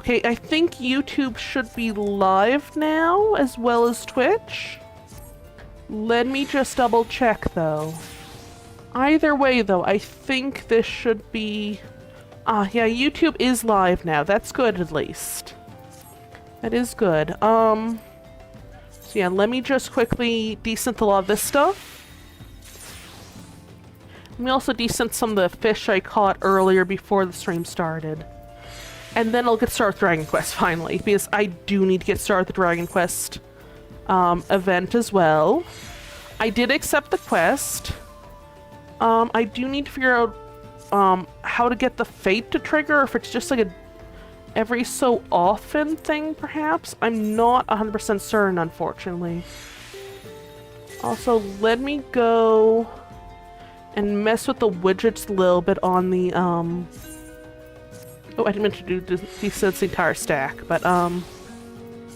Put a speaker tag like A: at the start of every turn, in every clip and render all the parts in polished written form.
A: Okay, I think YouTube should be live now, as well as Twitch. Let me just double check, though. Either way, though, I think this should be... yeah, YouTube is live now. That's good, at least. That is good. So yeah, let me just quickly desynth a lot of this stuff. Let me also desynth some of the fish I caught earlier before the stream started. And then I'll get started with Dragon Quest, finally, because I do need to get started with the Dragon Quest event as well. I did accept the quest. I do need to figure out how to get the fate to trigger, or if it's just like a every so often thing, perhaps? I'm not 100% certain, unfortunately. Also, let me go and mess with the widgets a little bit on the, oh, I didn't mean to do desynth the entire stack, but,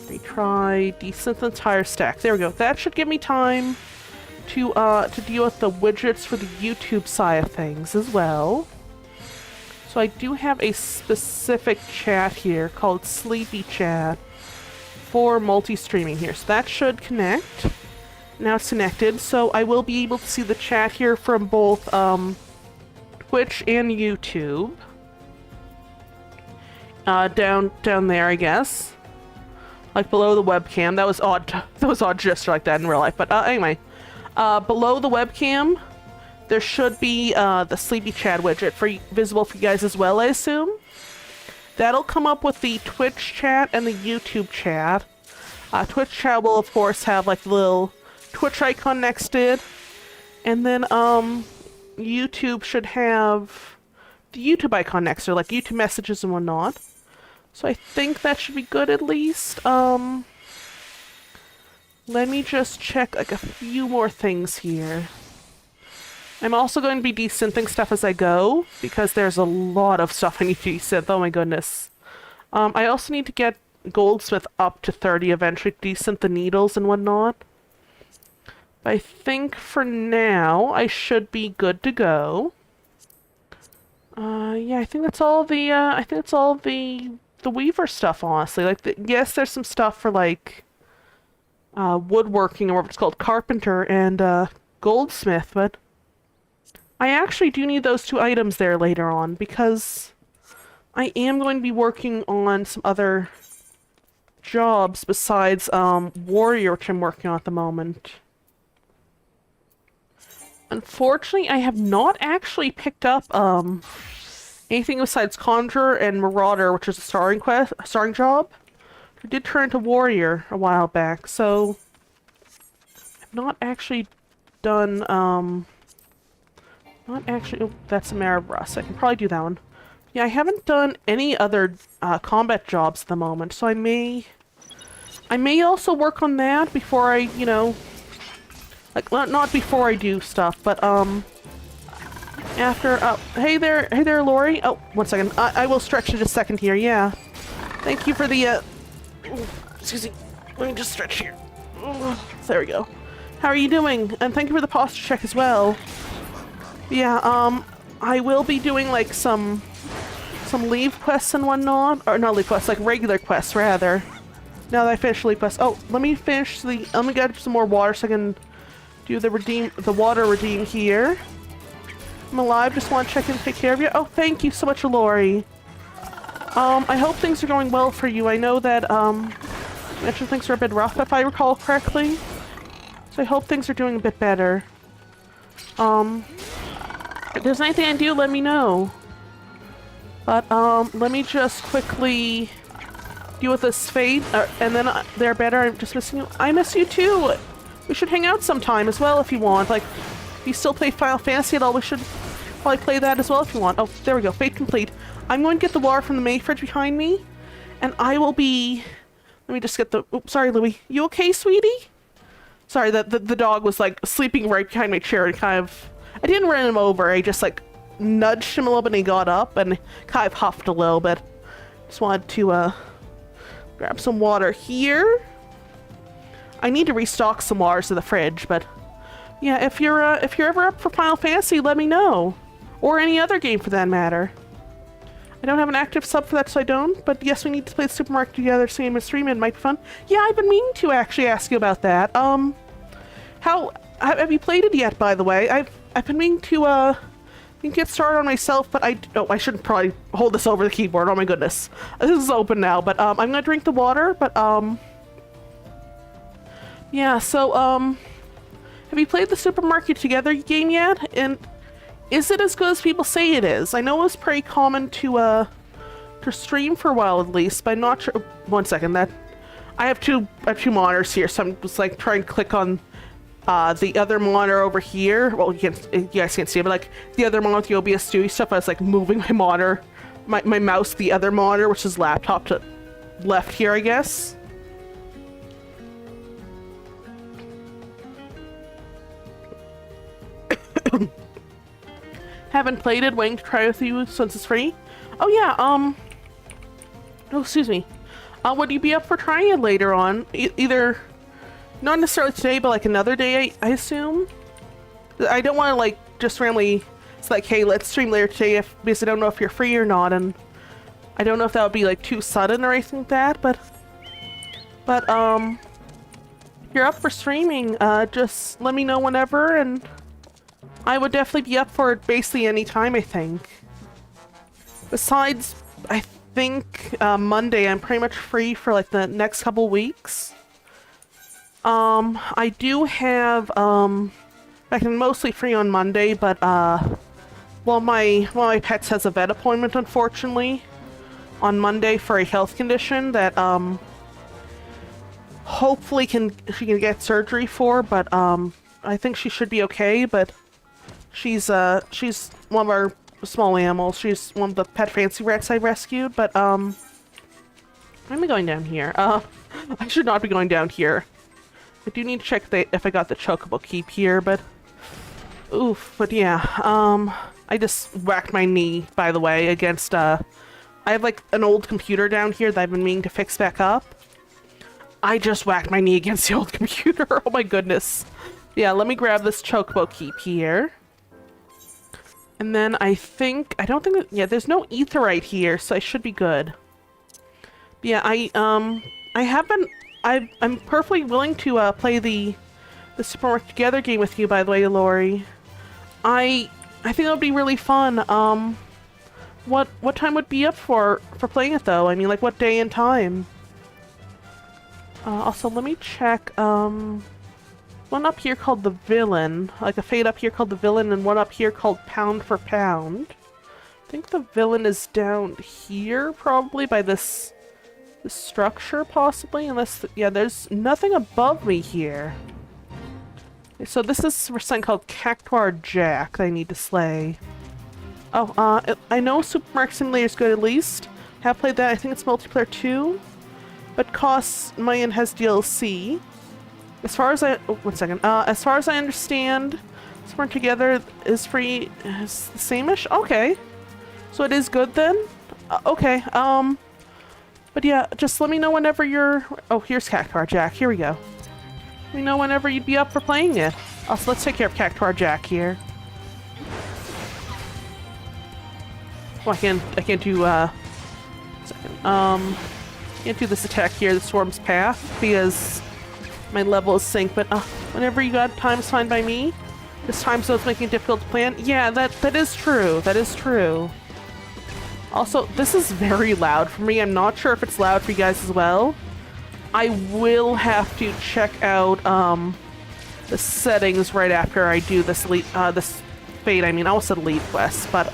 A: retry desynth the entire stack. There we go. That should give me time to deal with the widgets for the YouTube side of things as well. So I do have a specific chat here called Sleepy Chat for multi-streaming here. So that should connect. Now it's connected, so I will be able to see the chat here from both Twitch and YouTube. Down there, I guess. Like below the webcam. That was odd. That was odd gesture like that in real life. But anyway, below the webcam, there should be the Sleepy Chat widget visible for you guys as well, I assume. That'll come up with the Twitch chat and the YouTube chat. Twitch chat will, of course, have like the little Twitch icon next to it. And then YouTube should have the YouTube icon next to it, like YouTube messages and whatnot. So I think that should be good at least. Let me just check like a few more things here. I'm also going to be desynthing stuff as I go, because there's a lot of stuff I need to desynth. Oh my goodness. I also need to get Goldsmith up to 30 eventually to desynth the needles and whatnot. But I think for now, I should be good to go. Yeah, I think that's all the, the Weaver stuff, honestly. Like, yes, there's some stuff for, like, woodworking, or what it's called, carpenter, and, goldsmith, but I actually do need those two items there later on, because I am going to be working on some other jobs besides, warrior, which I'm working on at the moment. Unfortunately, I have not actually picked up, anything besides Conjurer and Marauder, which is a starring job. I did turn into Warrior a while back, so I've not actually done, oh, that's a Marabras. I can probably do that one. Yeah, I haven't done any other, combat jobs at the moment, so I may also work on that before I, you know, like, not before I do stuff, but, after, hey there, Lori. Oh, one second. I will stretch it a second here, yeah. Thank you for the, excuse me. Let me just stretch here. There we go. How are you doing? And thank you for the posture check as well. Yeah, I will be doing, like, some leave quests and whatnot. Or not leave quests, like regular quests, rather. Now that I finished leave quests. Oh, let me finish let me get some more water so I can do the water redeem here. I'm alive, just want to check in and take care of you. Oh, thank you so much, Lori. I hope things are going well for you. I know that, mentioned things are a bit rough, if I recall correctly. So I hope things are doing a bit better. If there's anything I do, let me know. But, let me just quickly deal with this fate, and then they're better. I'm just missing you. I miss you too! We should hang out sometime as well if you want. Like, if you still play Final Fantasy at all, we should probably play that as well if you want. Oh, there we go. Fate complete. I'm going to get the water from the main fridge behind me, and I will be... Let me just get the... Oops, sorry, Louie. You okay, sweetie? Sorry, the dog was, like, sleeping right behind my chair and kind of... I didn't run him over. I just, like, nudged him a little bit and he got up and kind of huffed a little bit. Just wanted to, grab some water here. I need to restock some waters in the fridge, but... Yeah, if you're ever up for Final Fantasy, let me know. Or any other game for that matter. I don't have an active sub for that, so I don't. But yes, we need to play the supermarket together, same as stream. It might be fun. Yeah, I've been meaning to actually ask you about that. How have you played it yet? By the way, I've been meaning to get started on myself, but I shouldn't probably hold this over the keyboard. Oh my goodness, this is open now. But I'm gonna drink the water. But yeah. So have you played the supermarket together game yet? And is it as good as people say it is? I know it was pretty common to stream for a while at least, but I'm not sure. One second, that I have two monitors here, so I'm just like trying to click on the other monitor over here. Well, you guys can't see it, but like the other monitor with the OBS Studio stuff, I was like moving my monitor, my mouse, the other monitor, which is laptop, to left here, I guess. Haven't played it, waiting to try with you since it's free. Oh yeah, oh, excuse me. Would you be up for trying it later on? Either, not necessarily today, but like another day, I assume? I don't want to like just randomly, it's like, hey, let's stream later today because I don't know if you're free or not, and I don't know if that would be like too sudden or anything like that, but if you're up for streaming, just let me know whenever, and I would definitely be up for it basically any time, I think. Besides, I think Monday I'm pretty much free for like the next couple weeks. I do have I can mostly free on Monday, but well, one of my pets has a vet appointment, unfortunately, on Monday for a health condition that hopefully she can get surgery for, but I think she should be okay. But she's one of our small animals. She's one of the pet fancy rats I rescued, but I'm going down here. I should not be going down here. I do need to check if I got the chocobo keep here, but oof. But yeah, I just whacked my knee, by the way, against I have like an old computer down here that I've been meaning to fix back up. I just whacked my knee against the old computer. Oh my goodness. Yeah, let me grab this chocobo keep here. And then I don't think that, yeah, there's no etherite here, so I should be good. But yeah, I'm perfectly willing to play the Supermarket Together game with you, by the way, Lori. I think it would be really fun. What time would be up for playing it though? I mean, like what day and time? Also, let me check. One up here called the Villain, like a fade up here called the Villain, and one up here called Pound for Pound. I think the Villain is down here, probably by this structure, possibly, unless yeah, there's nothing above me here. So this is for something called Cactuar Jack that I need to slay. Oh, I know Supermarket Simulator is good at least. Have played that. I think it's multiplayer too, but costs money and has DLC. As far as as far as I understand, Supermarket Together is free, is the same-ish? Okay. So it is good then? Okay, but yeah, just let me know whenever you're... Oh, here's Cactuar Jack. Here we go. Let me know whenever you'd be up for playing it. Also, let's take care of Cactuar Jack here. Oh, I can't do, can't do this attack here, the Storm's Path, because my level is synced, but whenever you got time is fine by me. This time zone's making it difficult to plan. Yeah, that is true. That is true. Also, this is very loud for me. I'm not sure if it's loud for you guys as well. I will have to check out the settings right after I do this this fate. I mean, I almost said lead quest, but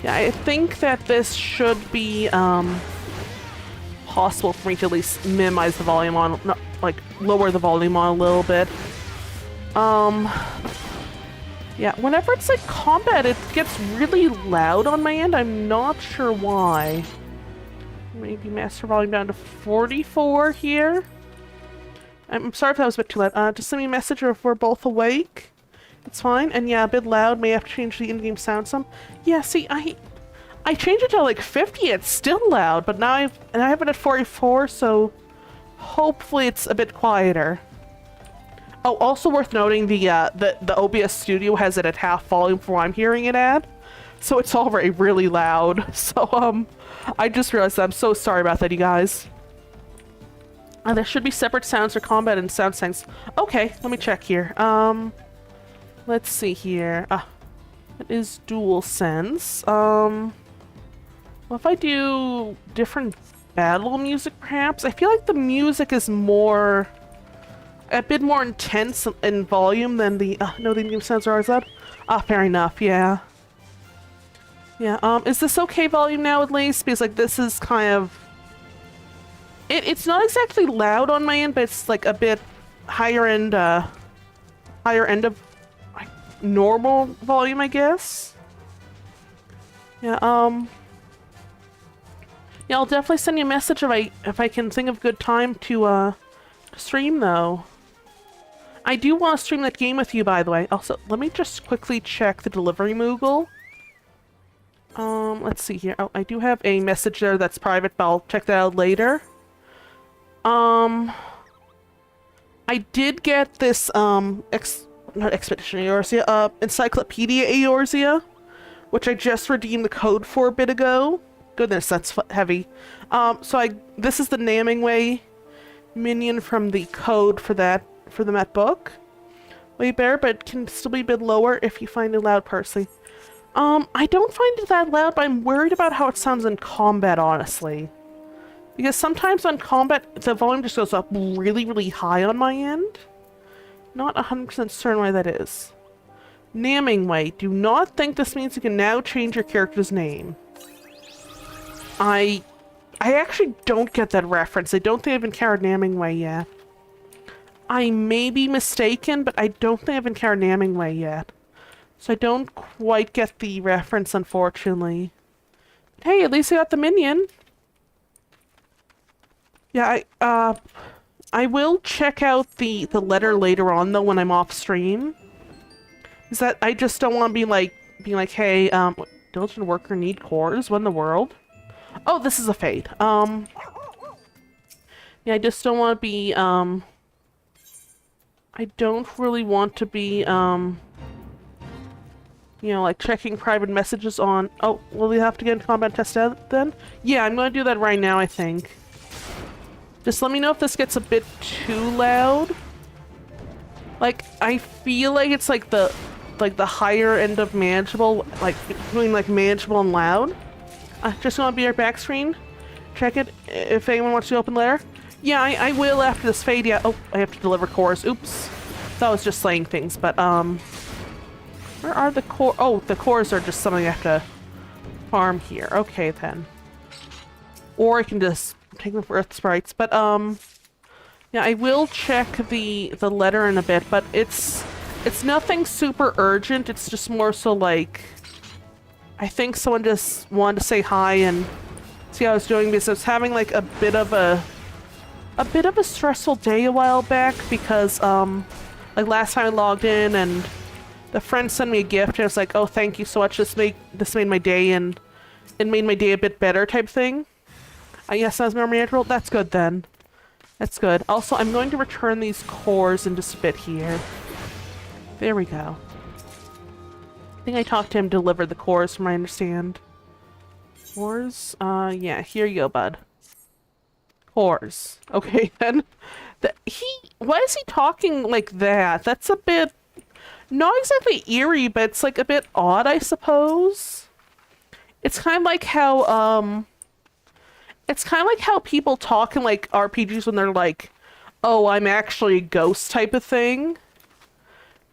A: yeah, I think that this should be possible for me to at least minimize the volume on, no, like lower the volume on a little bit. Yeah, whenever it's like combat, it gets really loud on my end. I'm not sure why. Maybe master volume down to 44 here. I'm sorry if that was a bit too loud. Just send me a message if we're both awake. It's fine. And yeah, a bit loud. May have to change the in-game sound some. Yeah, see, I changed it to like 50. It's still loud, but now I have it at 44, so hopefully it's a bit quieter. Oh, also worth noting, the OBS Studio has it at half volume for what I'm hearing it at. So it's already really loud. So, I just realized that. I'm so sorry about that, you guys. There should be separate sounds for combat and sound settings. Okay, let me check here. Let's see here. It is dual sense. Well, if I do different battle music, perhaps? I feel like the music is more... a bit more intense in volume than the... no, the music sounds are always loud. Fair enough, yeah. Yeah, is this okay volume now at least? Because, like, this is kind of... It's not exactly loud on my end, but it's, like, a bit higher end of... like, normal volume, I guess? Yeah, yeah, I'll definitely send you a message if I can think of a good time to stream, though. I do want to stream that game with you, by the way. Also, let me just quickly check the delivery Moogle. Let's see here. Oh, I do have a message there that's private, but I'll check that out later. I did get this, not Expedition Eorzea, Encyclopedia Eorzea, which I just redeemed the code for a bit ago. Goodness, that's heavy. This is the Namingway minion from the code for the Met book. Way better, but it can still be a bit lower if you find it loud personally. I don't find it that loud, but I'm worried about how it sounds in combat, honestly. Because sometimes on combat, the volume just goes up really, really high on my end. Not 100% certain why that is. Namingway. Do not think this means you can now change your character's name. I actually don't get that reference. I don't think I've encountered Namingway yet. I may be mistaken, but I don't think I've encountered Namingway yet. So I don't quite get the reference, unfortunately. But hey, at least I got the minion. Yeah, I will check out the letter later on, though, when I'm off stream. Is that I just don't want to be like, being like, hey, diligent worker need cores? What in the world? Oh, this is a fade. Yeah, I just don't want to be, I don't really want to be, you know, like checking private messages on... Oh, will we have to get in combat test out then? Yeah, I'm going to do that right now, I think. Just let me know if this gets a bit too loud. Like, I feel like it's like the higher end of manageable, like between like manageable and loud. Just gonna be our back screen. Check it if anyone wants to open later. Yeah, I will after this fade. Yeah. Oh, I have to deliver cores. Oops. That was just saying things, but where are the core? Oh, the cores are just something I have to farm here. Okay then. Or I can just take them for Earth Sprites. But yeah, I will check the letter in a bit. But it's nothing super urgent. It's just more so like. I think someone just wanted to say hi and see how I was doing because I was having like a bit of a stressful day a while back because like last time I logged in and the friend sent me a gift and I was like, oh, thank you so much. This made my day and it made my day a bit better type thing. Yes, that was more manageable. That's good then. That's good. Also, I'm going to return these cores in just a bit here. There we go. I think I talked to him to deliver the cores from what I understand. Cores? Yeah, here you go, bud. Cores. Okay, then. Why is he talking like that? That's a bit... Not exactly eerie, but it's like a bit odd, I suppose. It's kind of like how, it's kind of like how people talk in, like, RPGs when they're like, oh, I'm actually a ghost type of thing.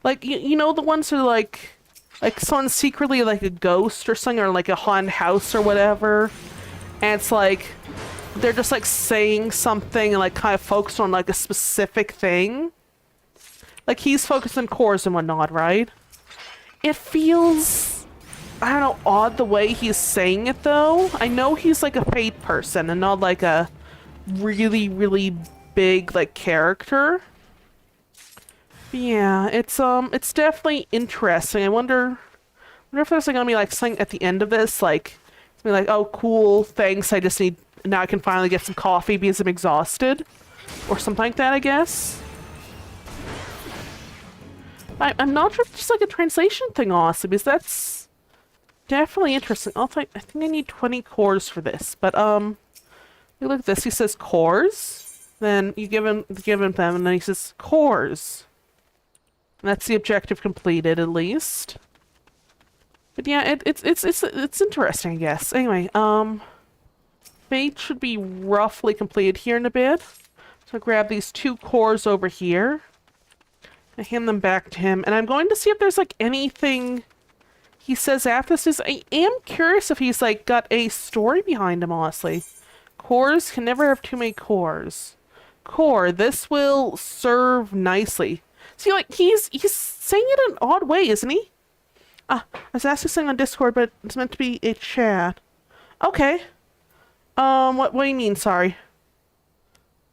A: Like, you know the ones who are like someone's secretly like a ghost or something, or like a haunted house or whatever, and it's like they're just like saying something and like kind of focused on like a specific thing. Like he's focused on cores and whatnot, right? It feels, I don't know, odd the way he's saying it though. I know he's like a Fate person and not like a really, really big like character. Yeah, it's definitely interesting. I wonder if there's like gonna be like something at the end of this, like it's gonna be like, oh cool, thanks, I just need now I can finally get some coffee because I'm exhausted. Or something like that, I guess. I'm not sure if it's just like a translation thing, honestly, because definitely interesting. Also, I think I need 20 cores for this, but look at this. He says cores, then you give him them, and then he says cores. And that's the objective completed, at least. But yeah, it's interesting, I guess. Anyway, fate should be roughly completed here in a bit. So grab these 2 cores over here. I hand them back to him, and I'm going to see if there's like anything he says after this. I am curious if he's like got a story behind him, honestly. Cores can never have too many cores. Core, this will serve nicely. See, like he's saying it in an odd way, isn't he? I was asked to sing on Discord, but it's meant to be a chat. Okay. What do you mean? Sorry.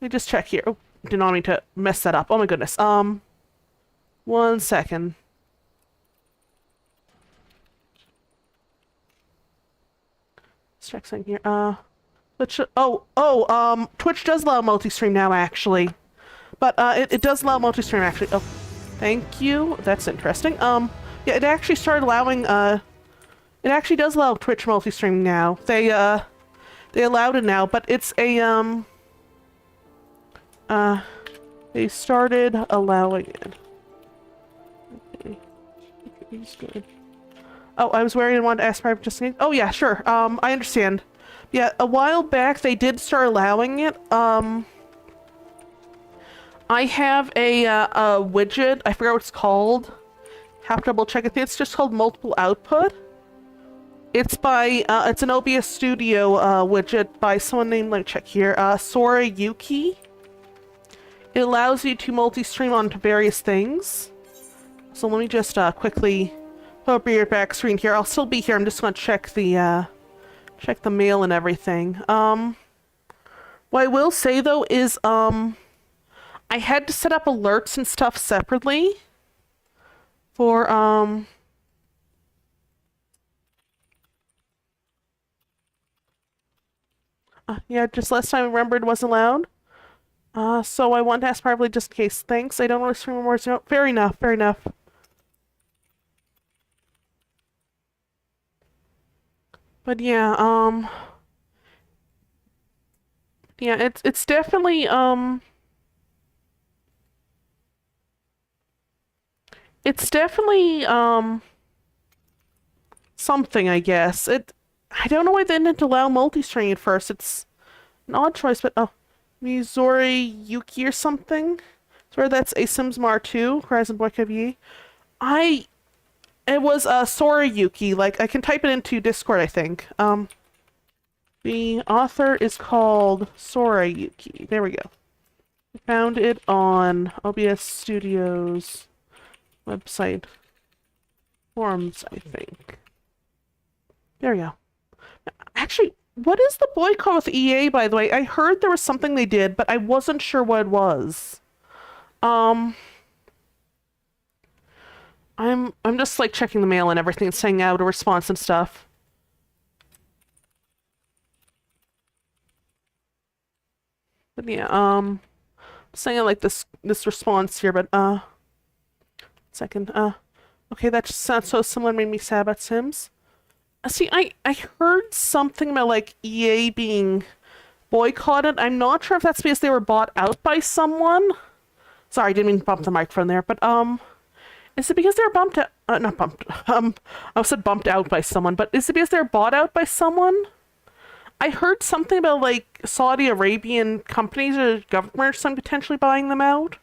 A: Let me just check here. Oh, did not mean to mess that up. Oh my goodness. 1 second. Let's check something here. Twitch does allow multi-stream now, actually. But, it does allow multi-stream, actually. Oh, thank you. That's interesting. Yeah, it actually started allowing, it actually does allow Twitch multi-stream now. They allowed it now, but it's a, they started allowing it. Okay. He's good. Oh, I was worried and wanted to ask private just. Oh yeah, sure. I understand. Yeah, a while back they did start allowing it. I have a widget. I forgot what it's called. Have to double check it. It's just called multiple output. It's by it's an OBS Studio widget by someone named, let me check here, Sora Yuki. It allows you to multi-stream onto various things. So let me just quickly put up your back screen here. I'll still be here. I'm just gonna check the mail and everything. What I will say though is I had to set up alerts and stuff separately for yeah, just last time I remembered it wasn't allowed. So I want to ask privately just in case. Thanks. I don't want to stream more. No, fair enough. Fair enough. But yeah, yeah, it's definitely something, I guess. I don't know why they didn't allow multi-stream at first. It's an odd choice, but oh, Mizori Yuki or something. Sorry, that's a Simsmar 2, Horizon Boy KBE. It was Sora Yuki. Like, I can type it into Discord, I think. The author is called Sora Yuki. There we go. I found it on OBS Studios website forums, I think. There we go. Actually, what is the boycott with EA, by the way? I heard there was something they did, but I wasn't sure what it was. I'm just like checking the mail and everything, saying out a response and stuff. But yeah, saying like this response here, but second, okay, that just sounds so similar, made me sad about Sims. See, I heard something about like EA being boycotted. I'm not sure if that's because they were bought out by someone. Sorry, I didn't mean to bump the microphone there, but is it because they were bumped out? Not bumped. I said bumped out by someone, but is it because they're bought out by someone? I heard something about like Saudi Arabian companies or government or something potentially buying them out.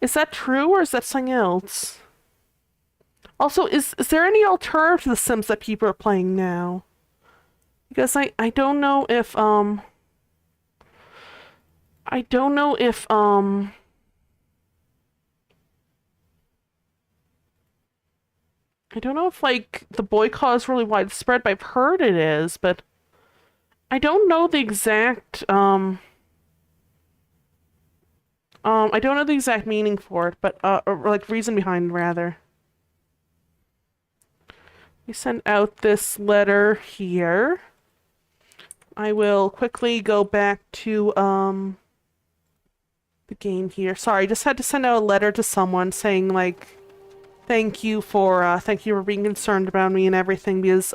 A: Is that true or is that something else? Also, is there any alternative to The Sims that people are playing now? Because I don't know if I don't know if like the boycott is really widespread, but I've heard it is, but I don't know the exact I don't know the exact meaning for it, but or like reason behind rather. We sent out this letter here. I will quickly go back to the game here. Sorry, I just had to send out a letter to someone saying like thank you for being concerned about me and everything, because,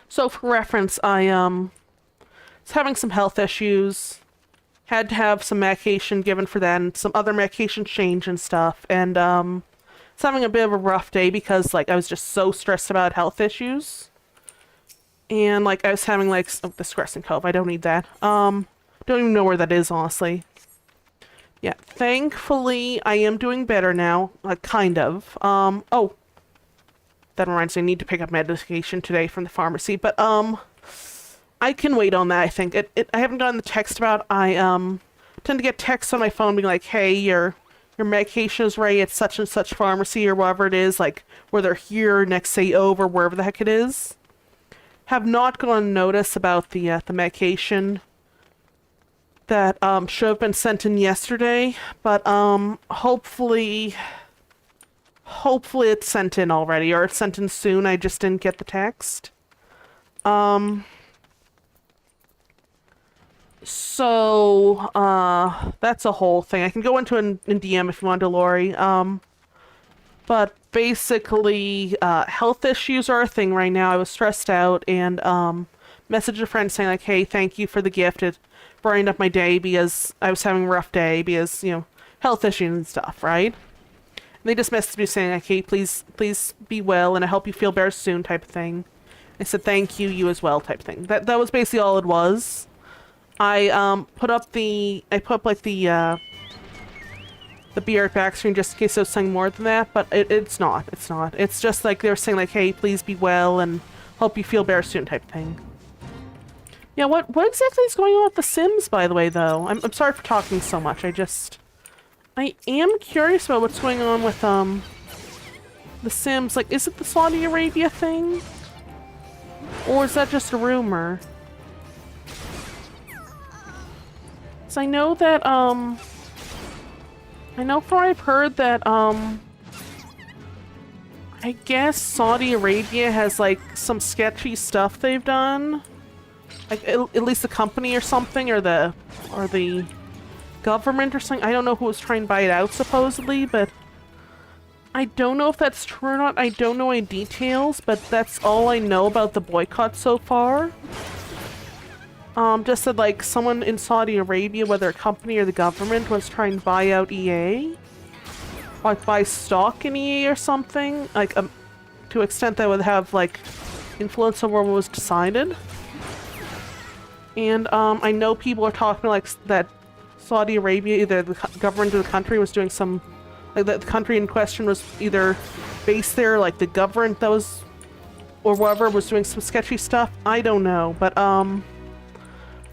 A: so for reference, I, was having some health issues, had to have some medication given for that, and some other medication change and stuff, and, it's having a bit of a rough day because, like, I was just so stressed about health issues. And, like, I was having, like, the stress and cove. I don't need that. Don't even know where that is, honestly. Yeah, thankfully, I am doing better now. Like, kind of. Oh. That reminds me, I need to pick up medication today from the pharmacy. But, I can wait on that, I think. I haven't gotten the text about. I, tend to get texts on my phone being like, hey, your medication is ready at such and such pharmacy or whatever it is, like, where they're here next say over, wherever the heck it is. Have not gotten notice about the medication that should have been sent in yesterday, but hopefully it's sent in already, or it's sent in soon. I just didn't get the text. So that's a whole thing. I can go into in DM if you want to, Lori. But basically, health issues are a thing right now. I was stressed out and messaged a friend saying like, hey, thank you for the gift. It brightened up my day because I was having a rough day because, you know, health issues and stuff, right? And they just messaged me saying like, hey, please be well and I hope you feel better soon type of thing. I said, thank you, you as well type of thing. That was basically all it was. I put up the Be Right Back screen just in case I was saying more than that, but it's not. It's just like they were saying like, hey, please be well and hope you feel better soon type thing. Yeah, what exactly is going on with The Sims, by the way, though? I'm sorry for talking so much. I am curious about what's going on with The Sims. Like, is it the Saudi Arabia thing? Or is that just a rumor? So I know that I know from what I've heard that, I guess Saudi Arabia has, like, some sketchy stuff they've done. Like, at least the company or something, or the government or something. I don't know who was trying to buy it out, supposedly, but I don't know if that's true or not. I don't know any details, but that's all I know about the boycott so far. Just that, like, someone in Saudi Arabia, whether a company or the government, was trying to buy out EA. Like, buy stock in EA or something. Like, to an extent that would have, like, influence over what was decided. And, I know people are talking, like, that Saudi Arabia, either the government or the country, was doing some... Like, that the country in question was either based there, like, the government that was... Or whatever was doing some sketchy stuff. I don't know, but,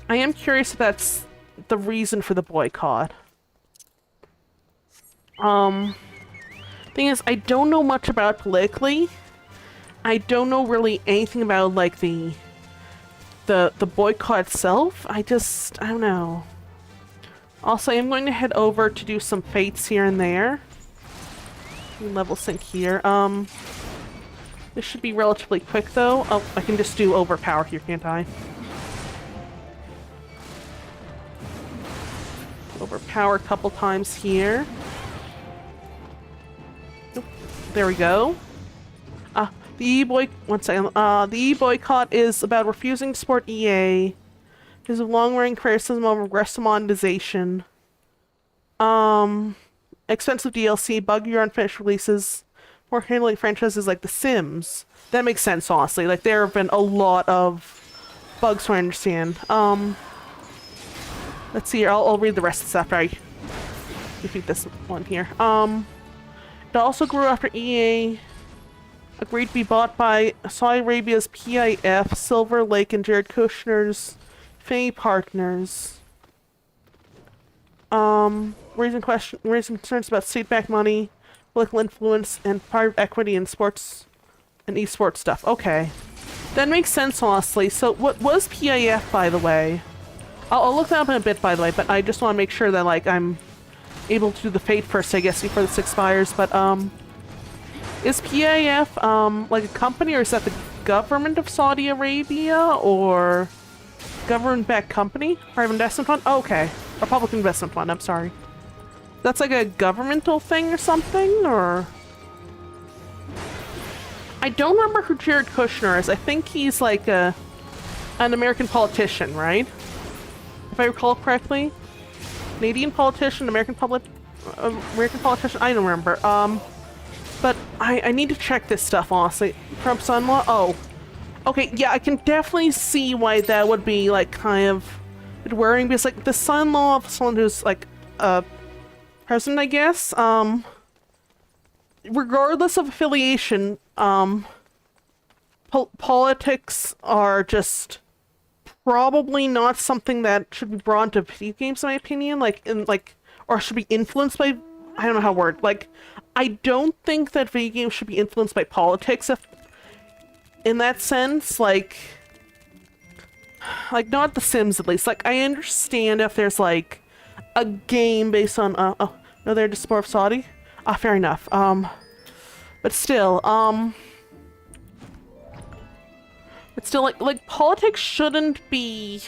A: I am curious if that's the reason for the boycott. Thing is, I don't know much about it politically. I don't know really anything about, like, the boycott itself. I don't know. Also, I'm going to head over to do some fates here and there. Level sync here. This should be relatively quick, though. Oh, I can just do overpower here, can't I? Overpower a couple times here. Oop, there we go. The e-boycott is about refusing to support EA. There's a long-running criticism of aggressive monetization. Expensive DLC, buggy or unfinished releases, more handling franchises like The Sims. That makes sense, honestly. Like, there have been a lot of bugs, so I understand. Let's see here. I'll read the rest of this after I defeat this one here. It also grew after EA agreed to be bought by Saudi Arabia's PIF, Silver Lake, and Jared Kushner's Finney Partners. Raising concerns about state-backed money, political influence, and private equity in sports and esports stuff. Okay. That makes sense, honestly. So, what was PIF, by the way? I'll look that up in a bit, by the way, but I just want to make sure that, like, I'm able to do the fate first, I guess, before this expires. But, is PIF, like, a company, or is that the government of Saudi Arabia, or government-backed company? Private investment fund? Oh, okay. A public investment fund, I'm sorry. That's like a governmental thing or something, or... I don't remember who Jared Kushner is. I think he's like an American politician, right? If I recall correctly. Canadian politician, American politician, I don't remember. But I need to check this stuff, honestly. Trump's son-in-law? Oh. Okay, yeah, I can definitely see why that would be, like, kind of worrying, because, like, the son-in-law of someone who's, like, president, I guess, regardless of affiliation, politics are just probably not something that should be brought into video games, in my opinion, or should be influenced by, I don't know how to word, like, I don't think that video games should be influenced by politics, if, in that sense, like, not The Sims, at least. Like, I understand if there's, like, a game based on, oh, no, they're just more of Saudi? Ah, fair enough. But still, like, politics shouldn't be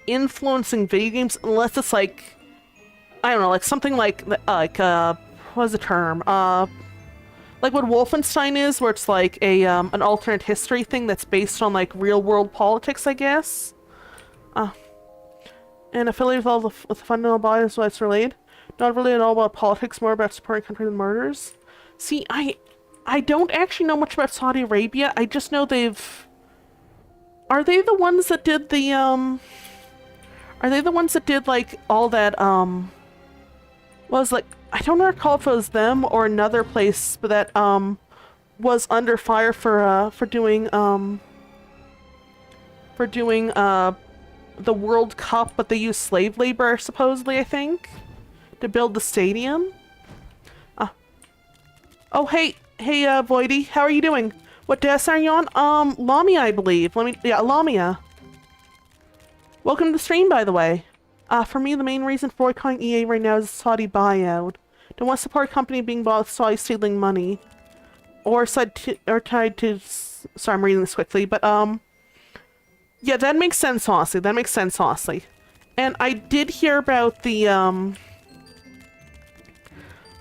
A: influencing video games unless it's, like, I don't know, like, something like, what's the term? Like what Wolfenstein is, where it's, like, an alternate history thing that's based on, like, real-world politics, I guess? And affiliated with all with the fundamental bodies why it's related. Not really at all about politics, more about supporting countries and murders. See, I don't actually know much about Saudi Arabia. I just know they've... Are they the ones that did the, Are they the ones that did, like, all that, was, like... I don't recall if it was them or another place, but that, was under fire for doing, the World Cup, but they used slave labor, supposedly, I think, to build the stadium. Oh, hey, Voidy, how are you doing? What desk are you on? Lamia, I believe. Lamia. Welcome to the stream, by the way. For me, the main reason for boycotting EA right now is the Saudi buyout. Don't want to support a company being bought with Saudi stealing money. Or tied to... Sorry, I'm reading this quickly, but, yeah, that makes sense, honestly. That makes sense, honestly. And I did hear about the,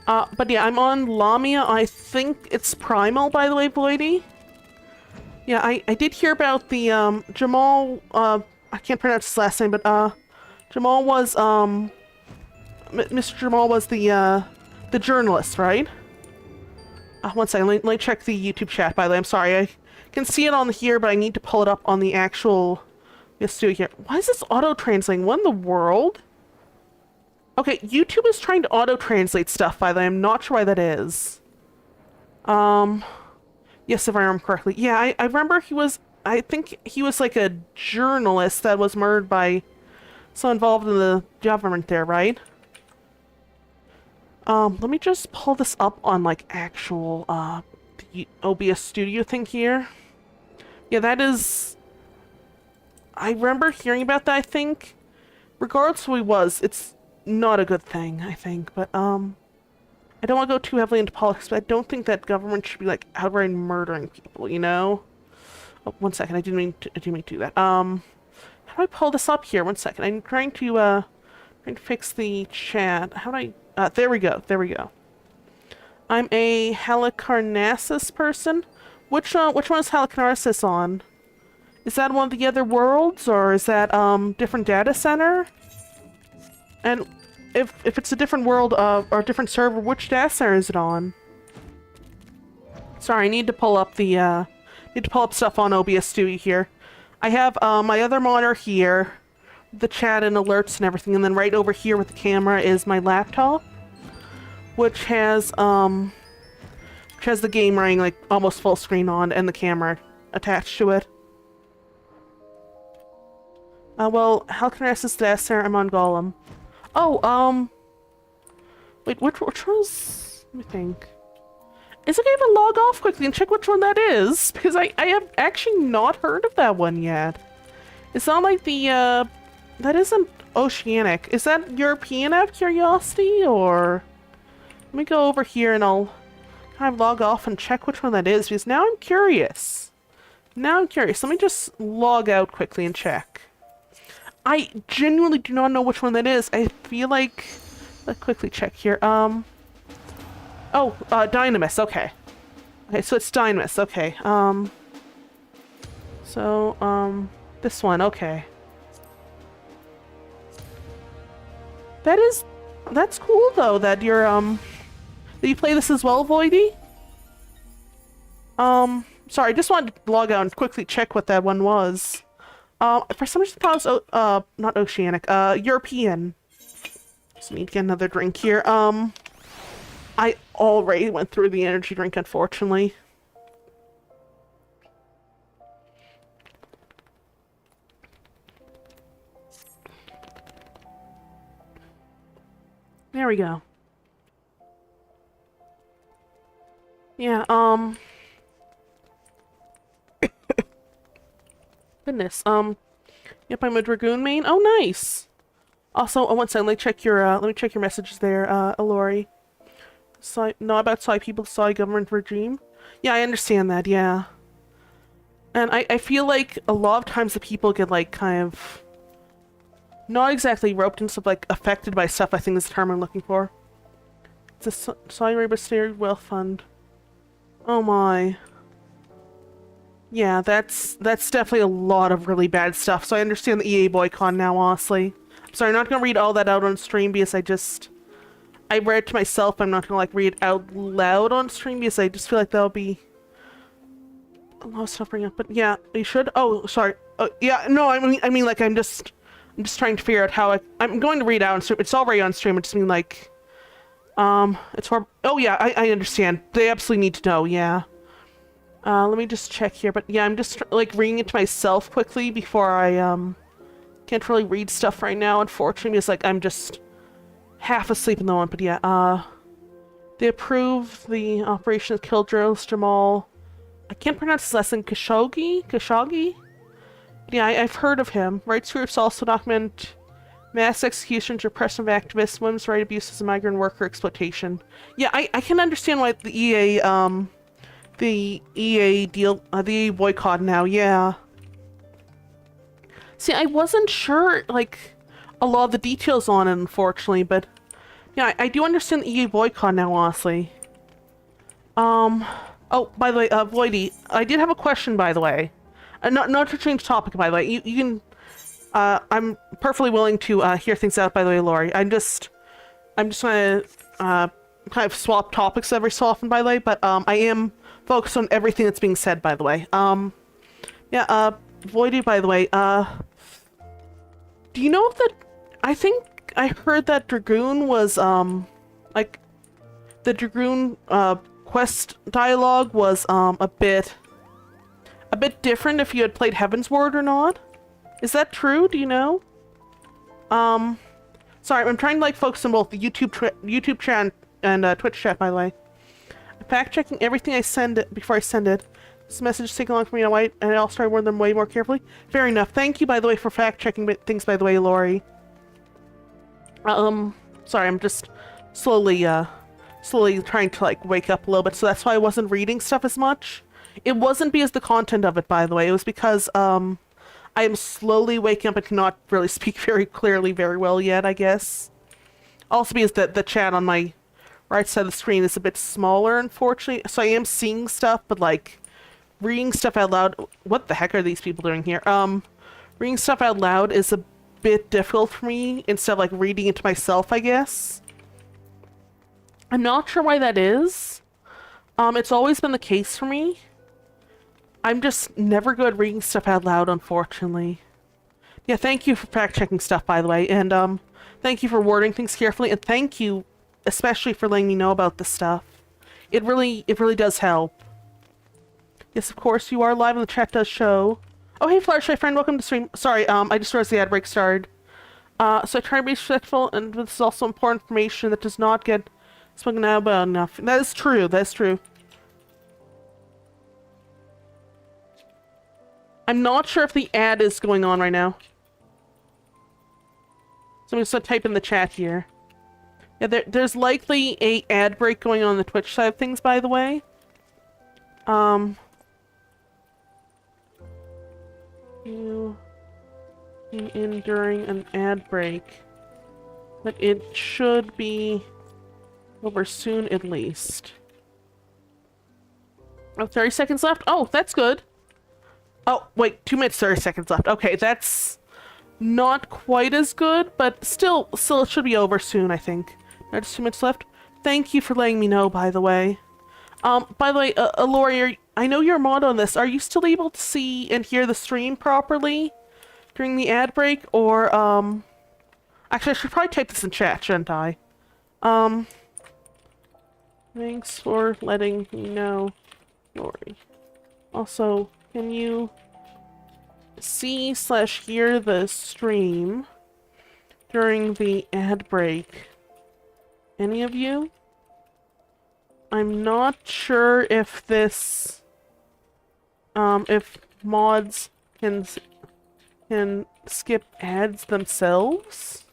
A: but yeah, I'm on Lamia. I think it's Primal, by the way, Bloidy. Yeah, I did hear about the, Jamal, I can't pronounce his last name, but, Jamal was, Mr. Jamal was the journalist, right? One second, let me check the YouTube chat, by the way. I'm sorry, I can see it on here, but I need to pull it up on the actual... Let's do it here. Why is this auto-translating? What in the world? Okay, YouTube is trying to auto-translate stuff, by the way. I'm not sure why that is. Yes, if I remember correctly. Yeah, I remember he was... I think he was like a journalist that was murdered by someone involved in the government there, right? Let me just pull this up on, like, actual, the OBS Studio thing here. Yeah, that is... I remember hearing about that, I think. Regardless of who he was, it's not a good thing, I think. But, I don't want to go too heavily into politics, but I don't think that government should be, like, outright murdering people, you know? Oh, one second, I didn't mean to do that. How do I pull this up here? One second, I'm trying to fix the chat. How do I... there we go. There we go. I'm a Halicarnassus person. Which one is Halicarnassus on? Is that one of the other worlds, or is that different data center? And if it's a different world or a different server, which data center is it on? Sorry, I need to pull up the stuff on OBS Studio here. I have my other monitor here, the chat and alerts and everything, and then right over here with the camera is my laptop, which has the game running like almost full screen on and the camera attached to it. Well, how can I access the center? I'm on Golem. Oh, wait, which was? Let me think. Is it able to log off quickly and check which one that is? Because I have actually not heard of that one yet. It's not like the, that isn't Oceanic. Is that European out of curiosity, or? Let me go over here and I'll kind of log off and check which one that is, because now I'm curious. Now I'm curious. Let me just log out quickly and check. I genuinely do not know which one that is. I feel like Let's quickly check here. Oh, Dynamis, okay. Okay, so it's Dynamis, okay. This one, okay. That's cool though, that you're, that you play this as well, Voidy? Sorry, I just wanted to log out and quickly check what that one was. For some reason I thought it was, not Oceanic, European. Just need to get another drink here. I already went through the energy drink, unfortunately. There we go. Yeah, goodness, yep, I'm a Dragoon main. Oh, nice! Also, one second, let me check your messages there, Alori. Not about Psy people, Psy government regime. Yeah, I understand that, yeah. And I feel like a lot of times the people get, like, kind of... not exactly roped into, like, affected by stuff, I think is the term I'm looking for. It's a Saudi Arabia State Wealth Fund. Oh my. Yeah, that's definitely a lot of really bad stuff, so I understand the EA boycott now, honestly. I'm sorry, I'm not gonna read all that out on stream because I read it to myself, I'm not gonna, like, read it out loud on stream because I just feel like that'll be... a lot of stuff bring up, but yeah, you should? Oh, sorry. Yeah, no, I mean, like, I'm just trying to figure out how I'm going to read out on stream. It's already on stream, I just mean, like... it's horrible. Oh yeah, I understand. They absolutely need to know, yeah. Let me just check here, but yeah, I'm just, like, reading it to myself quickly before I, can't really read stuff right now, unfortunately, because, like, I'm just half asleep in the moment, but yeah, they approve the operation that killed journalist Jamal. I can't pronounce his last name, Khashoggi? Yeah, I've heard of him. Rights groups also document mass executions, repression of activists, women's rights abuses, and migrant worker exploitation. Yeah, I can understand why the EA boycott now, yeah. See, I wasn't sure, like, a lot of the details on it, unfortunately, but yeah, I do understand the EA boycott now, honestly. Oh, by the way, Voidy, I did have a question, by the way. Not to change topic, by the way. You can, I'm perfectly willing to, hear things out, by the way, Lori. I'm just gonna, kind of swap topics every so often, by the way, but, I am focused on everything that's being said, by the way. Yeah, Voidy, by the way, do you know if I think I heard that Dragoon was, like, the Dragoon, quest dialogue was, a bit different if you had played Heaven's Ward or not? Is that true? Do you know? Sorry, I'm trying to, like, focus on both the YouTube chat and Twitch chat, by the way. I'm fact-checking everything I send before I send it. This message is taking long for me to write, and I'll start wording them way more carefully. Fair enough. Thank you, by the way, for fact-checking things, by the way, Lori. Sorry, I'm just slowly trying to, like, wake up a little bit, so that's why I wasn't reading stuff as much. It wasn't because the content of it, by the way. It was because, I am slowly waking up and cannot really speak very clearly very well yet, I guess. Also because the chat on my right side of the screen is a bit smaller, unfortunately. So I am seeing stuff, but, like, reading stuff out loud... What the heck are these people doing here? Reading stuff out loud is a bit difficult for me instead of, like, reading it to myself, I guess. I'm not sure why that is. It's always been the case for me. I'm just never good at reading stuff out loud, unfortunately. Yeah, thank you for fact-checking stuff, by the way, and, thank you for wording things carefully, and thank you especially for letting me know about this stuff. It really does help. Yes, of course, you are live and the chat does show. Oh, hey, Fluttershy friend, welcome to stream. Sorry, I just realized the ad break started. So I try to be respectful, and this is also important information that does not get spoken out about enough. That is true, that is true. I'm not sure if the ad is going on right now. So I'm just gonna type in the chat here. Yeah, there's likely a ad break going on the Twitch side of things, by the way. You in during an ad break. But it should be over soon at least. Oh, 30 seconds left? Oh, that's good. Oh, wait, 2 minutes, 30 seconds left. Okay, that's not quite as good, but still it should be over soon, I think. There's 2 minutes left. Thank you for letting me know, by the way. By the way, Lori, I know you're a mod on this. Are you still able to see and hear the stream properly during the ad break? Or, actually, I should probably type this in chat, shouldn't I? Thanks for letting me know, Lori. Also, can you see/hear the stream during the ad break? Any of you? I'm not sure if this, if mods can skip ads themselves.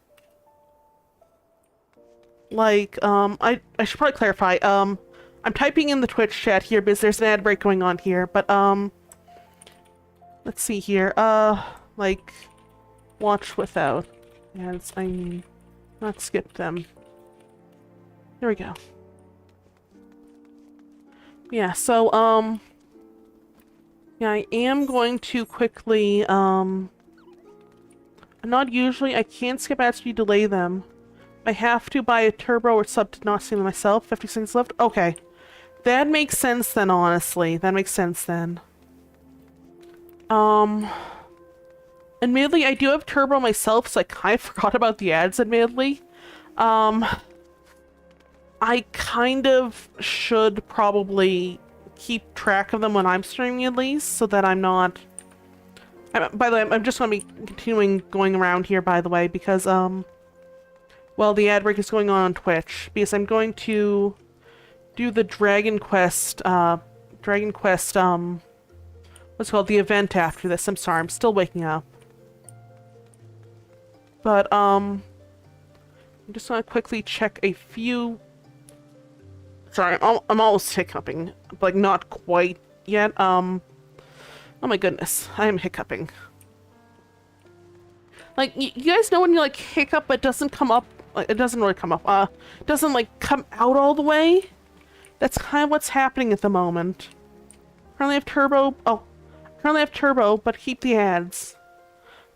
A: Like, I should probably clarify. I'm typing in the Twitch chat here because there's an ad break going on here, but, let's see here. Like, watch without ads, I mean, not skip them. There we go. Yeah, so, yeah, I am going to quickly, not usually, I can't skip ads if you delay them. I have to buy a turbo or sub to not see them myself. 50 seconds left? Okay. That makes sense then, honestly. That makes sense then. Admittedly, I do have turbo myself, so I kind of forgot about the ads, admittedly. I kind of should probably keep track of them when I'm streaming at least, so that I'm not... by the way, I'm just going to be continuing going around here, by the way, because, well, the ad break is going on Twitch, because I'm going to do the Dragon Quest, what's it called, the event after this. I'm sorry, I'm still waking up. But, I'm just going to quickly check a few... Sorry, I'm almost hiccuping, but like not quite yet. Oh my goodness, I am hiccuping. Like, you guys know when you like hiccup, but it doesn't come up, like, it doesn't really come up, it doesn't like come out all the way? That's kind of what's happening at the moment. Currently have turbo, but keep the ads.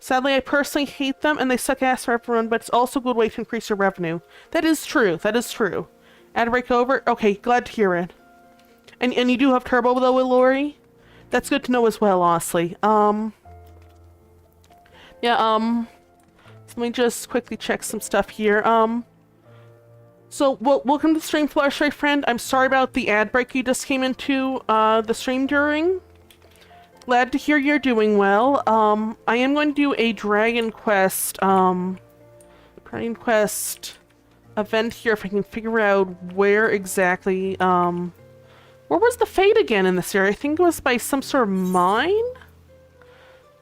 A: Sadly, I personally hate them and they suck ass for everyone, but it's also a good way to increase your revenue. That is true, that is true. Ad break over? Okay, glad to hear it. And you do have turbo though, Lori? That's good to know as well, honestly. Yeah, so let me just quickly check some stuff here. So, welcome to the stream, Flashlight Friend. I'm sorry about the ad break you just came into, the stream during. Glad to hear you're doing well. I am going to do a Dragon Quest event here if I can figure out where exactly, where was the fate again in this area? I think it was by some sort of mine?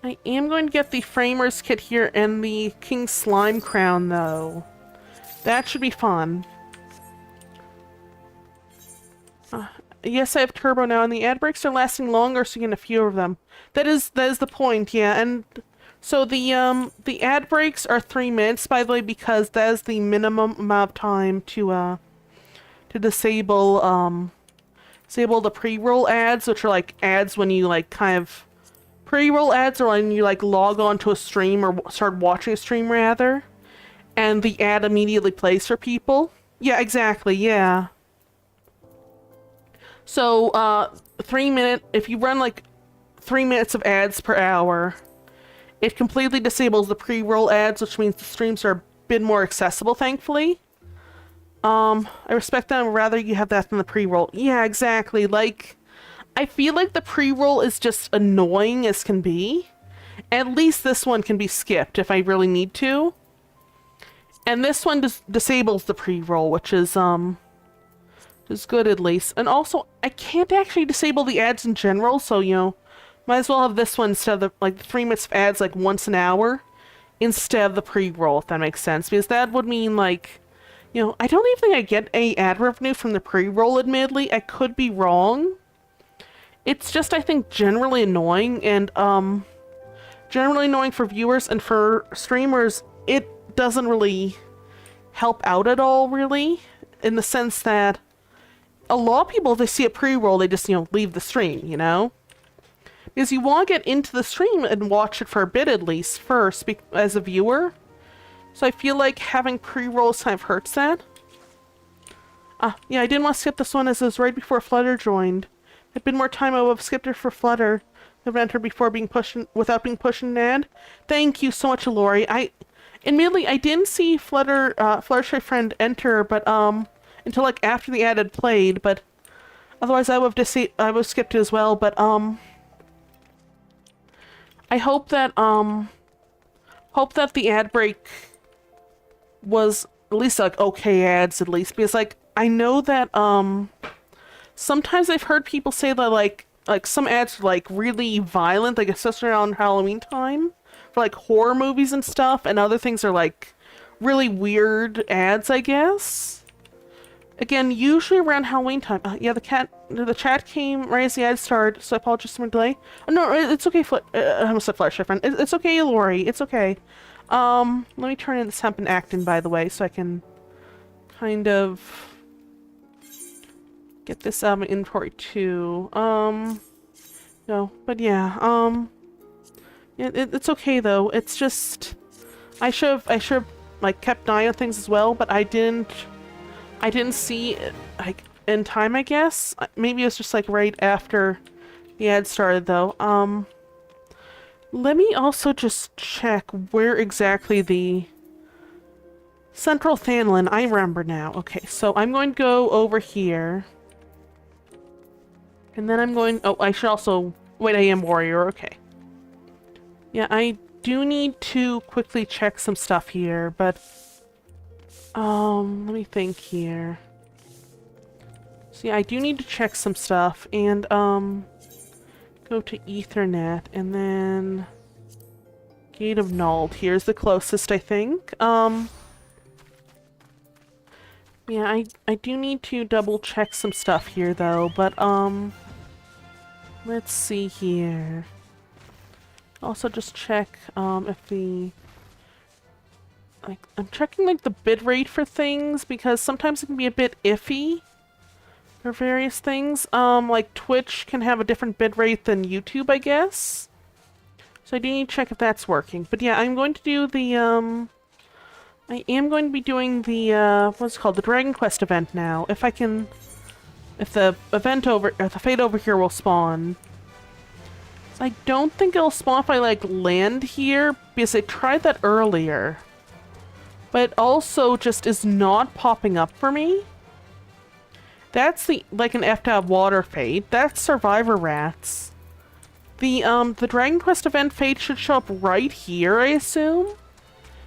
A: I am going to get the Framers kit here and the King Slime crown, though. That should be fun. Yes, I have turbo now, and the ad breaks are lasting longer, so you get a few of them. That is the point, yeah, and... So the ad breaks are 3 minutes, by the way, because that is the minimum amount of time to disable the pre-roll ads, which are like ads when you like kind of pre-roll ads or when you like log on to a stream or start watching a stream rather, and the ad immediately plays for people. Yeah, exactly, yeah. So 3 minute, if you run like 3 minutes of ads per hour, it completely disables the pre-roll ads, which means the streams are a bit more accessible, thankfully. I respect that, and rather you have that than the pre-roll. Yeah, exactly. Like, I feel like the pre-roll is just annoying as can be. At least this one can be skipped if I really need to. And this one disables the pre-roll, which is good at least. And also, I can't actually disable the ads in general, so, you know, might as well have this one instead of the, like, the 3 minutes of ads, like, once an hour, instead of the pre-roll, if that makes sense. Because that would mean, like, you know, I don't even think I get any ad revenue from the pre-roll, admittedly. I could be wrong. It's just, I think, generally annoying, and, generally annoying for viewers, and for streamers, it doesn't really help out at all, really, in the sense that a lot of people, if they see a pre-roll, they just, leave the stream, Because you want to get into the stream and watch it for a bit, at least, first, as a viewer. So I feel like having pre-rolls kind of hurts that. Yeah, I didn't want to skip this one as it was right before Flutter joined. If had been more time, I would have skipped it for Flutter. Have entered before being pushed without being pushed in ad. Thank you so much, Lori. Admittedly, I didn't see Fluttershy Friend enter, but until like after the ad had played. But otherwise, I would have skipped it as well. But I hope that the ad break was at least like okay ads at least, because like I know that sometimes I've heard people say that like some ads are like really violent, like especially around Halloween time for like horror movies and stuff, and other things are like really weird ads, I guess. Again, usually around Halloween time. Yeah, the chat came right as the ad started, so I apologize for my delay. Oh, no, it's okay. I almost said Fluttershy Friend. It's okay, Lori. It's okay. Let me turn in this hemp and actin, by the way, so I can kind of get this out of my inventory too. No, but yeah, yeah, it's okay though. It's just I should have like kept an eye on things as well, but I didn't see it, like in time, I guess. Maybe it was just like right after the ad started though. Let me also just check where exactly the Central Thanlin, I remember now. Okay, so I'm going to go over here. And then I'm going, oh, I should also, wait, I am warrior, okay. Yeah, I do need to quickly check some stuff here, but, let me think here. So yeah, I do need to check some stuff, and, go to Ethernet, and then Gate of Nald. Here's the closest, I think. Yeah, I do need to double check some stuff here, though, but, let's see here. Also just check, if the... Like, I'm checking, like, the bitrate for things, because sometimes it can be a bit iffy for various things. Like, Twitch can have a different bitrate than YouTube, I guess. So I do need to check if that's working. But yeah, I'm going to do the, I am going to be doing the, what's it called? The Dragon Quest event now. If I can... If the event if the fate over here will spawn. So I don't think it'll spawn if I, like, land here, because I tried that earlier. But it also just is not popping up for me. That's the, like, an FTAB water fate. That's Survivor Rats. The Dragon Quest event fate should show up right here, I assume.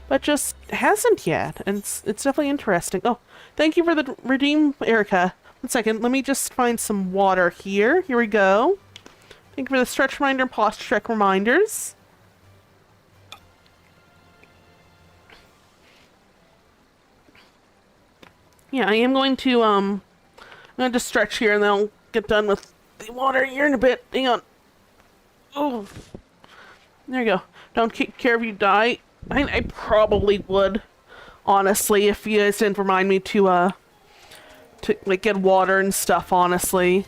A: But just hasn't yet, and it's definitely interesting. Oh, thank you for the redeem, Erica. 1 second, let me just find some water here. Here we go. Thank you for the stretch reminder and posture check reminders. Yeah, I am going to, I'm going to just stretch here and then I'll get done with the water here in a bit. Hang on. Oh. There you go. Don't care if you die. I probably would, honestly, if you guys didn't remind me to like, get water and stuff, honestly.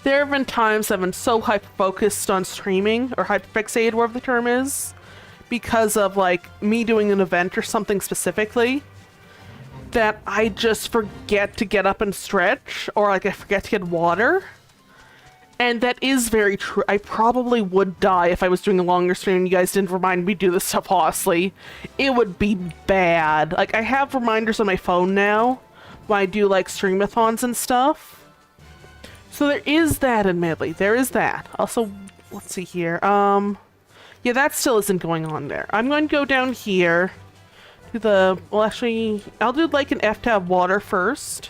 A: There have been times I've been so hyper-focused on streaming, or hyper-fixated, whatever the term is, because of, like, me doing an event or something specifically, that I just forget to get up and stretch, or, like, I forget to get water. And that is very true. I probably would die if I was doing a longer stream and you guys didn't remind me to do this stuff, honestly. It would be bad. Like, I have reminders on my phone now when I do, like, streamathons and stuff. So there is that, admittedly. There is that. Also, let's see here. Yeah, that still isn't going on there. I'm going to go down here to the... Well, actually, I'll do, like, an FTAB water first.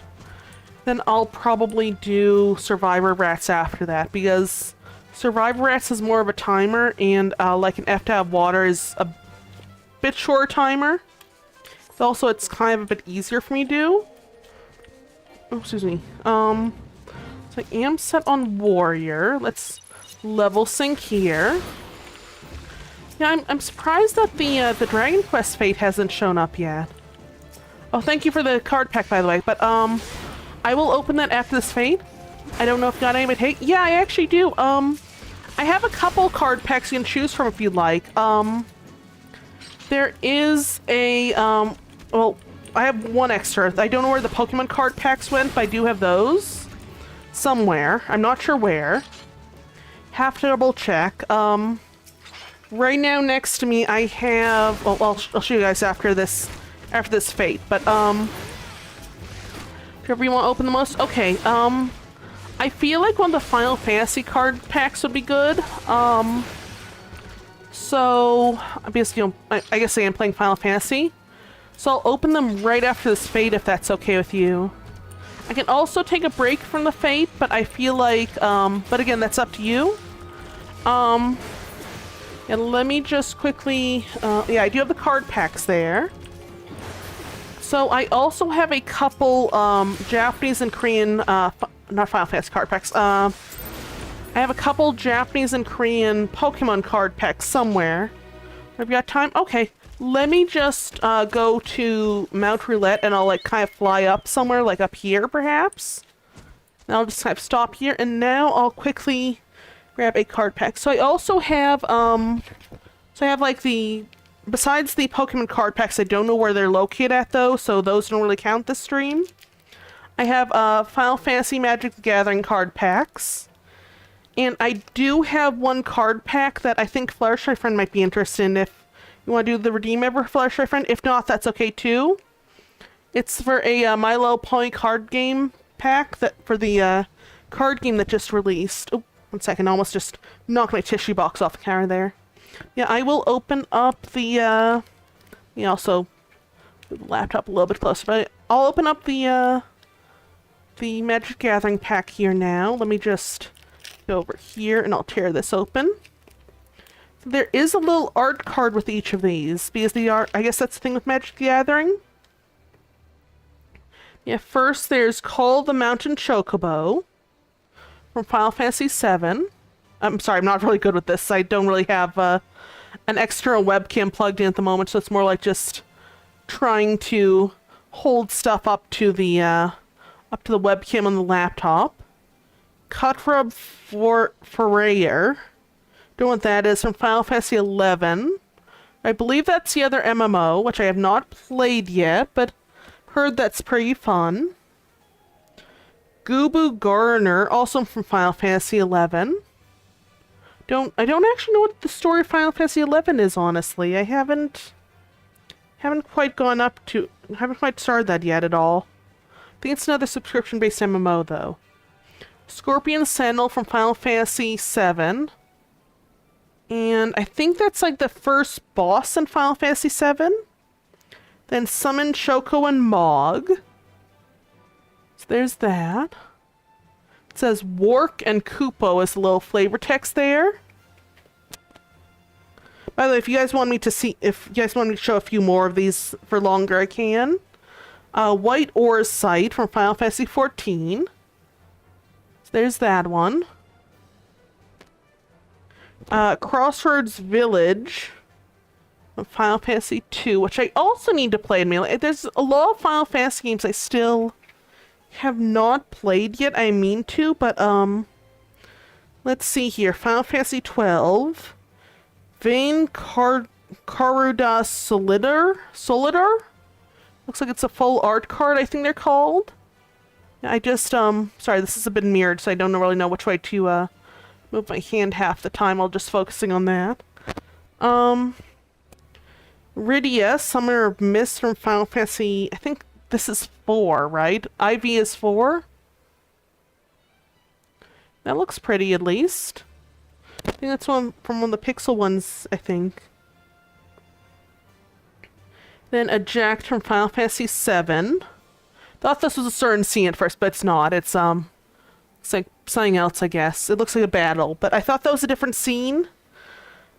A: Then I'll probably do Survivor Rats after that, because Survivor Rats is more of a timer, and like an FTAB Water is a bit shorter timer. Also, it's kind of a bit easier for me to do. Oh, excuse me. So I am set on Warrior. Let's level sync here. Yeah, I'm surprised that the Dragon Quest Fate hasn't shown up yet. Oh, thank you for the card pack, by the way. But I will open that after this Fate. I don't know if you got any, but hey, yeah, I actually do. I have a couple card packs you can choose from if you'd like. There is a well, I have one extra. I don't know where the Pokemon card packs went, but I do have those somewhere. I'm not sure where. Have to double check. Right now, next to me, I have. Well, I'll show you guys after this Fate. But whoever you want to open the most. Okay. I feel like one of the Final Fantasy card packs would be good. So basically, I guess I am playing Final Fantasy. So I'll open them right after this Fate, if that's okay with you. I can also take a break from the Fate, but I feel like, but again, that's up to you. And let me just quickly, yeah, I do have the card packs there. So I also have a couple Japanese and Korean, not Final Fantasy card packs. I have a couple Japanese and Korean Pokemon card packs somewhere. Have you got time? Okay, let me just go to Mount Roulette, and I'll like kind of fly up somewhere, like up here perhaps. And I'll just kind of stop here, and now I'll quickly grab a card pack. So I also have, like besides the Pokemon card packs, I don't know where they're located at though, so those don't really count this stream. I have Final Fantasy Magic the Gathering card packs. And I do have one card pack that I think Fluttershy Friend might be interested in if you want to do the redeem ever, Fluttershy Friend. If not, that's okay too. It's for a Milo Pony card game pack that for the card game that just released. Oh, 1 second, I almost just knocked my tissue box off the counter there. Yeah, I will open up the, yeah, also move the laptop a little bit closer, but I'll open up the Magic Gathering pack here now. Let me just go over here and I'll tear this open. There is a little art card with each of these, because the art, I guess that's the thing with Magic Gathering. Yeah, first there's Call the Mountain Chocobo from Final Fantasy VII. I'm sorry, I'm not really good with this. I don't really have an external webcam plugged in at the moment, so it's more like just trying to hold stuff up to the webcam on the laptop. Cutrub for Forayer. Don't know what that is, from Final Fantasy XI. I believe that's the other MMO, which I have not played yet, but heard that's pretty fun. Gubu Garner, also from Final Fantasy XI. I don't actually know what the story of Final Fantasy XI is, honestly. I haven't quite started that yet at all. I think it's another subscription-based MMO, though. Scorpion Sentinel from Final Fantasy VII. And I think that's like the first boss in Final Fantasy VII. Then Summon Shoko and Mog. So there's that. It says Wark and Kupo as a little flavor text there. By the way, if you guys want me to show a few more of these for longer, I can. White Ore's Sight from Final Fantasy XIV. So there's that one. Crossroads Village from Final Fantasy II, which I also need to play in Melee. There's a lot of Final Fantasy games I still have not played yet. I mean to, but let's see here. Final Fantasy XII. Vane Karuda Solidar? Looks like it's a full art card, I think they're called. I just, sorry, this is a bit mirrored, so I don't really know which way to, move my hand half the time. I'll just focusing on that. Rydia, Summoner of Mist from Final Fantasy, I think this is 4, right? IV is 4? That looks pretty, at least. I think that's one from one of the Pixel ones, I think. Then a Jack from Final Fantasy VII. Thought this was a certain scene at first, but it's not. It's like something else, I guess. It looks like a battle, but I thought that was a different scene.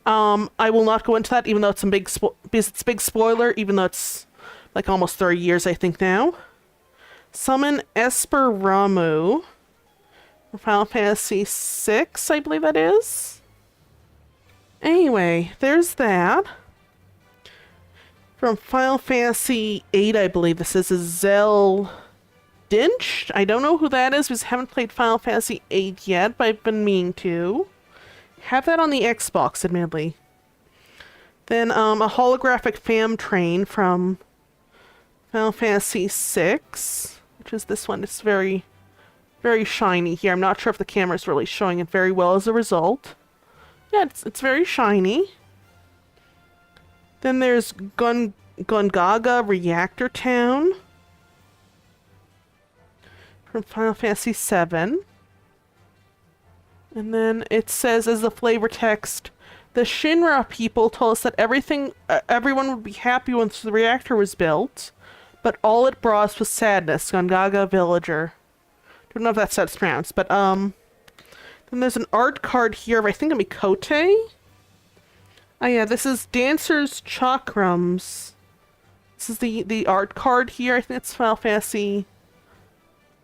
A: I will not go into that, even though it's because it's a big spoiler, even though it's like almost 30 years, I think, now. Summon Esper Ramu from Final Fantasy VI, I believe that is. Anyway, there's that. From Final Fantasy VIII, I believe this is a Zell Dinch. I don't know who that is because I haven't played Final Fantasy VIII yet, but I've been meaning to. Have that on the Xbox, admittedly. Then a holographic fam train from Final Fantasy VI, which is this one. It's very, very shiny here. I'm not sure if the camera's really showing it very well as a result. Yeah, it's very shiny. Then there's Gungaga Reactor Town from Final Fantasy VII. And then it says as the flavor text, the Shinra people told us that everyone would be happy once the reactor was built, but all it brought us was sadness. Gungaga Villager. Don't know if that's how it's pronounced, but then there's an art card here of I think a Mikote. Oh yeah, this is Dancer's Chakrams. This is the art card here. I think it's Final Fantasy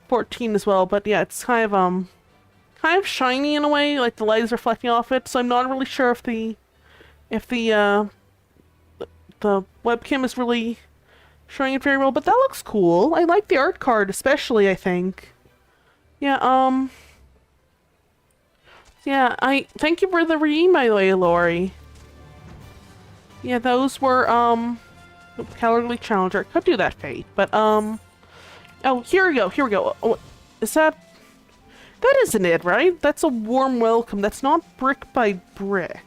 A: 14 as well, but yeah, it's kind of shiny in a way, like the light is reflecting off it, so I'm not really sure if the webcam is really showing it very well, but that looks cool. I like the art card especially, I think. Yeah, yeah, I thank you for the reading, by the way, Lori. Yeah, those were, Cowardly Challenger. Could do that, Fate, but, oh, here we go. Oh, is that... That isn't it, right? That's a warm welcome. That's not brick by brick.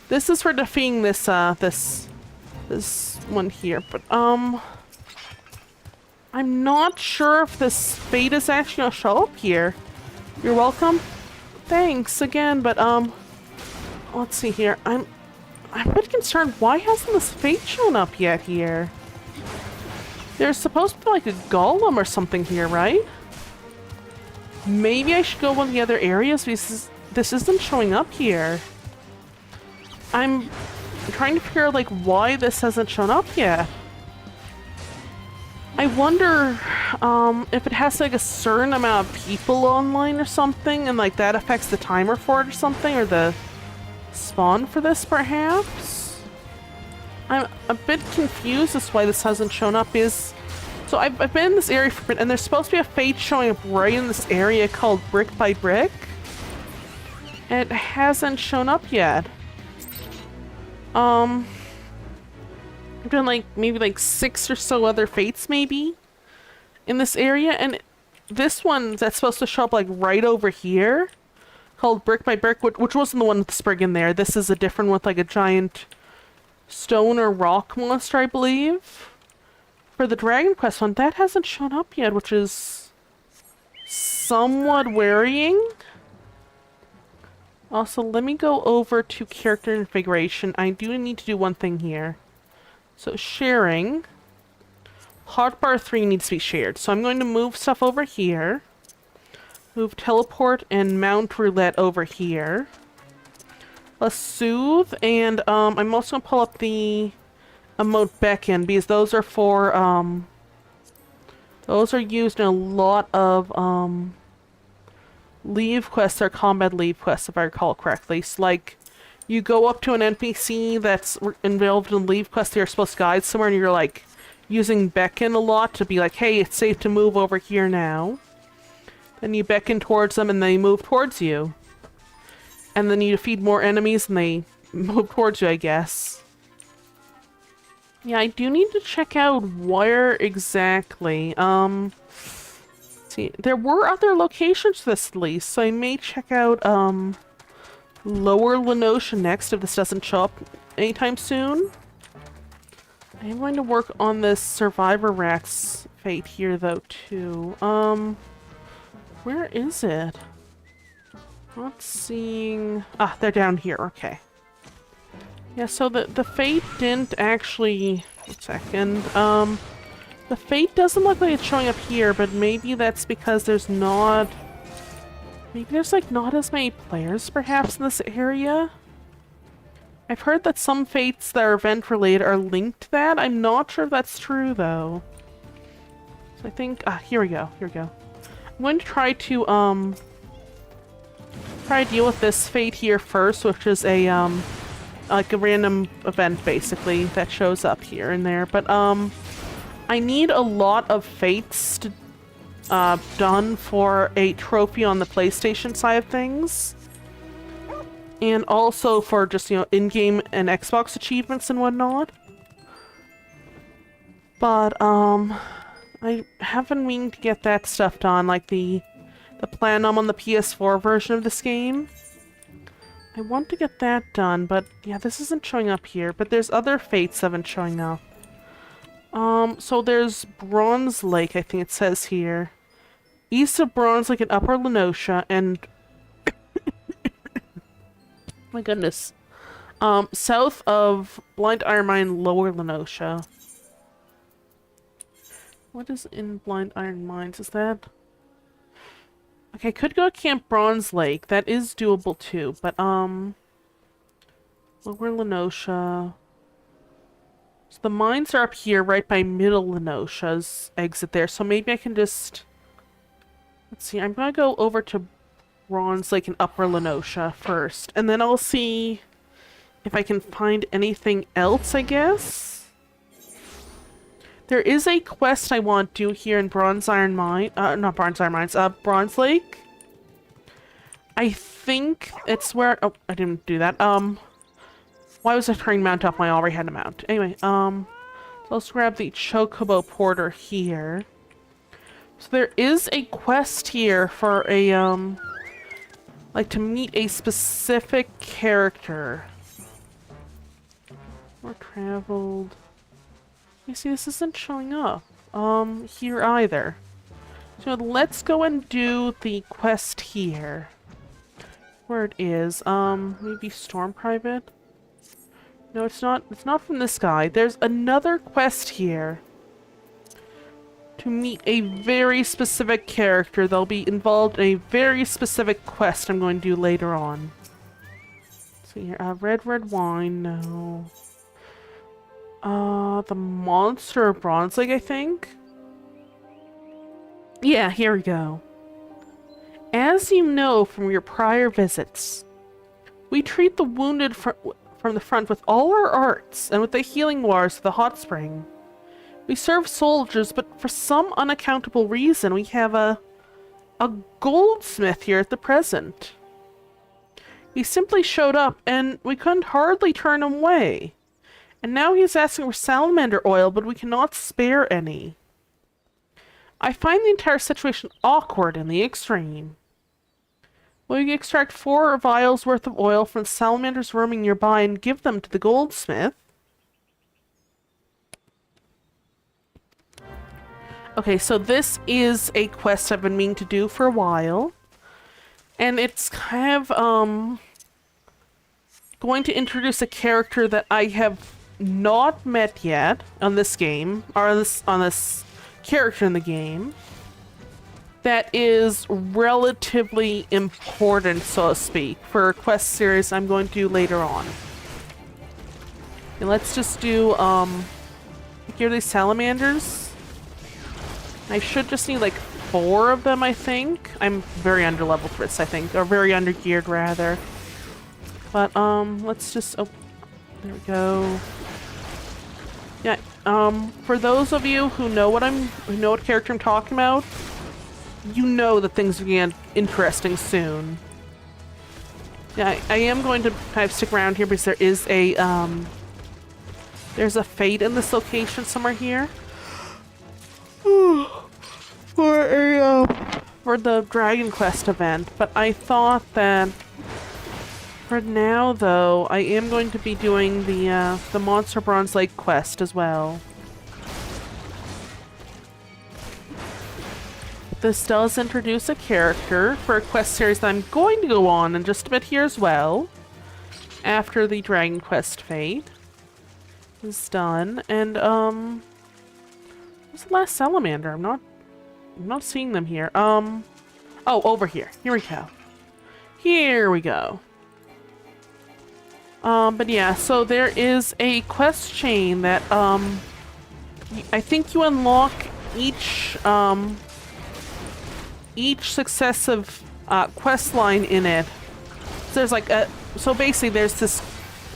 A: This is for defeating this, this one here, but, I'm not sure if this Fate is actually gonna show up here. You're welcome. Thanks again, but, let's see here. I'm a bit concerned. Why hasn't this Fate shown up yet here? There's supposed to be like a golem or something here, right? Maybe I should go one of the other areas because this isn't showing up here. I'm trying to figure out like why this hasn't shown up yet. I wonder if it has like a certain amount of people online or something and like that affects the timer for it or something, or the spawn for this perhaps? I'm a bit confused as to why this hasn't shown up. So I've been in this area for a bit, and there's supposed to be a Fate showing up right in this area called Brick by Brick. And it hasn't shown up yet. I've done like maybe like 6 or so other Fates maybe in this area, and this one that's supposed to show up like right over here called Brick by Brick, which wasn't the one with the sprig in there. This is a different one with like a giant stone or rock monster, I believe. For the Dragon Quest one, that hasn't shown up yet, which is somewhat worrying. Also, let me go over to character configuration. I do need to do one thing here. So, sharing. Hotbar 3 needs to be shared. So I'm going to move stuff over here. Move teleport and mount roulette over here. Let's soothe, and I'm also going to pull up the emote beckon, because those are for, those are used in a lot of, leave quests or combat leave quests, if I recall correctly. So, like, you go up to an NPC that's involved in leave quest that you're supposed to guide somewhere, and you're, like, using beckon a lot to be like, hey, it's safe to move over here now. Then you beckon towards them, and they move towards you. And then you defeat more enemies, and they move towards you, I guess. Yeah, I do need to check out where exactly. See, there were other locations for this at least, so I may check out, Lower Lenosha next if this doesn't show up anytime soon. I am going to work on this Survivor Rats Fate here, though, too. Where is it? Not seeing... Ah, they're down here, okay. Yeah, so the Fate didn't actually... One second. The Fate doesn't look like it's showing up here, but maybe that's because there's not... Maybe there's, like, not as many players, perhaps, in this area? I've heard that some Fates that are event-related are linked to that. I'm not sure if that's true, though. So I think... Ah, here we go. Here we go. I'm going to try to, try to deal with this fate here first, which is a, like a random event, basically, that shows up here and there. But, I need a lot of fates to, done for a trophy on the PlayStation side of things. And also for just, you know, in-game and Xbox achievements and whatnot. But, I have been meaning to get that stuff done, like the Platinum on the PS4 version of this game. I want to get that done, but yeah, this isn't showing up here. But there's other fates that have been showing up. So there's Bronze Lake, I think it says here. East of Bronze Lake in Upper Lenosha, and... my goodness. South of Blind Iron Mine, Lower Lenosha. What is in Blind Iron Mines? Is that... okay, I could go to Camp Bronze Lake. That is doable too, but, Lower Lenosha... so the mines are up here, right by Middle Lenosha's exit there, so maybe I can just... let's see, I'm gonna go over to Bronze Lake and Upper Lenosha first, and then I'll see if I can find anything else, I guess? There is a quest I want to do here in Bronze Iron Mine, not Bronze Iron Mines, Bronze Lake. I think it's where, oh, I didn't do that, why was I trying to mount up when I already had a mount? Anyway, so let's grab the Chocobo Porter here. So there is a quest here for a, like to meet a specific character. More traveled. You see, this isn't showing up, here either. So let's go and do the quest here. Where it is, maybe Storm Private? No, it's not from this guy. There's another quest here to meet a very specific character. They'll be involved in a very specific quest I'm going to do later on. Let's see here, red wine, no. The Monster of Bronze Lake, I think? Yeah, here we go. As you know from your prior visits, we treat the wounded from the front with all our arts and with the healing waters of the hot spring. We serve soldiers, but for some unaccountable reason, we have a goldsmith here at the present. He simply showed up, and we couldn't hardly turn him away. And now he's asking for salamander oil, but we cannot spare any. I find the entire situation awkward in the extreme. Will you extract 4 vials worth of oil from the salamanders roaming nearby and give them to the goldsmith? Okay, so this is a quest I've been meaning to do for a while. And it's kind of, going to introduce a character that I have not met yet on this game, or on this character in the game, that is relatively important, so to speak, for a quest series I'm going to do later on. And let's just do, here are these salamanders. I should just need like 4 of them, I think. I'm very underleveled for this, I think, or very undergeared rather. But let's just, oh, there we go. Yeah, for those of you who know what character I'm talking about, you know that things are getting interesting soon. Yeah, I am going to kind of stick around here because there is a, there's a fate in this location somewhere here. For the Dragon Quest event, but I thought that for now, though, I am going to be doing the Monster Bronze Lake quest as well. This does introduce a character for a quest series that I'm going to go on in just a bit here as well, after the Dragon Quest fate is done. And where's the last salamander? I'm not seeing them here. Oh, over here. Here we go. Here we go. But yeah, so there is a quest chain that, I think you unlock each successive, quest line in it there's like a, so basically there's this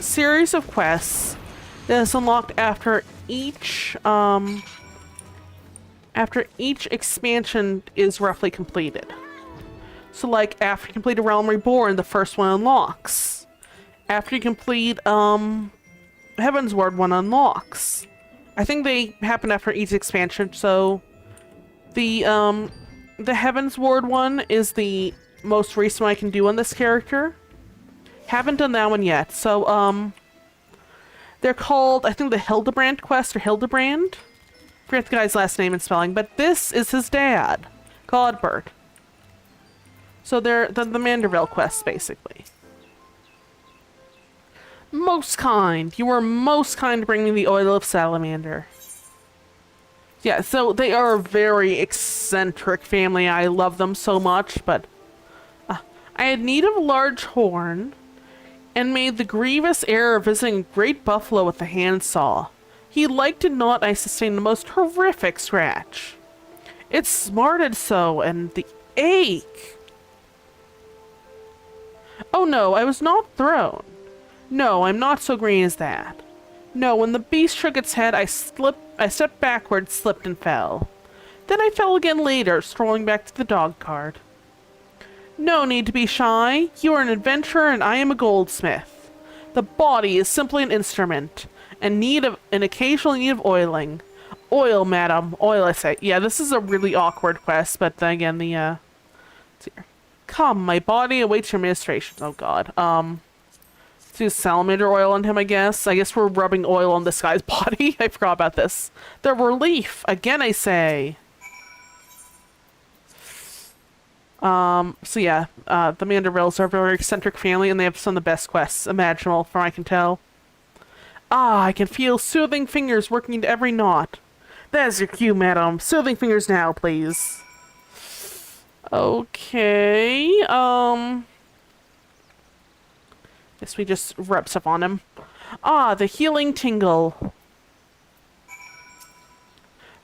A: series of quests that is unlocked after each expansion is roughly completed. So like after you complete a Realm Reborn, the first one unlocks. After you complete Heaven's Ward, one unlocks. I think they happen after each expansion, so the Heaven's Ward one is the most recent one I can do on this character. Haven't done that one yet, so they're called, I think, the Hildebrand quest or Hildebrand. Forget the guy's last name and spelling, but this is his dad, Godbert. So they're the Manderville quests, basically. Most kind. You were most kind to bring me the oil of salamander. Yeah, so they are a very eccentric family. I love them so much, but I had need of a large horn and made the grievous error of visiting a great buffalo with a handsaw. He liked it not, I sustained the most horrific scratch. It smarted so, and the ache. Oh no, I was not thrown. No, I'm not so green as that. No, when the beast shook its head, I stepped backwards, slipped, and fell. Then I fell again later, strolling back to the dog cart. No need to be shy. You are an adventurer, and I am a goldsmith. The body is simply an instrument, and an occasional need of oiling. Oil, madam. Oil, I say. Yeah, this is a really awkward quest, but then again, let's see here. Come, my body awaits your ministration. Oh god. Let's do salamander oil on him, I guess. I guess we're rubbing oil on this guy's body. I forgot about this. The relief. Again, I say. So yeah, the Mandervilles are a very eccentric family, and they have some of the best quests imaginable, from what I can tell. Ah, I can feel soothing fingers working into every knot. There's your cue, madam. Soothing fingers now, please. Okay, guess we just rub stuff on him. Ah, the healing tingle.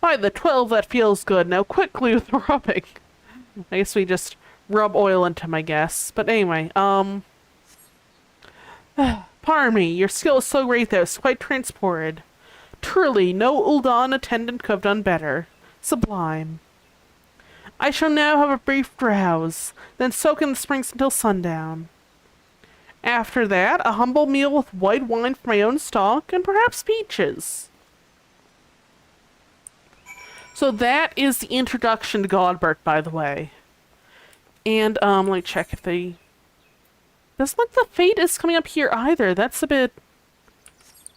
A: By the 12, that feels good. Now quickly with the rubbing. I guess we just rub oil into him, I guess. But anyway, pardon me, your skill is so great that it's quite transported. Truly, no Ul'dan attendant could have done better. Sublime. I shall now have a brief drowse, then soak in the springs until sundown. After that, a humble meal with white wine from my own stock, and perhaps peaches. So that is the introduction to Godbert, by the way. And, let me check if they... Doesn't look like the fate is coming up here either. That's a bit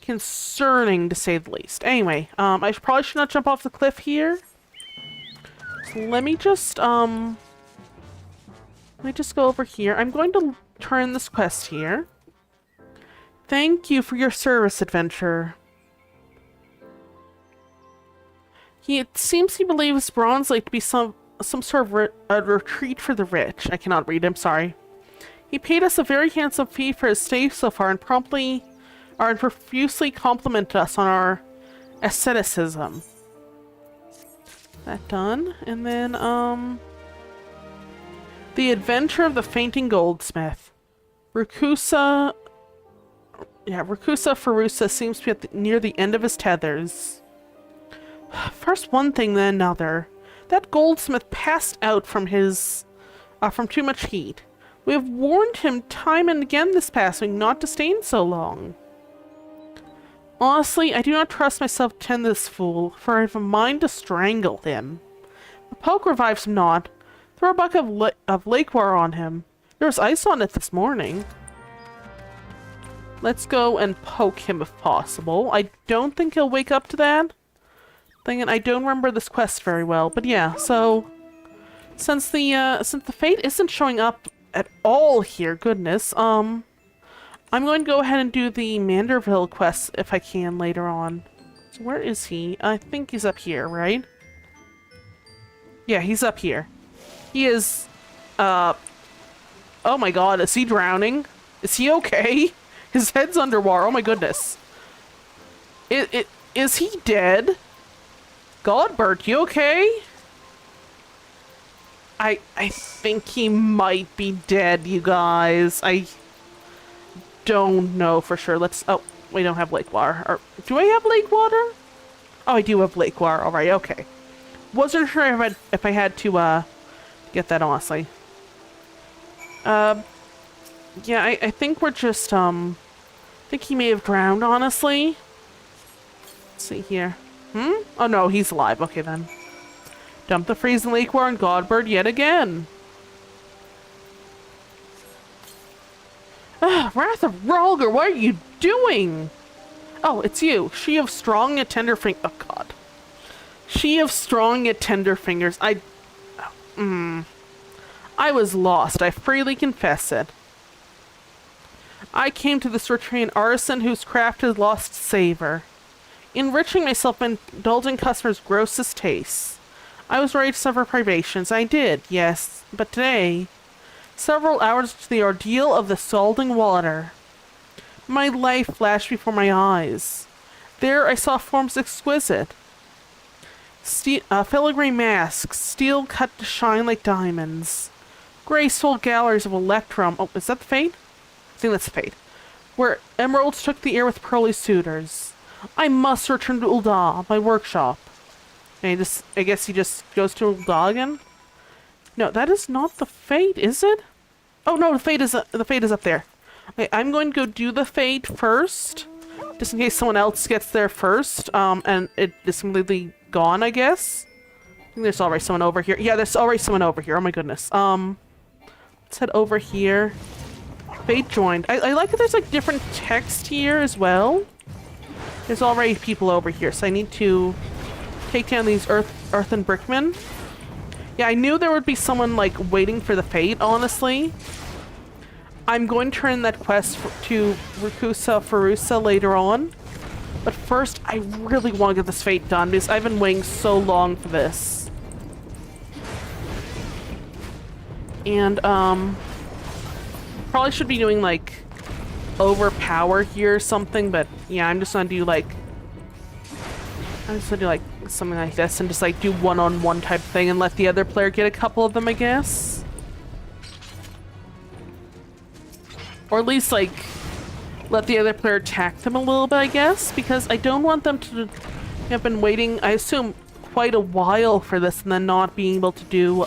A: concerning, to say the least. Anyway, I probably should not jump off the cliff here. So let me just go over here. I'm going to turn this quest here. Thank you for your service, adventurer. It seems he believes Bronze Lake to be some sort of a retreat for the rich. I cannot read, I'm sorry. He paid us a very handsome fee for his stay so far and profusely complimented us on our asceticism. That done. And then, The Adventure of the Fainting Goldsmith. Rakusa Farusa seems to be near the end of his tethers. First one thing, then another. That goldsmith passed out from too much heat. We have warned him time and again this past week not to stay in so long. Honestly, I do not trust myself to tend this fool, for I have a mind to strangle him. The poke revives him not. Throw a bucket of lake water on him. There was ice on it this morning. Let's go and poke him if possible. I don't think he'll wake up to that. I don't remember this quest very well, but yeah, so since the fate isn't showing up at all here, goodness, I'm going to go ahead and do the Manderville quest if I can later on. So where is he? I think he's up here, right? Yeah, he's up here. He is, oh my god, is he drowning? Is he okay? His head's underwater, oh my goodness. Is he dead? Godbert, you okay? I think he might be dead, you guys. don't know for sure. Let's... Oh, we don't have lake water. Or, do I have lake water? Oh, I do have lake water. All right, okay. Wasn't sure if I had to get that, honestly. Yeah, I think we're just, I think he may have drowned, honestly. Let's see here. Oh, no, he's alive. Okay, then. Dump the freezing lake water on Godbird yet again. Wrath of Rhalgr, what are you doing? Oh, it's you. She of strong yet tender fingers. Oh, God. She of strong yet tender fingers. I was lost. I freely confess it. I came to this retreat an artisan whose craft has lost savor. Enriching myself and indulging customers' grossest tastes. I was ready to suffer privations. I did, yes. But today, several hours to the ordeal of the scalding water, my life flashed before my eyes. There I saw forms exquisite. Filigree masks, steel cut to shine like diamonds. Graceful galleries of electrum. Oh, is that the Fate? I think that's the Fate. Where emeralds took the air with pearly suitors. I must return to Ul'dah, my workshop. And I guess he just goes to Ul'dah again? No, that is not the Fate, is it? Oh no, the Fate is up there. Okay, I'm going to go do the Fate first, just in case someone else gets there first, and it is completely gone, I guess. I think there's already someone over here. Yeah, there's already someone over here. Oh my goodness. Let's head over here. Fate joined. I like that there's like different text here as well. There's already people over here, so I need to take down these earthen brickmen. Yeah, I knew there would be someone like waiting for the Fate, honestly. I'm going to turn that quest to Rakusa Farusa later on. But first, I really want to get this Fate done because I've been waiting so long for this. And, probably should be doing, like, overpower here or something, but yeah, I'm just gonna do, like... I'm just gonna do, like, something like this and just, like, do one-on-one type thing and let the other player get a couple of them, I guess. Or at least, like, let the other player attack them a little bit, I guess, because I don't want them to have been waiting, I assume, quite a while for this and then not being able to do,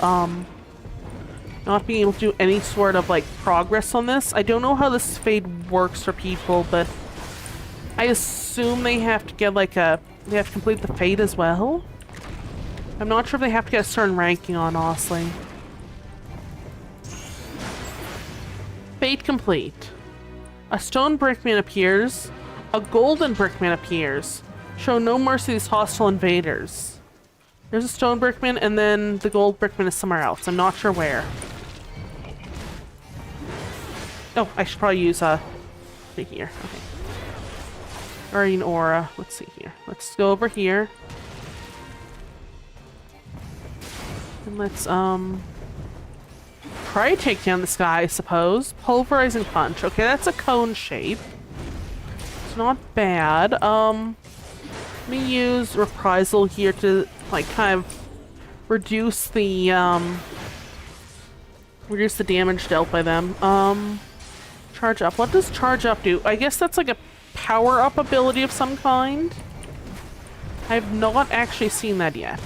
A: any sort of, like, progress on this. I don't know how this Fate works for people, but I assume they have to get, like, they have to complete the Fate as well. I'm not sure if they have to get a certain ranking on, honestly. Fate complete. A stone brickman appears. A golden brickman appears. Show no mercy to these hostile invaders. There's a stone brickman, and then the gold brickman is somewhere else. I'm not sure where. Oh, I should probably use here. Okay. Or an aura. Let's see here. Let's go over here. And let's try to take down this guy, I suppose. Pulverizing punch. Okay, that's a cone shape. It's not bad. Let me use reprisal here to like kind of reduce the damage dealt by them. Charge up. What does charge up do? I guess that's like a power-up ability of some kind. I've not actually seen that yet.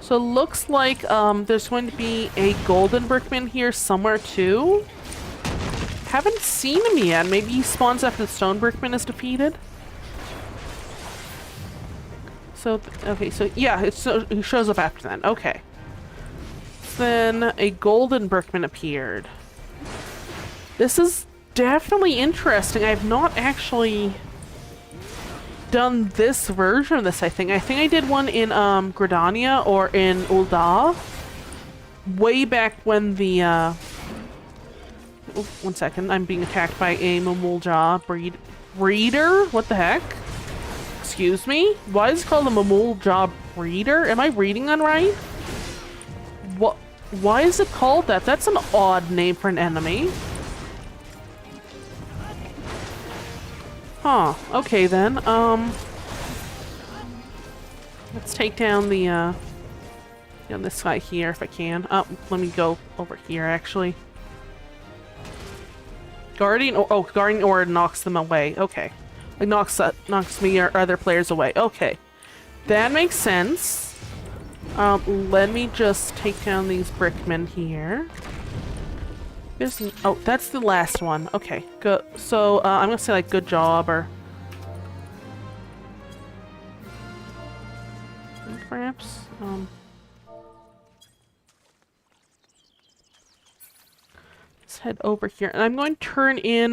A: So it looks like there's going to be a golden brickman here somewhere too. Haven't seen him yet. Maybe he spawns after the stone brickman is defeated. So, okay, so yeah, he shows up after then. Okay. Then a golden brickman appeared. This is definitely interesting. I've not actually done this version of this, I think. I think I did one in Gridania or in Ul'dah. Way back when the oh, one second, I'm being attacked by a Mamulja breeder? What the heck? Excuse me? Why is it called a Mamulja breeder? Am I reading that right? What? Why is it called that? That's an odd name for an enemy. Huh, okay then, let's take down the, this guy here if I can. Oh, let me go over here, actually. Guardian or Guardian Aura knocks them away. Okay. Like knocks me or other players away. Okay. That makes sense. Let me just take down these brickmen here. Oh, that's the last one. Okay, good. So, I'm gonna say, like, good job, or... perhaps? Let's head over here. And I'm going to turn in,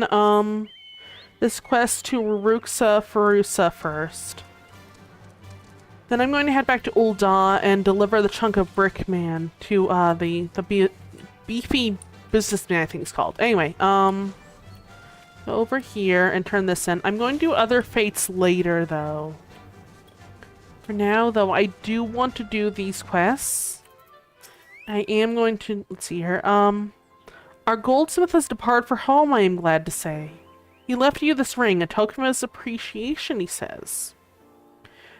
A: this quest to Farusa first. Then I'm going to head back to Ul'dah and deliver the chunk of Brickman to, the beefy businessman, I think it's called. Anyway, go over here and turn this in. I'm going to do other fates later, though. For now, though, I do want to do these quests. I am going to... Let's see here. Our goldsmith has departed for home, I am glad to say. He left you this ring, a token of his appreciation, he says.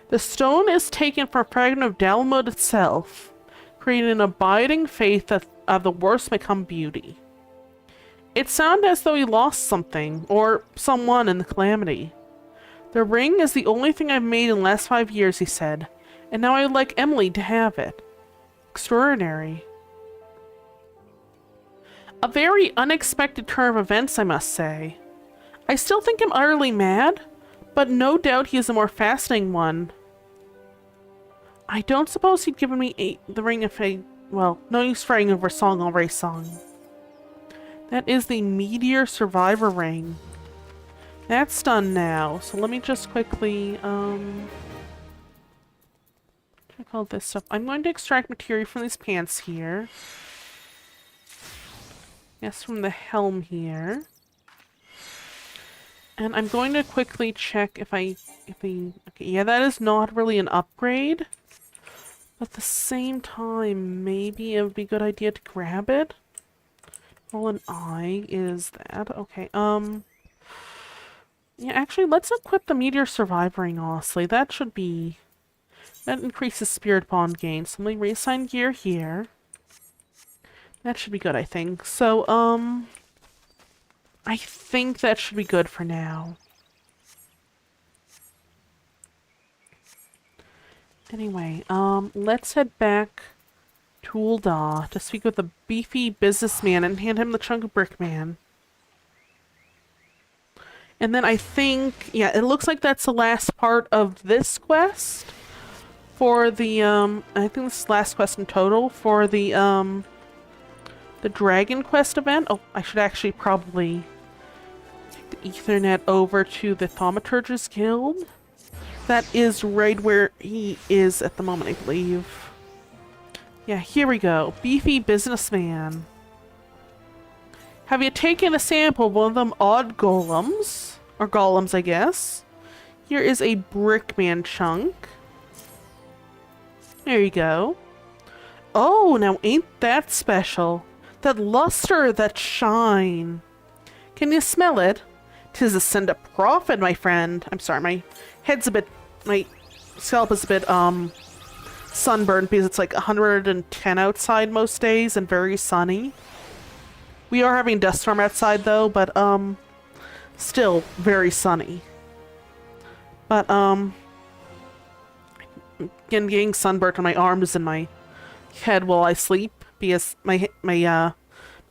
A: The stone is taken from a fragment of Dalmud itself, creating an abiding faith that of the worst may come beauty. It sounded as though he lost something, or someone in the calamity. The ring is the only thing I've made in the last 5 years, he said, and now I would like Emily to have it. Extraordinary. A very unexpected turn of events, I must say. I still think him utterly mad, but no doubt he is a more fascinating one. I don't suppose he'd given me the ring if I... Well, no use fighting over song already sung. That is the Meteor Survivor ring. That's done now, so let me just quickly, check all this stuff. I'm going to extract material from these pants here. Yes, from the helm here. And I'm going to quickly check if okay, yeah, that is not really an upgrade. At the same time, maybe it would be a good idea to grab it. Roll an eye is that. Okay, yeah, actually, let's equip the Meteor Surviving, honestly. That should be... That increases Spirit Bond gain. So let me reassign gear here. That should be good, I think. So, I think that should be good for now. Anyway, let's head back to Ul'dah to speak with the beefy businessman and hand him the chunk of Brickman. And then I think, yeah, it looks like that's the last part of this quest for the, I think this is the last quest in total for the Dragon Quest event. Oh, I should actually probably take the Ethernet over to the Thaumaturge's Guild. That is right where he is at the moment, I believe. Yeah, here we go. Beefy businessman. Have you taken a sample of one of them odd golems? Or golems, I guess. Here is a Brickman chunk. There you go. Oh, now ain't that special? That luster, that shine. Can you smell it? 'Tis a scent of profit, my friend. I'm sorry, my head's a bit... My scalp is a bit, sunburned because it's like 110 outside most days and very sunny. We are having a dust storm outside, though, but, still very sunny. But, again, getting sunburnt on my arms and my head while I sleep because my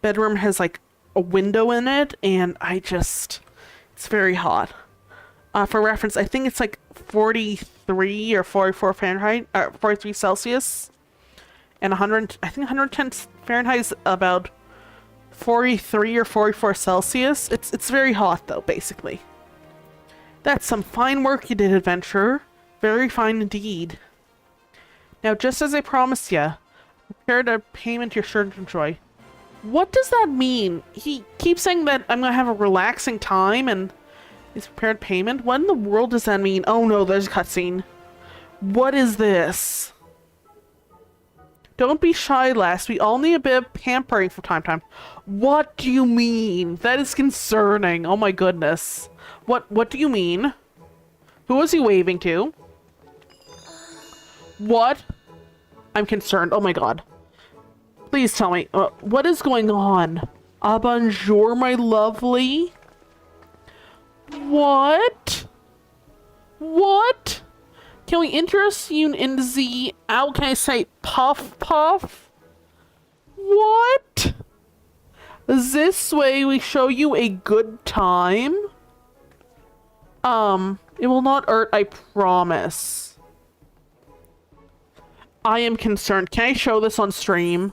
A: bedroom has, like, a window in it, and it's very hot. For reference, I think it's like 43 or 44 Fahrenheit, 43 Celsius, and I think 110 Fahrenheit is about 43 or 44 Celsius. It's very hot, though, basically. That's some fine work you did, adventurer. Very fine indeed. Now, just as I promised you, prepared a payment you're sure to enjoy. What does that mean? He keeps saying that I'm gonna have a relaxing time and he's prepared payment? What in the world does that mean? Oh no, there's a cutscene. What is this? Don't be shy, lass. We all need a bit of pampering from time to time. What do you mean? That is concerning. Oh my goodness. What do you mean? Who was he waving to? What? I'm concerned. Oh my god. Please tell me. What is going on? Ah, bonjour, my lovely. What? What? Can we interest you in the, how can I say, puff puff? What? This way we show you a good time? It will not hurt, I promise. I am concerned. Can I show this on stream?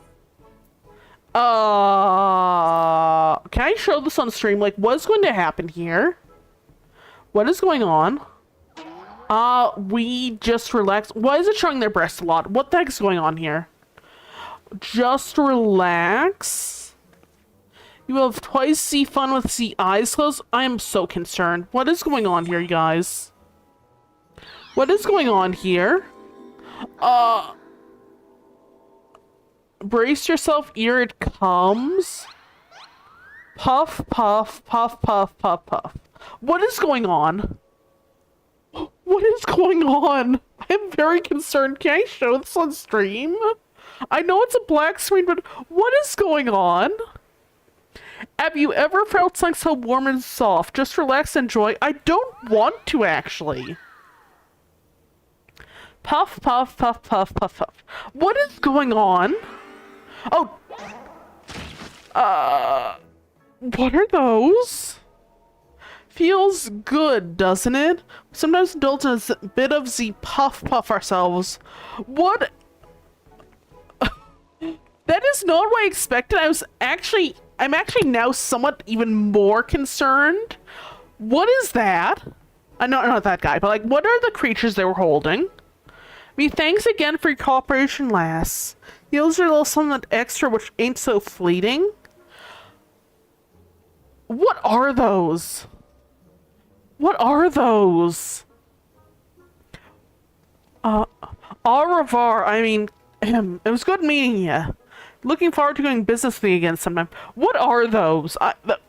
A: Can I show this on stream? Like, what's going to happen here? What is going on? We just relax. Why is it showing their breasts a lot? What the heck is going on here? Just relax. You will have twice the fun with the eyes closed. I am so concerned. What is going on here, you guys? What is going on here? Brace yourself, here it comes. Puff, puff, puff, puff, puff, puff. What is going on? What is going on? I'm very concerned. Can I show this on stream? I know it's a black screen, but what is going on? Have you ever felt something so warm and soft? Just relax and enjoy. I don't want to, actually. Puff, puff, puff, puff, puff, puff. What is going on? Oh. What are those? Feels good, doesn't it? Sometimes indulge in a bit of the puff puff ourselves. What? That is not what I expected. I'm actually now somewhat even more concerned. What is that? Not that guy, but like, what are the creatures they were holding? I mean, thanks again for your cooperation, lass. Yields are a little something extra, which ain't so fleeting. What are those? What are those? Au revoir. I mean, it was good meeting you. Looking forward to doing business with you again sometime. What are those? I don't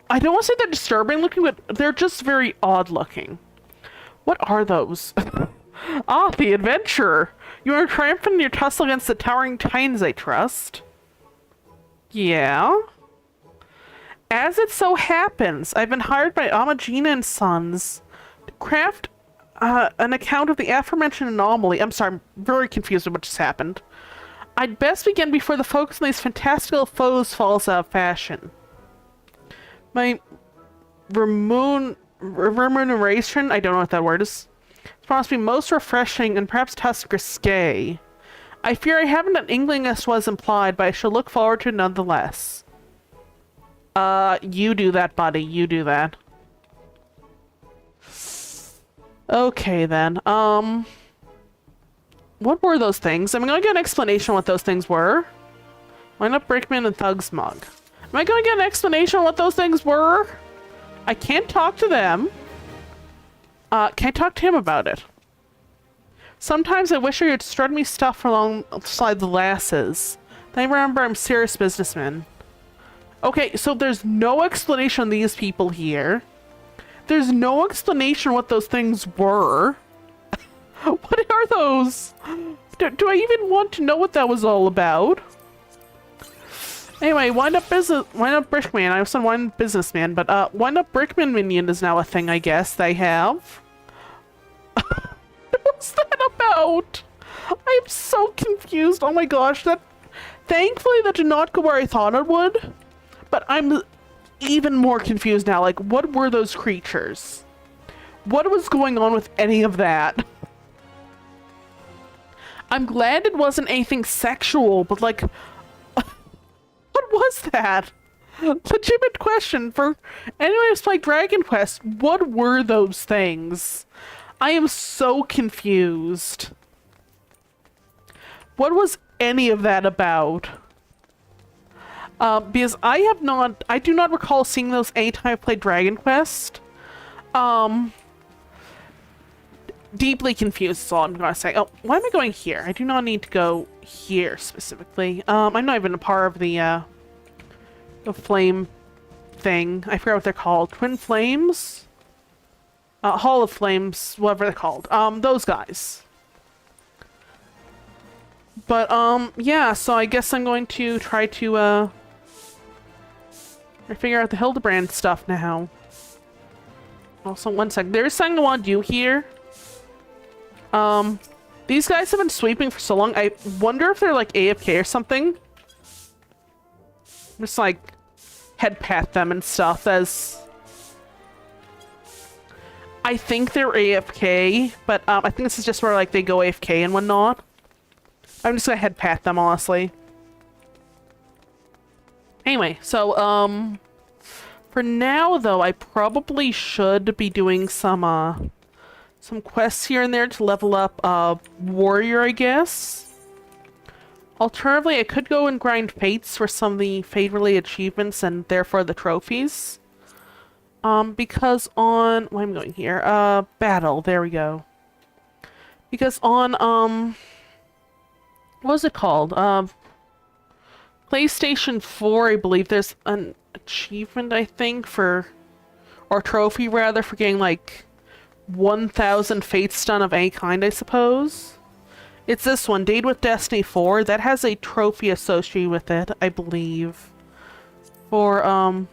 A: want to say they're disturbing looking, but they're just very odd looking. What are those? Ah, the adventurer. You are triumphant in your tussle against the towering titans, I trust. Yeah. As it so happens, I've been hired by Amagina and Sons to craft an account of the aforementioned anomaly. I'm sorry, I'm very confused with what just happened. I'd best begin before the focus on these fantastical foes falls out of fashion. My remuneration, I don't know what that word is. It's supposed to be most refreshing and perhaps tough risque. I fear I haven't an inkling as was implied, but I shall look forward to it nonetheless. You do that, buddy. You do that. Okay, then. What were those things? I'm gonna get an explanation on what those things were. Wind up Brickman and Thug's mug. Am I gonna get an explanation on what those things were? I can't talk to them. Can't talk to him about it. Sometimes I wish you'd strut me stuff alongside the lasses. Then remember I'm serious businessman. Okay, so there's no explanation on these people here. There's no explanation what those things were. What are those? Do I even want to know what that was all about? Anyway, wind up Brickman. I was on wind up businessman, but wind up Brickman minion is now a thing I guess they have. What's that about? I'm so confused. Oh my gosh, thankfully that did not go where I thought it would. But I'm even more confused now. Like, what were those creatures? What was going on with any of that? I'm glad it wasn't anything sexual, but like, what was that? Legitimate question for anyone who's played Dragon Quest. What were those things? I am so confused. What was any of that about? Because I do not recall seeing those anytime I played Dragon Quest. Deeply confused is all I'm gonna say. Oh, why am I going here? I do not need to go here specifically. I'm not even a part of the flame thing. I forgot what they're called. Twin Flames? Hall of Flames, whatever they're called. Those guys. But, yeah, so I guess I'm going to try to, I figure out the Hildebrand stuff now. Also, one sec. There's something I want to do here. These guys have been sweeping for so long. I wonder if they're like AFK or something. Just like head pat them and stuff as... I think they're AFK, but I think this is just where like they go AFK and whatnot. I'm just gonna head pat them, honestly. Anyway, so for now though, I probably should be doing some quests here and there to level up warrior, I guess. Alternatively, I could go and grind fates for some of the fate-related achievements and therefore the trophies. Because on... Where am I going here? Battle. There we go. Because on, what was it called? PlayStation 4, I believe there's an achievement, I think, for... Or trophy, rather, for getting, like, 1,000 fates done of any kind, I suppose. It's this one, Date with Destiny 4. That has a trophy associated with it, I believe. For, oh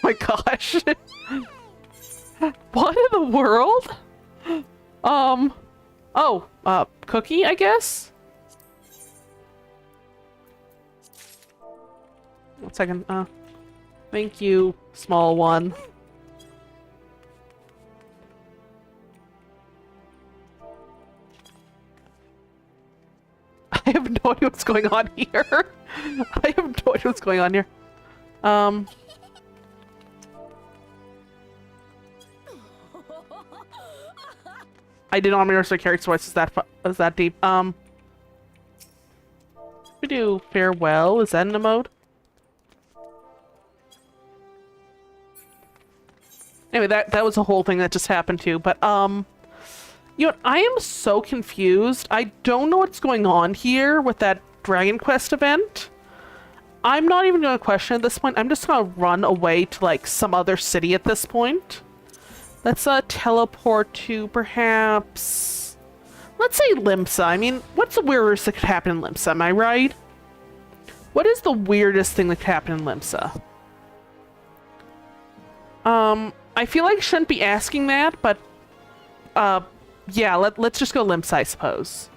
A: my gosh. What in the world? Cookie, I guess? 1 second, thank you, small one. I have no idea what's going on here. I have no idea what's going on here. I did not rehearse the character's voice. Is that deep? We do farewell. Is that in the mode? Anyway, that was a whole thing that just happened too. But you know, I am so confused. I don't know what's going on here with that Dragon Quest event. I'm not even going to question at this point. I'm just going to run away to like some other city at this point. Let's teleport to perhaps... Let's say Limsa. I mean, what's the weirdest that could happen in Limsa? Am I right? What is the weirdest thing that could happen in Limsa? I feel like I shouldn't be asking that, but yeah, let's just go Limsa, I suppose.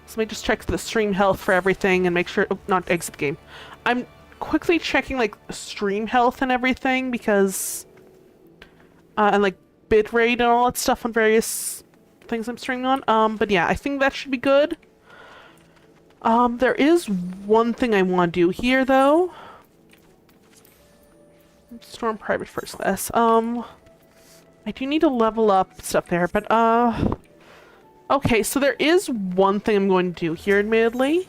A: So let me just check the stream health for everything and make sure... Oh, not exit the game. I'm quickly checking like stream health and everything because... and like bitrate and all that stuff on various things I'm streaming on. But yeah, I think that should be good. There is one thing I want to do here, though. Storm Private First Class. I do need to level up stuff there, but, okay, so there is one thing I'm going to do here, admittedly.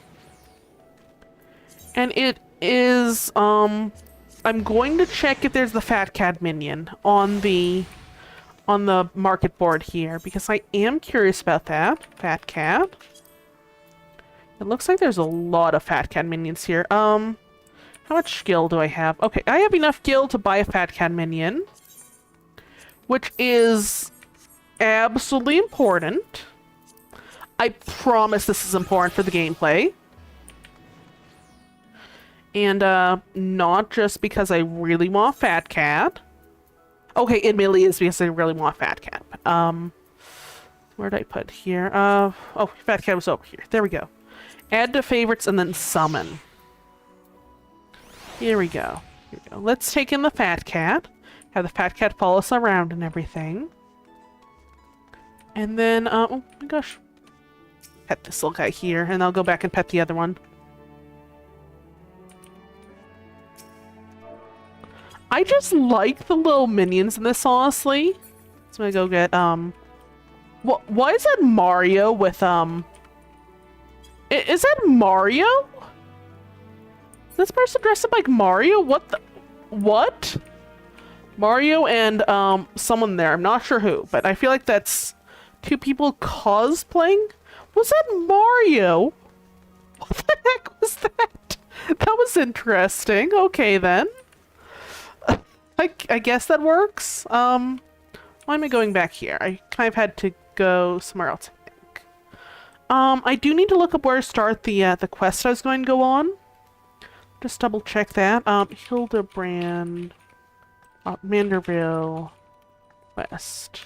A: And it is, I'm going to check if there's the Fat Cat minion on the market board here, because I am curious about that. Fat Cat. It looks like there's a lot of Fat Cat minions here. How much gil do I have? Okay, I have enough gil to buy a Fat Cat minion, which is absolutely important. I promise this is important for the gameplay. And, not just because I really want Fat Cat. Okay, admittedly it's because I really want Fat Cat. But, where did I put here? Oh, Fat Cat was over here. There we go. Add to favorites and then summon. Here we go. Here we go. Let's take in the Fat Cat. Have the Fat Cat follow us around and everything. And then, oh my gosh. Pet this little guy here, and I'll go back and pet the other one. I just like the little minions in this, honestly. So I'm gonna go get, why is that Mario with, is that Mario? Is this person dressed up like Mario? What? Mario and, someone there. I'm not sure who, but I feel like that's two people cosplaying. Was that Mario? What the heck was that? That was interesting. Okay, then. I guess that works. Why am I going back here? I kind of had to go somewhere else, I think. I do need to look up where to start the quest I was going to go on. Just double check that. Hildebrand, Manderville, West,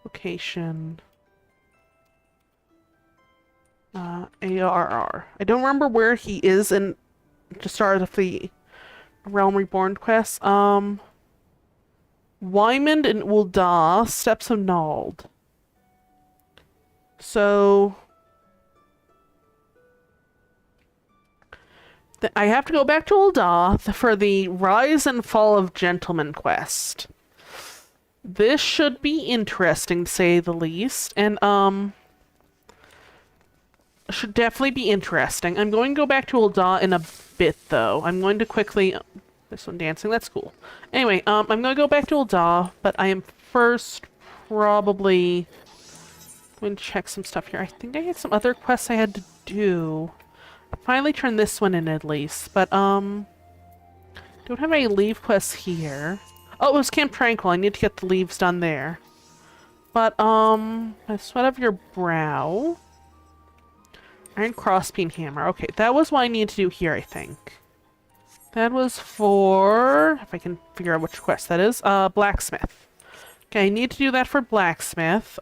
A: location, ARR. I don't remember where he is in to start of the Realm Reborn quest. Wymond and Ul'dah, Steps of Nald. So I have to go back to Ul'dah for the Rise and Fall of Gentlemen quest. This should be interesting, to say the least, and should definitely be interesting. I'm going to go back to Ul'dah in a bit, though. I'm going to quickly... this one dancing, that's cool. Anyway, I'm going to go back to Ul'dah, but I am first probably going to check some stuff here. I think I had some other quests I had to do. I finally turned this one in at least, but don't have any leave quests here. Oh, it was Camp Tranquil. I need to get the leaves done there. But I sweat of your brow. Iron Crossbeam Hammer. Okay, that was what I need to do here, I think. That was for... if I can figure out which quest that is. Blacksmith. Okay, I need to do that for Blacksmith.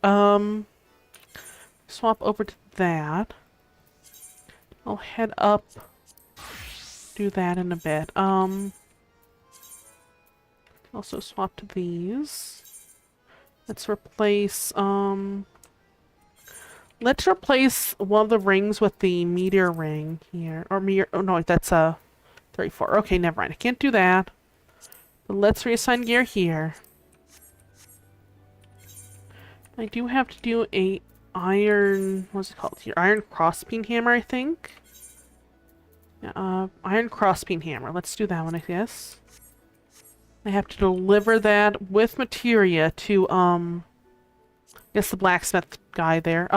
A: Swap over to that. I'll head up. Do that in a bit. Also swap to these. Let's replace, let's replace one of the rings with the meteor ring here. Or meteor... oh, no, that's, 34. Okay, never mind. I can't do that. But let's reassign gear here. I do have to do a iron... what's it called here? Iron Crossbeam Hammer, I think. Yeah, Iron Crossbeam Hammer. Let's do that one, I guess. I have to deliver that with materia to, I guess the blacksmith guy there.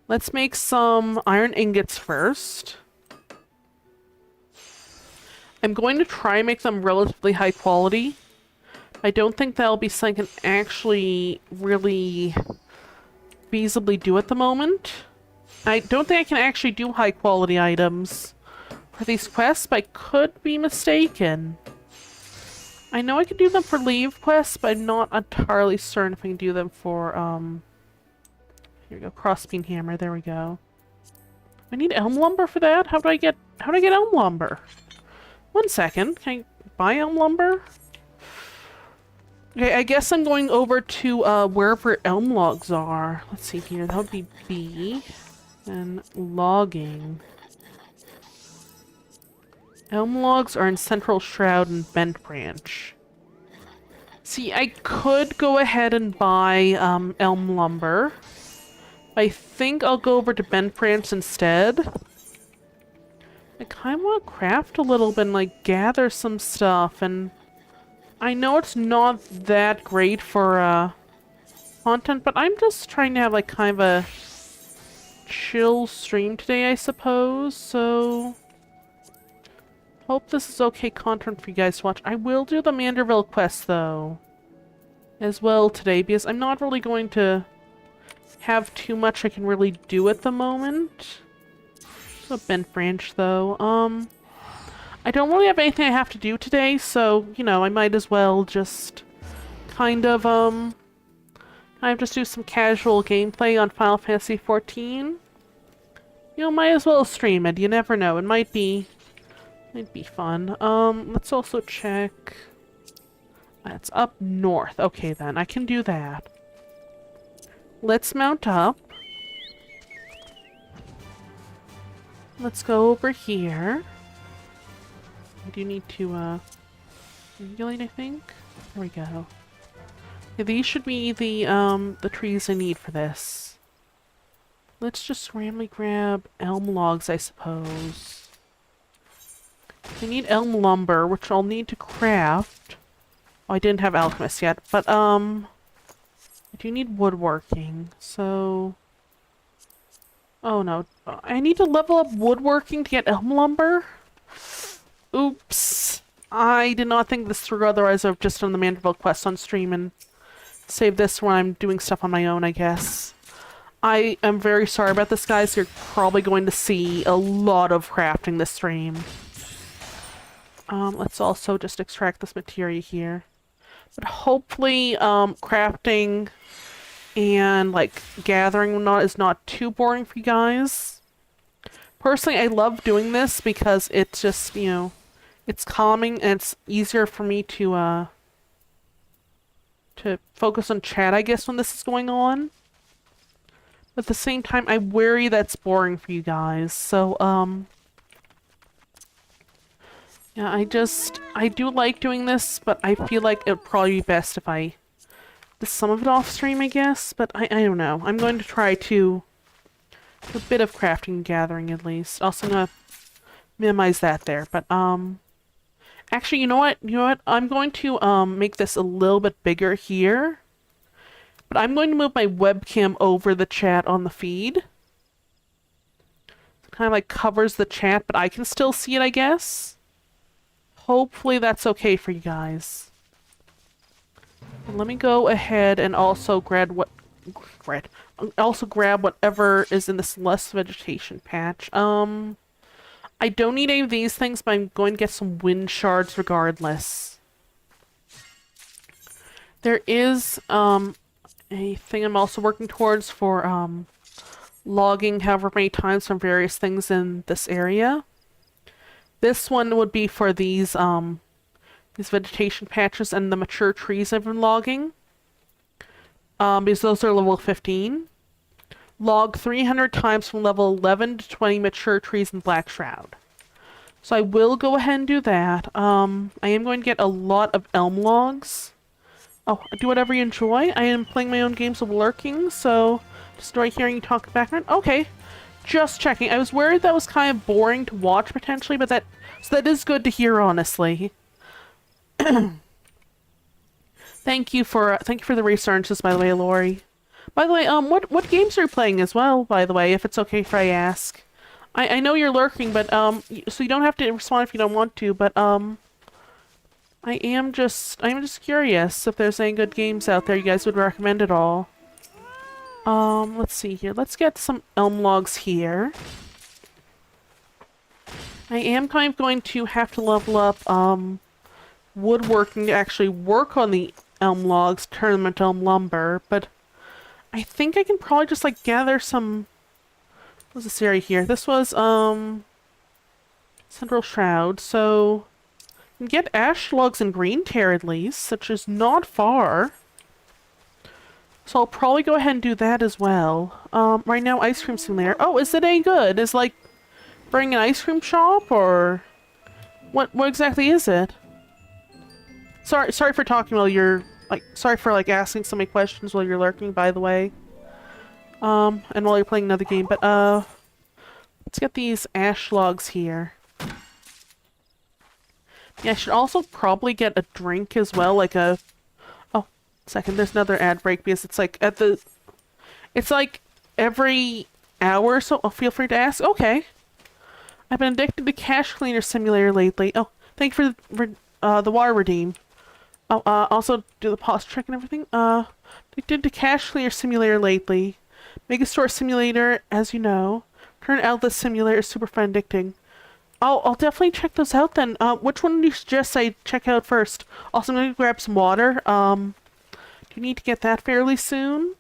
A: Let's make some iron ingots first. I'm going to try and make them relatively high quality. I don't think that'll be something I can actually really feasibly do at the moment. I don't think I can actually do high quality items for these quests, but I could be mistaken. I know I can do them for leave quests, but I'm not entirely certain if I can do them for, here we go, Crossbeam Hammer, there we go. I need elm lumber for that? How do I get elm lumber? One second, can I buy elm lumber? Okay, I guess I'm going over to, wherever elm logs are. Let's see here, that would be B, and logging. Elm logs are in Central Shroud and Bent Branch. See, I could go ahead and buy, elm lumber. I think I'll go over to Bent Branch instead. I kind of want to craft a little bit and, like, gather some stuff, and I know it's not that great for, content, but I'm just trying to have, like, kind of a chill stream today, I suppose, so... hope this is okay content for you guys to watch. I will do the Manderville quest, though, as well today, because I'm not really going to have too much I can really do at the moment. So Bent Branch, though. I don't really have anything I have to do today, so, you know, I might as well just kind of just do some casual gameplay on Final Fantasy XIV. You know, might as well stream it. You never know. It might be fun. Let's also check. It's up north. Okay, then. I can do that. Let's mount up. Let's go over here. I do need to, regulate, I think. There we go. Yeah, these should be the trees I need for this. Let's just randomly grab elm logs, I suppose. I need elm lumber, which I'll need to craft. Oh, I didn't have alchemist yet, but, I do need woodworking, so... oh no, I need to level up woodworking to get elm lumber? Oops. I did not think this through, otherwise I've just done the Manderville quest on stream and save this when I'm doing stuff on my own, I guess. I am very sorry about this, guys. You're probably going to see a lot of crafting this stream. Let's also just extract this materia here. But hopefully, crafting and, like, gathering is not too boring for you guys. Personally, I love doing this because it's just, you know, it's calming and it's easier for me to focus on chat, I guess, when this is going on. But at the same time, I worry that's boring for you guys. So, yeah, I do like doing this, but I feel like it would probably be best if I did some of it off stream, I guess. But I don't know. I'm going to try to do a bit of crafting and gathering at least. Also gonna minimize that there. But, actually, you know what? You know what? I'm going to, make this a little bit bigger here. But I'm going to move my webcam over the chat on the feed. It kind of like covers the chat, but I can still see it, I guess. Hopefully that's okay for you guys. And let me go ahead and also grab whatever is in this less vegetation patch. I don't need any of these things, but I'm going to get some wind shards regardless. There is a thing I'm also working towards for logging however many times from various things in this area. This one would be for these vegetation patches and the mature trees I've been logging. Because those are level 15. Log 300 times from level 11 to 20 mature trees in Black Shroud. So I will go ahead and do that. I am going to get a lot of elm logs. Oh, do whatever you enjoy. I am playing my own games of lurking, so just enjoy hearing you talk in the background. Okay. Just checking. I was worried that was kind of boring to watch potentially, but that is good to hear, honestly. Thank you for the researches, by the way, Lori. By the way, what games are you playing as well, by the way, if it's okay if I ask? I know you're lurking, but so you don't have to respond if you don't want to, but I am just curious if there's any good games out there you guys would recommend at all. Let's see here. Let's get some elm logs here. I am kind of going to have to level up, woodworking to actually work on the elm logs, turn them into elm lumber, but I think I can probably just, like, gather some... What was this area here? This was, Central Shroud, so... I can get ash logs in Green Tear at least, which is not far. So I'll probably go ahead and do that as well. Right now, Ice Cream Simulator. Oh, is it any good? Is, like, bring an ice cream shop, or... What exactly is it? Sorry for talking while you're... Like, sorry for, like, asking so many questions while you're lurking, by the way. And while you're playing another game, but, let's get these ash logs here. Yeah, I should also probably get a drink as well, like a... Oh, second, there's another ad break, because it's, like, It's, like, every hour, so feel free to ask. Okay. I've been addicted to Cash Cleaner Simulator lately. Oh, thank you for the water redeem. Oh, also do the pause check and everything. Addicted to Cash Cleaner Simulator lately. Mega Store Simulator, as you know. Turn out the simulator is super fun addicting. I'll definitely check those out then. Which one do you suggest I check out first? Also, I'm going to grab some water. Do you need to get that fairly soon?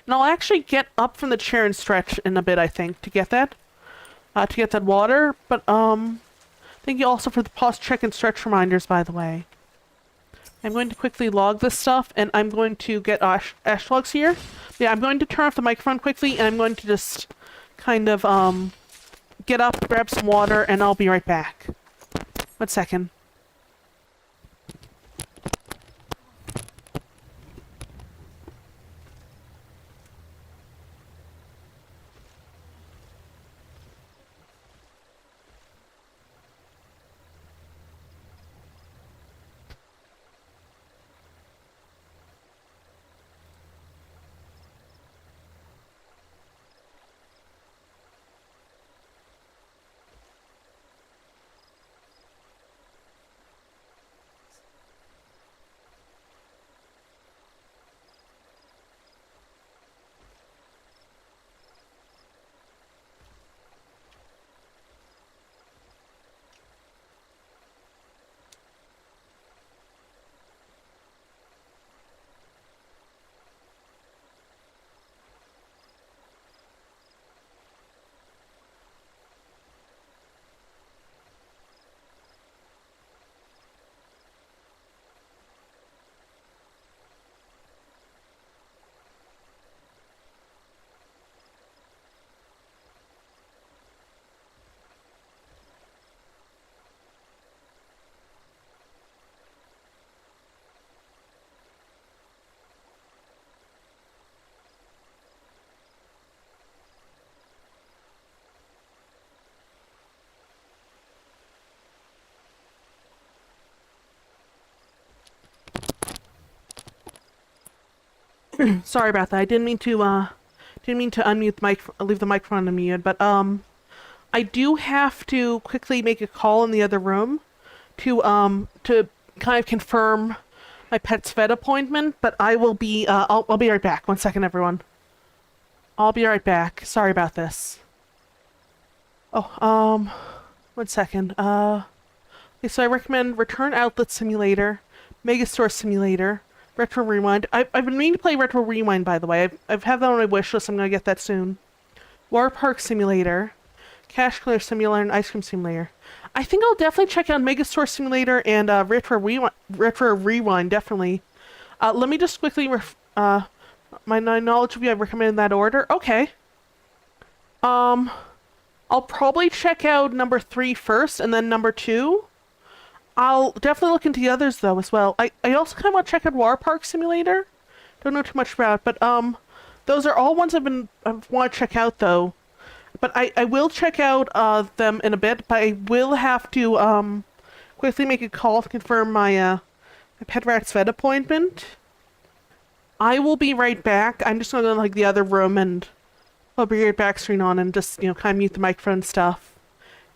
A: And I'll actually get up from the chair and stretch in a bit, I think, to get that. To get that water. But, thank you also for the pause check and stretch reminders, by the way. I'm going to quickly log this stuff, and I'm going to get ash logs here. Yeah, I'm going to turn off the microphone quickly, and I'm going to just kind of, get up, grab some water, and I'll be right back. 1 second. Sorry about that. I didn't mean to unmute the mic, leave the microphone unmuted, but I do have to quickly make a call in the other room to kind of confirm my pet's vet appointment, but I'll be right back. One second, everyone. I'll be right back. Sorry about this. Oh, one second. Okay, so I recommend Return Outlet Simulator, Megastore Simulator, Retro Rewind. I've been meaning to play Retro Rewind, by the way. I've had that on my wish list. I'm gonna get that soon. Water Park Simulator, Cash Clear Simulator, and Ice Cream Simulator. I think I'll definitely check out Megastore Simulator and Retro Rewind, definitely. Let me just quickly my knowledge of you, I recommend in that order. Okay. Um, I'll probably check out number 3 first, and then number 2. I'll definitely look into the others though as well. I also kind of want to check out Water Park Simulator. Don't know too much about it, but those are all ones I want to check out though. But I will check out them in a bit. But I will have to quickly make a call to confirm my pet rat's vet appointment. I will be right back. I'm just gonna go to like the other room and I'll be right back screen on and just kind of mute the microphone and stuff.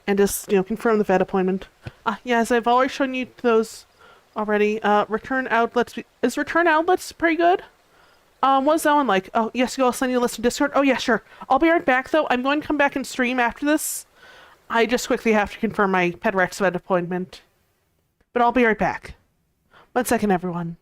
A: And just, confirm the vet appointment. Yeah, as I've already shown you those already. Return Outlets. Is Return Outlets pretty good? What's that one like? Oh, yes, I'll send you a list in Discord. Oh, yeah, sure. I'll be right back, though. I'm going to come back and stream after this. I just quickly have to confirm my Pet Rex vet appointment. But I'll be right back. One second, everyone.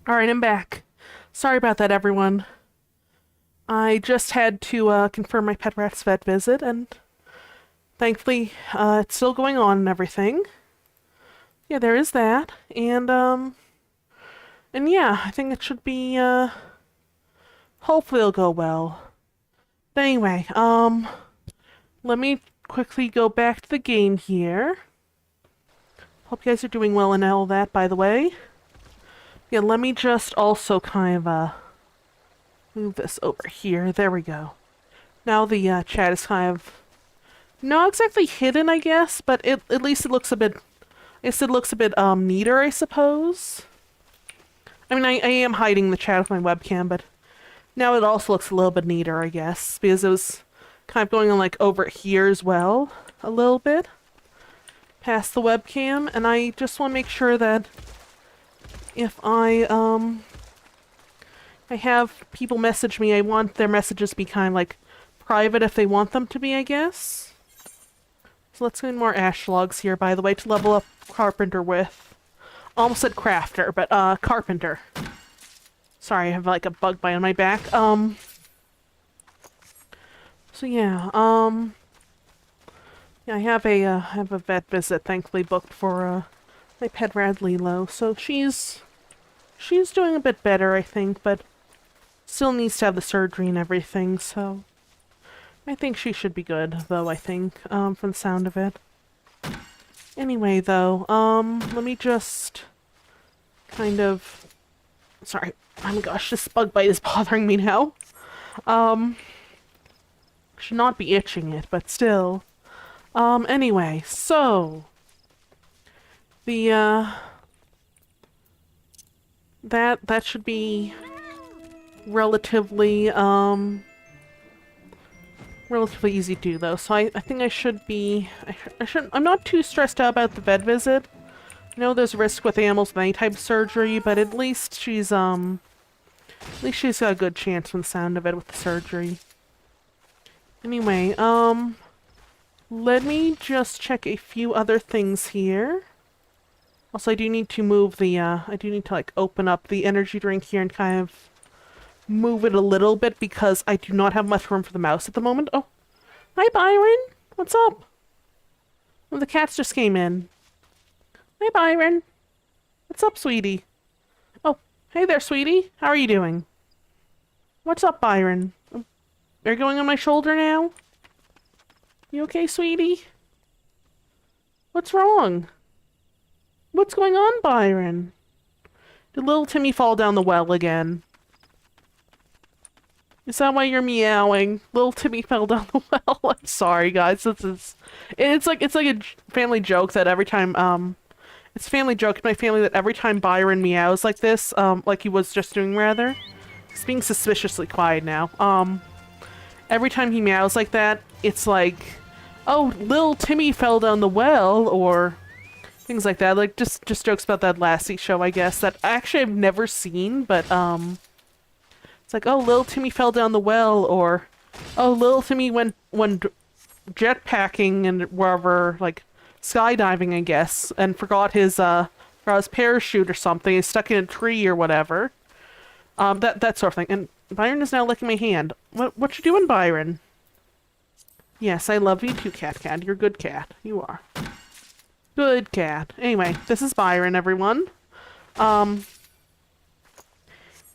A: Alright, I'm back. Sorry about that, everyone. I just had to confirm my pet rat's vet visit, and thankfully, it's still going on and everything. Yeah, there is that. And yeah, I think it should be, hopefully it'll go well. But anyway, let me quickly go back to the game here. Hope you guys are doing well and all that, by the way. Yeah, let me just also kind of, move this over here. There we go. Now the, chat is kind of not exactly hidden, I guess, but at least it looks a bit, neater, I suppose. I mean, I am hiding the chat with my webcam, but now it also looks a little bit neater, I guess, because it was kind of going on, like, over here as well, a little bit, past the webcam, and I just want to make sure that if I have people message me, I want their messages to be kind of, like, private if they want them to be, I guess. So let's get more ash logs here, by the way, to level up Carpenter with. Almost said Crafter, but, Carpenter. Sorry, I have, like, a bug bite on my back. So yeah, yeah, I have a vet visit, thankfully, booked for, my pet rat Lilo. So she's doing a bit better, I think, but still needs to have the surgery and everything, so I think she should be good, though, I think, from the sound of it. Anyway, though, let me just kind of... Sorry. Oh my gosh, this bug bite is bothering me now. Should not be itching it, but still. Anyway, so... The, That should be relatively, relatively easy to do, though. So I think I should be... I'm not too stressed out about the vet visit. I know there's risk with animals with any type of surgery, but at least she's got a good chance from the sound of it with the surgery. Anyway, let me just check a few other things here. Also, I do need to move the, I do need to, like, open up the energy drink here and kind of move it a little bit because I do not have much room for the mouse at the moment. Oh, hi, Byron. What's up? Oh, the cats just came in. Hi, Byron. What's up, sweetie? Oh, hey there, sweetie. How are you doing? What's up, Byron? Are you going on my shoulder now? You okay, sweetie? What's wrong? What's going on, Byron? Did little Timmy fall down the well again? Is that why you're meowing? Little Timmy fell down the well. I'm sorry, guys. It's like a family joke that every time it's a family joke in my family that every time Byron meows like this, like he was just doing rather, he's being suspiciously quiet now. Every time he meows like that, it's like, oh, little Timmy fell down the well, or things like that. Like, just jokes about that Lassie show, I guess, that actually I've never seen, but, it's like, oh, little Timmy fell down the well, or, oh, little Timmy went jetpacking and wherever, like, skydiving, I guess, and forgot his parachute or something, he's stuck in a tree or whatever. That sort of thing. And Byron is now licking my hand. What you doing, Byron? Yes, I love you too, Cat. You're a good cat. You are. Good cat. Anyway, this is Byron, everyone.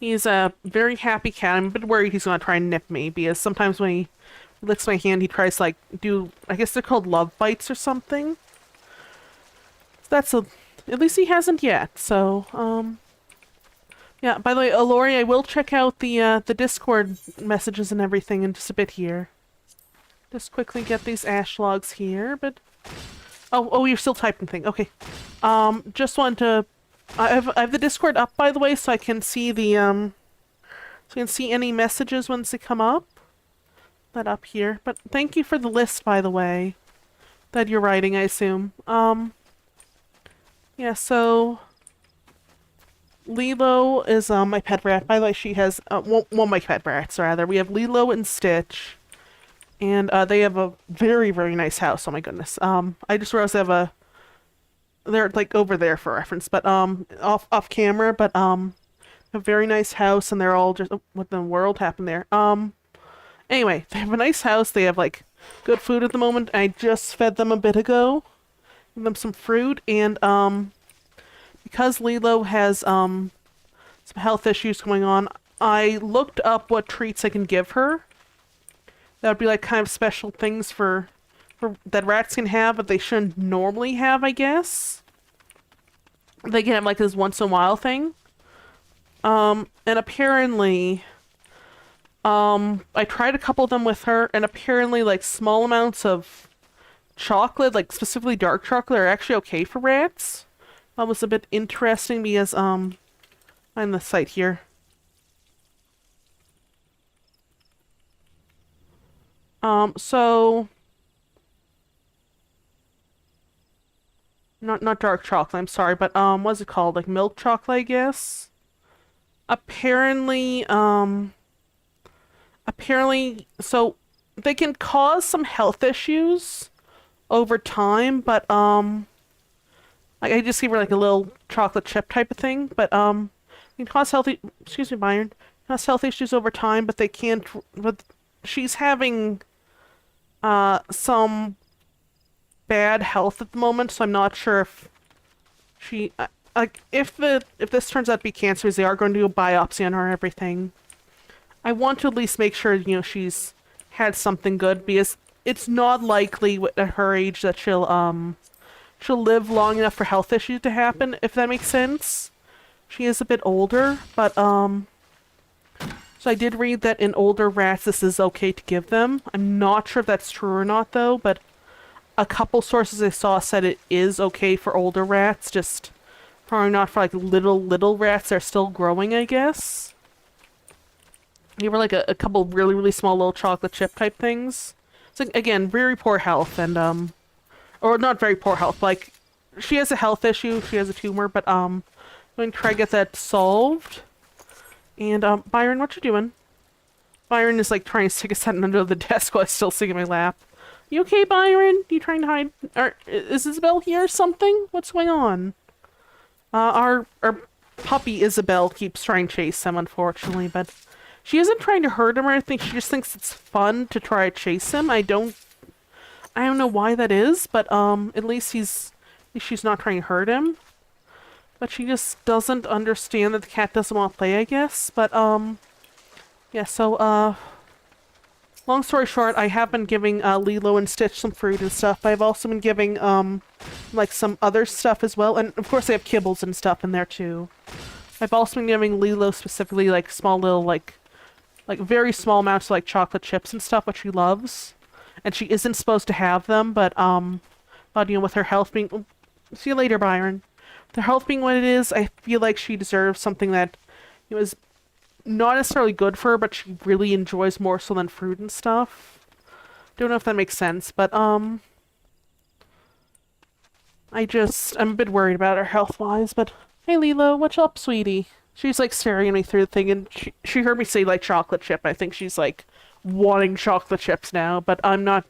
A: He's a very happy cat. I'm a bit worried he's gonna try and nip me, because sometimes when he licks my hand, he tries to, like, do... I guess they're called love bites or something. At least he hasn't yet, so, yeah, by the way, Lori, I will check out the Discord messages and everything in just a bit here. Just quickly get these ash logs here, but... Oh, you're still typing thing. Okay. Just wanted to... I have the Discord up, by the way, so I can see the, so I can see any messages once they come up. That up here. But thank you for the list, by the way, that you're writing, I assume. Yeah, so... Lilo is, my pet rat. By the way, she has, one of my pet rats, rather. We have Lilo and Stitch. And, they have a very, very nice house. Oh my goodness. I just realized they have they're, like, over there for reference, but, off camera, but, a very nice house, and they're all just what in the world happened there. Anyway, they have a nice house. They have like good food at the moment. I just fed them a bit ago. Give them some fruit, and because Lilo has some health issues going on, I looked up what treats I can give her. That would be like kind of special things for that rats can have, but they shouldn't normally have, I guess. They can have like this once in a while thing. And apparently, I tried a couple of them with her, and apparently like small amounts of chocolate, like specifically dark chocolate, are actually okay for rats. That was a bit interesting because, find the site here. So not dark chocolate, I'm sorry, but what's it called? Like milk chocolate, I guess. Apparently, so they can cause some health issues over time, but like I just gave her like a little chocolate chip type of thing, but it can cause excuse me, Byron, cause health issues over time, but they can't. But she's having some bad health at the moment, so I'm not sure if she like if this turns out to be cancerous, they are going to do a biopsy on her and everything. I want to at least make sure, you know, she's had something good, because it's not likely at her age that she'll live long enough for health issues to happen, if that makes sense. She is a bit older, but so I did read that in older rats this is okay to give them. I'm not sure if that's true or not though, but a couple sources I saw said it is okay for older rats, just probably not for like little rats that are still growing, I guess. You were like a couple really small little chocolate chip type things. So again, very poor health, and or not very poor health, like she has a health issue, she has a tumor, but I'm going to try to get that solved. And Byron, what you doing? Byron is like trying to stick his head under the desk while I still sitting in my lap. You okay, Byron? You trying to hide? Or is Isabel here or something? What's going on? Our puppy Isabel keeps trying to chase him, unfortunately, but she isn't trying to hurt him or anything. She just thinks it's fun to try to chase him. I don't know why that is, but at least she's not trying to hurt him. But she just doesn't understand that the cat doesn't want to play, I guess. But yeah, so long story short, I have been giving Lilo and Stitch some fruit and stuff, but I've also been giving like some other stuff as well, and of course I have kibbles and stuff in there too. I've also been giving Lilo specifically like small little like very small amounts of like chocolate chips and stuff, which she loves. And she isn't supposed to have them, but you know, with her health being, see you later, Byron. With her health being what it is, I feel like she deserves something that, you know, is not necessarily good for her, but she really enjoys more so than fruit and stuff. Don't know if that makes sense, but I'm a bit worried about her health-wise. But hey, Lilo, what's up, sweetie? She's like staring at me through the thing, and she heard me say like chocolate chip. I think she's like wanting chocolate chips now, but I'm not.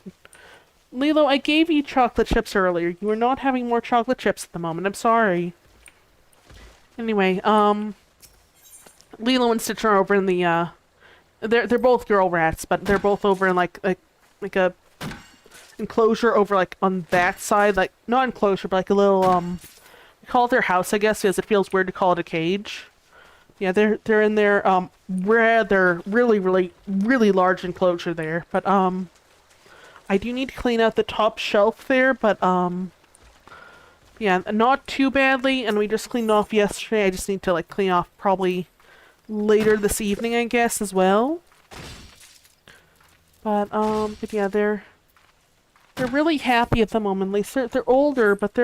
A: Lilo, I gave you chocolate chips earlier. You are not having more chocolate chips at the moment. I'm sorry. Anyway, Lilo and Stitch are over in the they're both girl rats, but they're both over in like a enclosure over like on that side, like not enclosure, but like a little we call it their house, I guess, because it feels weird to call it a cage. Yeah, they're in their rather really large enclosure there, but I do need to clean out the top shelf there, but yeah, not too badly, and we just cleaned off yesterday. I just need to like clean off probably later this evening, I guess, as well. But yeah, they're really happy at the moment. At least they're older, but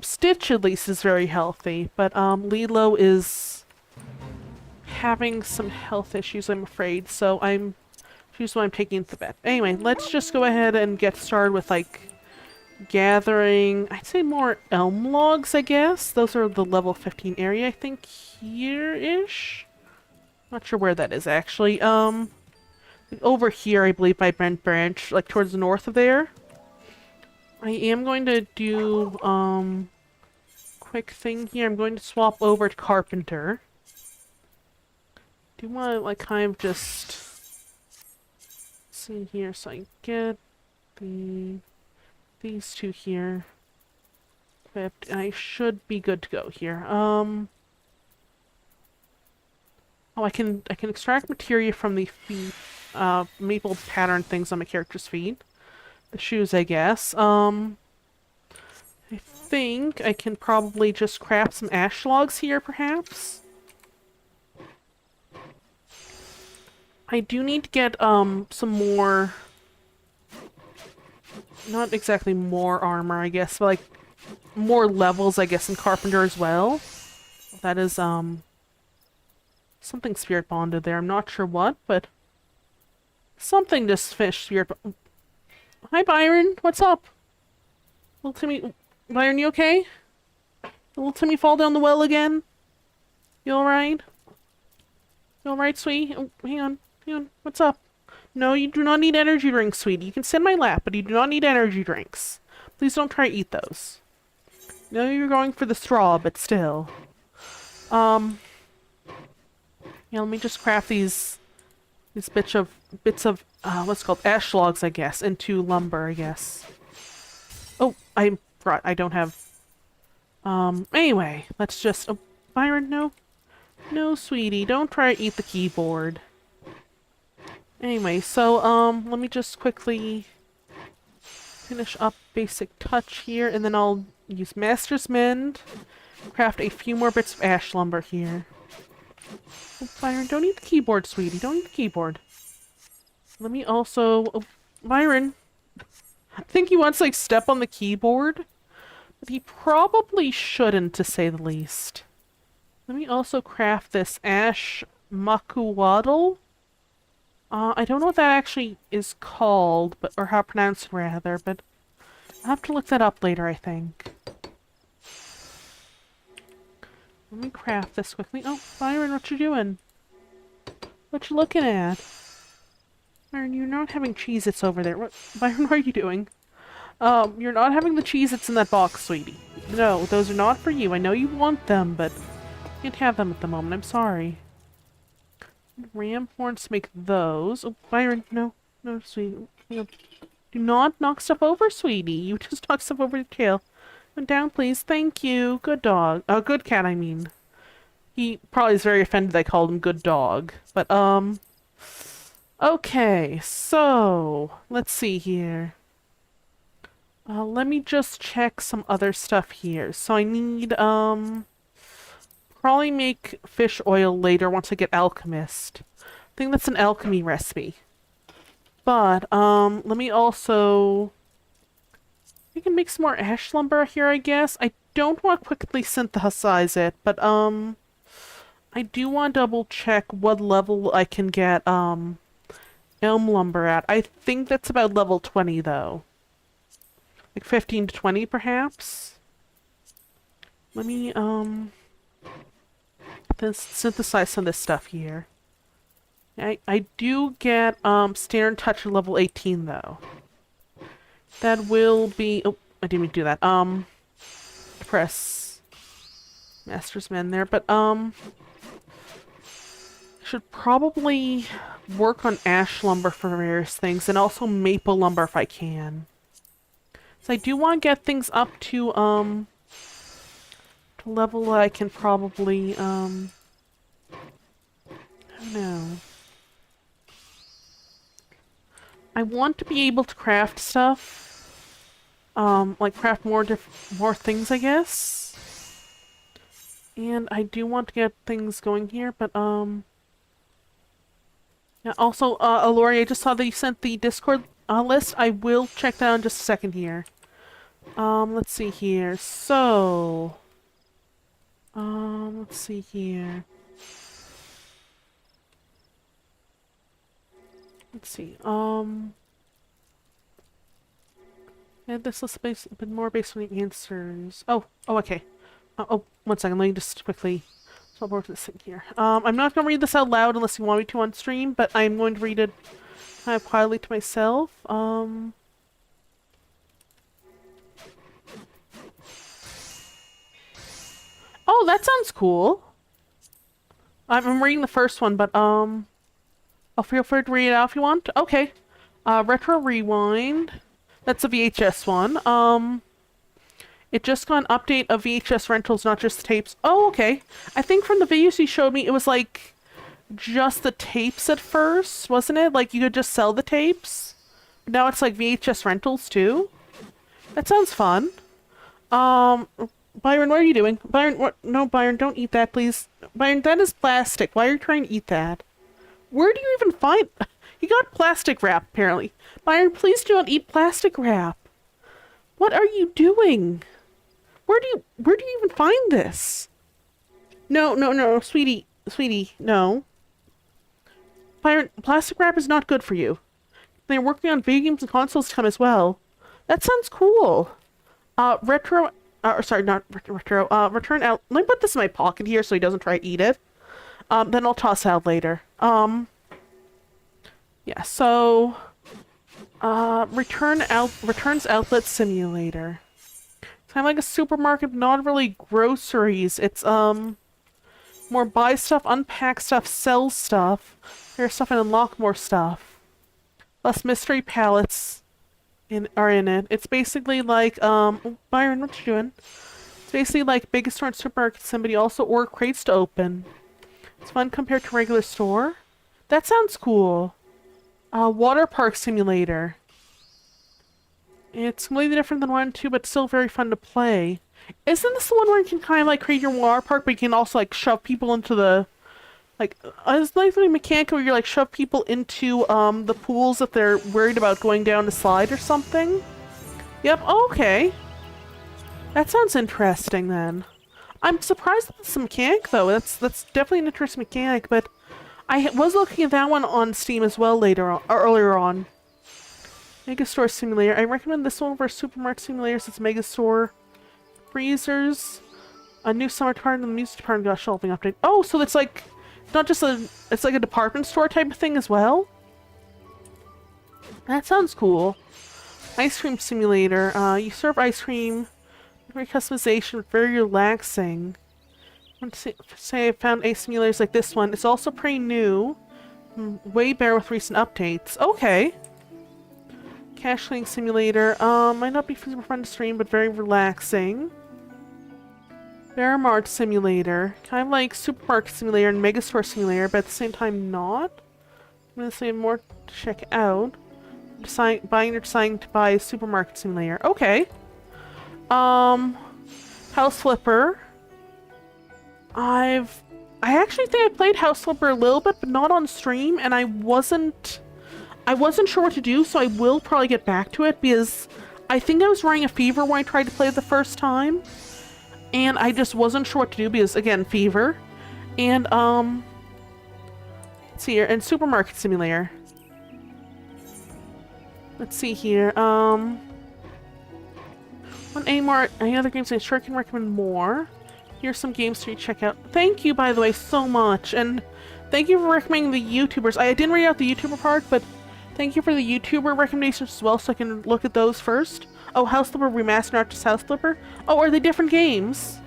A: Stitch at least is very healthy, but Lilo is having some health issues, I'm afraid, so she's what I'm taking to bed. Anyway, let's just go ahead and get started with like gathering, I'd say more elm logs, I guess. Those are the level 15 area, I think, here-ish? Not sure where that is, actually. Over here, I believe, by Brent Branch, like towards the north of there. I am going to do, quick thing here. I'm going to swap over to Carpenter. Do you want to, like, kind of just see here so I get these two here equipped. I should be good to go here. Oh, I can extract materia from the feet, maple pattern things on my character's feet. The shoes, I guess. I think I can probably just craft some ash logs here, perhaps. I do need to get, some more... Not exactly more armor, I guess, but, like, more levels, I guess, in Carpenter as well. That is, something spirit bonded there. I'm not sure what, but... Something just finished spirit... Hi, Byron. What's up? Little Timmy... Byron, you okay? Little Timmy fall down the well again? You alright? You alright, sweetie? Oh, hang on. Hang on. What's up? No, you do not need energy drinks, sweetie. You can sit in my lap, but you do not need energy drinks. Please don't try to eat those. No, you're going for the straw, but still. Yeah, let me just craft these bits of what's it called, ash logs, I guess, into lumber, I guess. Oh, I don't have. Anyway, let's just. Oh, Byron, no, no, sweetie, don't try to eat the keyboard. Anyway, so let me just quickly finish up basic touch here, and then I'll use Master's Mend, craft a few more bits of ash lumber here. Oh, Byron, don't eat the keyboard, sweetie. Don't eat the keyboard. Let me also... Oh, Byron! I think he wants to, like, step on the keyboard, but he probably shouldn't, to say the least. Let me also craft this ash makuwaddle. I don't know what that actually is called, but or how pronounced rather, but I'll have to look that up later, I think. Let me craft this quickly. Oh, Byron, what you doing? What you looking at? Byron, you're not having Cheez-Its over there. What, Byron, what are you doing? You're not having the Cheez-Its in that box, sweetie. No, those are not for you. I know you want them, but you can't have them at the moment. I'm sorry. Ram horns to make those. Oh, Byron, no. No, sweetie. No. Do not knock stuff over, sweetie. You just knock stuff over your tail. Come down, please. Thank you. Good dog. Good cat, I mean. He probably is very offended I called him good dog. But, okay, so... Let's see here. Let me just check some other stuff here. So I need, probably make fish oil later once I get alchemist. I think that's an alchemy recipe. But, let me also... We can make some more ash lumber here, I guess. I don't want to quickly synthesize it, but, I do want to double check what level I can get, elm lumber at. I think that's about level 20, though. Like 15 to 20, perhaps? Let me, synthesize some of this stuff here. I do get, standard touch at level 18, though. That will be... Oh, I didn't mean to do that. Press Master's Man there, but, should probably work on ash lumber for various things, and also maple lumber if I can. So I do want to get things up to level that I can probably, I don't know. I want to be able to craft stuff. Like craft more things, I guess. And I do want to get things going here, but, yeah, also, Alori, I just saw that you sent the Discord list. I will check that out in just a second here. Let's see here. So... let's see here. Let's see, yeah, this list a bit more based on the answers. Oh, okay. Oh, 1 second, let me just quickly swap over to this thing here. I'm not gonna read this out loud unless you want me to on stream, but I'm going to read it kind of quietly to myself. Oh, that sounds cool. I'm reading the first one, but oh, feel free to read it out if you want. Okay. Retro Rewind. That's a VHS one. It just got an update of VHS rentals, not just the tapes. Oh, okay. I think from the videos you showed me, it was like just the tapes at first, wasn't it? Like you could just sell the tapes. Now it's like VHS rentals too. That sounds fun. Byron, what are you doing? Byron, what? No, Byron, don't eat that, please. Byron, that is plastic. Why are you trying to eat that? Where do you even find... You got plastic wrap, apparently. Byron, please do not eat plastic wrap. What are you doing? Where do you even find this? No, no, no, sweetie, no. Byron, plastic wrap is not good for you. They're working on video games and consoles to come as well. That sounds cool. Retro... sorry, not retro. Return out... Let me put this in my pocket here so he doesn't try to eat it. Then I'll toss it out later. Yeah, so... Returns Outlet Simulator. It's kind of like a supermarket, not really groceries. It's, more buy stuff, unpack stuff, sell stuff, clear stuff, and unlock more stuff. Less mystery palettes are in it. It's basically like, Byron, what you doing? It's basically like biggest store and supermarket, somebody also order crates to open. It's fun compared to regular store. That sounds cool. Water Park Simulator. It's completely different than 1 and 2, but still very fun to play. Isn't this the one where you can kind of like create your water park, but you can also like shove people into the... Like, it's like a mechanic where you like shove people into the pools if they're worried about going down the slide or something? Yep, okay. That sounds interesting then. I'm surprised at this mechanic though. That's definitely an interesting mechanic, but I was looking at that one on Steam as well later on, or earlier on. Megastore Simulator. I recommend this one over Supermarket Simulator since Megastore. Freezers. A new summer department and the music department got a shelving update. Oh, so it's like not just it's like a department store type of thing as well? That sounds cool. Ice Cream Simulator. You serve ice cream. Very customization, very relaxing. Say I found ice simulators like this one. It's also pretty new. Way better with recent updates. Okay. Cash Link Simulator. Might not be super fun to stream, but very relaxing. Bear Simulator. Kind of like Supermarket Simulator and Megastore Simulator, but at the same time not. I'm gonna say more to check out. Buying or deciding to buy Supermarket Simulator. Okay. House Flipper. I actually think I played House Flipper a little bit, but not on stream, and I wasn't sure what to do, so I will probably get back to it, because I think I was running a fever when I tried to play it the first time, and I just wasn't sure what to do, because, again, fever. And, let's see here, and Supermarket Simulator. Let's see here, any other games I sure can recommend more. Here's some games to check out. Thank you, by the way, so much. And thank you for recommending the YouTubers. I didn't read out the YouTuber part, but thank you for the YouTuber recommendations as well, so I can look at those first. Oh, House Flipper Remastered, not just House Flipper. Oh, are they different games?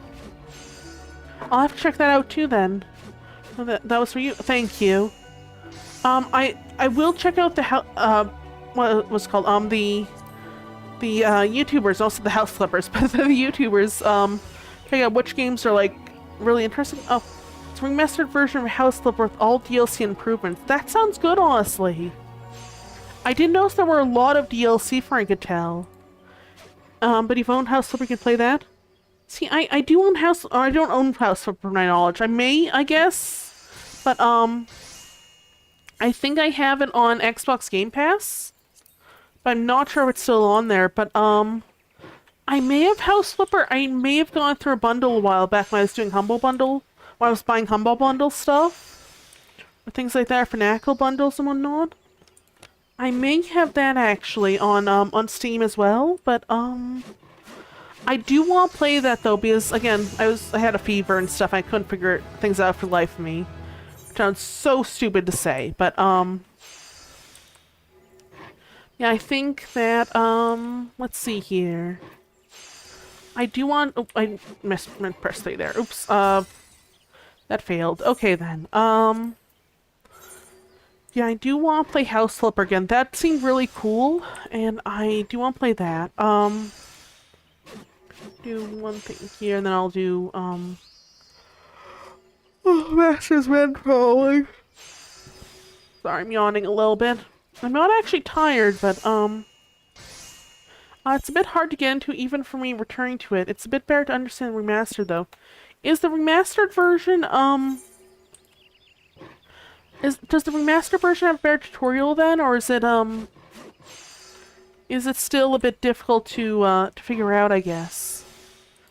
A: I'll have to check that out too then. Oh, that was for you. Thank you. I will check out the what was it called? The YouTubers, also the House Flippers, but the YouTubers, check out which games are, like, really interesting. Oh, it's a remastered version of House Flipper with all DLC improvements. That sounds good, honestly. I did notice there were a lot of DLC for I could tell. But if you own House Flipper, you can play that. See, I do own House... Or I don't own House Flipper, from my knowledge. I may, I guess. But, I think I have it on Xbox Game Pass. But I'm not sure if it's still on there. But, I may have House Flipper. I may have gone through a bundle a while back when I was doing Humble Bundle. When I was buying Humble Bundle stuff. Or things like that, Fanatical bundles and whatnot. I may have that actually on Steam as well. But, I do want to play that though, because again, I had a fever and stuff. I couldn't figure things out for the life of me. Which sounds so stupid to say, but, yeah, I think that, let's see here. I do want... Oh, I meant press 3 there. Oops. That failed. Okay, then. Yeah, I do want to play House Flipper again. That seemed really cool, and I do want to play that. Do one thing here, and then I'll do, oh, Master's Man Trolling. Sorry, I'm yawning a little bit. I'm not actually tired, but, it's a bit hard to get into even for me returning to it. It's a bit better to understand the remastered, though. Is the remastered version, does the remastered version have a better tutorial then, or is it still a bit difficult to figure out, I guess?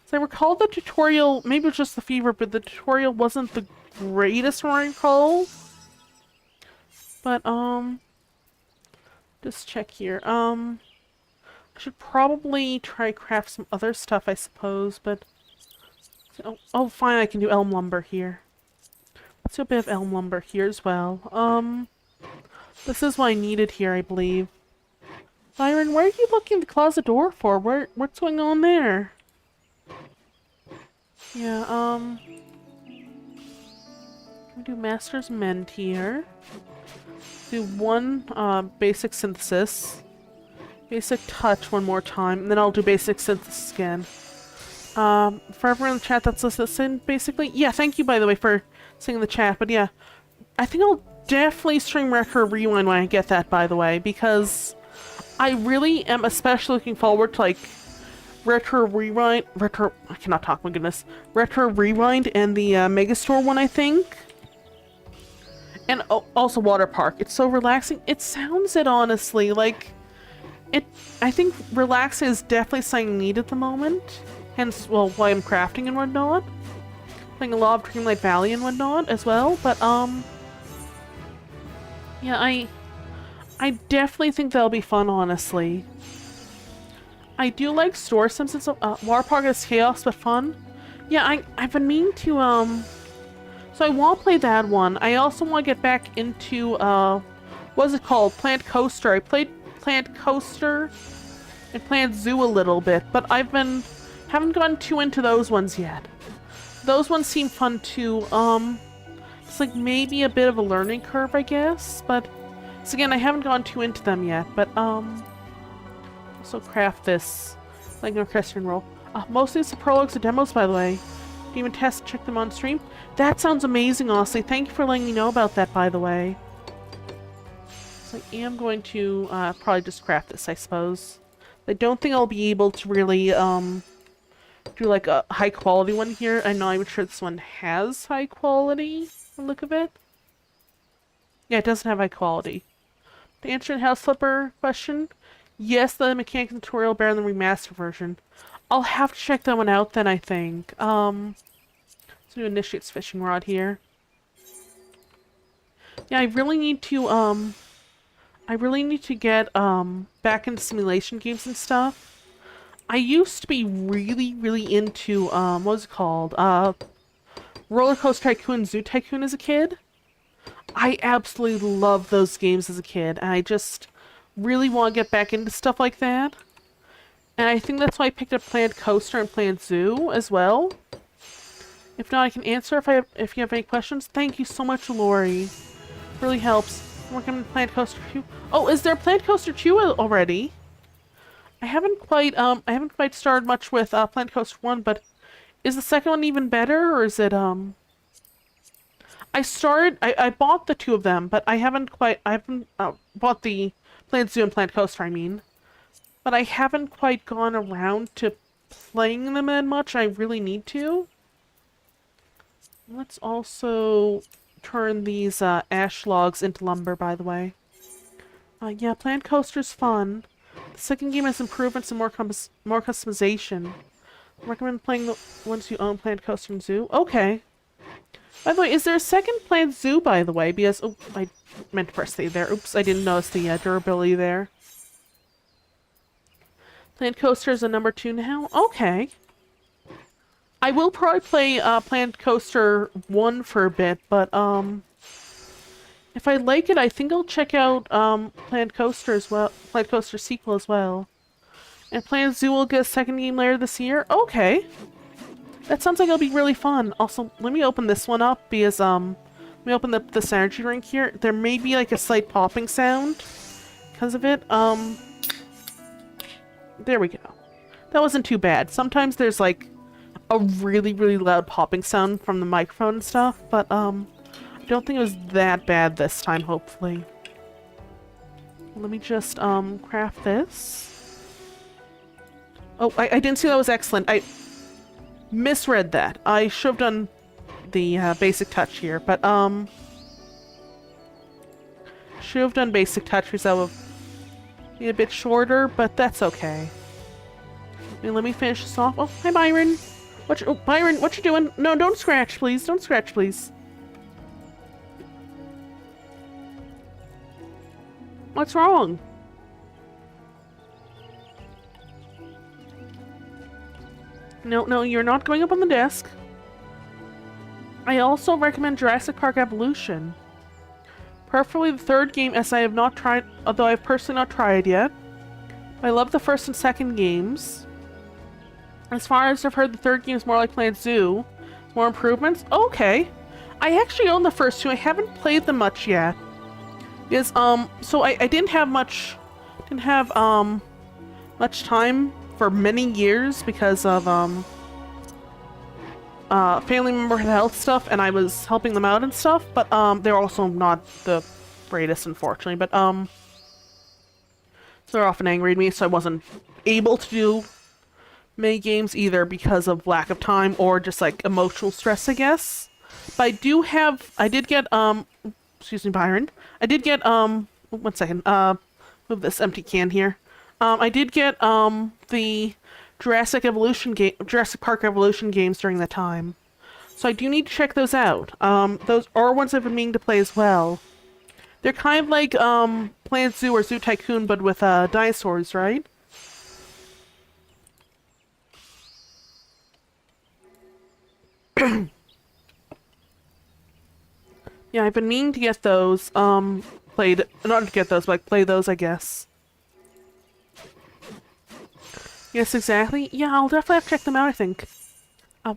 A: So I recall the tutorial, maybe it was just the fever, but the tutorial wasn't the greatest one I recall. But, just check here. I should probably try craft some other stuff, I suppose, but... Oh, fine, I can do elm lumber here. Let's do a bit of elm lumber here as well. This is what I needed here, I believe. Byron, where are you looking at the closet door for? What's going on there? Yeah, we do Master's Mend here. Do one, basic synthesis. Basic touch one more time, and then I'll do basic synthesis again. For everyone in the chat that's listening, basically, yeah, thank you, by the way, for saying in the chat, but yeah, I think I'll definitely stream Retro Rewind when I get that, by the way, because I really am especially looking forward to, like, Retro Rewind, I cannot talk, my goodness, Retro Rewind and the, Megastore one, I think. And also Water Park. It's so relaxing. It sounds it, honestly, like, I think relaxing is definitely something needed at the moment. Hence, well, why I'm crafting and whatnot. Playing a lot of Dreamlight Valley and whatnot as well, but, yeah, I definitely think that'll be fun, honestly. I do like Store Sims and stuff. Water Park is chaos, but fun. Yeah, I've been meaning to, so I want to play that one. I also want to get back into, what's it called? Plant Coaster. I played Plant Coaster and Plant Zoo a little bit, but haven't gone too into those ones yet. Those ones seem fun too. It's like maybe a bit of a learning curve, I guess, but so again, I haven't gone too into them yet, but also craft this like a Christian roll. Mostly it's the prologues and demos, by the way. Do you even test and check them on stream? That sounds amazing, honestly. Thank you for letting me know about that, by the way. So I am going to probably just craft this, I suppose. I don't think I'll be able to really do like a high quality one here. I'm not even sure this one has high quality, the look of it. Yeah, it doesn't have high quality. To answer the House Flipper question, yes, the mechanic tutorial better than the remaster version. I'll have to check that one out then, I think. So do Initiate's fishing rod here. Yeah, I really need to get back into simulation games and stuff. I used to be really, really into, what was it called? Roller Coaster Tycoon, Zoo Tycoon as a kid. I absolutely loved those games as a kid, and I just really want to get back into stuff like that. And I think that's why I picked up Plant Coaster and Plant Zoo as well. If not, I can answer if you have any questions. Thank you so much, Lori. Really helps. Working on Plant Coaster 2. Oh, is there Plant Coaster 2 already? I haven't quite started much with Plant Coaster 1, but is the second one even better, or is it I bought the two of them, but I haven't bought the Plant Zoo and Plant Coaster, I mean. But I haven't quite gone around to playing them that much. I really need to. Let's also turn these ash logs into lumber, by the way. Yeah, Plant Coaster's fun. The second game has improvements and more customization. I recommend playing the ones you own, Plant Coaster and Zoo. Okay. By the way, is there a second Plant Zoo, by the way? Because, oh, I meant to press save there. Oops, I didn't notice the durability there. Plant Coaster is a number 2 now? Okay. I will probably play Plant Coaster 1 for a bit, but if I like it, I think I'll check out Plant Coaster as well, Plant Coaster sequel as well. And Planet Zoo will get a second game later this year? Okay. That sounds like it'll be really fun. Also, let me open this one up because, let me open this energy drink here. There may be like a slight popping sound because of it. There we go. That wasn't too bad. Sometimes there's like a really, really loud popping sound from the microphone and stuff, but, I don't think it was that bad this time, hopefully. Let me just, craft this. Oh, I didn't see that was excellent. I misread that. I should have done the basic touch here, but should have done basic touch because that would be a bit shorter, but that's okay. Let me finish this off. Oh, hi Byron. Byron, what you doing? No, don't scratch, please. Don't scratch, please. What's wrong? No, you're not going up on the desk. I also recommend Jurassic Park Evolution. Preferably the third game, as I have not tried, although I have personally not tried yet. I love the first and second games. As far as I've heard, the third game is more like Planet Zoo. More improvements? Okay. I actually own the first two. I haven't played them much yet. Because, so I didn't have much time for many years because of, family member health stuff, and I was helping them out and stuff, but, they're also not the greatest, unfortunately, but, so they're often angry at me, so I wasn't able to do many games either because of lack of time or just, like, emotional stress, I guess. But I did get, excuse me, Byron. I did get, one second, move this empty can here. I did get, the Jurassic Park Evolution games during that time. So I do need to check those out. Those are ones I've been meaning to play as well. They're kind of like, Planet Zoo or Zoo Tycoon, but with, dinosaurs, right? Yeah, I've been meaning to get those, not to get those, but play those, I guess. Yes, exactly. Yeah, I'll definitely have to check them out, I think.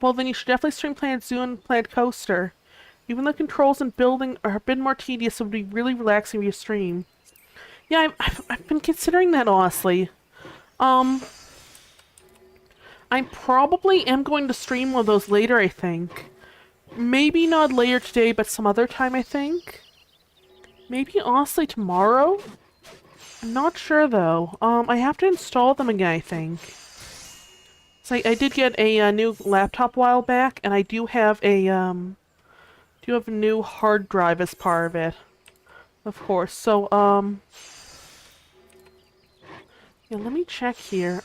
A: Well, then you should definitely stream Planet Zoo and Planet Coaster. Even though controls and building are a bit more tedious, it would be really relaxing if you stream. Yeah, I've been considering that, honestly. I probably am going to stream one of those later, I think. Maybe not later today, but some other time, I think. Maybe, honestly, tomorrow? I'm not sure, though. I have to install them again, I think. So I did get a new laptop a while back, and I do have a new hard drive as part of it. Of course. So, yeah, let me check here.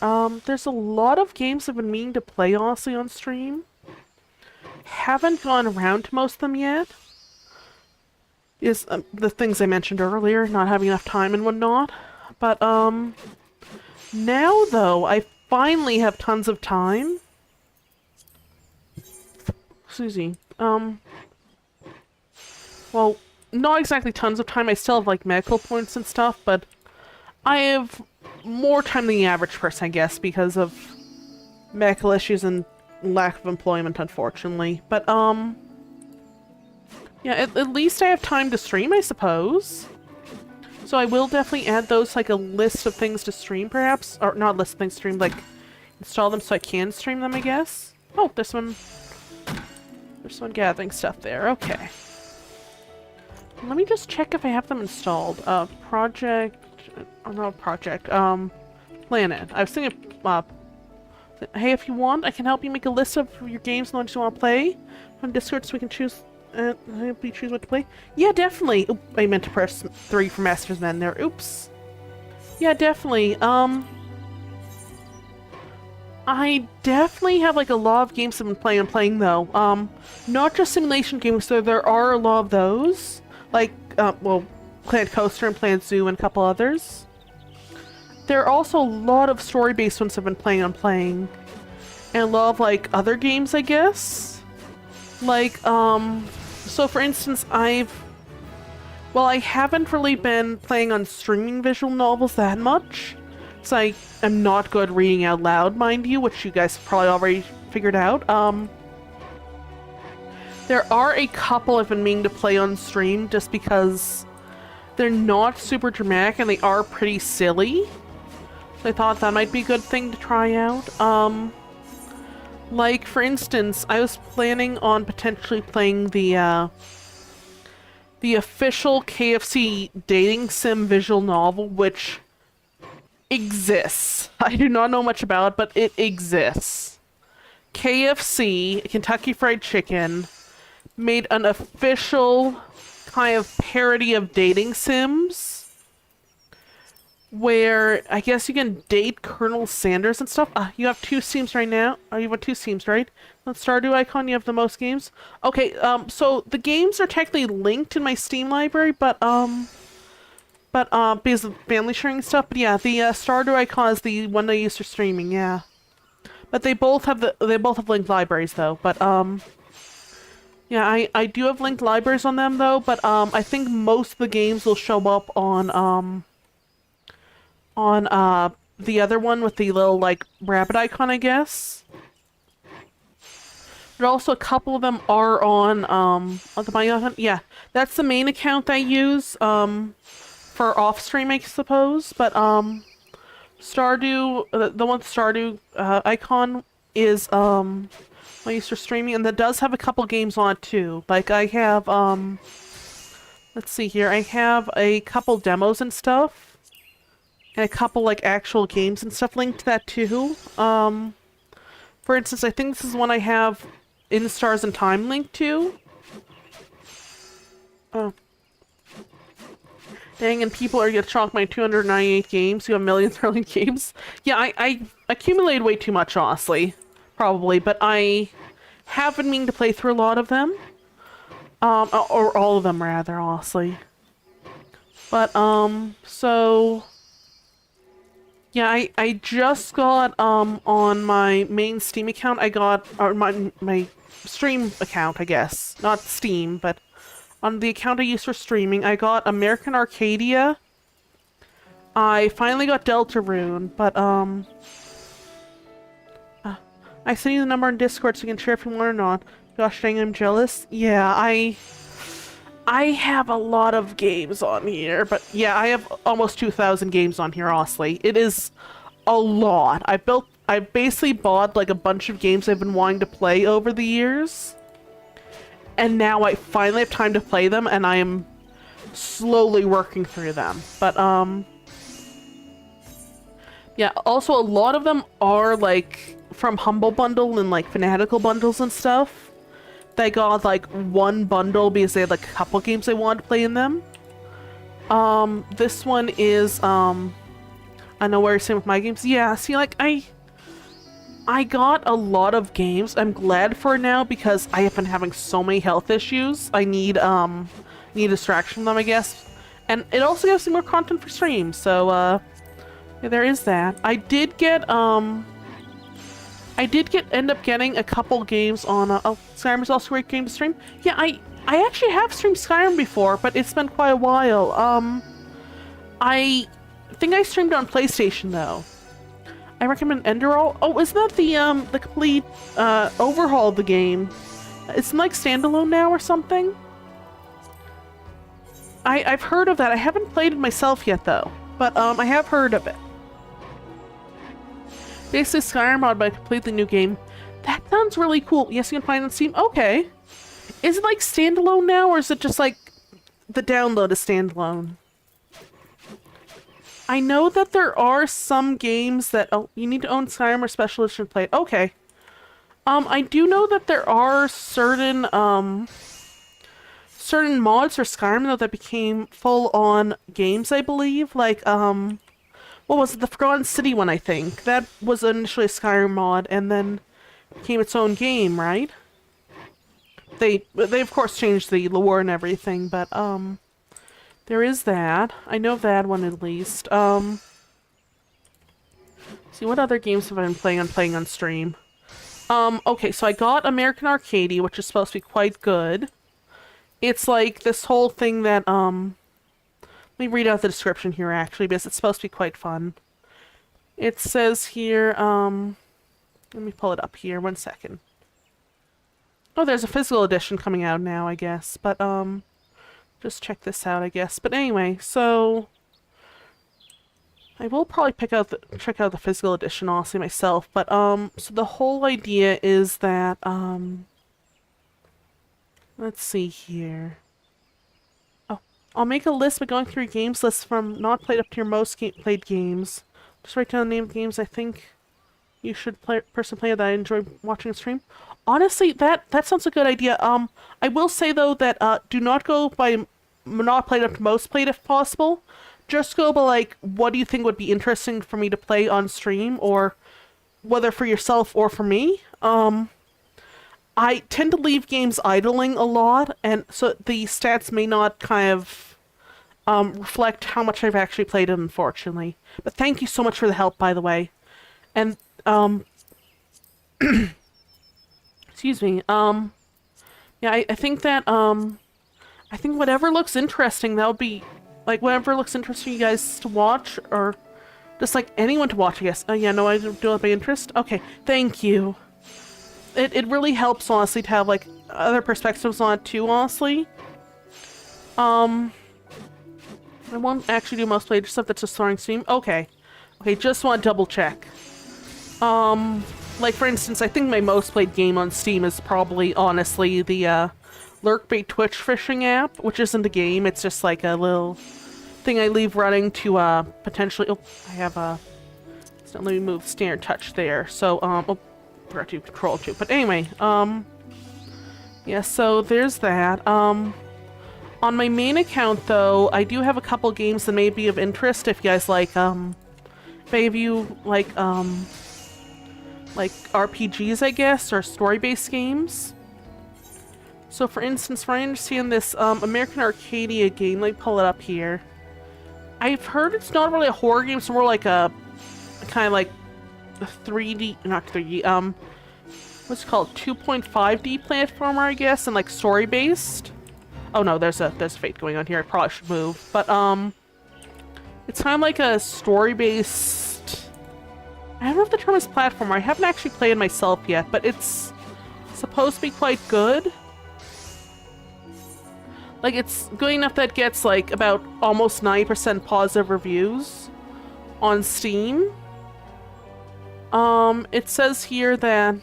A: There's a lot of games I've been meaning to play, honestly, on stream. Haven't gone around to most of them yet. Is the things I mentioned earlier, not having enough time and whatnot. But, now, though, I finally have tons of time. Excuse me. Well, not exactly tons of time. I still have, like, medical points and stuff, but I have more time than the average person, I guess, because of medical issues and lack of employment, unfortunately. But, yeah, at least I have time to stream, I suppose. So I will definitely add those, like, a list of things to stream, perhaps. Or, not list of things to stream, like, install them so I can stream them, I guess. Oh, there's one gathering stuff there. Okay. Let me just check if I have them installed. Planet. I was thinking, hey, if you want, I can help you make a list of your games and ones you want to play on Discord so we can choose, help you choose what to play. Yeah, definitely. Oop, I meant to press 3 for Master's Men there. Oops. Yeah, definitely. I definitely have, like, a lot of games I've been playing, though. Not just simulation games, so there are a lot of those. Like, well, Planet Coaster and Planet Zoo and a couple others. There are also a lot of story-based ones I've been playing. And a lot of, like, other games, I guess. Like, so for instance, I haven't really been playing on streaming visual novels that much. So I am not good reading out loud, mind you, which you guys probably already figured out. There are a couple I've been meaning to play on stream just because they're not super dramatic and they are pretty silly. So I thought that might be a good thing to try out. Like, for instance, I was planning on potentially playing the official KFC dating sim visual novel, which exists. I do not know much about it, but it exists. KFC, Kentucky Fried Chicken, made an official kind of parody of dating sims where I guess you can date Colonel Sanders and stuff. You have 2 Steams right now. Oh, you have 2 Steams, right? On Stardew Icon, you have the most games. Okay, so the games are technically linked in my Steam library, but because of family sharing stuff. But yeah, the Stardew Icon is the one I use for streaming. Yeah, but they both have linked libraries though. But yeah, I do have linked libraries on them though. But I think most of the games will show up on the other one with the little like rabbit icon, I guess. But also a couple of them are on the my account. Yeah, that's the main account I use for off stream, I suppose. But Stardew, the one with Stardew icon is I use for streaming, and that does have a couple games on it too. Like I have let's see here, I have a couple demos and stuff. And a couple, like, actual games and stuff linked to that, too. For instance, I think this is one I have In Stars and Time linked to. Oh. Dang, and people are gonna chalk my 298 games. You have millions of early games. Yeah, I accumulated way too much, honestly. Probably, but I have been meaning to play through a lot of them. Or all of them, rather, honestly. But, so... Yeah, I just got, on my main Steam account, I got, or my stream account, I guess. Not Steam, but on the account I use for streaming, I got American Arcadia. I finally got Deltarune, but, I sent you the number on Discord so you can share if you want or not. Gosh dang, I'm jealous. Yeah, I have a lot of games on here, but yeah, I have almost 2,000 games on here, honestly. It is a lot. I basically bought like a bunch of games I've been wanting to play over the years. And now I finally have time to play them, and I am slowly working through them. But, yeah, also a lot of them are like from Humble Bundle and like Fanatical Bundles and stuff. They got like one bundle because they had like a couple games they wanted to play in them. This one is I know where you're saying with my games. Yeah, see, like I got a lot of games. I'm glad for it now because I have been having so many health issues. I need distraction from them, I guess. And it also gives me more content for stream. So yeah, there is that. I did end up getting a couple games on Skyrim is also a great game to stream. Yeah, I actually have streamed Skyrim before, but it's been quite a while. I think I streamed on PlayStation though. I recommend Enderall. Oh, isn't that the complete overhaul of the game? It's like standalone now or something. I've heard of that. I haven't played it myself yet though, but I have heard of it. Basically, Skyrim mod by a completely new game. That sounds really cool. Yes, you can find it on Steam. Okay. Is it like standalone now, or is it just like the download is standalone? I know that there are some games that you need to own Skyrim or Special Edition to play it. Okay. I do know that there are certain mods for Skyrim though that became full-on games, I believe. Like what was it? The Forgotten City one, I think. That was initially a Skyrim mod and then became its own game, right? They of course changed the lore and everything, but there is that. I know that one at least. See, what other games have I been playing on stream? Okay, so I got American Arcadia, which is supposed to be quite good. It's like this whole thing that let me read out the description here actually, because it's supposed to be quite fun. It says here, let me pull it up here, 1 second. Oh, there's a physical edition coming out now, I guess. But, just check this out, I guess. But anyway, so I will probably check out the physical edition, honestly, myself. But, so the whole idea is that, let's see here. Oh, I'll make a list by going through your games list from not played up to your most played games. Just write down the name of games I think you should play that I enjoy watching a stream. Honestly, that sounds a good idea. I will say though that do not go by not played up to most played if possible. Just go by like what do you think would be interesting for me to play on stream, or whether for yourself or for me. I tend to leave games idling a lot, and so the stats may not kind of reflect how much I've actually played it, unfortunately. But thank you so much for the help, by the way. And, excuse me, yeah, I think that, I think whatever looks interesting, that would be, like, whatever looks interesting for you guys to watch, or just, like, anyone to watch, I guess. Yeah, no, I do have my interest. Okay, thank you. It really helps, honestly, to have, like, other perspectives on it, too, honestly. I won't actually do most played stuff that's just throwing Steam. Okay. Okay, just want to double check. Like, for instance, I think my most played game on Steam is probably, honestly, the, Lurkbait Twitch fishing app, which isn't a game, it's just, like, a little thing I leave running to, potentially... Oh, I have, so let me move standard touch there. So, oh, forgot to control too. But anyway, yeah, so there's that. On my main account, though, I do have a couple games that may be of interest if you guys like, if any of you like RPGs, I guess, or story-based games. So, for instance, for I understand this, American Arcadia game, let me pull it up here. I've heard it's not really a horror game, it's more like a kind of like a 3D, not 3D, what's it called, 2.5D platformer, I guess, and like story-based. Oh no, there's a fate going on here. I probably should move. But, it's kind of like a story-based... I don't know if the term is platformer. I haven't actually played it myself yet, but it's supposed to be quite good. Like, it's good enough that it gets, like, about almost 90% positive reviews on Steam. It says here that... It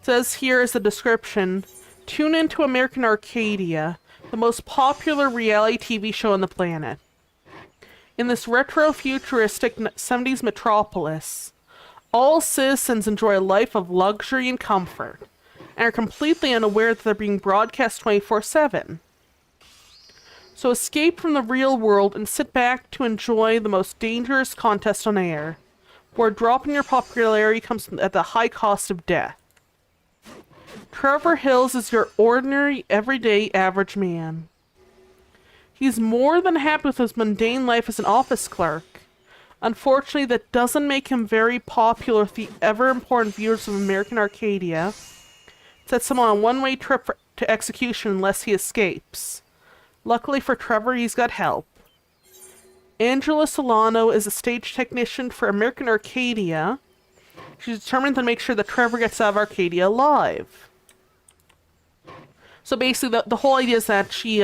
A: says here is the description... Tune into American Arcadia, the most popular reality TV show on the planet. In this retro-futuristic 70s metropolis, all citizens enjoy a life of luxury and comfort, and are completely unaware that they're being broadcast 24/7. So escape from the real world and sit back to enjoy the most dangerous contest on air, where dropping your popularity comes at the high cost of death. Trevor Hills is your ordinary, everyday, average man. He's more than happy with his mundane life as an office clerk. Unfortunately, that doesn't make him very popular with the ever-important viewers of American Arcadia. It sets him on a one-way trip to execution unless he escapes. Luckily for Trevor, he's got help. Angela Solano is a stage technician for American Arcadia. She's determined to make sure that Trevor gets out of Arcadia alive. So basically, the whole idea is that she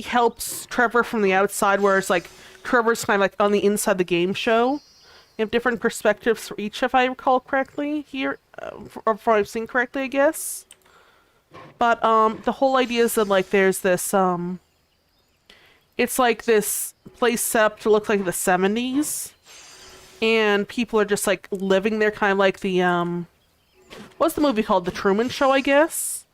A: helps Trevor from the outside, whereas, like, Trevor's kind of, like, on the inside of the game show. You have different perspectives for each, if I recall correctly, here. Or if I've seen correctly, I guess. But, the whole idea is that, like, there's this, it's like this place set up to look like the 70s. And people are just, like, living there, kind of like the, what's the movie called? The Truman Show, I guess?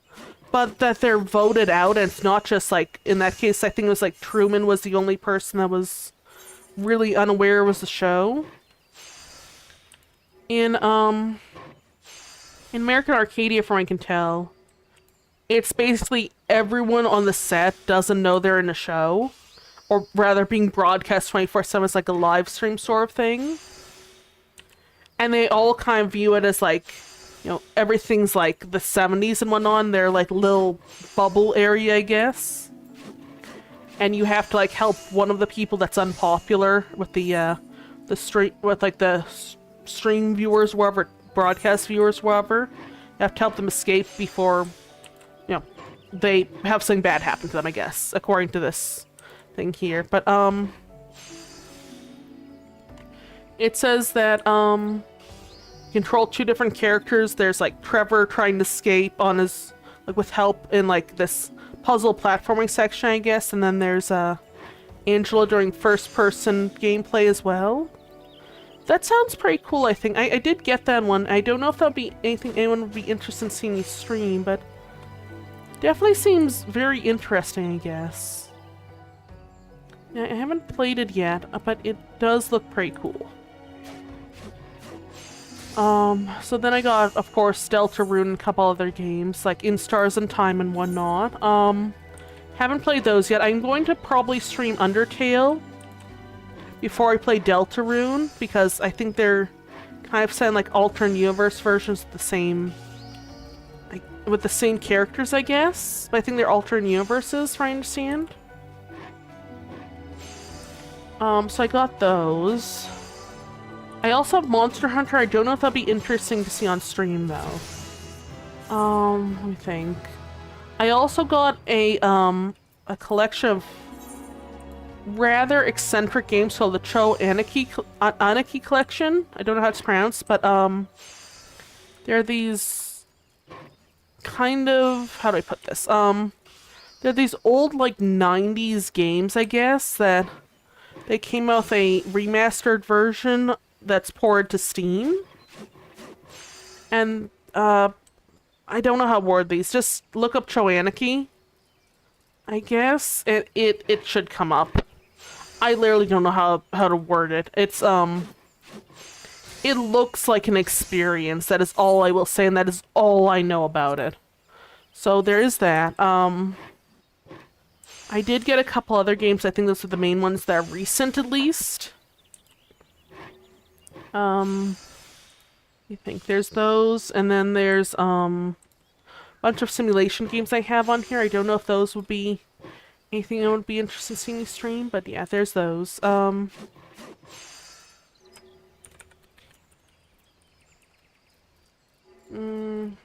A: But that they're voted out, and it's not just, like, in that case, I think it was, like, Truman was the only person that was really unaware was the show. In American Arcadia, from what I can tell, it's basically everyone on the set doesn't know they're in a show. Or rather, being broadcast 24/7 is like a live stream sort of thing. And they all kind of view it as, like, you know, everything's like the 70s and whatnot. They're like little bubble area, I guess. And you have to like help one of the people that's unpopular with the the stream with like the stream viewers, wherever, broadcast viewers, wherever. You have to help them escape before, you know, they have something bad happen to them, I guess, according to this thing here. But it says that control 2 different characters. There's like Trevor trying to escape on his, like, with help in like this puzzle platforming section, I guess, and then there's Angela during first-person gameplay as well. That sounds pretty cool, I think. I did get that one. I don't know if that'll be anything anyone would be interested in seeing me stream, but definitely seems very interesting, I guess. Yeah, I haven't played it yet, but it does look pretty cool. So then I got, of course, Deltarune and a couple other games, like In Stars and Time and whatnot. Haven't played those yet. I'm going to probably stream Undertale before I play Deltarune, because I think they're kind of saying like alternate universe versions of the same, like, with the same characters, I guess. But I think they're alternate universes, from what I understand. So I got those. I also have Monster Hunter. I don't know if that'll be interesting to see on stream, though. Let me think. I also got a collection of rather eccentric games called the Cho Anarchy Collection. I don't know how it's pronounced, but they're these kind of, how do I put this? They're these old, like, 90s games, I guess, that they came out with a remastered version that's ported to Steam. And I don't know how to word these. Just look up Cho Anarchy, I guess. It should come up. I literally don't know how to word it. It's it looks like an experience. That is all I will say, and that is all I know about it. So there is that. I did get a couple other games. I think those are the main ones that are recent, at least. I think there's those, and then there's a bunch of simulation games I have on here. I don't know if those would be anything I would be interested in seeing me stream, but yeah, there's those. Let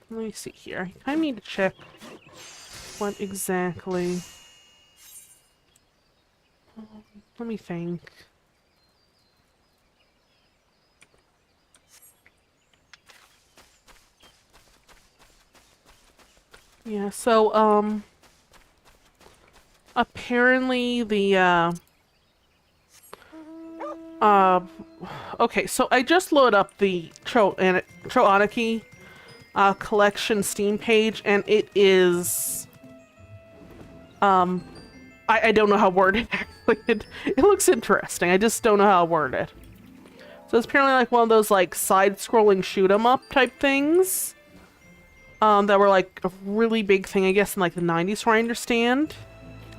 A: me see here. I need to check what exactly. Let me think. Yeah, so, apparently the, okay, so I just loaded up the Cho Anarchy collection Steam page, and it is, I don't know how to word it, actually. It looks interesting, I just don't know how to word it. So it's apparently like one of those, like, side-scrolling shoot-'em-up type things. That were like a really big thing, I guess, in like the 90s, where I understand.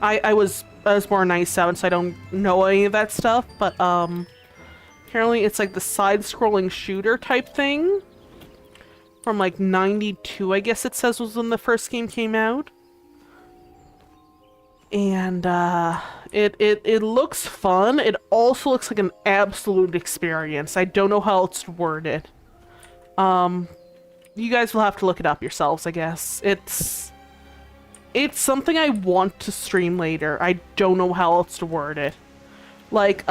A: I was born in 97, so I don't know any of that stuff, but apparently it's like the side-scrolling shooter type thing from like 92, I guess it says, was when the first game came out. And it looks fun. It also looks like an absolute experience. I don't know how else to word it. You guys will have to look it up yourselves, I guess. It's something I want to stream later. I don't know how else to word it. Like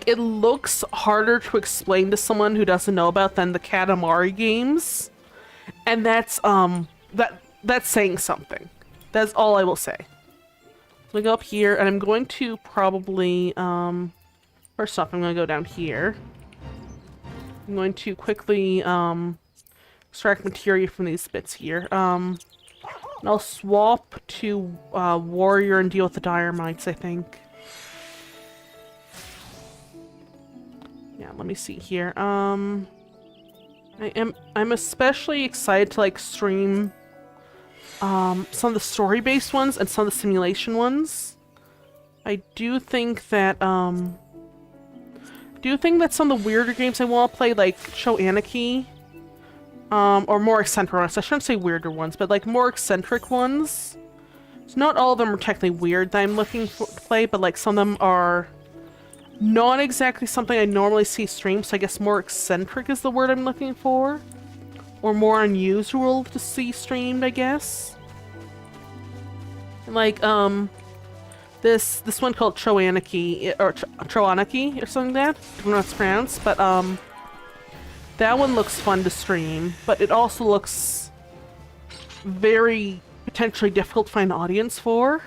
A: it looks harder to explain to someone who doesn't know about than the Katamari games. And that's saying something. That's all I will say. So I go up here, and I'm going to probably first off, I'm gonna go down here. I'm going to quickly extract materia from these bits here. And I'll swap to Warrior and deal with the Dire Mites, I think. Yeah, let me see here. I'm especially excited to like stream some of the story-based ones and some of the simulation ones. I do think that some of the weirder games I want to play, like Cho Anarchy, or more eccentric ones. I shouldn't say weirder ones, but like more eccentric ones. There's not all of them are technically weird that I'm looking for to play, but like some of them are not exactly something I normally see streamed, so I guess more eccentric is the word I'm looking for. Or more unusual to see streamed, I guess. Like, this one called Troanarchy, or Troanarchy, or something like that. I don't know how it's pronounced, but, that one looks fun to stream, but it also looks very potentially difficult to find an audience for.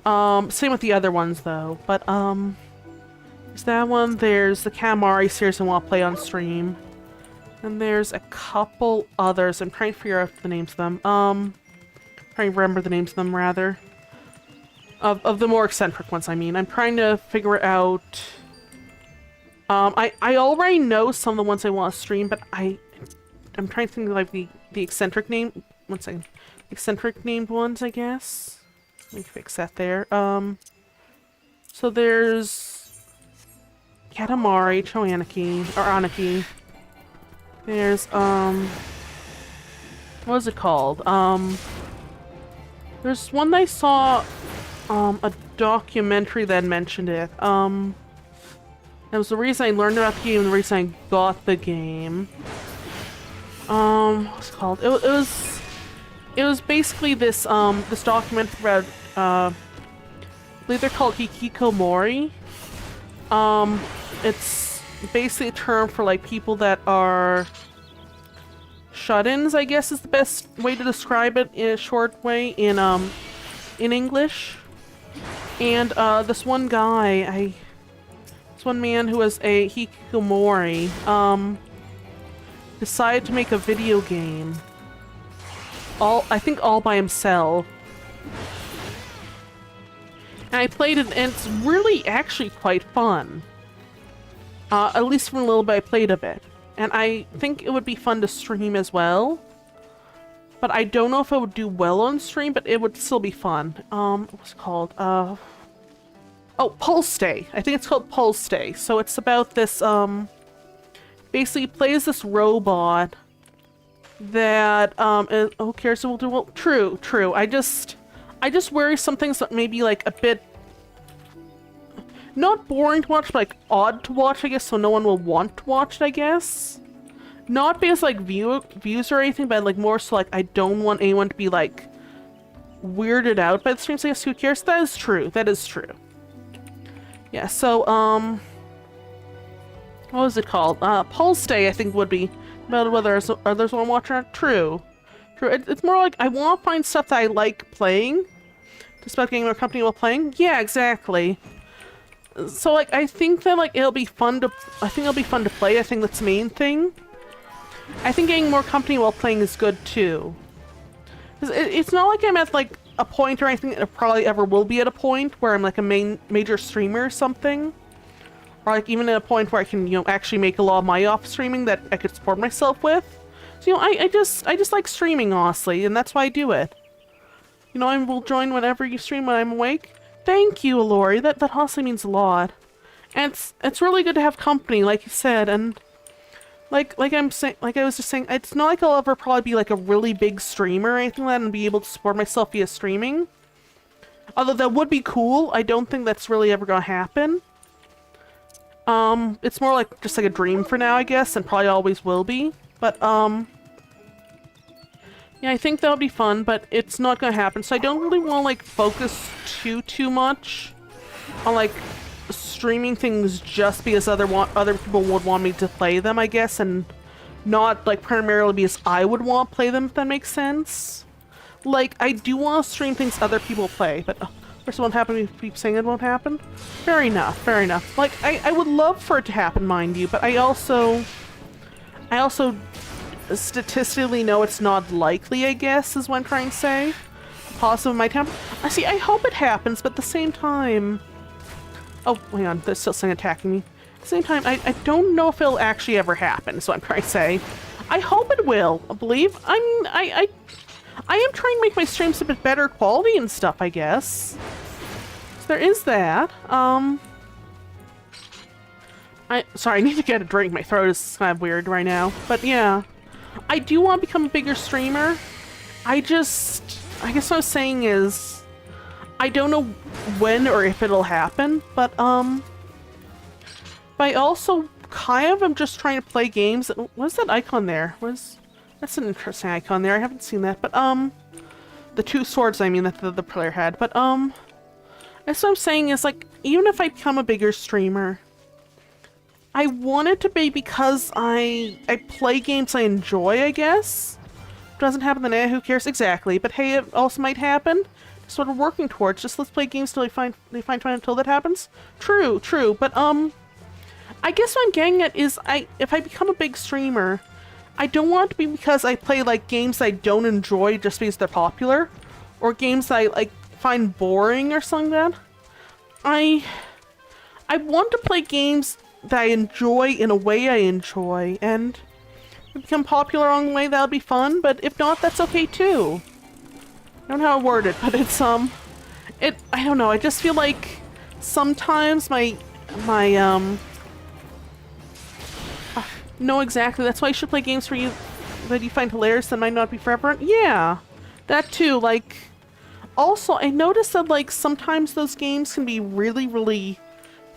A: Same with the other ones, though, but, there's that one, there's the Katamari series I want to play on stream. And there's a couple others. I'm trying to figure out the names of them. Trying to remember the names of them, rather. Of the more eccentric ones, I mean. I'm trying to figure out... I already know some of the ones I want to stream, but I'm trying to think of like the eccentric name... One second. Eccentric named ones, I guess. Let me fix that there. So there's... Katamari, Troanarchy, or Anarchy. There's, what is it called? There's one that I saw, a documentary that mentioned it. It was the reason I learned about the game and the reason I got the game. What's it called? It was basically this, this documentary about, I believe they're called hikikomori. It's basically a term for like people that are shut-ins, I guess is the best way to describe it in a short way in English. And this one guy, this one man who was a hikikomori, decided to make a video game. I think all by himself. And I played it, and it's really actually quite fun. At least from a little bit I played of it. And I think it would be fun to stream as well. But I don't know if it would do well on stream, but it would still be fun. What's it called? Oh, Pulse Day. I think it's called Pulse Day. So it's about this, basically plays this robot that, who cares if we'll do well? True. I just worry some things that may be like a bit not boring to watch, but like odd to watch, I guess, so no one will want to watch it, I guess. Not because like views or anything, but like more so like I don't want anyone to be like weirded out by the streams. I guess who cares? That is true. That is true. Yeah. So what was it called? Pulse Day, I think would be about whether others want to watch or not. True. It's more like I want to find stuff that I like playing, despite getting more company while playing. Yeah, exactly. So like I think that like it'll be fun to play. I think that's the main thing. I think getting more company while playing is good too. It's not like I'm at like a point or anything that probably ever will be at a point where I'm like a major streamer or something. Or like even at a point where I can, actually make a lot of my off streaming that I could support myself with. So, I just like streaming, honestly, and that's why I do it. I will join whenever you stream when I'm awake. Thank you, Lori. That honestly means a lot. And it's really good to have company, like you said, and like I was just saying, it's not like I'll ever probably be like a really big streamer or anything like that and be able to support myself via streaming. Although that would be cool, I don't think that's really ever gonna happen. It's more like just like a dream for now, I guess, and probably always will be. But, yeah, I think that would be fun, but it's not gonna happen. So I don't really want to, like, focus too much on, like, streaming things just because other people would want me to play them, I guess, and not, like, primarily because I would want to play them, if that makes sense. Like, I do want to stream things other people play, but first it won't happen, you keep saying it won't happen? Fair enough. Like, I would love for it to happen, mind you, but I also statistically know it's not likely, I guess, is what I'm trying to say. Possible might happen. See, I hope it happens, but at the same time... Oh, hang on, there's still something attacking me. At the same time, I don't know if it'll actually ever happen, is what I'm trying to say. I hope it will, I believe. I mean, I am trying to make my streams a bit better quality and stuff, I guess. So there is that. Sorry, I need to get a drink. My throat is kind of weird right now. But yeah, I do want to become a bigger streamer. I just I guess what I was saying is, I don't know when or if it'll happen, but I also kind of am just trying to play games. What's that icon there? That's an interesting icon there. I haven't seen that, but the two swords, I mean, that the player had. But that's what I'm saying is, like, even if I become a bigger streamer, I want it to be because I play games I enjoy, I guess. Doesn't happen then, who cares? Exactly. But hey, it also might happen. That's what we're working towards. Just let's play games till they find fun until that happens. True, true. But I guess what I'm getting at is if I become a big streamer, I don't want it to be because I play like games I don't enjoy just because they're popular, or games I like find boring or something like that. I want to play games that I enjoy in a way I enjoy, and if it become popular along the way, that'll be fun, but if not, that's okay too. I don't know how to word it, but it's I don't know, I just feel like sometimes no, exactly, that's why you should play games for you that you find hilarious that might not be for everyone. Yeah, that too, like, also, I noticed that, like, sometimes those games can be really, really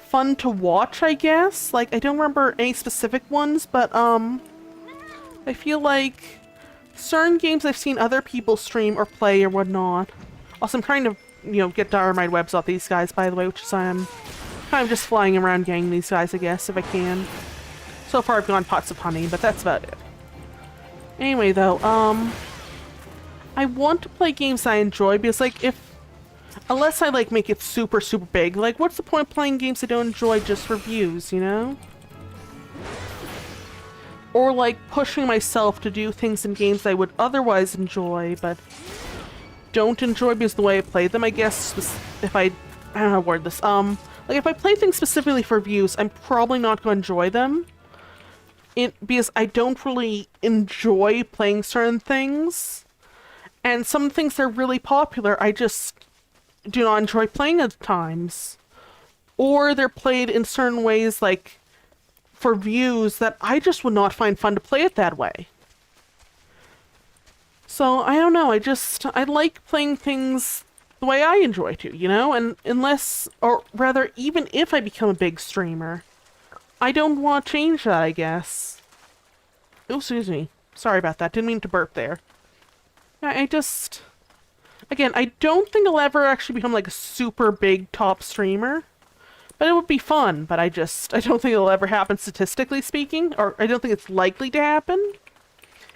A: fun to watch, I guess. Like, I don't remember any specific ones, but, I feel like certain games I've seen other people stream or play or whatnot. Also, I'm trying to, you know, get diorite webs off these guys, by the way, which is I'm kind of just flying around getting these guys, I guess, if I can. So far, I've gone pots of honey, but that's about it. Anyway, though, I want to play games I enjoy because, like, unless I, like, make it super, super big, like, what's the point of playing games I don't enjoy just for views, you know? Or, like, pushing myself to do things in games I would otherwise enjoy, but don't enjoy because of the way I play them, I guess, if I don't know how to word this, like, if I play things specifically for views, I'm probably not going to enjoy them. Because I don't really enjoy playing certain things. And some things that are really popular, I just do not enjoy playing at times. Or they're played in certain ways, like, for views that I just would not find fun to play it that way. So, I don't know, I like playing things the way I enjoy to, you know? And unless, or rather, even if I become a big streamer, I don't want to change that, I guess. Oh, excuse me. Sorry about that. Didn't mean to burp there. Again, I don't think I'll ever actually become like a super big top streamer. But it would be fun, but I don't think it'll ever happen statistically speaking, or I don't think it's likely to happen.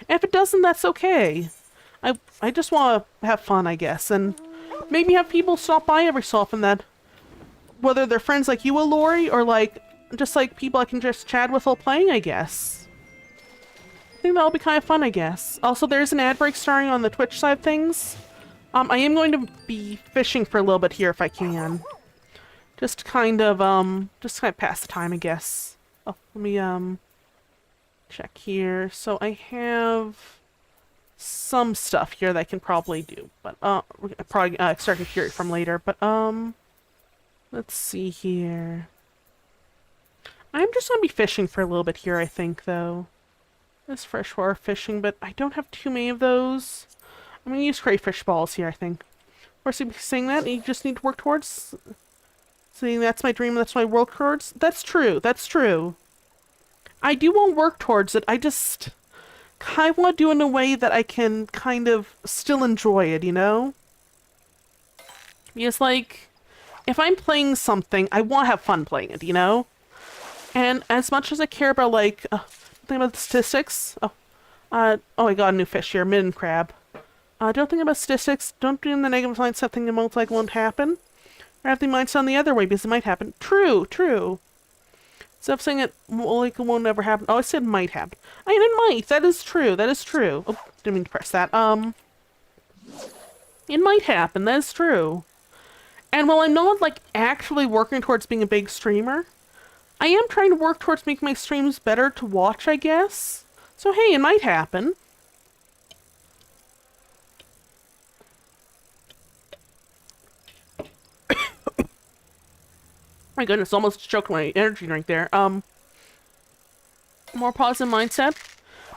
A: And if it doesn't, that's okay. I just want to have fun, I guess, and maybe have people stop by every so often that, whether they're friends like you, Lori, or like, just like people I can just chat with while playing, I guess. I think that'll be kind of fun, I guess. Also, there's an ad break starting on the Twitch side of things. I am going to be fishing for a little bit here if I can. Just kind of pass the time, I guess. Oh, let me, check here. So I have some stuff here that I can probably do, but, probably, start to hear it from later, but, let's see here. I'm just gonna be fishing for a little bit here, I think, though. There's freshwater fishing, but I don't have too many of those. I'm gonna use crayfish balls here, I think. Of course, you'd be saying that, you just need to work towards... Saying that's my dream, that's my work towards? That's true, that's true. I do want to work towards it, I just... kind of want to do it in a way that I can kind of still enjoy it, you know? Because, like, if I'm playing something, I want to have fun playing it, you know? And as much as I care about, like, think about the statistics. Oh, I got a new fish here, midden crab. Don't think about statistics. Don't do in the negative mindset thing that most likely won't happen. Or have the mindset on the other way because it might happen. True, true. So I'm saying it won't ever happen. Oh, I said might happen. I mean, it might. That is true. That is true. Oh, didn't mean to press that. It might happen. That is true. And while I'm not, like, actually working towards being a big streamer, I am trying to work towards making my streams better to watch, I guess. So, hey, it might happen. My goodness, almost choked my energy drink there. More positive mindset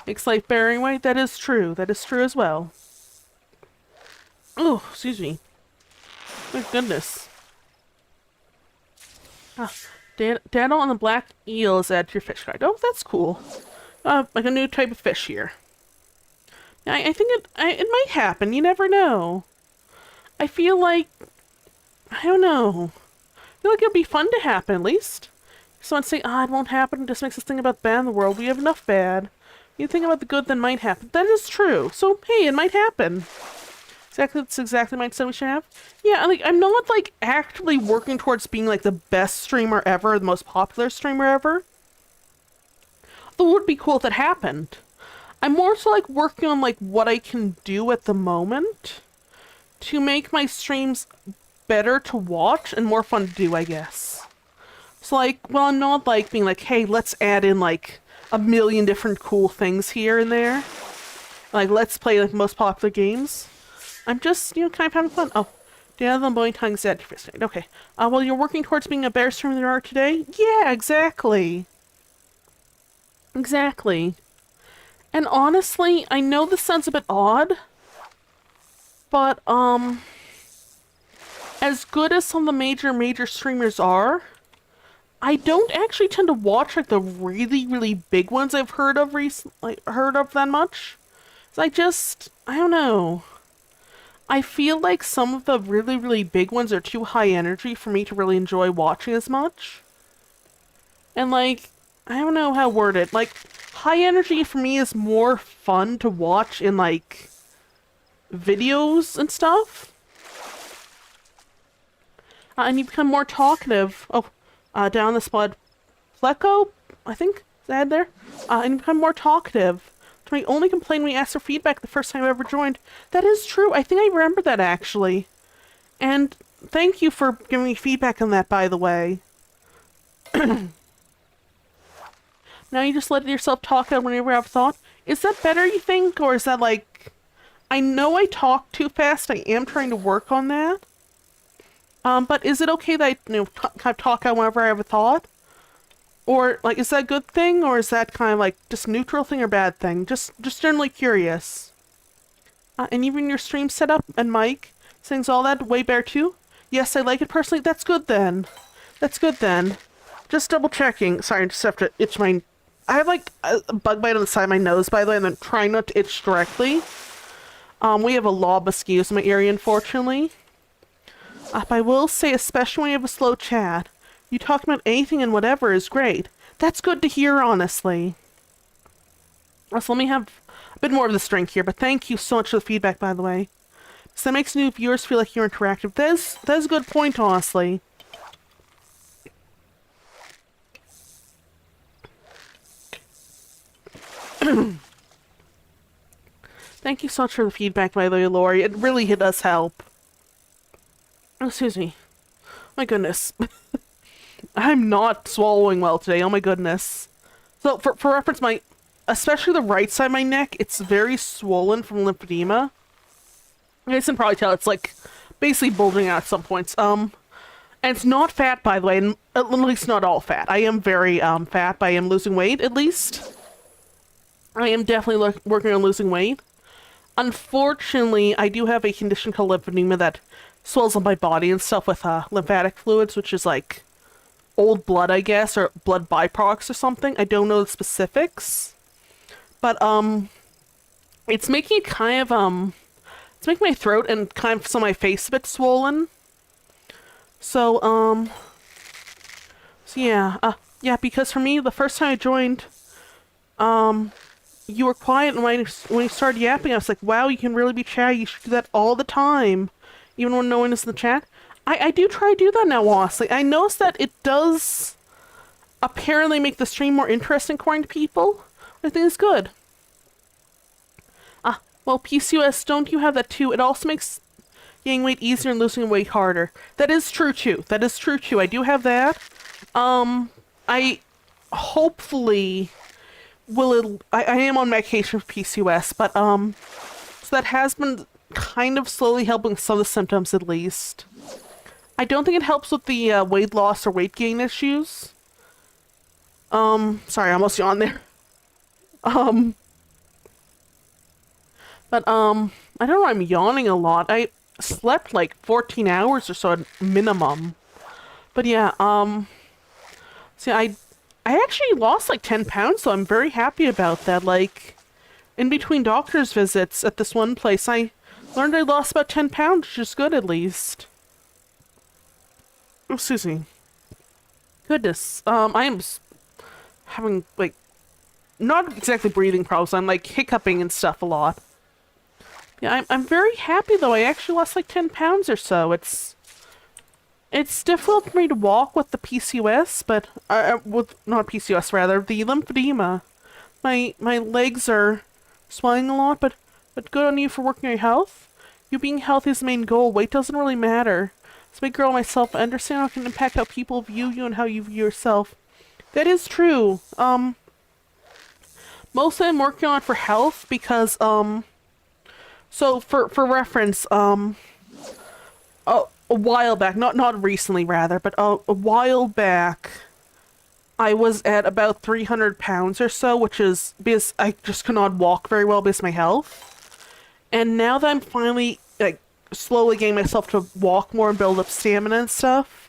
A: makes life better anyway. That is true. That is true as well. Oh, excuse me. My goodness. Ah, Daddle on the black eel is added to your fish card. Oh, that's cool. Like a new type of fish here. I think it might happen. You never know. I feel like... I don't know. I feel like it'd be fun to happen, at least. Someone say, it won't happen. It just makes us think about bad in the world. We have enough bad. You think about the good that might happen. That is true. So, hey, it might happen. That's exactly my mindset we should have. Yeah, like, I'm not, like, actively working towards being, like, the best streamer ever, the most popular streamer ever. Though it would be cool if that happened. I'm more so, like, working on, like, what I can do at the moment to make my streams better to watch and more fun to do, I guess. So, like, well, I'm not, like, being like, hey, let's add in, like, a million different cool things here and there. Like, let's play, like, most popular games. I'm just, you know, kind of having fun. Oh, Daniel and Boeing tongues at your first night. Okay. Well, you're working towards being a better streamer than you are today? Yeah, exactly. Exactly. And honestly, I know this sounds a bit odd, but, as good as some of the major streamers are, I don't actually tend to watch, like, the really, really big ones I've heard of that much. So I don't know. I feel like some of the really, really big ones are too high energy for me to really enjoy watching as much. And, like, I don't know how to word it. Like, high energy for me is more fun to watch in, like, videos and stuff. And you become more talkative. Oh, down the spot. Flecko, I think, is that there? And you become more talkative. My only complaint when we asked for feedback the first time I ever joined. That is true. I think I remember that, actually. And thank you for giving me feedback on that, by the way. Now you just let yourself talk out whenever you have a thought. Is that better, you think? Or is that, like... I know I talk too fast. I am trying to work on that. But is it okay that I, you know, kind of talk out whenever I have a thought? Or, like, is that a good thing, or is that kind of, like, just neutral thing or bad thing? Just generally curious. And even your stream setup and mic, settings, all that, way better too? Yes, I like it personally. That's good then. That's good then. Just double checking. Sorry, I just have to itch my... I have, like, a bug bite on the side of my nose, by the way, and I'm trying not to itch directly. We have a lot of mosquitoes in my area, unfortunately. But I will say, especially when you have a slow chat, you talk about anything and whatever is great. That's good to hear, honestly. So let me have a bit more of this drink here, but thank you so much for the feedback, by the way. So that makes new viewers feel like you're interactive. That is a good point, honestly. Thank you so much for the feedback, by the way, Lori. It really does help. Oh, excuse me. My goodness. I'm not swallowing well today, oh my goodness. So, for reference, especially the right side of my neck, it's very swollen from lymphedema. You guys can probably tell it's, like, basically bulging out at some points. And it's not fat, by the way, and at least not all fat. I am very, fat, but I am losing weight, at least. I am definitely working on losing weight. Unfortunately, I do have a condition called lymphedema that swells on my body and stuff with, lymphatic fluids, which is, like, old blood, I guess, or blood byproducts or something. I don't know the specifics. But, it's making it kind of, it's making my throat and kind of some of my face a bit swollen. So, yeah, because for me, the first time I joined, you were quiet, and when you started yapping, I was like, wow, you can really be chatty. You should do that all the time, even when no one is in the chat. I do try to do that now, honestly. I noticed that it does apparently make the stream more interesting according to people. I think it's good. Well, PCOS, don't you have that too? It also makes gaining weight easier and losing weight harder. That is true too. That is true too. I do have that. I hopefully I am on medication for PCOS, but so that has been kind of slowly helping some of the symptoms at least. I don't think it helps with the weight loss or weight gain issues. Sorry, I almost yawned there. But I don't know, I'm yawning a lot. slept like 14 hours or so at minimum. But yeah, see, I actually lost like 10 pounds, so I'm very happy about that. Like, in between doctor's visits at this one place, I learned I lost about 10 pounds, which is good at least. Oh, excuse me. Goodness, I am having, like, not exactly breathing problems. I'm, like, hiccuping and stuff a lot. Yeah, I'm very happy, though. I actually lost, like, 10 pounds or so. It's difficult for me to walk with the PCOS, but, not PCOS, rather, the lymphedema. My legs are swelling a lot, but good on you for working on your health. You being healthy is the main goal. Weight doesn't really matter. As a big girl myself, I understand how it can impact how people view you and how you view yourself. That is true. Mostly I'm working on it for health because, so for reference, a while back, not recently rather, but a while back, I was at about 300 pounds or so, which is because I just could not walk very well because of my health. And now that I'm finally, like, slowly getting myself to walk more and build up stamina and stuff,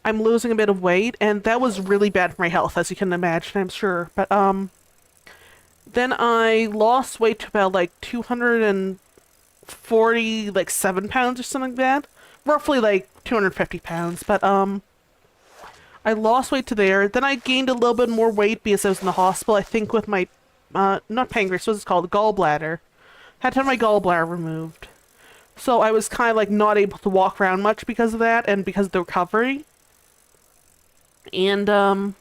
A: I'm losing a bit of weight, and that was really bad for my health, as you can imagine, I'm sure. But, then I lost weight to about, like, 240, like, 7 pounds or something like that. Roughly, like, 250 pounds, but, I lost weight to there. Then I gained a little bit more weight because I was in the hospital, I think with my, not pancreas, what's it called? Gallbladder. Had to have my gallbladder removed. So I was kind of like not able to walk around much because of that and because of the recovery. And, so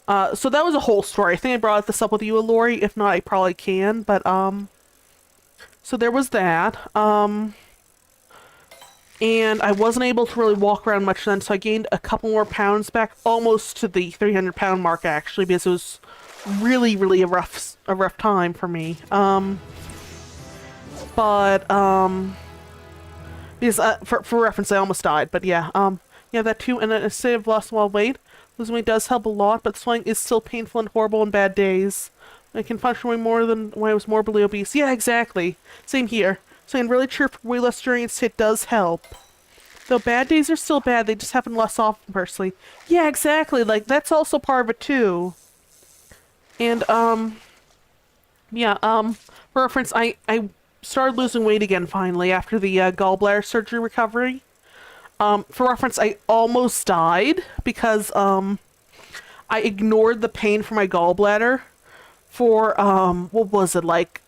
A: that was a whole story. I think I brought this up with you, Lori. If not, I probably can. But, so there was that. And I wasn't able to really walk around much then, so I gained a couple more pounds back, almost to the 300 pound mark actually, because it was really, really a rough time for me. Because for reference, I almost died, but yeah, yeah, that too. And I say I've lost a lot of weight. Losing weight does help a lot, but swelling is still painful and horrible on bad days. I can function way more than when I was morbidly obese. Yeah, exactly. Same here. So I'm really cheerful for way less during it does help. Though bad days are still bad, they just happen less often personally. Yeah, exactly. Like, that's also part of it too. And, yeah, for reference, I started losing weight again finally after the gallbladder surgery recovery. For reference, I almost died because, I ignored the pain from my gallbladder for, what was it, like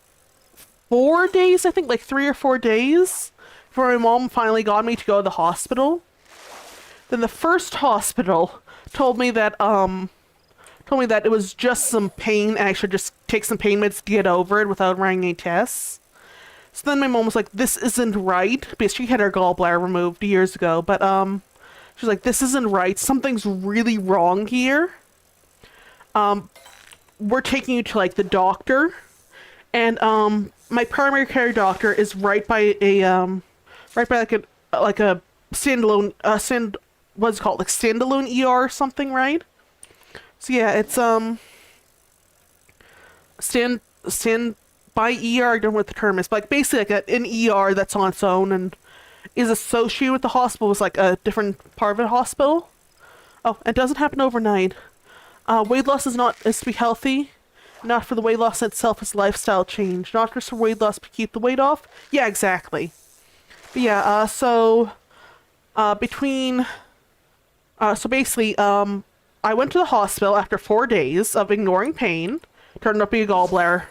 A: 4 days, I think, like 3 or 4 days, before my mom finally got me to go to the hospital. Then the first hospital told me that it was just some pain, and I should just take some pain meds to get over it without running any tests. So then my mom was like, this isn't right, because she had her gallbladder removed years ago, but, she's like, this isn't right, something's really wrong here. We're taking you to, like, the doctor, and, my primary care doctor is right by like a standalone, what's it called, like standalone ER or something, right? So yeah, it's, stand by ER, I don't know what the term is, but like basically like an ER that's on its own and is associated with the hospital, was like a different part of the hospital. Oh, it doesn't happen overnight. Weight loss is to be healthy. Not for the weight loss itself, it's lifestyle change. Not just for weight loss, but keep the weight off. Yeah, exactly. But yeah, so basically, I went to the hospital after 4 days of ignoring pain. Turned out to be a gallbladder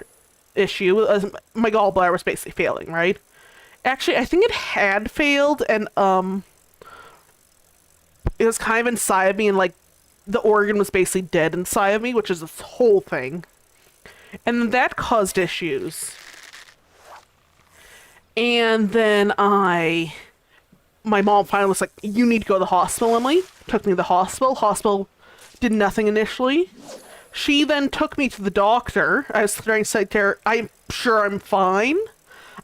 A: issue. My gallbladder was basically failing, right? Actually, I think it had failed, and it was kind of inside of me, and like the organ was basically dead inside of me, which is this whole thing. And that caused issues. And then my mom finally was like, you need to go to the hospital, Emily. Took me to the hospital. Hospital did nothing initially. She then took me to the doctor. I was trying to say to her, I'm sure I'm fine.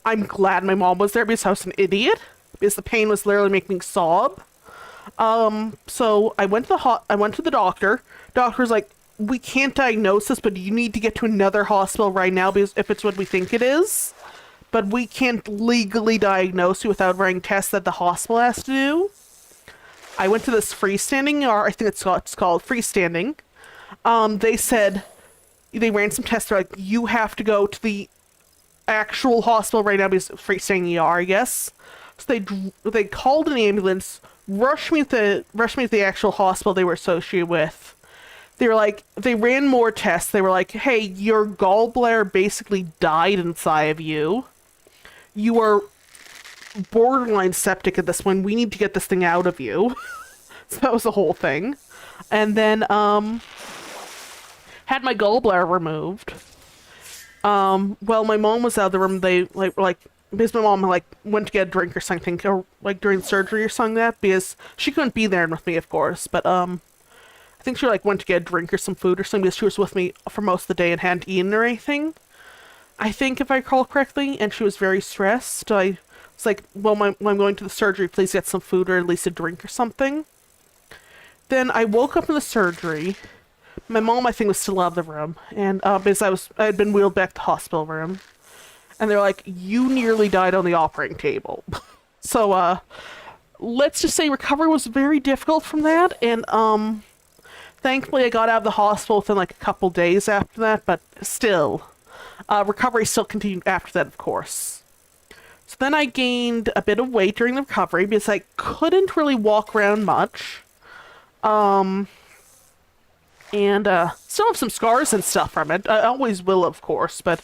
A: I'm glad my mom was there because I was an idiot. Because the pain was literally making me sob. So I went to the doctor. Doctor was like, we can't diagnose this, but you need to get to another hospital right now because if it's what we think it is. but we can't legally diagnose you without running tests that the hospital has to do. I went to this freestanding, or I think it's called freestanding. They said, they ran some tests. They're like, you have to go to the actual hospital right now because freestanding ER, I guess. So they called an ambulance, rushed me to the actual hospital they were associated with. They were like, they ran more tests. They were like, hey, your gallbladder basically died inside of you. You are borderline septic at this point. We need to get this thing out of you. So that was the whole thing. And then, had my gallbladder removed. Well, my mom was out of the room. They, because my mom, went to get a drink or something, or, during surgery or something like that, because she couldn't be there with me, of course, but, I think she went to get a drink or some food or something because she was with me for most of the day and hadn't eaten or anything. I think, if I recall correctly, and she was very stressed. I was like, well, when I'm going to the surgery, please get some food or at least a drink or something. Then I woke up in the surgery. My mom, I think, was still out of the room, and because I had been wheeled back to the hospital room, and they're like, you nearly died on the operating table. So, let's just say recovery was very difficult from that, and, thankfully, I got out of the hospital within a couple days after that, but still, recovery still continued after that, of course. So then I gained a bit of weight during the recovery because I couldn't really walk around much. And still have some scars and stuff from it. I always will, of course, but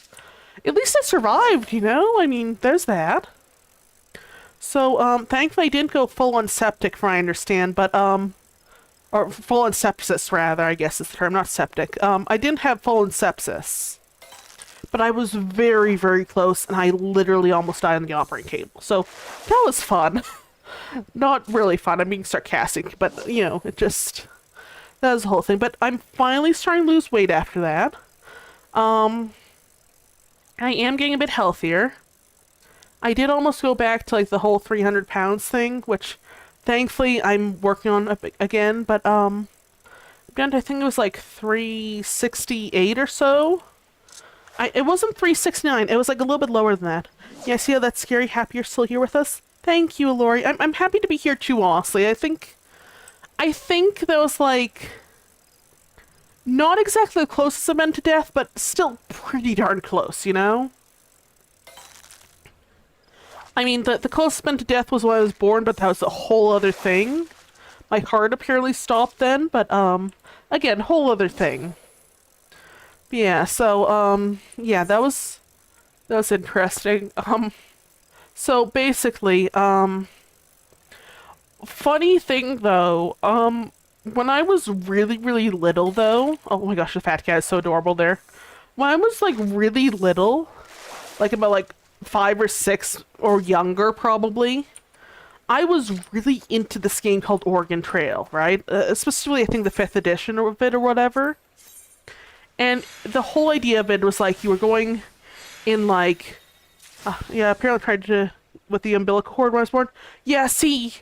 A: at least I survived, I mean, there's that. So, thankfully I didn't go full-on septic, from what I understand, but, or full-on sepsis, rather, I guess is the term, not septic. I didn't have full-on sepsis, but I was very, very close, and I literally almost died on the operating table. So, that was fun. Not really fun, I'm being sarcastic, but, it just, that was the whole thing. But I'm finally starting to lose weight after that. I am getting a bit healthier. I did almost go back to, the whole 300 pounds thing, which... Thankfully, I'm working on again, but, I think it was 368 or so. It wasn't 369, it was a little bit lower than that. Yeah, see how that's scary? Happy you're still here with us? Thank you, Lori. I'm happy to be here too, honestly. I think that was, not exactly the closest I've been to death, but still pretty darn close, I mean, the closest been to death was when I was born, but that was a whole other thing. My heart apparently stopped then, but, again, whole other thing. But yeah, so, yeah, that was interesting. So basically, funny thing, though, when I was really, really little, though, oh my gosh, the fat cat is so adorable there. When I was, really little, about, 5 or 6 or younger, probably, I was really into this game called Oregon Trail, right? Especially, I think, the 5th edition of it or whatever. And the whole idea of it was, you were going in, yeah, apparently I tried to, with the umbilical cord when I was born. Yeah, see,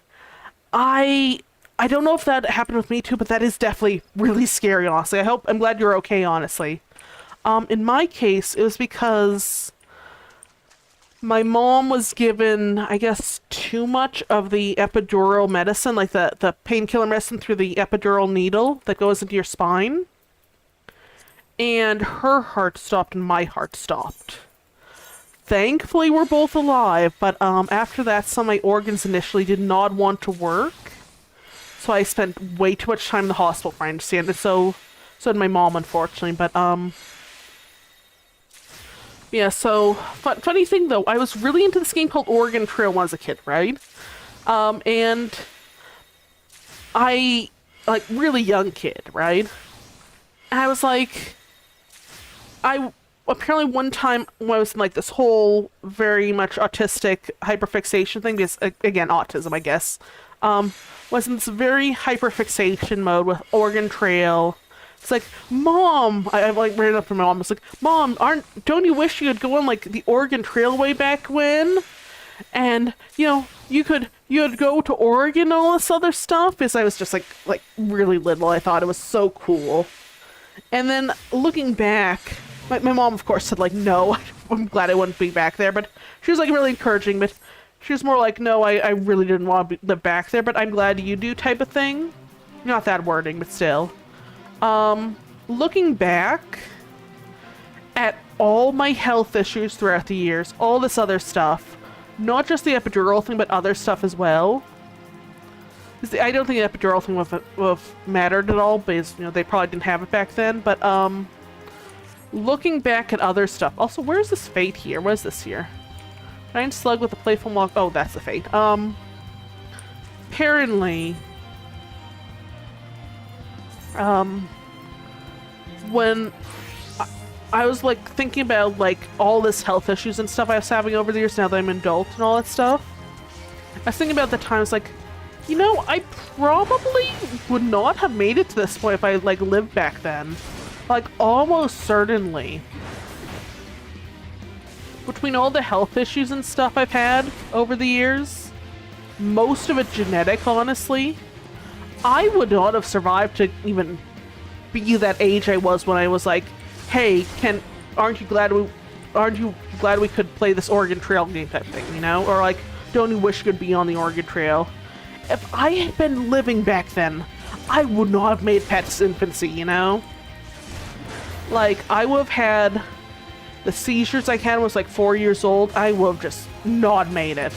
A: I don't know if that happened with me too, but that is definitely really scary, honestly. I'm glad you're okay, honestly. In my case, it was because... my mom was given, I guess, too much of the epidural medicine, the painkiller medicine through the epidural needle that goes into your spine. And her heart stopped and my heart stopped. Thankfully, we're both alive, but after that, some of my organs initially did not want to work. So I spent way too much time in the hospital, if I understand it. So did my mom, unfortunately, but, yeah, so, funny thing though, I was really into this game called Oregon Trail when I was a kid, right? And I, really young kid, right? And I was apparently one time when I was in, this whole very much autistic hyperfixation thing, because, again, autism, I guess, was in this very hyperfixation mode with Oregon Trail. It's like, Mom, I ran up to my mom. I was like, Mom, don't you wish you could go on the Oregon Trail way back when? And, you'd go to Oregon and all this other stuff? Because I was just really little. I thought it was so cool. And then looking back, my mom, of course, said no, I'm glad I wouldn't be back there, but she was like really encouraging, but she was more like, no, I really didn't want to live back there, but I'm glad you do type of thing. Not that wording, but still. Looking back at all my health issues throughout the years, all this other stuff, not just the epidural thing, but other stuff as well. I don't think the epidural thing would have mattered at all, because, you know, they probably didn't have it back then, but, looking back at other stuff. Also, where's this fate here? What is this here? Giant slug with a playful walk. Oh, that's the fate. Apparently, when I was, like, thinking about, like, all this health issues and stuff I was having over the years now that I'm an adult and all that stuff, I was thinking about the times, like, you know, I probably would not have made it to this point if I, like, lived back then. Like, almost certainly. Between all the health issues and stuff I've had over the years, most of it genetic, honestly, I would not have survived to even be that age I was when I was like, hey, aren't you glad we could play this Oregon Trail game type thing, you know? Or like, don't you wish you could be on the Oregon Trail? If I had been living back then, I would not have made Pet's infancy, you know? Like, I would have had the seizures I had when I was like 4 years old. I would have just not made it.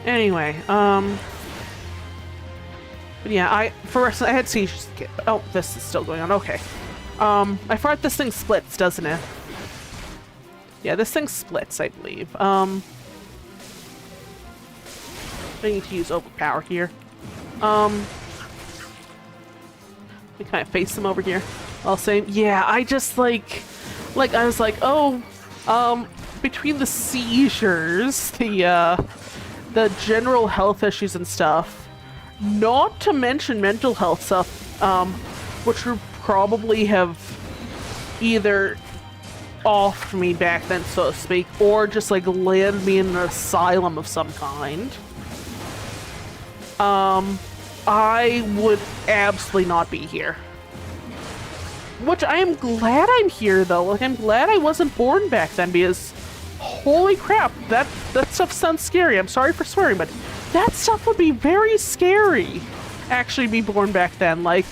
A: Anyway, but yeah, I had seizures as a kid. Oh, this is still going on. Okay. I forgot this thing splits, doesn't it? Yeah, this thing splits, I believe. I need to use overpower here. We kind of face them over here. I'll say, yeah, I just like I was like, oh, between the seizures, the general health issues and stuff, not to mention mental health stuff, which would probably have either offed me back then, so to speak, or just like land me in an asylum of some kind. I would absolutely not be here. Which I am glad I'm here, though. Like, I'm glad I wasn't born back then, because holy crap, that stuff sounds scary. I'm sorry for swearing, but that stuff would be very scary, actually, be born back then. Like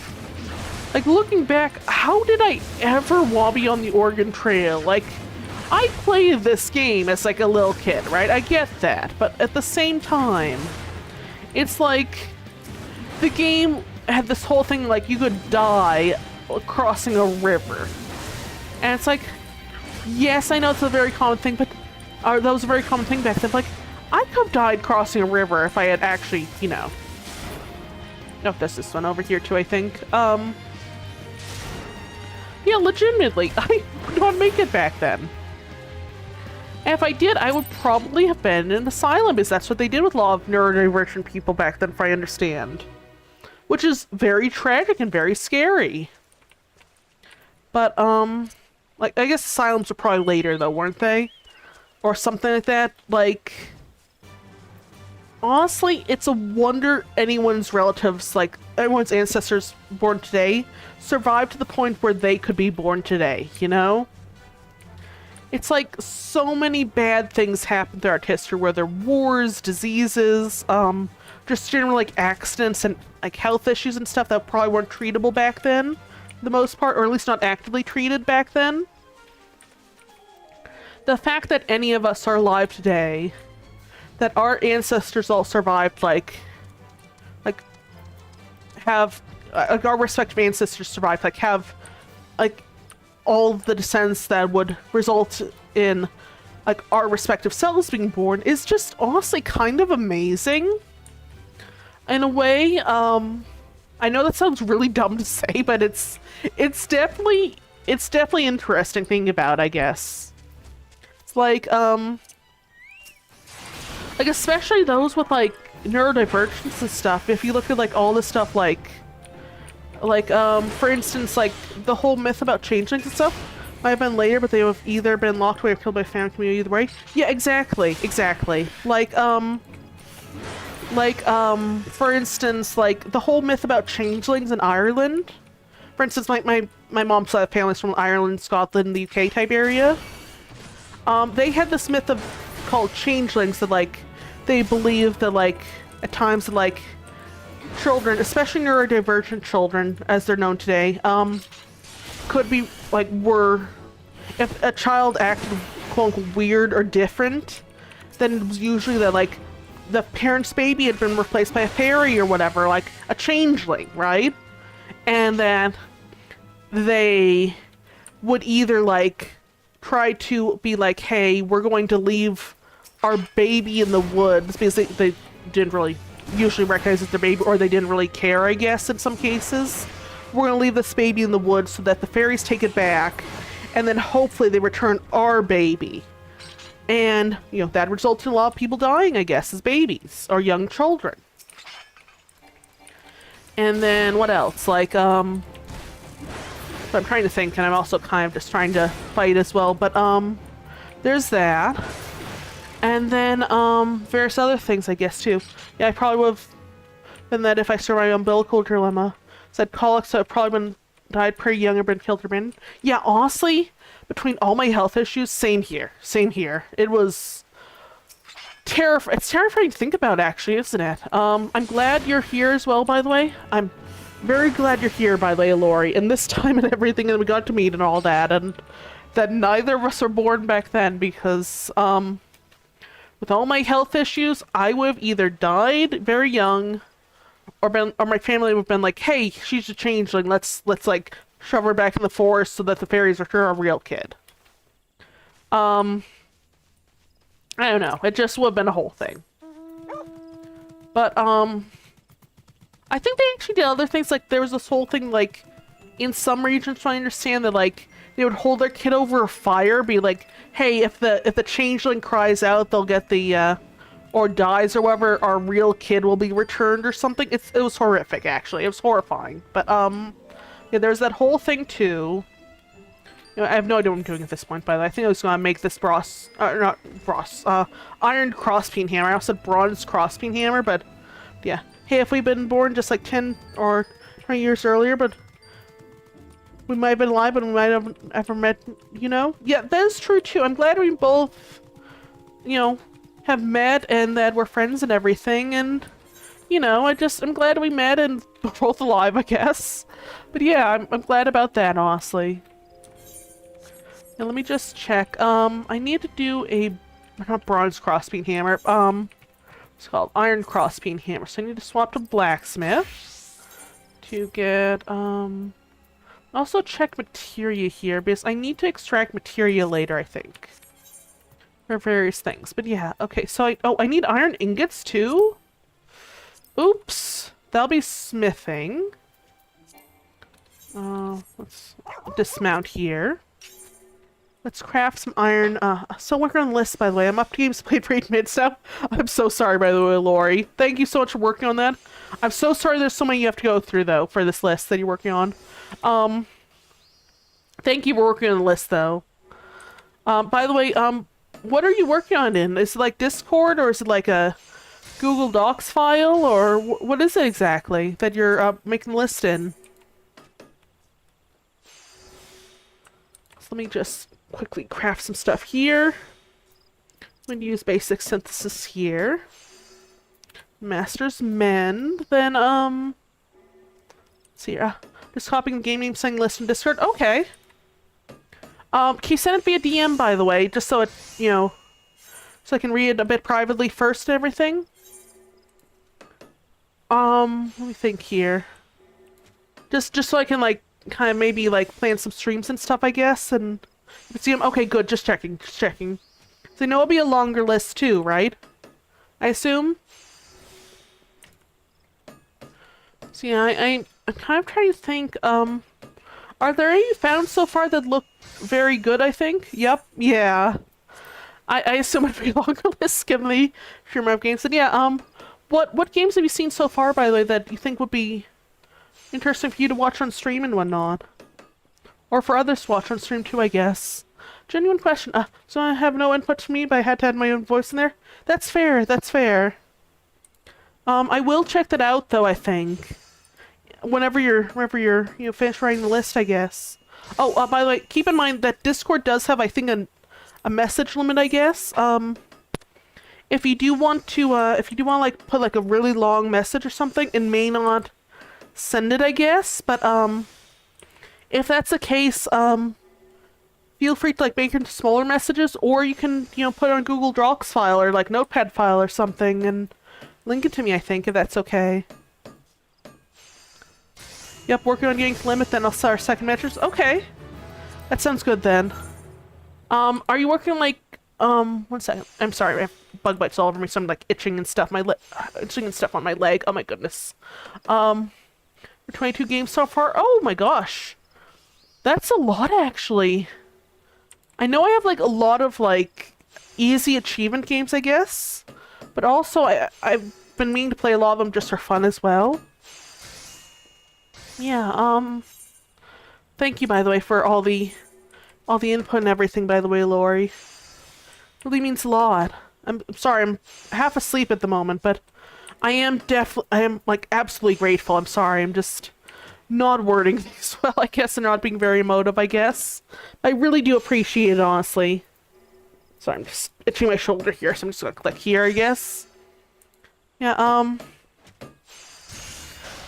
A: looking back, how did I ever want to be on the Oregon Trail? Like, I played this game as, like, a little kid, right? I get that, but at the same time, it's like the game had this whole thing like you could die crossing a river. And it's like, yes, I know it's a very common thing, but that was a very common thing back then. Like, I could have died crossing a river if I had actually, you know. Oh, there's this one over here too, I think. Yeah, legitimately, I would not make it back then. And if I did, I would probably have been in an asylum, because that's what they did with a lot of neurodivergent people back then, if I understand. Which is very tragic and very scary. But, like, I guess asylums were probably later, though, weren't they? Or something like that. Like, honestly, it's a wonder anyone's relatives, like, everyone's ancestors born today, survived to the point where they could be born today, you know? It's like so many bad things happen throughout history, where there are wars, diseases, just general like accidents and like health issues and stuff that probably weren't treatable back then, for the most part, or at least not actively treated back then. The fact that any of us are alive today, that our ancestors all survived, like have our respective ancestors survived, like have like all the descendants that would result in like our respective selves being born, is just honestly kind of amazing in a way. I know that sounds really dumb to say, but it's definitely interesting thinking about, I guess. It's like especially those with like neurodivergence and stuff. If you look at like all this stuff, like for instance, like the whole myth about changelings and stuff might have been later, but they have either been locked away or killed by family community, either way. Yeah, exactly. For instance, like the whole myth about changelings in Ireland. For instance, my mom's side of family's from Ireland, Scotland, the UK type area. They had this myth of called changelings that like they believe that like at times that like children, especially neurodivergent children as they're known today, could be like were if a child acted quote unquote weird or different, then it was usually that like the parent's baby had been replaced by a fairy or whatever, like a changeling, right? And then they would either like try to be like, hey, we're going to leave our baby in the woods because they didn't really usually recognize it's their baby, or they didn't really care, I guess, in some cases. We're going to leave this baby in the woods so that the fairies take it back, and then hopefully they return our baby. And, you know, that results in a lot of people dying, I guess, as babies or young children. And then what else? Like, I'm trying to think, and I'm also kind of just trying to fight as well, but, there's that. And then, various other things, I guess, too. Yeah, I probably would have been that if I survived my umbilical dilemma. Said colic, so I've probably been died pretty young or been killed or been. Yeah, honestly, between all my health issues, same here. Same here. It was terrifying. It's terrifying to think about, actually, isn't it? I'm glad you're here as well, by the way. I'm very glad you're here, by the way, Lori. And this time and everything, and we got to meet and all that, and that neither of us were born back then because, with all my health issues, I would have either died very young, or my family would have been like, "Hey, she's a changeling. Let's like shove her back in the forest so that the fairies return our real kid." I don't know. It just would have been a whole thing. But I think they actually did other things. Like there was this whole thing, like in some regions, I understand that like they would hold their kid over a fire, be like, hey, if the changeling cries out, they'll get the, or dies or whatever, our real kid will be returned or something. It was horrific, actually. It was horrifying. But, yeah, there's that whole thing, too. You know, I have no idea what I'm doing at this point, by the way. I think I was going to make this iron crosspeen hammer. I also said bronze crosspeen hammer, but, yeah. Hey, if we'd been born just like 10 or 20 years earlier, but we might have been alive, but we might have ever met, you know? Yeah, that is true, too. I'm glad we both, you know, have met and that we're friends and everything. And, you know, I'm glad we met and we're both alive, I guess. But yeah, I'm glad about that, honestly. Now, let me just check. I need to do a, not bronze crosspeen hammer. It's called iron crosspeen hammer. So I need to swap to blacksmith to get, also check materia here, because I need to extract materia later, I think. For various things. But yeah, okay, so I need iron ingots too? Oops. That'll be smithing. Let's dismount here. Let's craft some iron. Still working on the list, by the way. I'm up to games played for 8 minutes now. I'm so sorry, by the way, Lori. Thank you so much for working on that. I'm so sorry there's so many you have to go through, though, for this list that you're working on. Thank you for working on the list, though. By the way, what are you working on in? Is it like Discord, or is it like a Google Docs file, or what is it exactly that you're making the list in? So let me just quickly craft some stuff here. I'm going to use basic synthesis here. Master's Mend. Then, let's see here. Just copying the game name saying list in Discord. Okay. Can you send it via DM, by the way, just so it, you know, so I can read it a bit privately first and everything? Let me think here. Just so I can, like, kind of maybe, like, plan some streams and stuff, I guess, and see them. Okay, good. Just checking. So I know it'll be a longer list, too, right? I assume? So yeah, I'm kind of trying to think, are there any found so far that look very good, I think? Yep, yeah. I assume it'd be a longer list given the sheer amount of games. And yeah, what games have you seen so far, by the way, that you think would be interesting for you to watch on stream and whatnot? Or for others to watch on stream too, I guess. Genuine question. So I have no input from me, but I had to add my own voice in there? That's fair, that's fair. I will check that out, though, I think. Whenever you're, you know, finish writing the list, I guess. Oh, by the way, keep in mind that Discord does have, I think, a message limit, I guess. If you do want to, like put like a really long message or something, it may not send it, I guess. But if that's the case, feel free to like make it into smaller messages, or you can, put it on Google Docs file or like Notepad file or something and link it to me, I think, if that's okay. Yep, working on getting to limit, then I'll start our second measures. Okay. That sounds good then. Are you working like, 1 second. I'm sorry, I have bug bites all over me, so I'm like itching and stuff. Itching and stuff on my leg. Oh my goodness. We're 22 games so far. Oh my gosh. That's a lot, actually. I know I have like a lot of like easy achievement games, I guess, but also I've been meaning to play a lot of them just for fun as well. Yeah, thank you, by the way, for all the input and everything, by the way, Lori. Really means a lot. I'm sorry, I'm half asleep at the moment, but I am like absolutely grateful. I'm sorry, I'm just not wording things well, I guess, and not being very emotive, I guess. I really do appreciate it, honestly. Sorry, I'm just itching my shoulder here, so I'm just gonna click here, I guess. Yeah,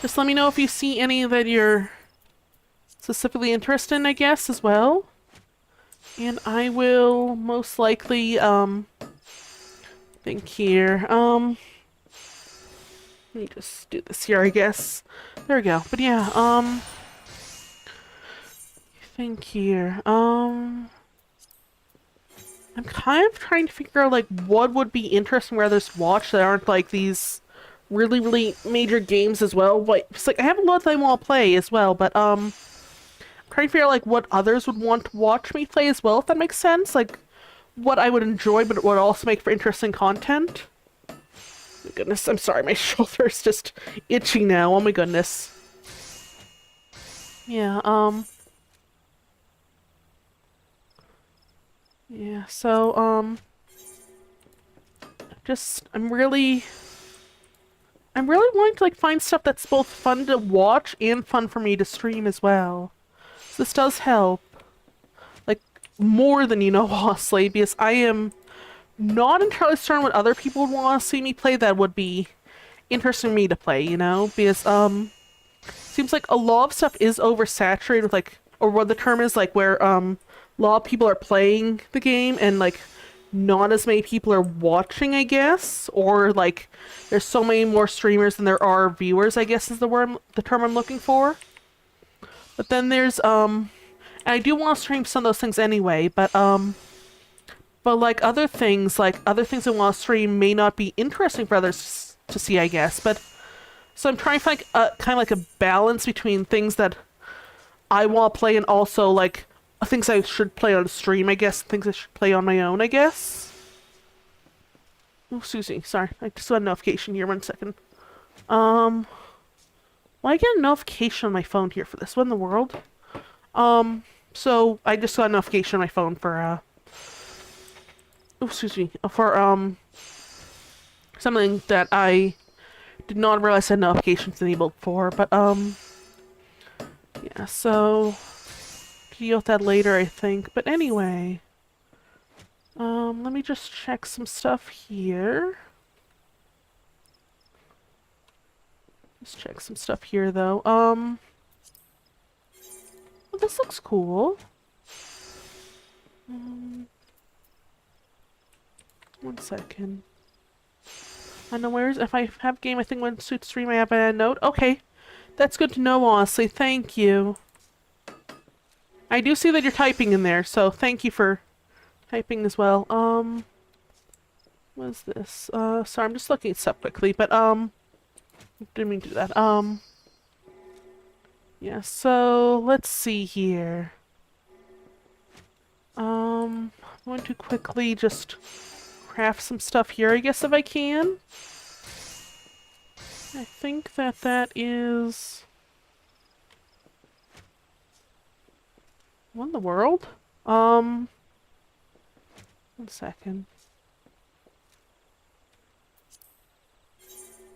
A: just let me know if you see any that you're specifically interested in, I guess, as well. And I will most likely, think here, let me just do this here, I guess. There we go. But yeah, think here, I'm kind of trying to figure out, like, what would be interesting where others watch that aren't, like, these really, really major games as well. But it's like, I have a lot that I want to play as well, but, trying to figure out, like, what others would want to watch me play as well, if that makes sense. Like, what I would enjoy, but it would also make for interesting content. Oh my goodness, I'm sorry, my shoulder's just itchy now. Oh my goodness. Yeah, yeah, so, I'm really wanting to, like, find stuff that's both fun to watch and fun for me to stream as well. So this does help. Like, more than honestly, because I am not entirely certain what other people would want to see me play that would be interesting me to play, because, seems like a lot of stuff is oversaturated with, like, or what the term is, like, where, a lot of people are playing the game and, like, not as many people are watching, I guess, or, like, there's so many more streamers than there are viewers, I guess is the term I'm looking for. But then there's, and I do want to stream some of those things anyway, but like, other things I want to stream may not be interesting for others to see, I guess, but, so I'm trying to find, kind of like a balance between things that I want to play and also, like, things I should play on stream, I guess, things I should play on my own, I guess. Oh, Susie, sorry, I just got a notification here, 1 second. Well, I get a notification on my phone here for this. What in the world? So I just got a notification on my phone for, oh, excuse me, for, something that I did not realize I had notifications enabled for, but, yeah, so, deal with that later, I think, but anyway, let me just check some stuff here. Let's check some stuff here, though. Well, this looks cool. 1 second. Unawares. If I have game, I think when suit stream, I have a note. Okay, that's good to know, honestly. Thank you. I do see that you're typing in there, so thank you for typing as well. What is this? Sorry, I'm just looking at stuff quickly, but, didn't mean to do that. Yeah, so let's see here. I'm going to quickly just craft some stuff here, I guess, if I can. I think that is... What in the world? 1 second.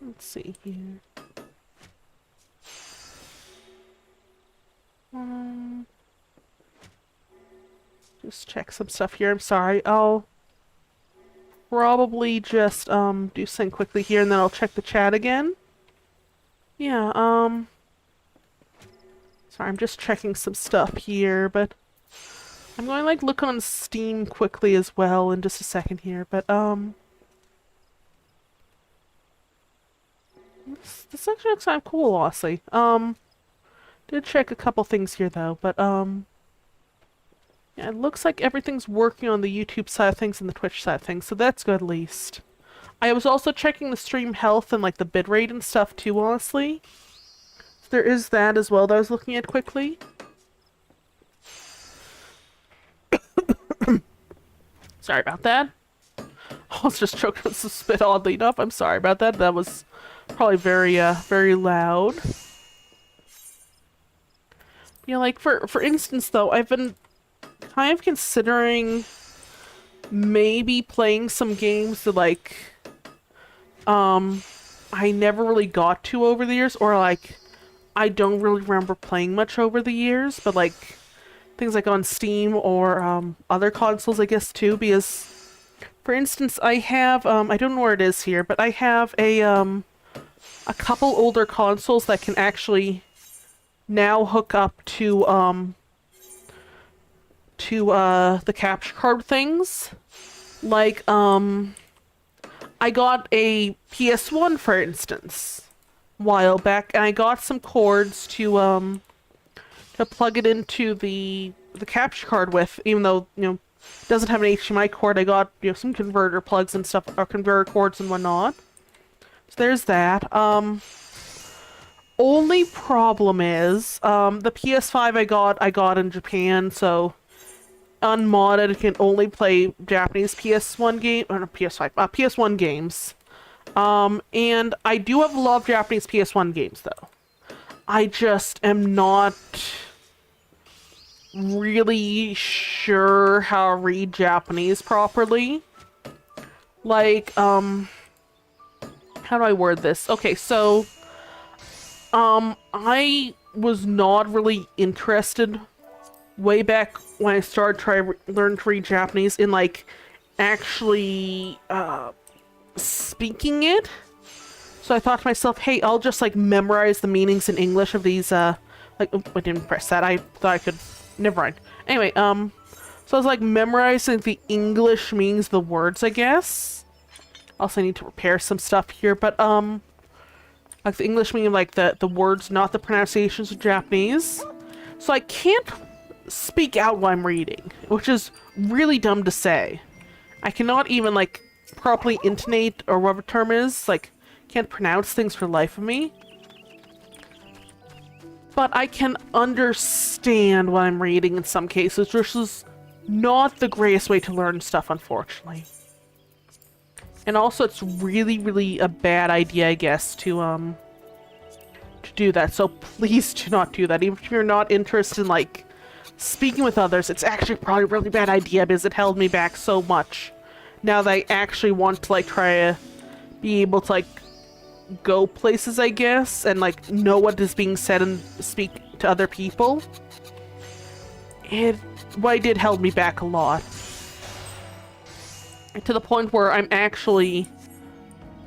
A: Let's see here. Just check some stuff here. I'm sorry. I'll probably just do something quickly here and then I'll check the chat again. Yeah, sorry, I'm just checking some stuff here, but I'm going to like look on Steam quickly as well in just a second here, but this actually looks kind of cool, honestly. Did check a couple things here though, but yeah, it looks like everything's working on the YouTube side of things and the Twitch side of things, so that's good at least. I was also checking the stream health and like the bitrate and stuff too, honestly. So there is that as well that I was looking at quickly. Sorry about that. I was just choking on some spit, oddly enough. I'm sorry about that. That was probably very, very loud. Yeah, like, for instance, though, I've been kind of considering maybe playing some games that, like, I never really got to over the years, or, like, I don't really remember playing much over the years, but, like, things like on Steam or, other consoles, I guess, too, because, for instance, I have, I don't know where it is here, but I have a couple older consoles that can actually now hook up to the capture card things. Like, I got a PS1, for instance, a while back, and I got some cords to plug it into the capture card with, even though, you know, it doesn't have an HDMI cord. I got, you know, some converter plugs and stuff, or converter cords and whatnot. So there's that. Only problem is, the PS5 I got in Japan, so unmodded, it can only play Japanese PS1 game, or not PS5, PS1 games. And I do have a lot of Japanese PS1 games, though. I just am not really sure how to read Japanese properly. Like, how do I word this? Okay, so, I was not really interested way back when I started trying to learn to read Japanese in, like, actually, speaking it. So I thought to myself, hey, I'll just, like, memorize the meanings in English of these, like, oh, I didn't press that. I thought I could, never mind. Anyway, so I was, like, memorizing the English meanings of the words, I guess. Also, I need to repair some stuff here, but, like, the English meaning, like, the words, not the pronunciations of Japanese. So I can't speak out while I'm reading, which is really dumb to say. I cannot even, like, properly intonate, or whatever the term is, like, can't pronounce things for the life of me. But I can understand what I'm reading in some cases, which is not the greatest way to learn stuff, unfortunately. And also, it's really, really a bad idea, I guess, to do that. So please do not do that. Even if you're not interested in, like, speaking with others, it's actually probably a really bad idea because it held me back so much. Now that I actually want to, like, try to be able to, like, go places, I guess, and, like, know what is being said and speak to other people. What I did held me back a lot. To the point where I'm actually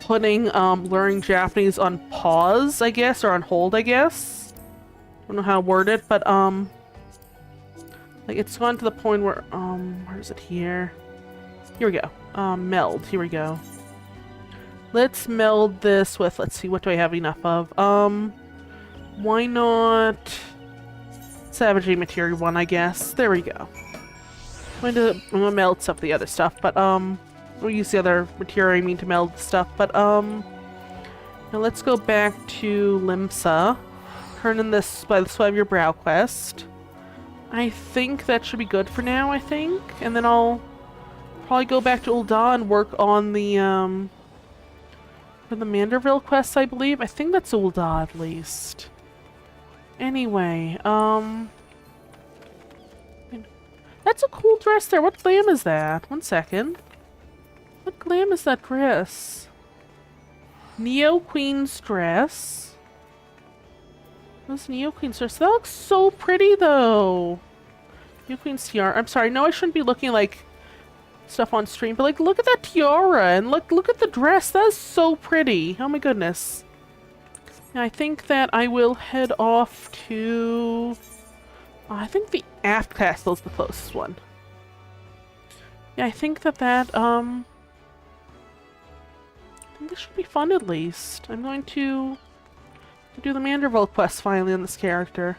A: putting learning Japanese on pause, I guess, or on hold, I guess. I don't know how to word it, but like, it's gone to the point where where is it here? Here we go. Meld. Here we go. Let's meld this with, let's see, what do I have enough of? Why not Savage Material 1, I guess. There we go. I'm gonna meld some of the other stuff, but, we'll use the other material I mean to meld the stuff, but, now let's go back to Limsa. Turn in this by the Sweat of Your Brow quest. I think that should be good for now, I think. And then I'll probably go back to Ul'dah and work on the, for the Manderville quest, I believe. I think that's Ul'dah, at least. Anyway, that's a cool dress there. What glam is that? One second. What glam is that dress? Neo Queen's dress. This Neo Queen's dress. That looks so pretty, though. New Queen's tiara. I'm sorry, no, I shouldn't be looking like stuff on stream, but like, look at that tiara and look at the dress. That is so pretty. Oh my goodness. And I think that I will head off to... I think the aft castle is the closest one. Yeah, I think that I think this should be fun at least. I'm going to do the Manderville quest finally on this character.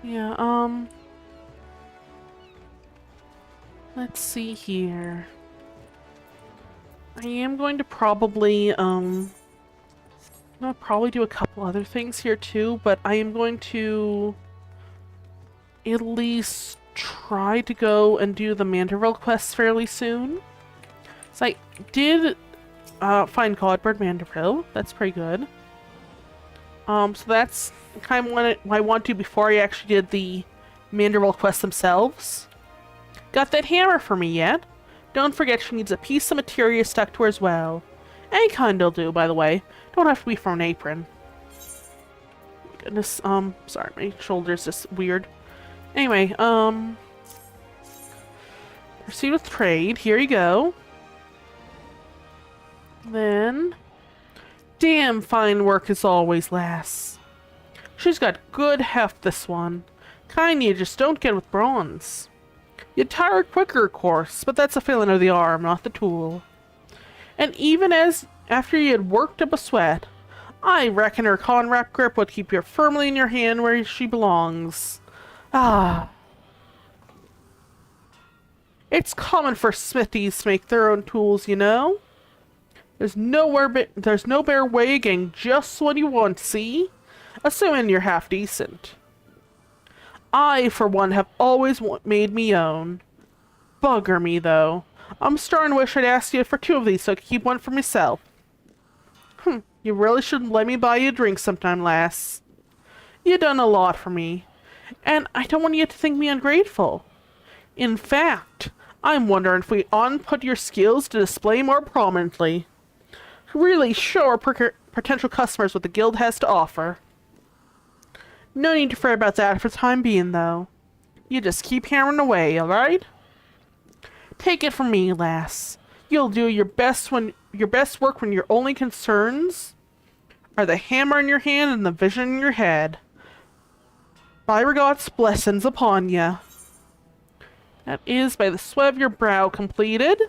A: Yeah, let's see here. I am going to probably, I'll probably do a couple other things here too, but I am going to at least try to go and do the Manderville quests fairly soon. So I did find Godbird Manderville. That's pretty good. So that's kind of what I want to do before I actually did the Manderville quests themselves. Got that hammer for me yet? Don't forget she needs a piece of materia stuck to her as well. Any kind will do, by the way. Don't have to be from an apron. Goodness, sorry, my shoulder's just weird. Anyway, proceed with trade. Here you go. Then, damn fine work as always, lass. She's got good heft, this one. Kind you just don't get with bronze. You'd tire quicker, of course, but that's a failing of the arm, not the tool. And even after you had worked up a sweat, I reckon her Conrap grip would keep you firmly in your hand where she belongs. Ah. It's common for smithies to make their own tools, you know? There's no better way of getting just what you want, see? Assuming you're half decent. I, for one, have always made me own. Bugger me, though. I'm starting to wish I'd asked you for 2 of these so I could keep one for myself. You really shouldn't let me buy you a drink sometime, lass. You done a lot for me, and I don't want you to think me ungrateful. In fact, I'm wondering if we oughtn't put your skills to display more prominently. Really show our potential customers what the guild has to offer. No need to fret about that for the time being, though. You just keep hammering away, alright? Take it from me, lass. You'll do your best work when your only concerns are the hammer in your hand and the vision in your head. By God's blessings upon ya. That is by the sweat of your brow completed.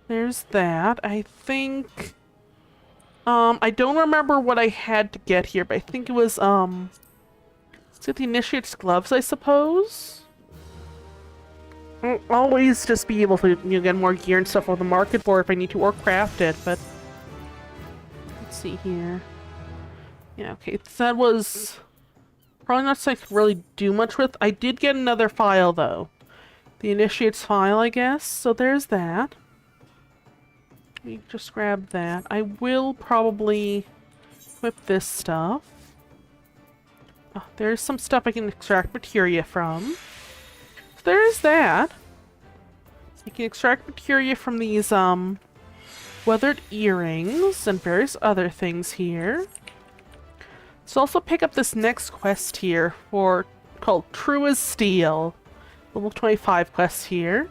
A: There's that. I think... I don't remember what I had to get here, but I think it was, let's get the Initiate's gloves, I suppose? I'll always just be able to, get more gear and stuff on the market for if I need to, or craft it, but... Let's see here. Yeah, okay, that was... probably not something I could really do much with. I did get another file, though. The Initiate's file, I guess, so there's that. Let me just grab that. I will probably equip this stuff. Oh, there's some stuff I can extract materia from. So there's that. I can extract materia from these, weathered earrings and various other things here. So also pick up this next quest here called True as Steel. Level 25 quest here.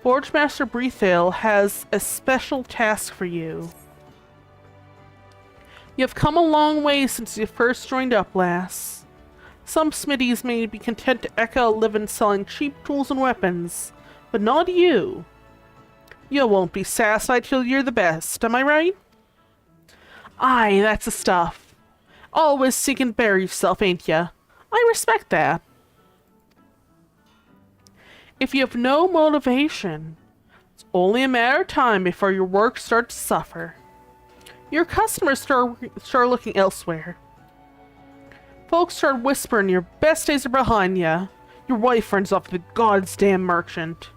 A: Forge Master Breathail has a special task for you. You have come a long way since you first joined up, lass. Some smithies may be content to echo a living selling cheap tools and weapons, but not you. You won't be satisfied till you're the best, am I right? Aye, that's the stuff. Always seeking to better yourself, ain't ya? I respect that. If you have no motivation, it's only a matter of time before your work starts to suffer. Your customers start looking elsewhere. Folks start whispering your best days are behind ya. Your wife runs off to the goddamn merchant.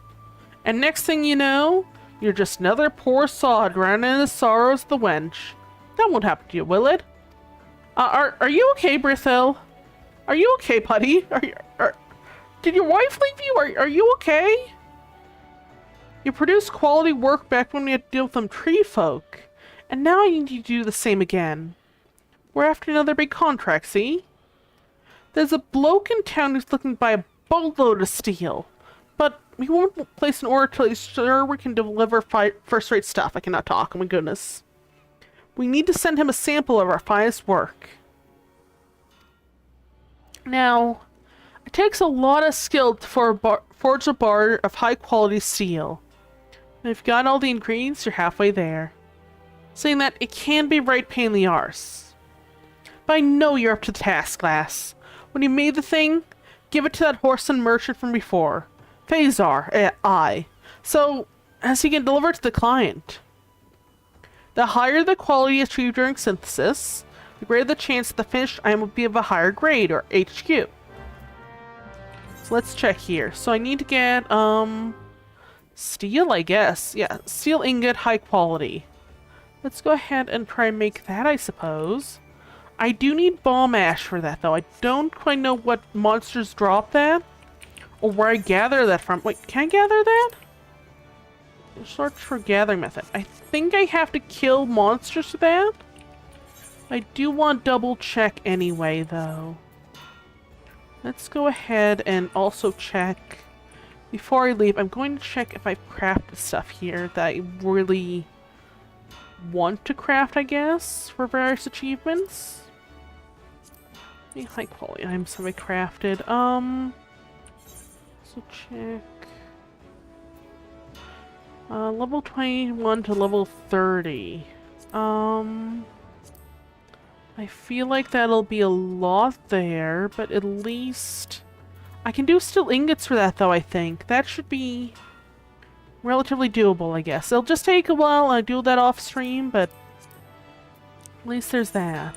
A: And next thing you know, you're just another poor sod drowning in the sorrows of the wench. That won't happen to you, will it? Are you okay, Brithil? Are you okay, buddy? Did your wife leave you? Are you okay? You produced quality work back when we had to deal with them tree folk. And now I need you to do the same again. We're after another big contract, see? There's a bloke in town who's looking to buy a boatload of steel, but we won't place an order till he's sure we can deliver first-rate stuff. I cannot talk, oh my goodness. We need to send him a sample of our finest work. Now, it takes a lot of skill to forge a bar of high-quality steel. And if you've got all the ingredients, you're halfway there. Saying that, it can be right pain in the arse. But I know you're up to the task, lass. When you made the thing, give it to that Horseman merchant from before. Phasar, I. So, as he can deliver to the client. The higher the quality achieved during synthesis, the greater the chance that the finished item will be of a higher grade, or HQ. So let's check here. So I need to get, steel, I guess. Yeah, steel ingot, high quality. Let's go ahead and try and make that, I suppose. I do need bomb ash for that, though. I don't quite know what monsters drop that, or where I gather that from. Wait, can I gather that? Search for gathering method. I think I have to kill monsters for that. I do want double check anyway, though. Let's go ahead and also check. Before I leave, I'm going to check if I've crafted stuff here that I really want to craft, I guess, for various achievements. Any high quality items have I crafted? So check. Level 21 to level 30. I feel like that'll be a lot there, but at least I can do steel ingots for that, though, I think. That should be relatively doable, I guess. It'll just take a while. I do that off stream, but at least there's that.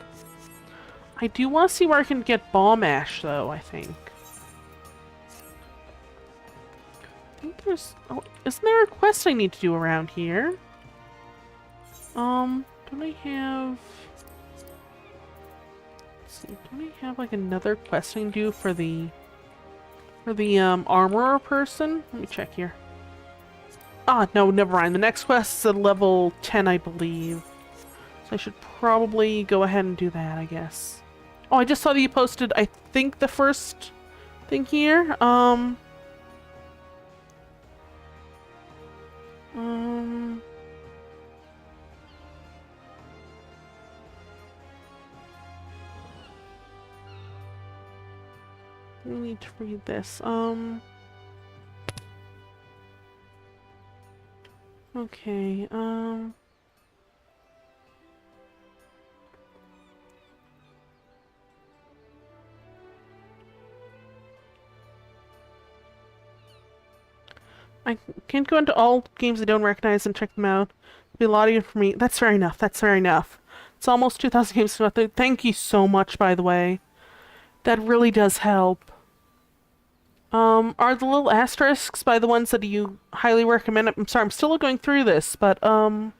A: I do want to see where I can get bomb ash, though, I think. I think there's... Oh, isn't there a quest I need to do around here? Don't I have... Let's see, don't I have, like, another quest I can do for the... armorer person? Let me check here. Ah, no, never mind. The next quest is at level 10, I believe. So I should probably go ahead and do that, I guess. Oh, I just saw that you posted, I think, the first thing here. We need to read this. Okay, I can't go into all games I don't recognize and check them out. It'll be a lot easier for me. That's fair enough. That's fair enough. It's almost 2,000 games to go. Thank you so much, by the way. That really does help. Are the little asterisks by the ones that you highly recommend? I'm sorry, I'm still going through this, but, let's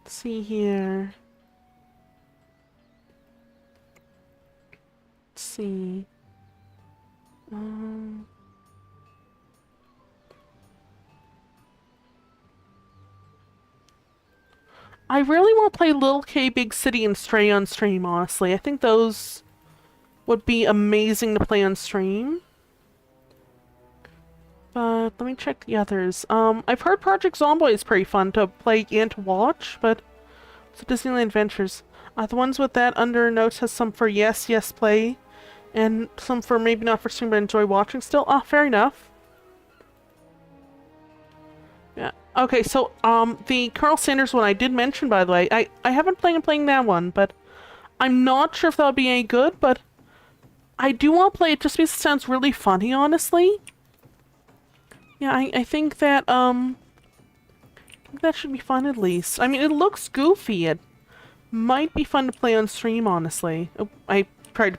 A: see here. Let's see. I really want to play Little K, Big City, and Stray on stream, honestly. I think those would be amazing to play on stream. But let me check the others. I've heard Project Zomboid is pretty fun to play and to watch, but it's Disneyland Adventures. The ones with that under notes has some for yes, play, and some for maybe not for stream but enjoy watching still. Fair enough. Yeah. Okay, so the Colonel Sanders one I did mention, by the way. I haven't playing that one, but I'm not sure if that would be any good, but I do want to play it just because it sounds really funny, honestly. Yeah, I think that, that should be fun at least. I mean, it looks goofy. It might be fun to play on stream, honestly. Oh, I tried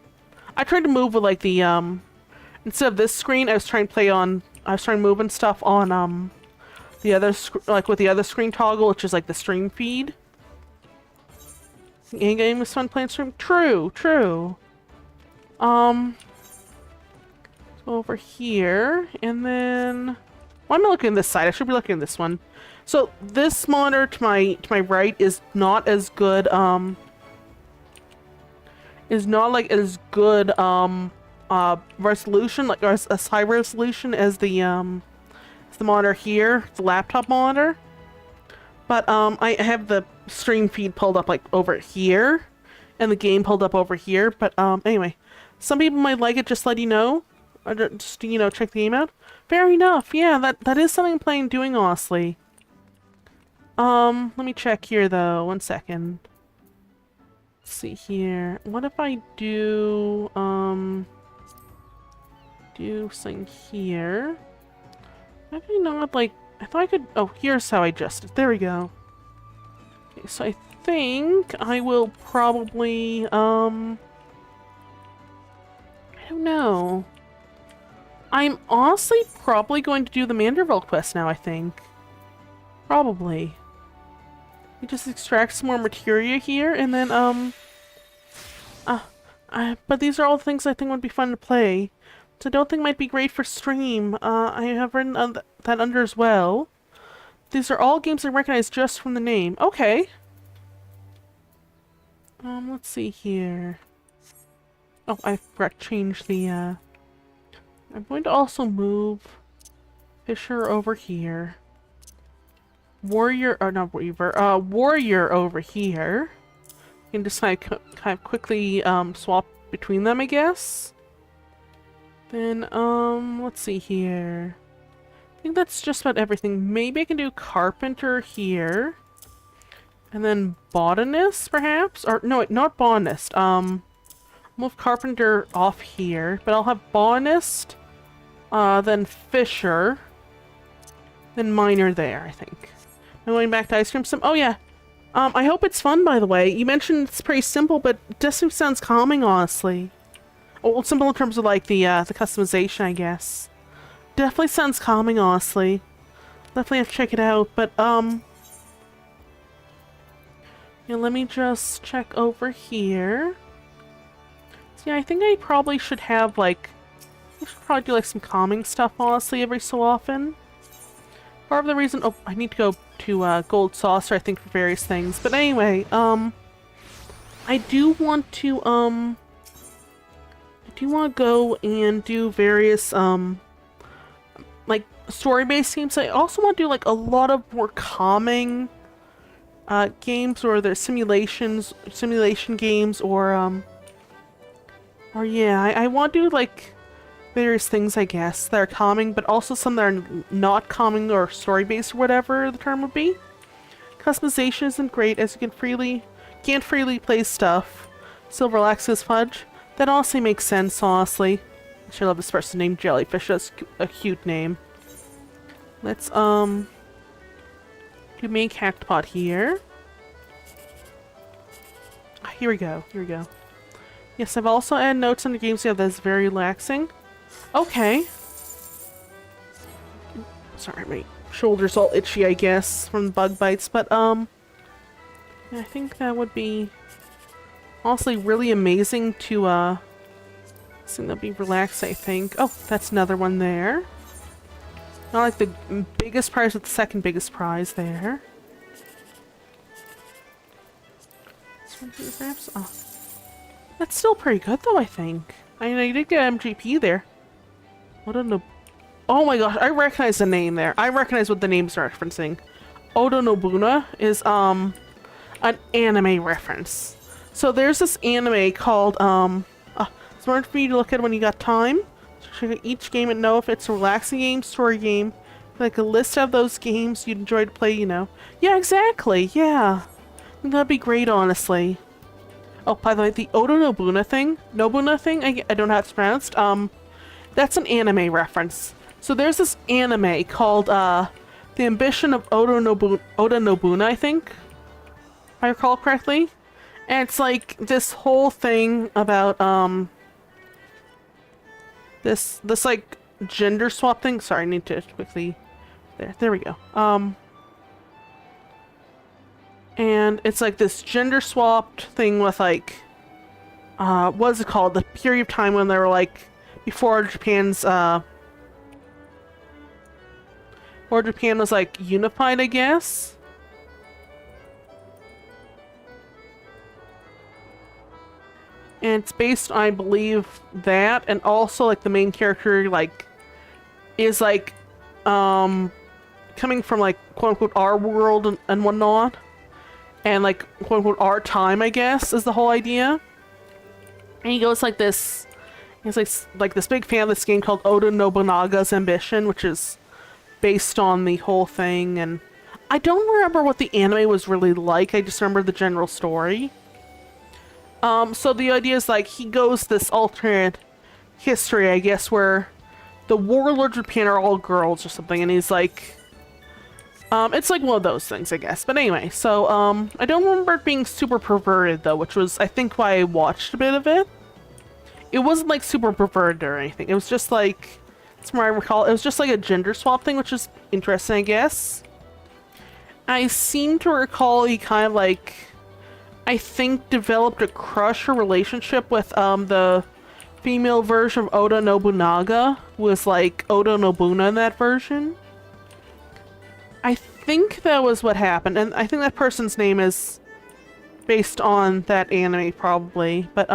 A: to move with, like, the, instead of this screen, I was trying to move and stuff on, the other, like, with the other screen toggle, which is, like, the stream feed. The game was fun playing stream? True. So over here, and then... Why am I looking at this side? I should be looking at this one. So this monitor to my right is not as good. is not like as good resolution, like or as high resolution as the monitor here, the laptop monitor. But I have the stream feed pulled up like over here, and the game pulled up over here. But anyway, some people might like it. Just let you know, or just check the game out. Fair enough. Yeah, that is something I'm planning doing, honestly. Let me check here though. 1 second. Let's see here. What if I do something here? Maybe not like I thought I could. Oh, here's how I adjust it. There we go. Okay, so I think I will probably I don't know. I'm honestly probably going to do the Manderville quest now, I think. Probably. You just extract some more materia here, and then, but these are all things I think would be fun to play. So I don't think might be great for stream. I have written that under as well. These are all games I recognize just from the name. Okay. Let's see here. Oh, I forgot to change the, I'm going to also move Fisher over here. Warrior, or not Weaver, Warrior over here. You can just kind of quickly swap between them, I guess. Then, let's see here. I think that's just about everything. Maybe I can do Carpenter here. And then Botanist, perhaps? Or, no, not Botanist. Move Carpenter off here. But I'll have Botanist, then Fisher, then Miner there, I think. I'm going back to Ice Cream Sim. Oh, yeah. I hope it's fun, by the way. You mentioned it's pretty simple, but it just sounds calming, honestly. Oh, well, simple in terms of, like, the customization, I guess. Definitely sounds calming, honestly. Definitely have to check it out, but, yeah, let me just check over here. So, yeah, I think I probably should have, like, I should probably do, like, some calming stuff, honestly, every so often. Part of the reason, oh, I need to go to, Gold Saucer, I think, for various things. But anyway, I do want to go and do various, like, story-based games. I also want to do, like, a lot of more calming, games, or there's simulation games, or yeah, I want to do, like, various things, I guess, that are calming, but also some that are not calming or story-based, or whatever the term would be. Customization isn't great, as you can't freely play stuff. Still relaxes fudge. That honestly makes sense, honestly. I should love this person named Jellyfish. That's a cute name. Let's, do main cactpot here. Here we go. Here we go. Yes, I've also added notes on the games. Yeah, that's very relaxing. Okay. Sorry, my shoulder's all itchy, I guess, from the bug bites, but, yeah, I think that would be honestly really amazing to, something that'd be relaxed, I think. Oh, that's another one there. Not like the biggest prize, but the second biggest prize there. This one here, perhaps? Oh. That's still pretty good, though, I think. I mean, I did get MGP there. What a no... Oh my gosh, I recognize the name there. I recognize what the name's referencing. Oda Nobuna is, an anime reference. So there's this anime called, it's smart for you to look at when you got time. So check out each game and know if it's a relaxing game, story game. Like a list of those games you'd enjoy to play, you know. Yeah, exactly, yeah. I think that'd be great, honestly. Oh, by the way, the Oda Nobuna thing, I don't know how it's pronounced, that's an anime reference. So there's this anime called, The Ambition of Oda Nobuna, I think, if I recall correctly. And it's like this whole thing about, this like gender swap thing. Sorry, I need to quickly, there we go. And it's like this gender swapped thing with like, what is it called? The period of time when they were like, before Japan's, or Japan was like unified, I guess. And it's based, I believe, that, and also like the main character like is like coming from like quote unquote our world and whatnot. And like quote unquote our time, I guess, is the whole idea. And he goes like this, he's like this big fan of this game called Oda Nobunaga's Ambition, which is based on the whole thing. And I don't remember what the anime was really like, I just remember the general story. So the idea is like he goes this alternate history, I guess, where the warlords of Japan are all girls or something, and he's like, it's like one of those things, I guess. But anyway, so, I don't remember it being super perverted, though, which was, I think, why I watched a bit of it. It wasn't, like, super perverted or anything. It was just, like, that's where I recall, it was just, like, a gender swap thing, which is interesting, I guess. I seem to recall he kind of, like, I think developed a crush or relationship with, the female version of Oda Nobunaga, who was, like, Oda Nobuna in that version. I think that was what happened, and I think that person's name is based on that anime, probably, but,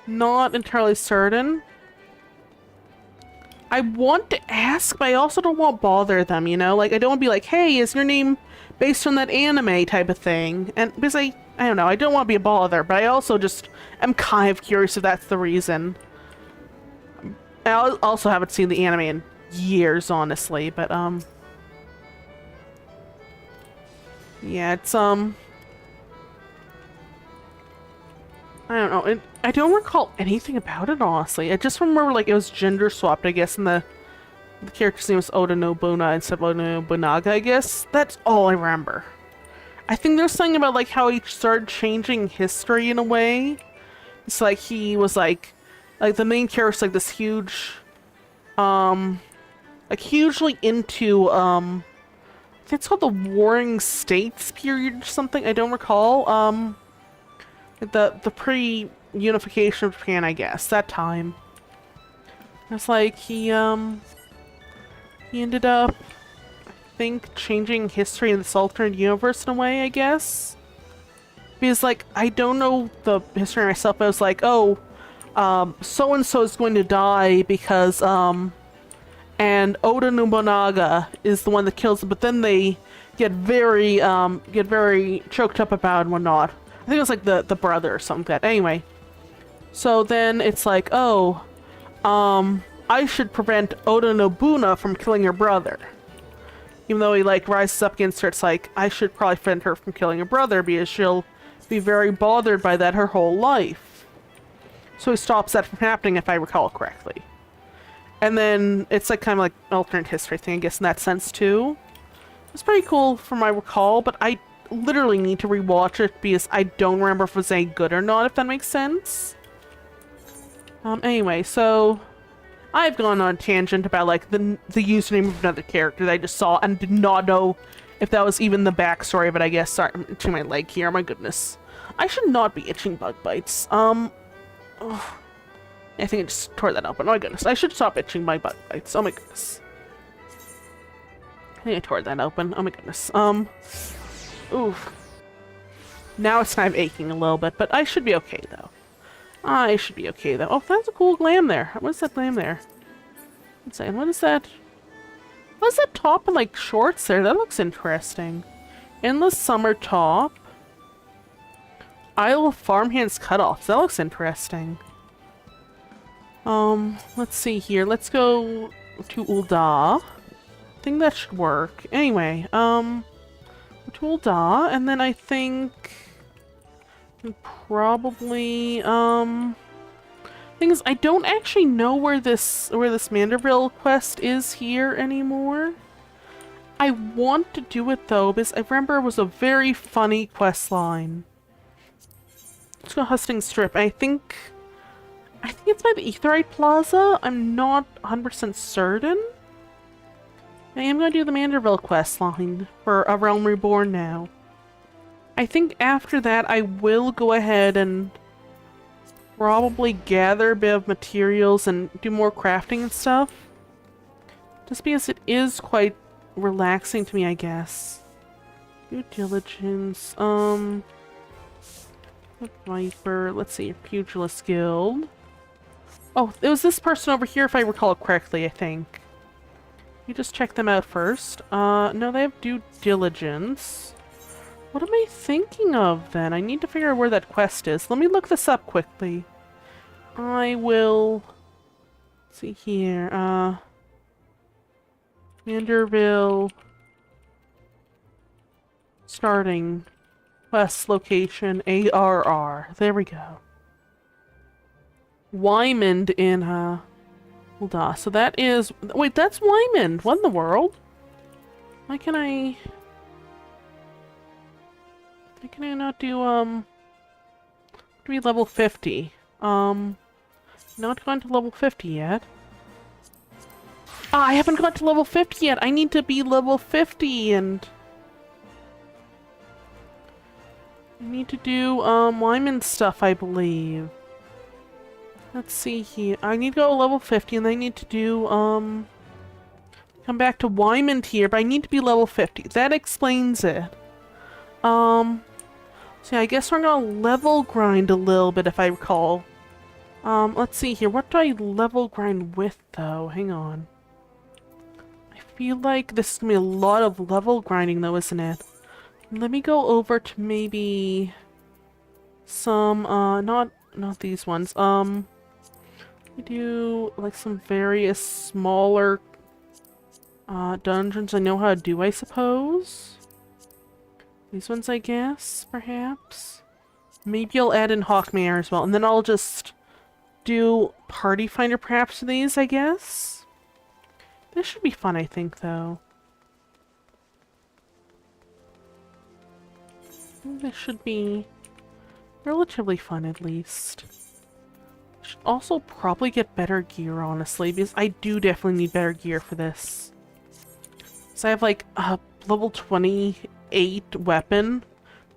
A: not entirely certain. I want to ask, but I also don't want to bother them, you know? Like, I don't want to be like, hey, is your name based on that anime type of thing? And because I don't know, I don't want to be a bother, but I also just am kind of curious if that's the reason. I also haven't seen the anime in years, honestly, but, yeah, it's, I don't know. I don't recall anything about it, honestly. I just remember, like, it was gender swapped, I guess, and the character's name was Oda Nobuna instead of Oda Nobunaga, I guess. That's all I remember. I think there's something about, like, how he started changing history in a way. It's like he was, like the main character's, like, this huge, like, hugely into, I think it's called the Warring States period or something. I don't recall. The pre-unification of Japan, I guess, that time. It's like he ended up, I think, changing history in this alternate universe in a way, I guess. Because, like, I don't know the history myself, but I was like, oh, so-and-so is going to die because, and Oda Nobunaga is the one that kills him, but then they get very choked up about it and whatnot. I think it was like the brother or something like that. Anyway, so then it's like, oh, I should prevent Oda Nobuna from killing her brother. Even though he like rises up against her, it's like, I should probably prevent her from killing her brother because she'll be very bothered by that her whole life. So he stops that from happening, if I recall correctly. And then it's like kind of like an alternate history thing, I guess, in that sense too. It's pretty cool from my recall, but I literally need to rewatch it because I don't remember if it was any good or not, if that makes sense. Anyway, so I've gone on a tangent about like the username of another character that I just saw and did not know if that was even the backstory of it, I guess. Sorry, I'm itching my leg here, my goodness. I should not be itching bug bites. Oh. I think I just tore that open. Oh my goodness, I should stop itching my bug bites. Oh my goodness. I think I tore that open. Oh my goodness. Oof. Now it's kind of aching a little bit, but I should be okay though. I should be okay though. Oh, that's a cool glam there. What is that glam there? Let's see, what is that? What is that top and like shorts there? That looks interesting. Endless summer top. Isle of Farmhands cutoffs. That looks interesting. Let's see here. Let's go to Ul'dah. I think that should work. Anyway, to Ul'dah, and then I think probably, thing is, I don't actually know where this Manderville quest is here anymore. I want to do it though, because I remember it was a very funny quest line. Let's go Husting Strip. I think it's by the Aetheryte Plaza. I'm not 100% certain. I am going to do the Manderville quest line for A Realm Reborn now. I think after that I will go ahead and probably gather a bit of materials and do more crafting and stuff. Just because it is quite relaxing to me, I guess. Due diligence, Viper. Let's see. Pugilist Guild. Oh, it was this person over here, if I recall correctly, I think. You just check them out first. No, they have due diligence. What am I thinking of, then? I need to figure out where that quest is. Let me look this up quickly. I will... Let's see here. Vanderbilt... Starting... Quest location, ARR. There we go. Wymond in, hold on. So that is... Wait, that's Wymond! What in the world? Why can I... Why can I not do, be level 50? Not gone to level 50 yet. Ah, I haven't got to level 50 yet! I need to be level 50 and... I need to do, Wyman stuff, I believe. Let's see here. I need to go level 50, and I need to do, come back to Wyman here, but I need to be level 50. That explains it. So yeah, I guess we're gonna level grind a little bit, if I recall. Let's see here. What do I level grind with, though? Hang on. I feel like this is gonna be a lot of level grinding, though, isn't it? Let me go over to maybe some, not these ones. We do, like, some various smaller, dungeons I know how to do, I suppose. These ones, I guess, perhaps. Maybe I'll add in Hawkmare as well, and then I'll just do Party Finder perhaps for these, I guess. This should be fun, I think, though. This should be relatively fun, at least. Should also probably get better gear, honestly, because I do definitely need better gear for this. So I have, like, a level 28 weapon,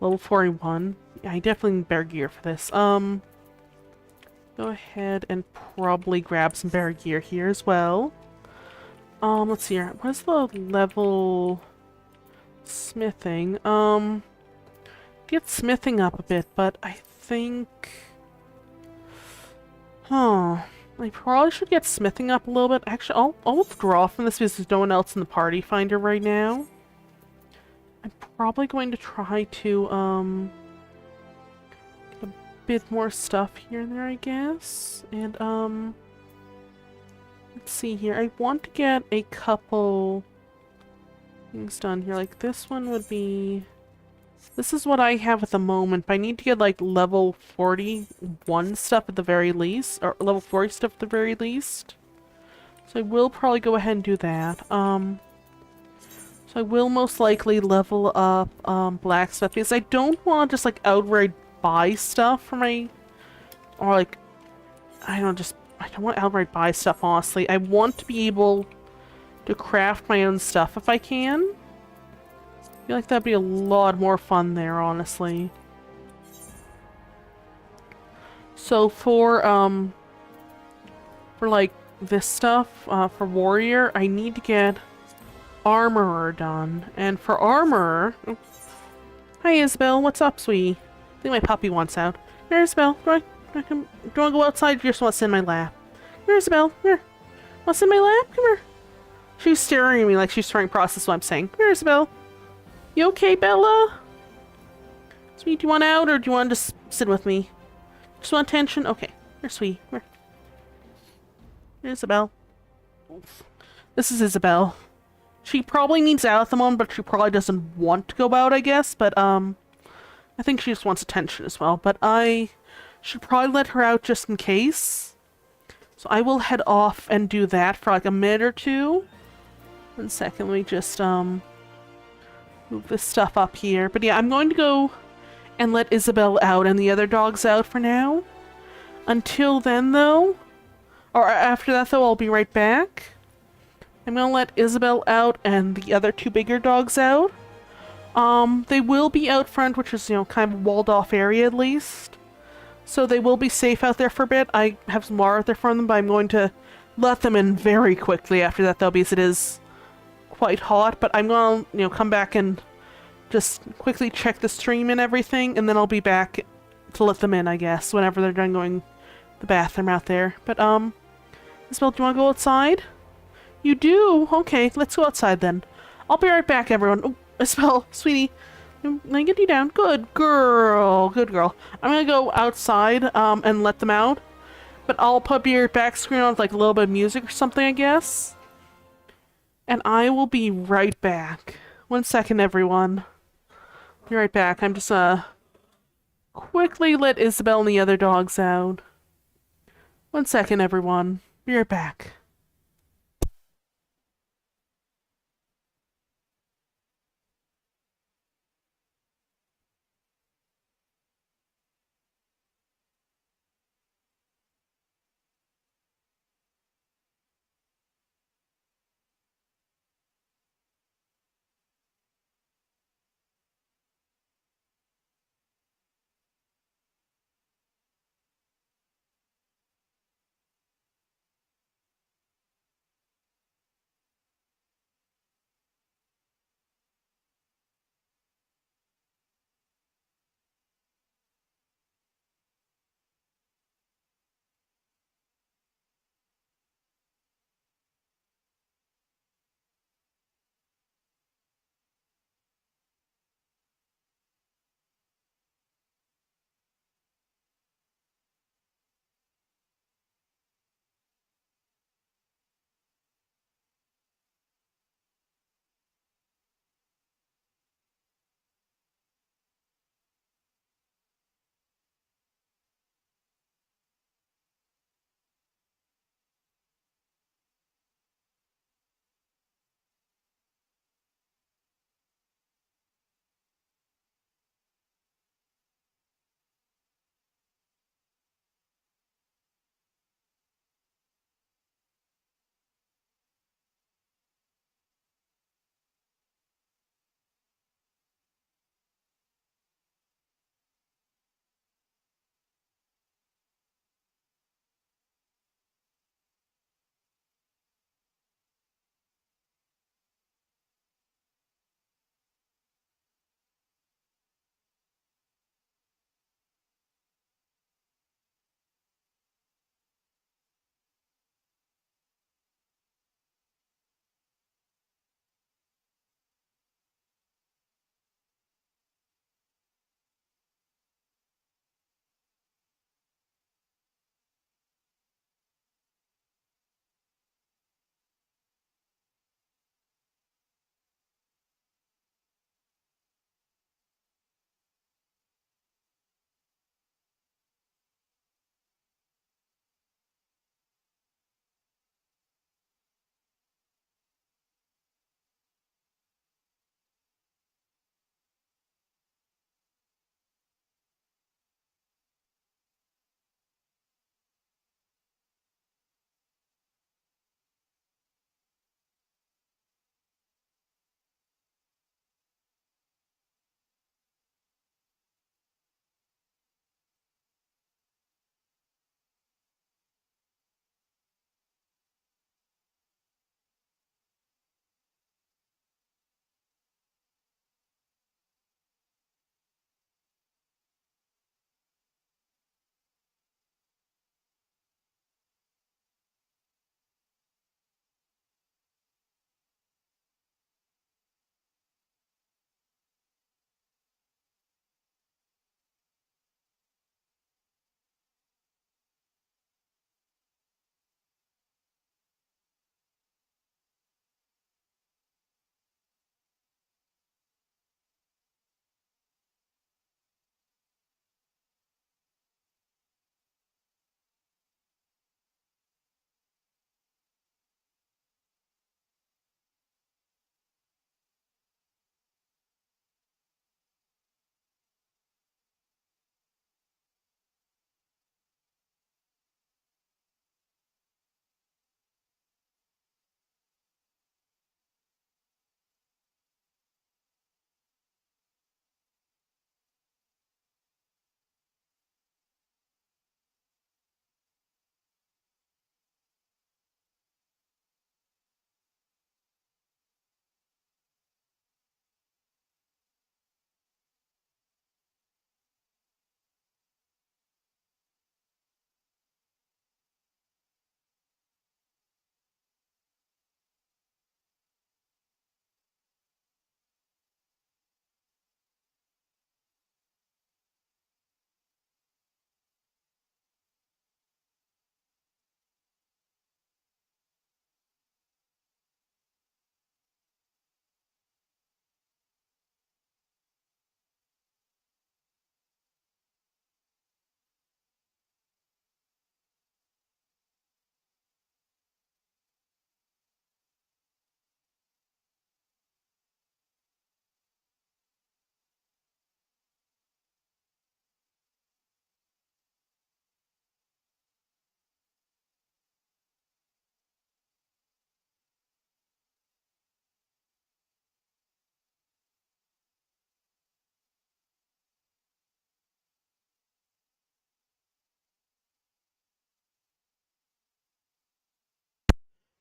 A: level 41. Yeah, I definitely need better gear for this. Go ahead and probably grab some better gear here as well. Let's see here. What's the level smithing? Get smithing up a bit, but I think... Huh. I probably should get smithing up a little bit. Actually, I'll withdraw from this because there's no one else in the party finder right now. I'm probably going to try to, get a bit more stuff here and there, I guess. And, let's see here. I want to get a couple things done here. Like, this one would be... This is what I have at the moment, but I need to get, like, level 41 stuff at the very least, or level 40 stuff at the very least. So I will probably go ahead and do that. So I will most likely level up, blacksmith, because I don't want to just, like, outright buy stuff for my, or, like, I don't want to outright buy stuff, honestly. I want to be able to craft my own stuff if I can. I feel like that'd be a lot more fun there, honestly. So for like this stuff, for warrior, I need to get armorer done. And for armorer... Hi Isabel, what's up, sweetie? I think my puppy wants out. Here, Isabel, do you want to go outside or you just want to sit in my lap? Here, Isabel, here. Want to sit in my lap? Come here. She's staring at me like she's trying to process what I'm saying. Here, Isabel. You okay, Bella? Sweet, do you want out or do you want to just sit with me? Just want attention? Okay. Here, sweet. Here. Here's Isabel. This is Isabel. She probably needs out at the moment, but she probably doesn't want to go out, I guess. But, I think she just wants attention as well. But I should probably let her out just in case. So I will head off and do that for like a minute or two. 1 second, let me just, move this stuff up here. But yeah, I'm going to go and let Isabel out and the other dogs out for now. Until then, though, or after that, though, I'll be right back. I'm going to let Isabel out and the other 2 bigger dogs out. They will be out front, which is, you know, kind of a walled-off area at least. So they will be safe out there for a bit. I have some water out there for them, but I'm going to let them in very quickly after that, though, because it is quite hot. But I'm going to, you know, come back and just quickly check the stream and everything, and then I'll be back to let them in, I guess, whenever they're done going to the bathroom out there. But, Isabel, do you want to go outside? You do? Okay, let's go outside then. I'll be right back, everyone. Oh, Isabel, sweetie, let me get you down. Good girl, good girl. I'm gonna go outside, and let them out. But I'll put your back screen on with, like, a little bit of music or something, I guess. And I will be right back. 1 second, everyone. Be right back. I'm just, quickly let Isabel and the other dogs out. 1 second, everyone. Be right back.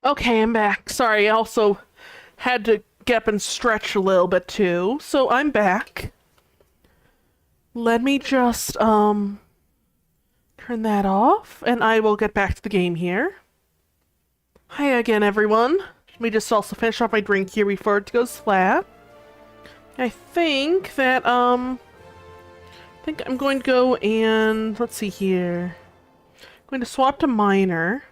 A: Okay, I'm back. Sorry, I also had to get up and stretch a little bit too. So I'm back. Let me just turn that off and I will get back to the game here. Hi again, everyone. Let me just also finish off my drink here before it goes flat. I think that I think I'm going to go and let's see here. I'm going to swap to minor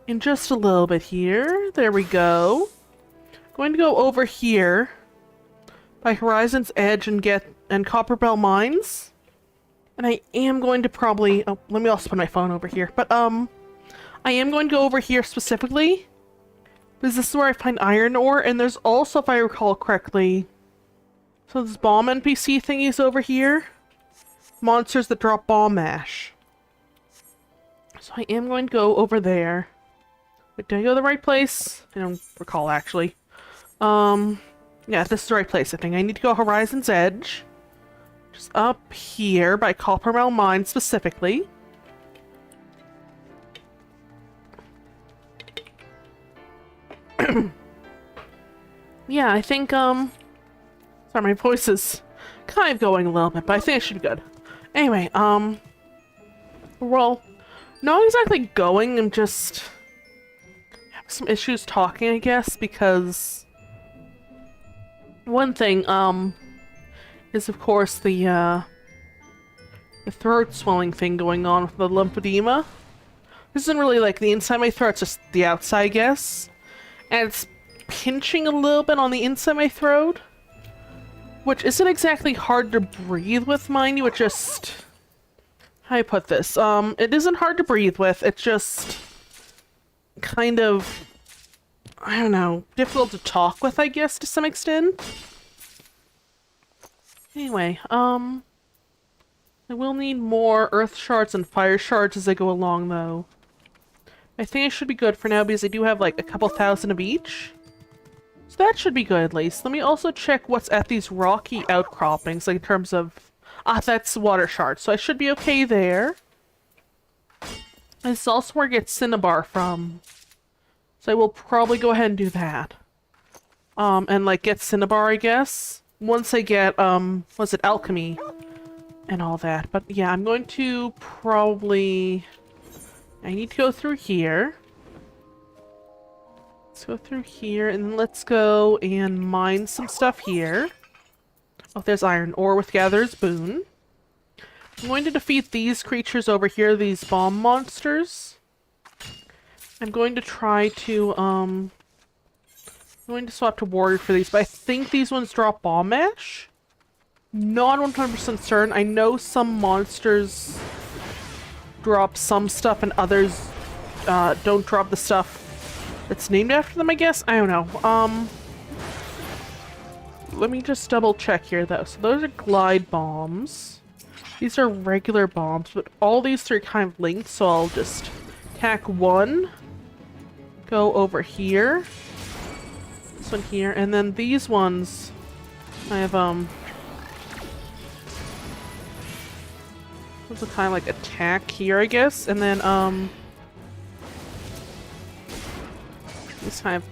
A: in just a little bit here. There we go. Going to go over here by Horizon's Edge and get Copperbell Mines. And I am going to probably let me also put my phone over here. But I am going to go over here specifically because this is where I find iron ore, and there's also, if I recall correctly, so this bomb NPC thingies over here. Monsters that drop bomb ash. So I am going to go over there. Wait, did I go to the right place? I don't recall actually. Yeah, this is the right place, I think. I need to go Horizon's Edge. Just up here by Copperbell Mine specifically. Yeah, I think, sorry, my voice is kind of going a little bit, but I think it should be good. Anyway, well, not exactly going, I'm just having some issues talking, I guess, because one thing, is of course the throat swelling thing going on with the lymphedema. This isn't really like the inside of my throat, it's just the outside, I guess. And it's pinching a little bit on the inside of my throat, which isn't exactly hard to breathe with, mind you. It just, how do I put this? It isn't hard to breathe with. It's just kind of, I don't know, difficult to talk with, I guess, to some extent. Anyway, I will need more earth shards and fire shards as I go along, though. I think I should be good for now because I do have like a couple thousand of each. So that should be good at least. Let me also check what's at these rocky outcroppings, like in terms of... Ah, that's water shards, so I should be okay there. This is also where I get Cinnabar from. So I will probably go ahead and do that. And like get Cinnabar, I guess. Once I get, what's it, alchemy and all that. But yeah, I'm going to probably... I need to go through here. Let's go through here, and then let's go and mine some stuff here. Oh, there's iron ore with Gatherer's Boon. I'm going to defeat these creatures over here, these bomb monsters. I'm going to try to, I'm going to swap to warrior for these, but I think these ones drop bomb ash? Not 100% certain. I know some monsters drop some stuff and others don't drop the stuff that's named after them, I guess? I don't know. Let me just double check here, though. So those are glide bombs. These are regular bombs, but all these three are kind of linked, so I'll just tack one, go over here, this one here, and then these ones, I have, this is kind of like attack here, I guess, and then, this time,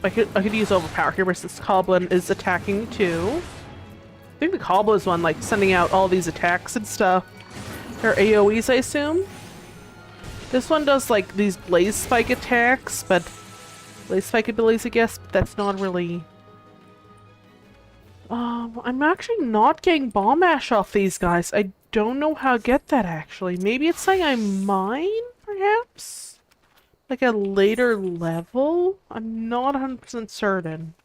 A: I could use overpower here, whereas this Coblin is attacking me too. I think the Coblin is one, like, sending out all these attacks and stuff. They're AoEs, I assume? This one does, like, these Blaze Spike attacks, but... Blaze Spike abilities, I guess, but that's not really... I'm actually not getting Bomb Ash off these guys. I don't know how to get that, actually. Maybe it's saying I mine, perhaps? Like a later level? I'm not 100% certain.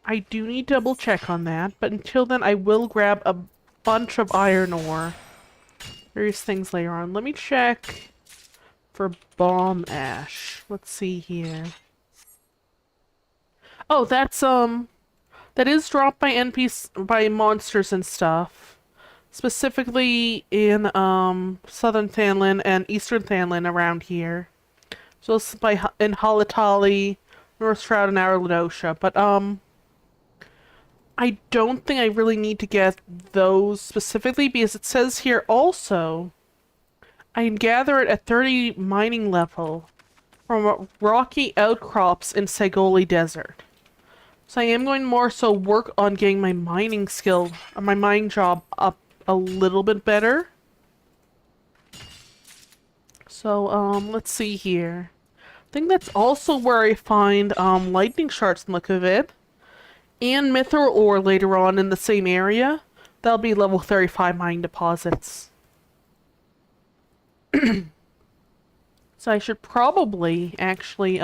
A: I do need to double check on that, but until then I will grab a bunch of iron ore. Various things later on. Let me check for bomb ash. Let's see here. Oh, that's, that is dropped by by monsters and stuff. Specifically in, Southern Thanlin and Eastern Thanlin around here. So it's in Halatali, North Shroud, and Aralonosha. But, I don't think I really need to get those specifically, because it says here also, I can gather it at 30 mining level. from rocky outcrops in Segoli Desert. So I am going more so work on getting my mining skill, or my mining job up a little bit better. So, let's see here. I think that's also where I find, lightning shards in the look of it. And mithril ore later on in the same area. That'll be level 35 mining deposits. So I should probably actually,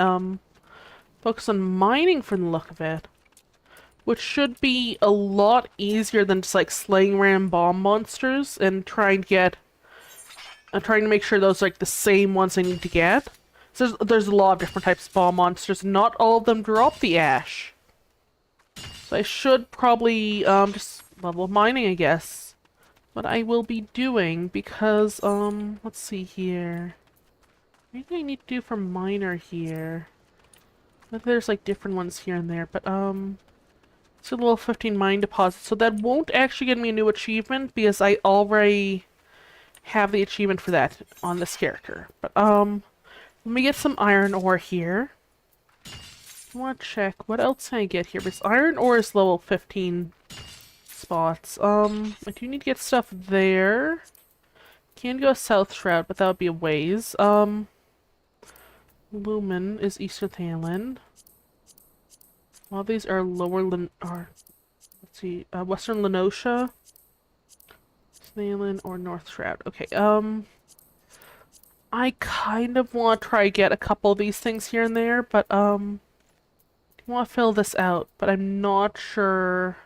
A: focus on mining from the look of it. Which should be a lot easier than just like slaying random bomb monsters and trying to get... I'm trying to make sure those are like the same ones I need to get. So there's a lot of different types of bomb monsters. Not all of them drop the ash. So I should probably just level mining, I guess. What I will be doing because, let's see here. What do I need to do for miner here? Maybe there's like different ones here and there, but it's a level 15 mine deposit. So that won't actually get me a new achievement because I already have the achievement for that on this character. But let me get some iron ore here. I want to check what else can I get here because iron ore is level 15 spots. I do need to get stuff there. Can go South Shroud, but that would be a ways. Lumen is Eastern Thailand. All these are let's see, Western Lenosha, Thailand, or North Shroud. Okay, I kind of want to try to get a couple of these things here and there, but, I want to fill this out, but I'm not sure.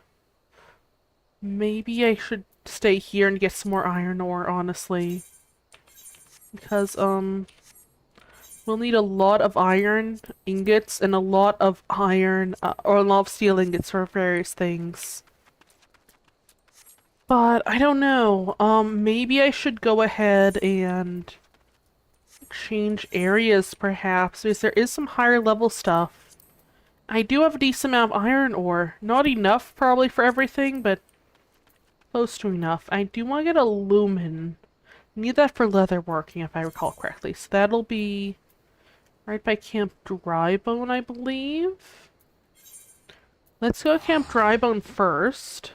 A: Maybe I should stay here and get some more iron ore, honestly. Because, we'll need a lot of iron ingots and a lot of iron, or a lot of steel ingots for various things. But, I don't know. Maybe I should go ahead and change areas, perhaps, because there is some higher level stuff. I do have a decent amount of iron ore. Not enough, probably, for everything, but close to enough. I do want to get a lumen. Need that for leather working, if I recall correctly. So that'll be right by Camp Drybone, I believe. Let's go to Camp Drybone first.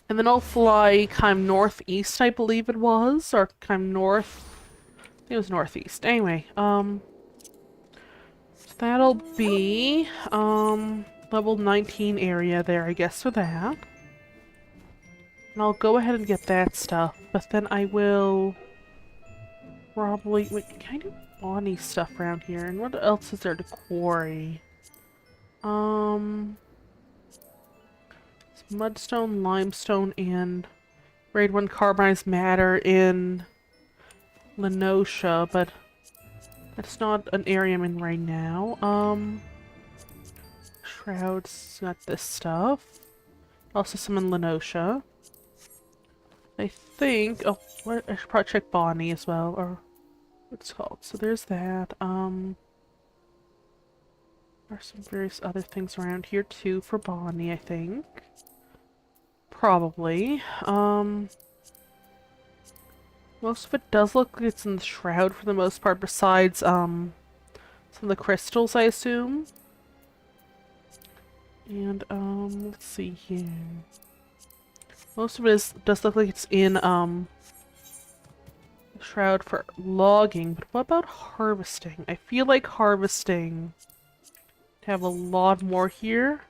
A: And then I'll fly kind of northeast, I believe it was. Or kind of north. I think it was northeast. Anyway, so that'll be, level 19 area there, I guess, for that. And I'll go ahead and get that stuff, but then I will probably... Wait, can I do Bonnie stuff around here? And what else is there to quarry? Mudstone, limestone, and grade 1 carbonized matter in Lenosha, but that's not an area I'm in right now. Shrouds, got this stuff. Also some in Lenosha. I think, oh, what, I should probably check Bonnie as well, or what it's called. So there's that. There's some various other things around here too for Bonnie, I think. Probably. Most of it does look like it's in the Shroud for the most part, besides, some of the crystals, I assume. And, let's see here. Most of it does look like it's in, the Shroud for logging, but what about harvesting? I feel like harvesting to have a lot more here.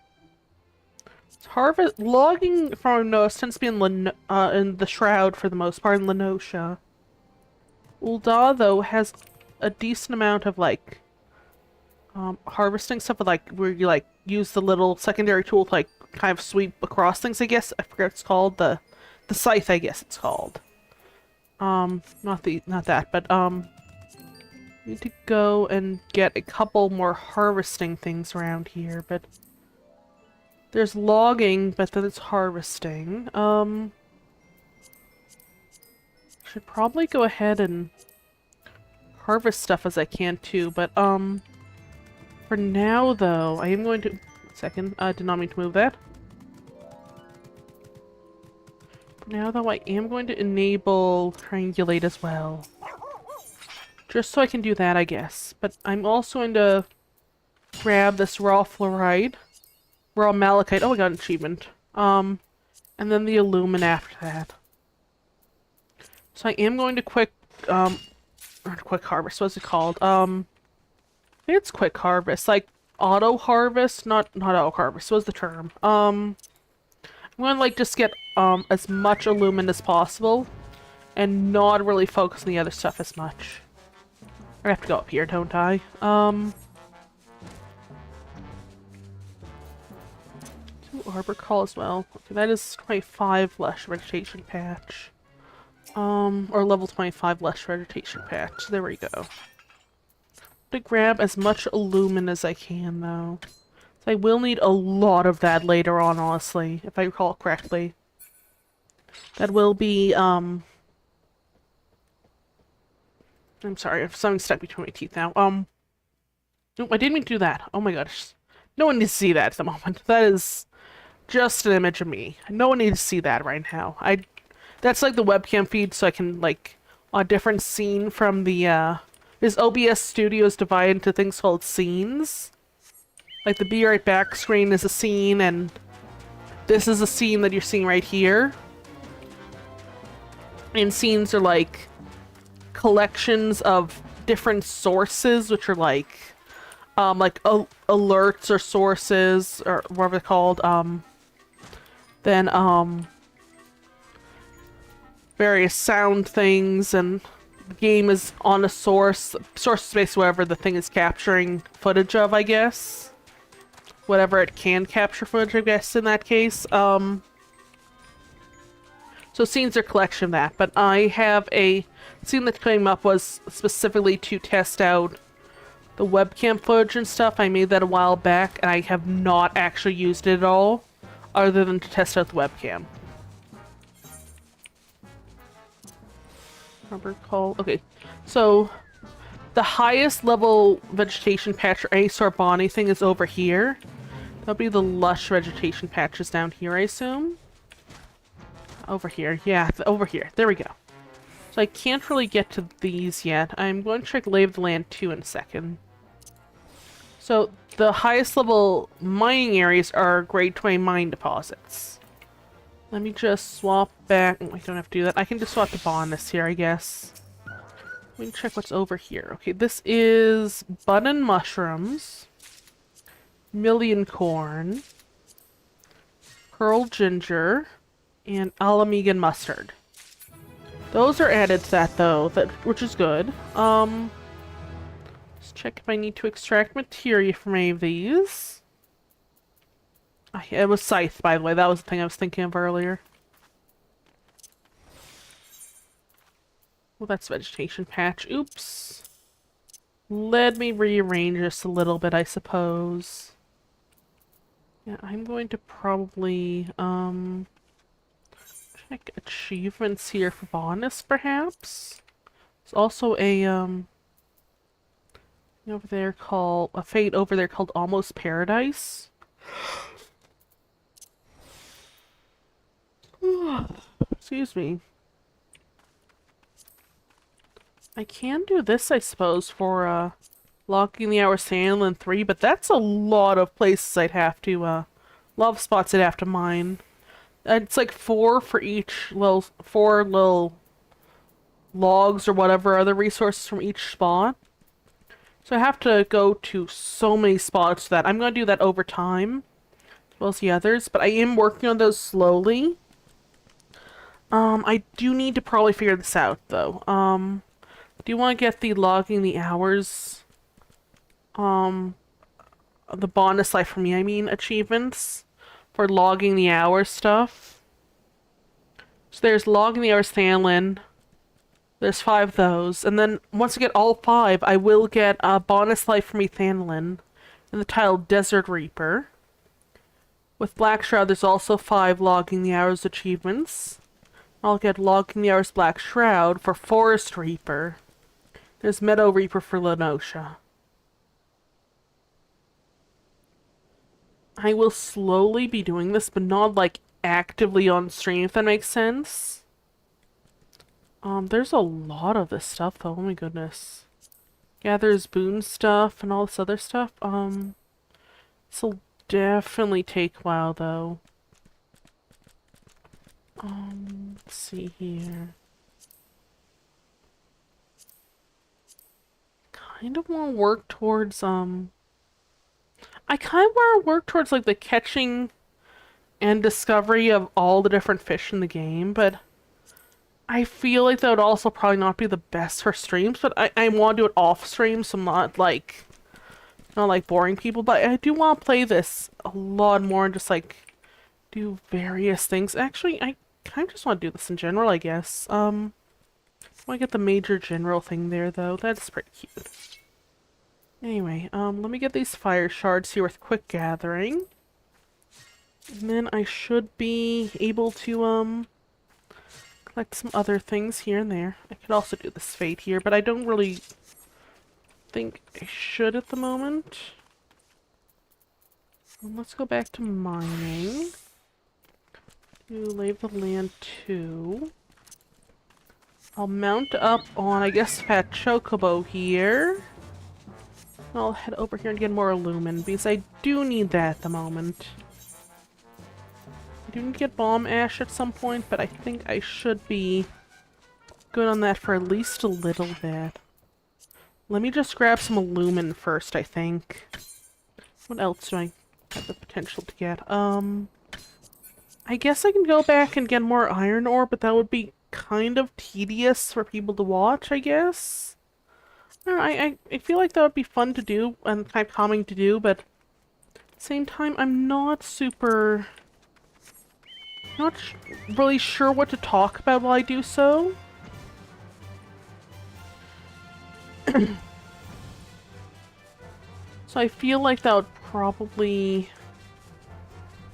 A: Logging from Noah tends to be in the Shroud for the most part, in Lenosha. Ul'dah, though, has a decent amount of, like, harvesting stuff, like, where you, like, use the little secondary tool to, like, kind of sweep across things, I guess. I forget what it's called. The scythe, I guess it's called. Not that, but, need to go and get a couple more harvesting things around here, but there's logging, but then it's harvesting. Should probably go ahead and harvest stuff as I can too, but for now though, I am going to... Second, I did not mean to move that. For now though, I am going to enable triangulate as well. Just so I can do that, I guess. But I'm also going to grab this raw fluoride. Raw malachite. Oh, I got an achievement. And then the alumin after that. So I am going to quick harvest. What's it called? I think it's quick harvest. Like, auto harvest? Not auto harvest. What's the term? I'm gonna, like, just get, as much alumin as possible. And not really focus on the other stuff as much. I have to go up here, don't I? Arbor Call as well. Okay, that is 25 lush vegetation patch. Or level 25 lush vegetation patch. There we go. To grab as much alumin as I can, though. So I will need a lot of that later on, honestly, if I recall correctly. That will be, I'm sorry, I have something stuck between my teeth now. Nope, I didn't mean to do that. Oh my gosh. No one needs to see that at the moment. That is just an image of me. No one needs to see that right now. That's like the webcam feed, so I can, like, a different scene from the, this OBS Studio is divided into things called scenes. Like, the Be Right Back screen is a scene, and this is a scene that you're seeing right here. And scenes are, like, collections of different sources, which are, like alerts or sources, or whatever they're called, then, various sound things, and the game is on a source space, wherever the thing is capturing footage of, I guess. Whatever it can capture footage, I guess, in that case. So scenes are a collection of that, but I have a scene that came up was specifically to test out the webcam footage and stuff. I made that a while back, and I have not actually used it at all, other than to test out the webcam. Okay, so the highest level vegetation patch or any sort of bony thing is over here. That'll be the lush vegetation patches down here, I assume. Over here, yeah, over here. There we go. So I can't really get to these yet. I'm going to check Lay of the Land 2 in a second. So the highest level mining areas are grade 20 mine deposits. Let me just swap back. I don't have to do that. I can just swap the bonus here, I guess. Let me check what's over here. Okay, this is button mushrooms, million corn, pearl ginger, and alamegan mustard. Those are added to that, though, which is good. Let's check if I need to extract materia from any of these. It was scythe, by the way. That was the thing I was thinking of earlier. Well, that's vegetation patch. Oops. Let me rearrange this a little bit, I suppose. Yeah, I'm going to probably, check achievements here for bonus, perhaps? There's also a, over there called, a fate over there called Almost Paradise. Excuse me. I can do this, I suppose, for, Locking the Hour Sandland 3, but that's a lot of places I'd have to, a lot of spots I'd have to mine. It's like 4 for each four little logs or whatever other resources from each spot. So I have to go to so many spots for that. I'm going to do that over time, as well as the others, but I am working on those slowly. I do need to probably figure this out, though. Do you want to get the Logging the Hours, the bonus life for me, I mean, achievements for logging the hours stuff? So there's Logging the Hours Sandland. There's 5 of those. And then once I get all 5, I will get a bonus life for me Thanlin in the title Desert Reaper. With Black Shroud, there's also 5 Logging the Hours achievements. I'll get Logging the Hours Black Shroud for Forest Reaper. There's Meadow Reaper for Lenosha. I will slowly be doing this, but not, like, actively on stream, if that makes sense. There's a lot of this stuff, though. Oh my goodness. gathers boon stuff and all this other stuff. This'll definitely take a while, though. Let's see here. Kind of want to work towards, I kind of want to work towards, like, the catching and discovery of all the different fish in the game, but I feel like that would also probably not be the best for streams, but I want to do it off stream, so I'm not like boring people, but I do want to play this a lot more and just like do various things. Actually, I kind of just want to do this in general, I guess. I want to get the major general thing there, though. That's pretty cute. Anyway, let me get these fire shards here with quick gathering. And then I should be able to, collect some other things here and there. I could also do this fate here, but I don't really think I should at the moment. Let's go back to mining. Do lay the land 2. I'll mount up on, I guess, Fat Chocobo here. I'll head over here and get more lumen, because I do need that at the moment. I do need to get bomb ash at some point, but I think I should be good on that for at least a little bit. Let me just grab some lumen first, I think. What else do I have the potential to get? I guess I can go back and get more iron ore, but that would be kind of tedious for people to watch, I guess. I feel like that would be fun to do and kind of calming to do, but at the same time, I'm not really sure what to talk about while I do so. So I feel like that would probably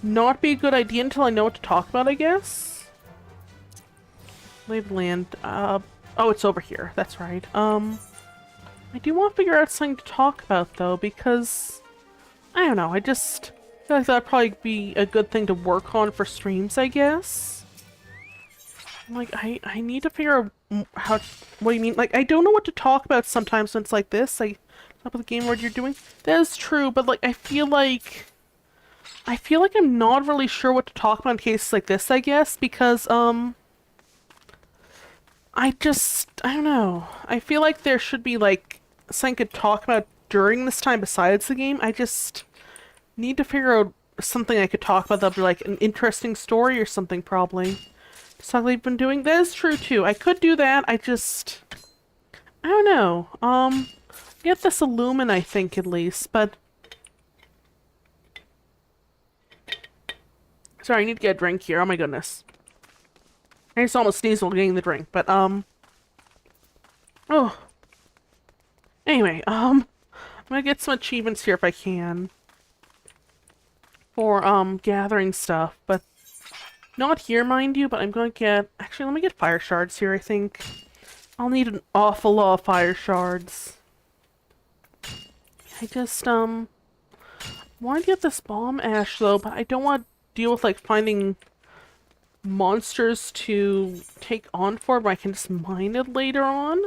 A: not be a good idea until I know what to talk about, I guess. Lay of land. Oh, it's over here. That's right. I do want to figure out something to talk about, though, because I don't know. I just feel like that would probably be a good thing to work on for streams, I guess. Like, I need to figure out what do you mean? Like, I don't know what to talk about sometimes when it's like this. Like, top of the game, what you're doing. That is true, but like, I feel like I'm not really sure what to talk about in cases like this, I guess, because, I don't know. I feel like there should be, like, something I could talk about during this time besides the game. I just need to figure out something I could talk about that'll be, like, an interesting story or something, probably. Something I've been doing. That is true, too. I could do that. I don't know. Get this illumin, I think, at least, but sorry, I need to get a drink here. Oh my goodness. I just almost sneezed while getting the drink, but, oh. Anyway, I'm gonna get some achievements here if I can. For, gathering stuff, but not here, mind you, but I'm gonna get... Actually, let me get fire shards here, I think. I'll need an awful lot of fire shards. I just, want to get this bomb ash, though, but I don't want to deal with, like, finding monsters to take on for, but I can just mine it later on.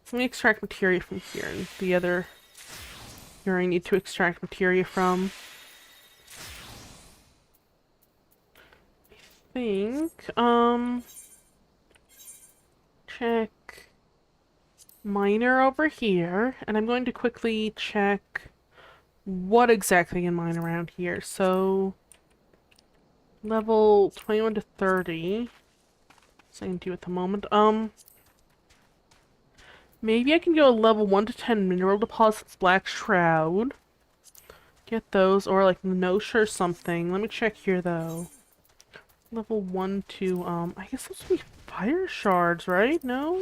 A: So let me extract materia from here, and the other here I need to extract materia from. I think, check miner over here, and I'm going to quickly check what exactly I can mine around here. So, level 21 to 30. So I can do at the moment. Maybe I can go level 1 to 10 mineral deposits, black shroud. Get those, or like Notia or something. Let me check here though. Level 1 to, I guess those would be fire shards, right? No?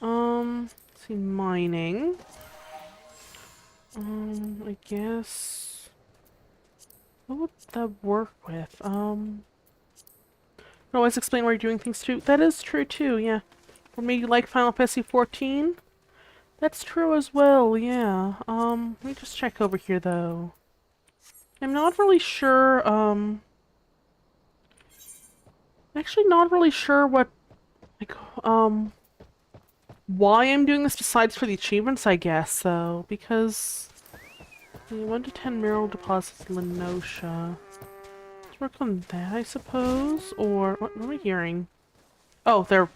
A: Let's see, mining. I guess... What would that work with? Always explain where you're doing things too. That is true too, yeah. Or maybe you like Final Fantasy XIV? That's true as well, yeah. Let me just check over here though. I'm not really sure, actually not really sure what, like, why I'm doing this besides for the achievements, I guess, though, because 1 to 10 mineral deposits in Lenosha. Let's work on that, I suppose, or what am I hearing? Oh, they're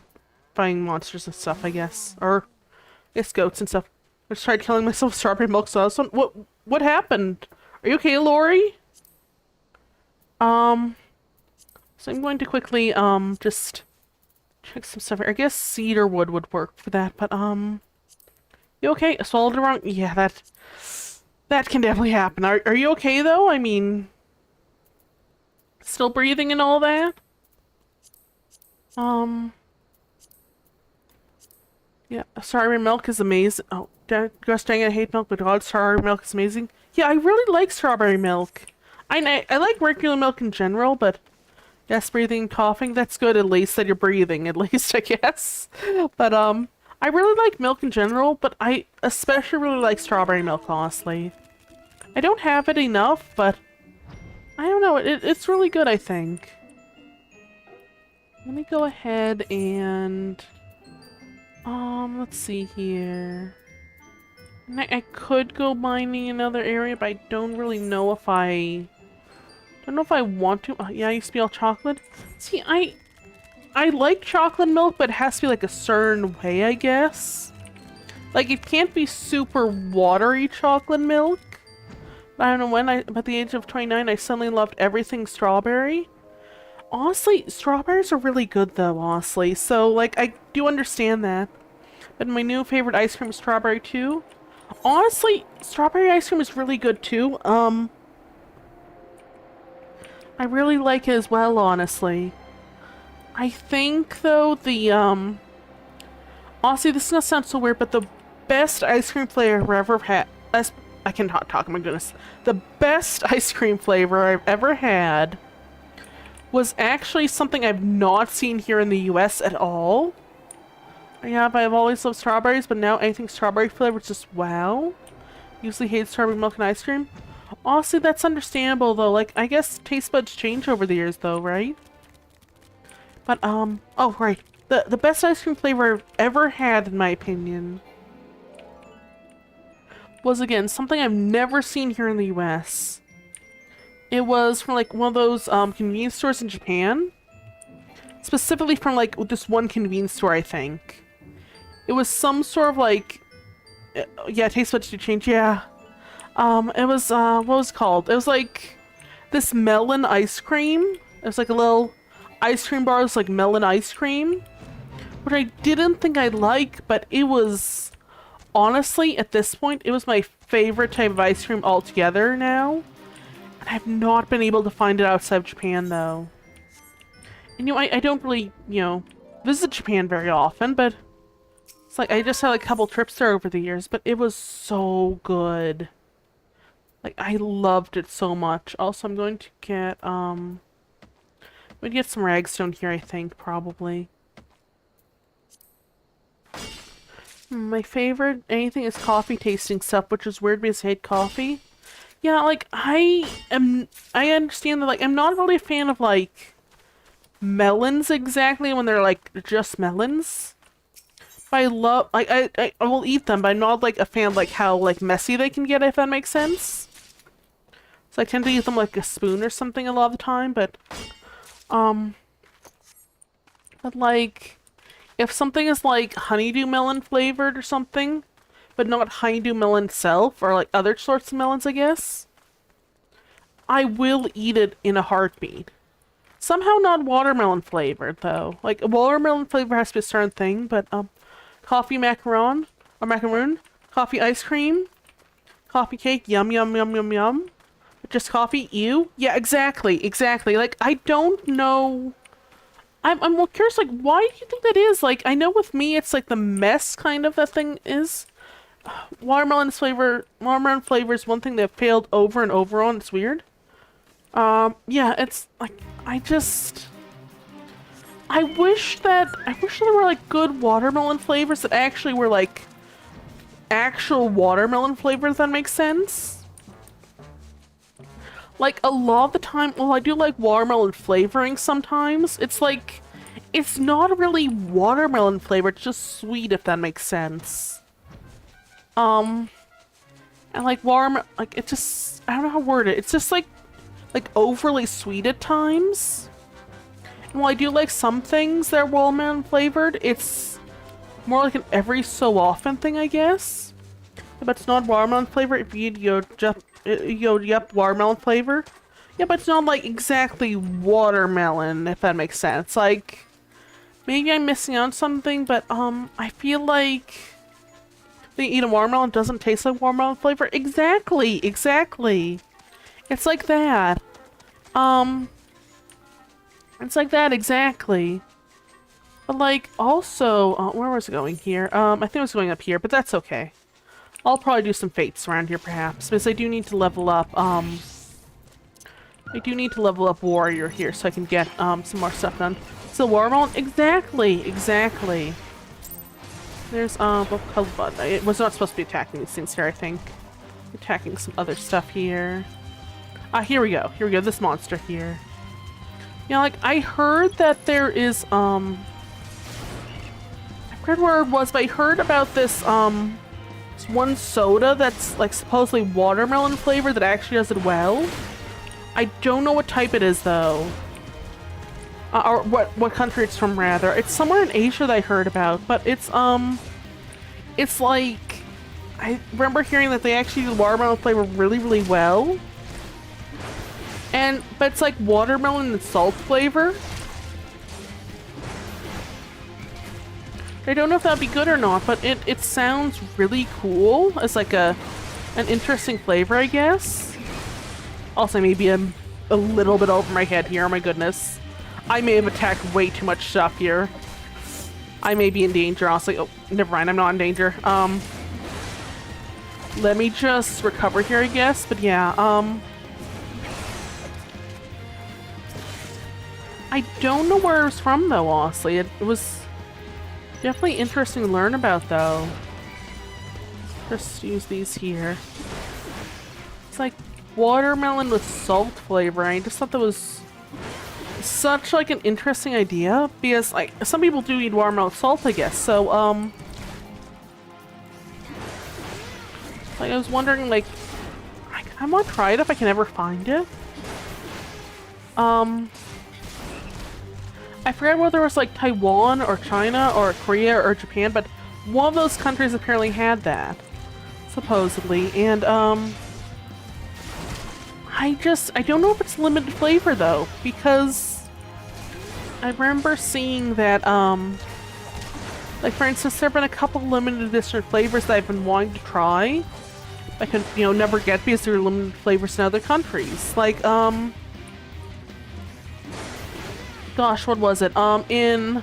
A: fighting monsters and stuff, I guess, or I guess goats and stuff. I just tried killing myself with strawberry milk sauce. What happened? Are you okay, Lori? So I'm going to quickly, just check some stuff here. I guess cedar wood would work for that, but, you okay? I swallowed it wrong? Yeah, that can definitely happen. Are you okay, though? I mean, still breathing and all that? Yeah, strawberry milk is amazing. Oh, gosh dang it, I hate milk, but God, strawberry milk is amazing. Yeah, I really like strawberry milk. I like regular milk in general, but yes, breathing and coughing, that's good at least that you're breathing, at least, I guess. But, I really like milk in general, but I especially really like strawberry milk, honestly. I don't have it enough, but I don't know, it's really good, I think. Let me go ahead and... let's see here. I could go mining another area, but I don't really know if I... don't know if I want to. Yeah, I used to be all chocolate. See, I like chocolate milk, but it has to be like a certain way, I guess. Like, it can't be super watery chocolate milk. I don't know when, at the age of 29, I suddenly loved everything strawberry. Honestly, strawberries are really good though, honestly. So, like, I do understand that. But my new favorite ice cream is strawberry too. Honestly, strawberry ice cream is really good too. I really like it as well, honestly. I think, though, the, honestly, this is gonna sound so weird, but the best ice cream flavor I've ever had... I cannot talk, my goodness. The best ice cream flavor I've ever had was actually something I've not seen here in the US at all. Yeah, but I've always loved strawberries, but now anything strawberry flavor is just wow. Usually hate strawberry milk and ice cream. Honestly, that's understandable, though. Like, I guess taste buds change over the years, though, right? But, oh, right. The best ice cream flavor I've ever had, in my opinion, was, again, something I've never seen here in the US. It was from, like, one of those, convenience stores in Japan. Specifically from, like, this one convenience store, I think. It was some sort of, like... yeah, taste buds do change, yeah. It was, what was it called? It was, like, this melon ice cream. It was, like, a little ice cream bar. It was, like, melon ice cream. Which I didn't think I'd like, but it was... honestly, at this point, it was my favorite type of ice cream altogether now. And I've not been able to find it outside of Japan, though. And, you know, I don't really, you know, visit Japan very often, but... it's like, I just had, like, a couple trips there over the years, but it was so good. Like, I loved it so much. Also, I'm going to get, I'm going to get some ragstone here, I think, probably. My favorite anything is coffee tasting stuff, which is weird because I hate coffee. Yeah, like, I understand that, like, I'm not really a fan of, like, melons exactly when they're, like, just melons. But I love, like, I will eat them, but I'm not, like, a fan of, like, how, like, messy they can get, if that makes sense. So I tend to use them like a spoon or something a lot of the time, but like, if something is like honeydew melon flavored or something, but not honeydew melon itself, or like other sorts of melons, I guess, I will eat it in a heartbeat. Somehow not watermelon flavored, though. Like, watermelon flavor has to be a certain thing, but, coffee macaron, or macaroon, coffee ice cream, coffee cake, yum, yum, yum, yum, yum. Just coffee, ew? Yeah, exactly, exactly. Like, I don't know... I'm curious, like, why do you think that is? Like, I know with me, it's like the mess kind of that thing is. Watermelon flavor is one thing that I've failed over and over on. It's weird. Yeah, it's like, I wish there were like good watermelon flavors that actually were like actual watermelon flavors, if that makes sense. Like, a lot of the time, well, I do like watermelon flavoring sometimes. It's like, it's not really watermelon flavor, it's just sweet, if that makes sense. And like like it just, I don't know how to word it. It's just like overly sweet at times. And while I do like some things that are watermelon flavored, it's more like an every so often thing, I guess. But it's not watermelon flavor. If you yep, watermelon flavor. Yeah, but it's not like exactly watermelon, if that makes sense. Like, maybe I'm missing out on something, but I feel like when you eat a watermelon, it doesn't taste like watermelon flavor. Exactly. It's like that. It's like that, exactly. But like, also, where was it going here? I think it was going up here, but that's okay. I'll probably do some fates around here, perhaps, because I do need to level up, I do need to level up warrior here so I can get, some more stuff done. So watermelon, exactly. There's, it was not supposed to be attacking these things here, I think. Attacking some other stuff here. Here we go, this monster here. You know, like, I heard that there is, I forget where it was, but I heard about this, this one soda that's, like, supposedly watermelon flavored that actually does it well. I don't know what type it is, though. Or what country it's from, rather. It's somewhere in Asia that I heard about, but it's like, I remember hearing that they actually do the watermelon flavor really, really well. But it's like watermelon and salt flavor. I don't know if that'd be good or not, but it sounds really cool as like an interesting flavor, I guess. Also, maybe I'm a little bit over my head here, oh my goodness. I may have attacked way too much stuff here. I may be in danger, honestly. Oh, never mind, I'm not in danger. Let me just recover here, I guess, but yeah, I don't know where it was from, though, honestly. It was definitely interesting to learn about, though. Just use these here. It's like watermelon with salt flavor. I just thought that was such, like, an interesting idea. Because, like, some people do eat watermelon with salt, I guess. So, like, I was wondering, like, I want to try it if I can ever find it. I forget whether it was like Taiwan or China or Korea or Japan, but one of those countries apparently had that, supposedly. And I don't know if it's limited flavor though, because I remember seeing that like for instance, there have been a couple limited edition flavors that I've been wanting to try. I could, you know, never get because there are limited flavors in other countries. Like gosh, what was it? In,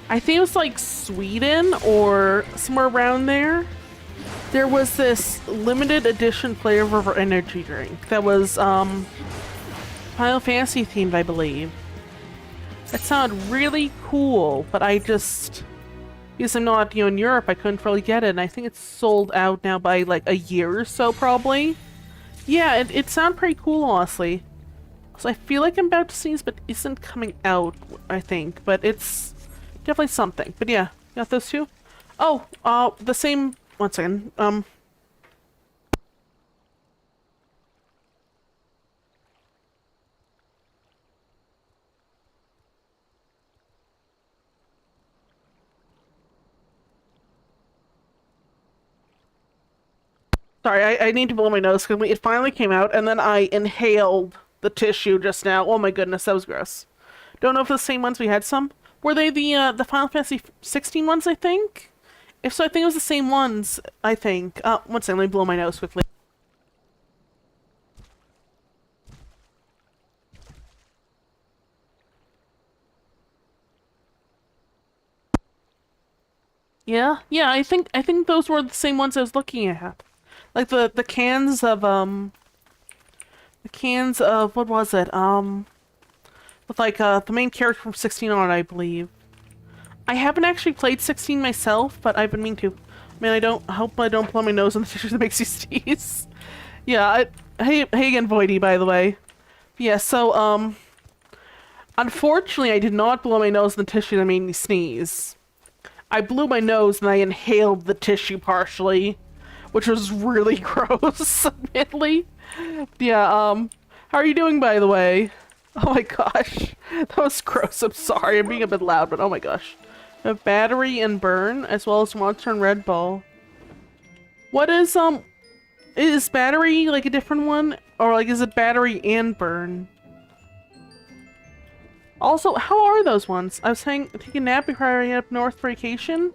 A: I think it was like Sweden or somewhere around there. There was this limited edition flavor of energy drink that was Final Fantasy themed, I believe. That sounded really cool, but I just, because I'm not, you know, in Europe, I couldn't really get it, and I think it's sold out now by like a year or so, probably. Yeah, it sounded pretty cool, honestly. So I feel like I'm about to see this, but it isn't coming out, I think. But it's definitely something. But yeah, got those two. Oh, the same, one second. Sorry, I need to blow my nose because it finally came out and then I inhaled the tissue just now. Oh my goodness, that was gross. Don't know if the same ones we had some. Were they the Final Fantasy XIV ones, I think? If so, I think it was the same ones, I think. One second, let me blow my nose quickly. Yeah, I think those were the same ones I was looking at. Like the cans of what was it? With like the main character from 16 on it, I believe. I haven't actually played 16 myself, but I've been meaning to. Man, I hope I don't blow my nose on the tissue that makes you sneeze. Yeah, hey again, Voidy, by the way. Yeah, so Unfortunately, I did not blow my nose in the tissue that made me sneeze. I blew my nose and I inhaled the tissue partially, which was really gross, admittedly. Yeah, how are you doing, by the way? Oh my gosh, that was gross. I'm sorry, I'm being a bit loud, but oh my gosh. A battery and burn, as well as monster and red ball. What is battery like a different one? Or like, is it battery and burn? Also, how are those ones? I was saying, take a nap before I head up north for vacation.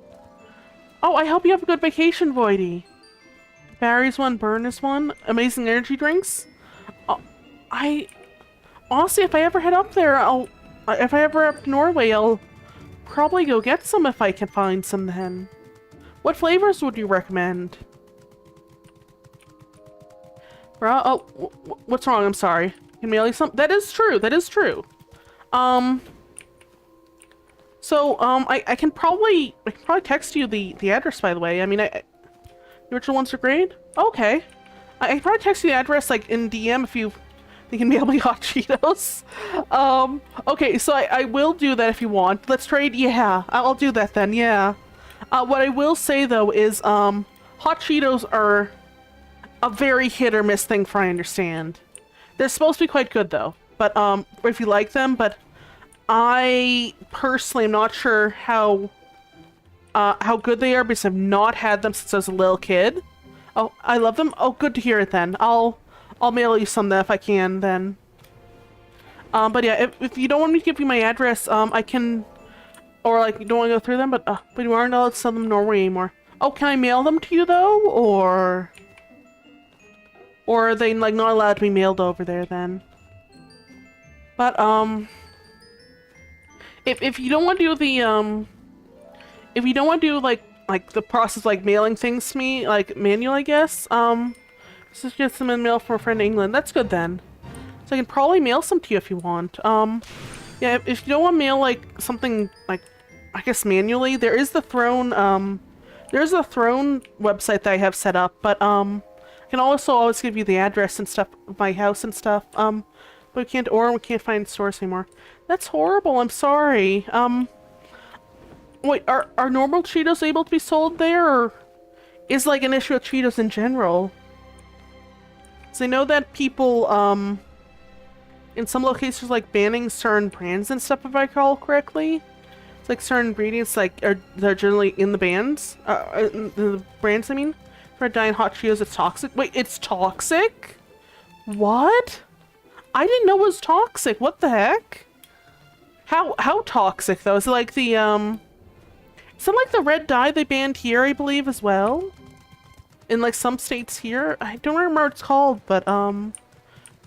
A: Oh, I hope you have a good vacation, Voidy. Battery's one, burn is one. Amazing energy drinks. Honestly, if I ever head up there, if I ever up Norway, I'll probably go get some if I can find some then. What flavors would you recommend? Bruh, oh, what's wrong? I'm sorry. Can mail you some? That is true. That is true. I can probably text you the address, by the way. I mean, the original ones are great. Okay. I can probably text you the address, like, in DM if you can mail me hot Cheetos. Okay, so I will do that if you want. Let's trade? Yeah, I'll do that then, yeah. What I will say, though, is, hot Cheetos are a very hit or miss thing, from what I understand. They're supposed to be quite good, though. But, if you like them, but I personally am not sure how good they are because I've not had them since I was a little kid. Oh, I love them. Oh, good to hear it then. I'll mail you some if I can then. But yeah, if you don't want me to give you my address, I can, or like you don't want to go through them, but you aren't allowed to sell them in Norway anymore. Oh, can I mail them to you though, or are they like not allowed to be mailed over there then? But if you don't want to do the if you don't want to do like the process like mailing things to me like manual, I guess just get some in mail from a friend in England. That's good then. So I can probably mail some to you if you want. Yeah, if you don't want to mail like something like I guess manually, there is the Throne there's a Throne website that I have set up, but I can also always give you the address and stuff of my house and stuff. But we can't find stores anymore. That's horrible. I'm sorry. Wait, are normal Cheetos able to be sold there, or is like an issue with Cheetos in general? So I know that people in some locations like banning certain brands and stuff, if I recall correctly. It's like certain ingredients like they're generally in the bands, the brands. I mean, for dying hot Cheetos, it's toxic. Wait, it's toxic? What? I didn't know it was toxic. What the heck? How toxic though? Is it like the is it like the red dye they banned here, I believe, as well? In like some states here? I don't remember what it's called, but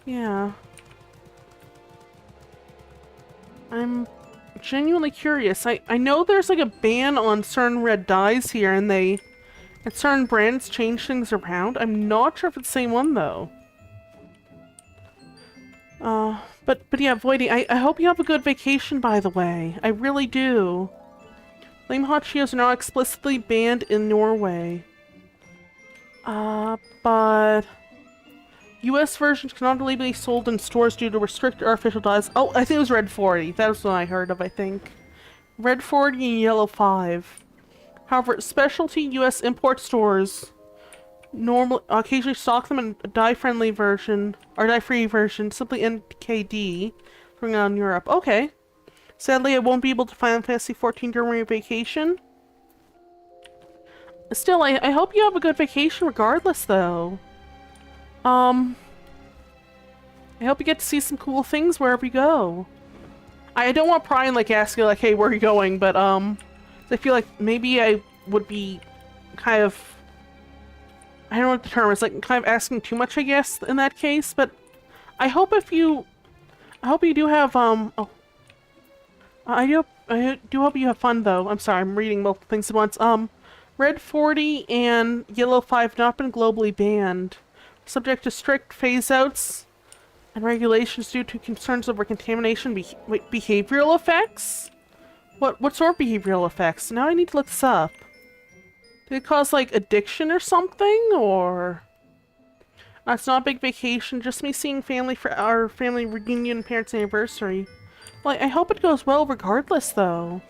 A: yeah. I'm genuinely curious. I know there's like a ban on certain red dyes here and certain brands change things around. I'm not sure if it's the same one though. But yeah, Voidy, I hope you have a good vacation, by the way. I really do. Flame hot Cheetos are now explicitly banned in Norway. But US versions cannot legally be sold in stores due to restricted artificial dyes. Oh, I think it was Red 40. That was what I heard of, I think. Red 40 and Yellow 5. However, specialty US import stores normally occasionally stock them in a dye-friendly version, or dye-free version, simply NKD, bring on Europe. Okay. Sadly, I won't be able to Final Fantasy XIV during my vacation. Still, I hope you have a good vacation regardless, though. I hope you get to see some cool things wherever you go. I don't want Brian, like, asking, like, hey, where are you going? But, I feel like maybe I would be kind of... I don't know what the term is, like, kind of asking too much, I guess, in that case, but I hope you do have, I do hope you have fun, though. I'm sorry, I'm reading multiple things at once. Red 40 and Yellow 5 have not been globally banned, subject to strict phase-outs and regulations due to concerns over contamination behavioral effects? What sort of behavioral effects? Now I need to look this up. Did it cause, like, addiction or something, or... it's not a big vacation, just me seeing family for our family reunion parents' anniversary. Well, I hope it goes well regardless, though.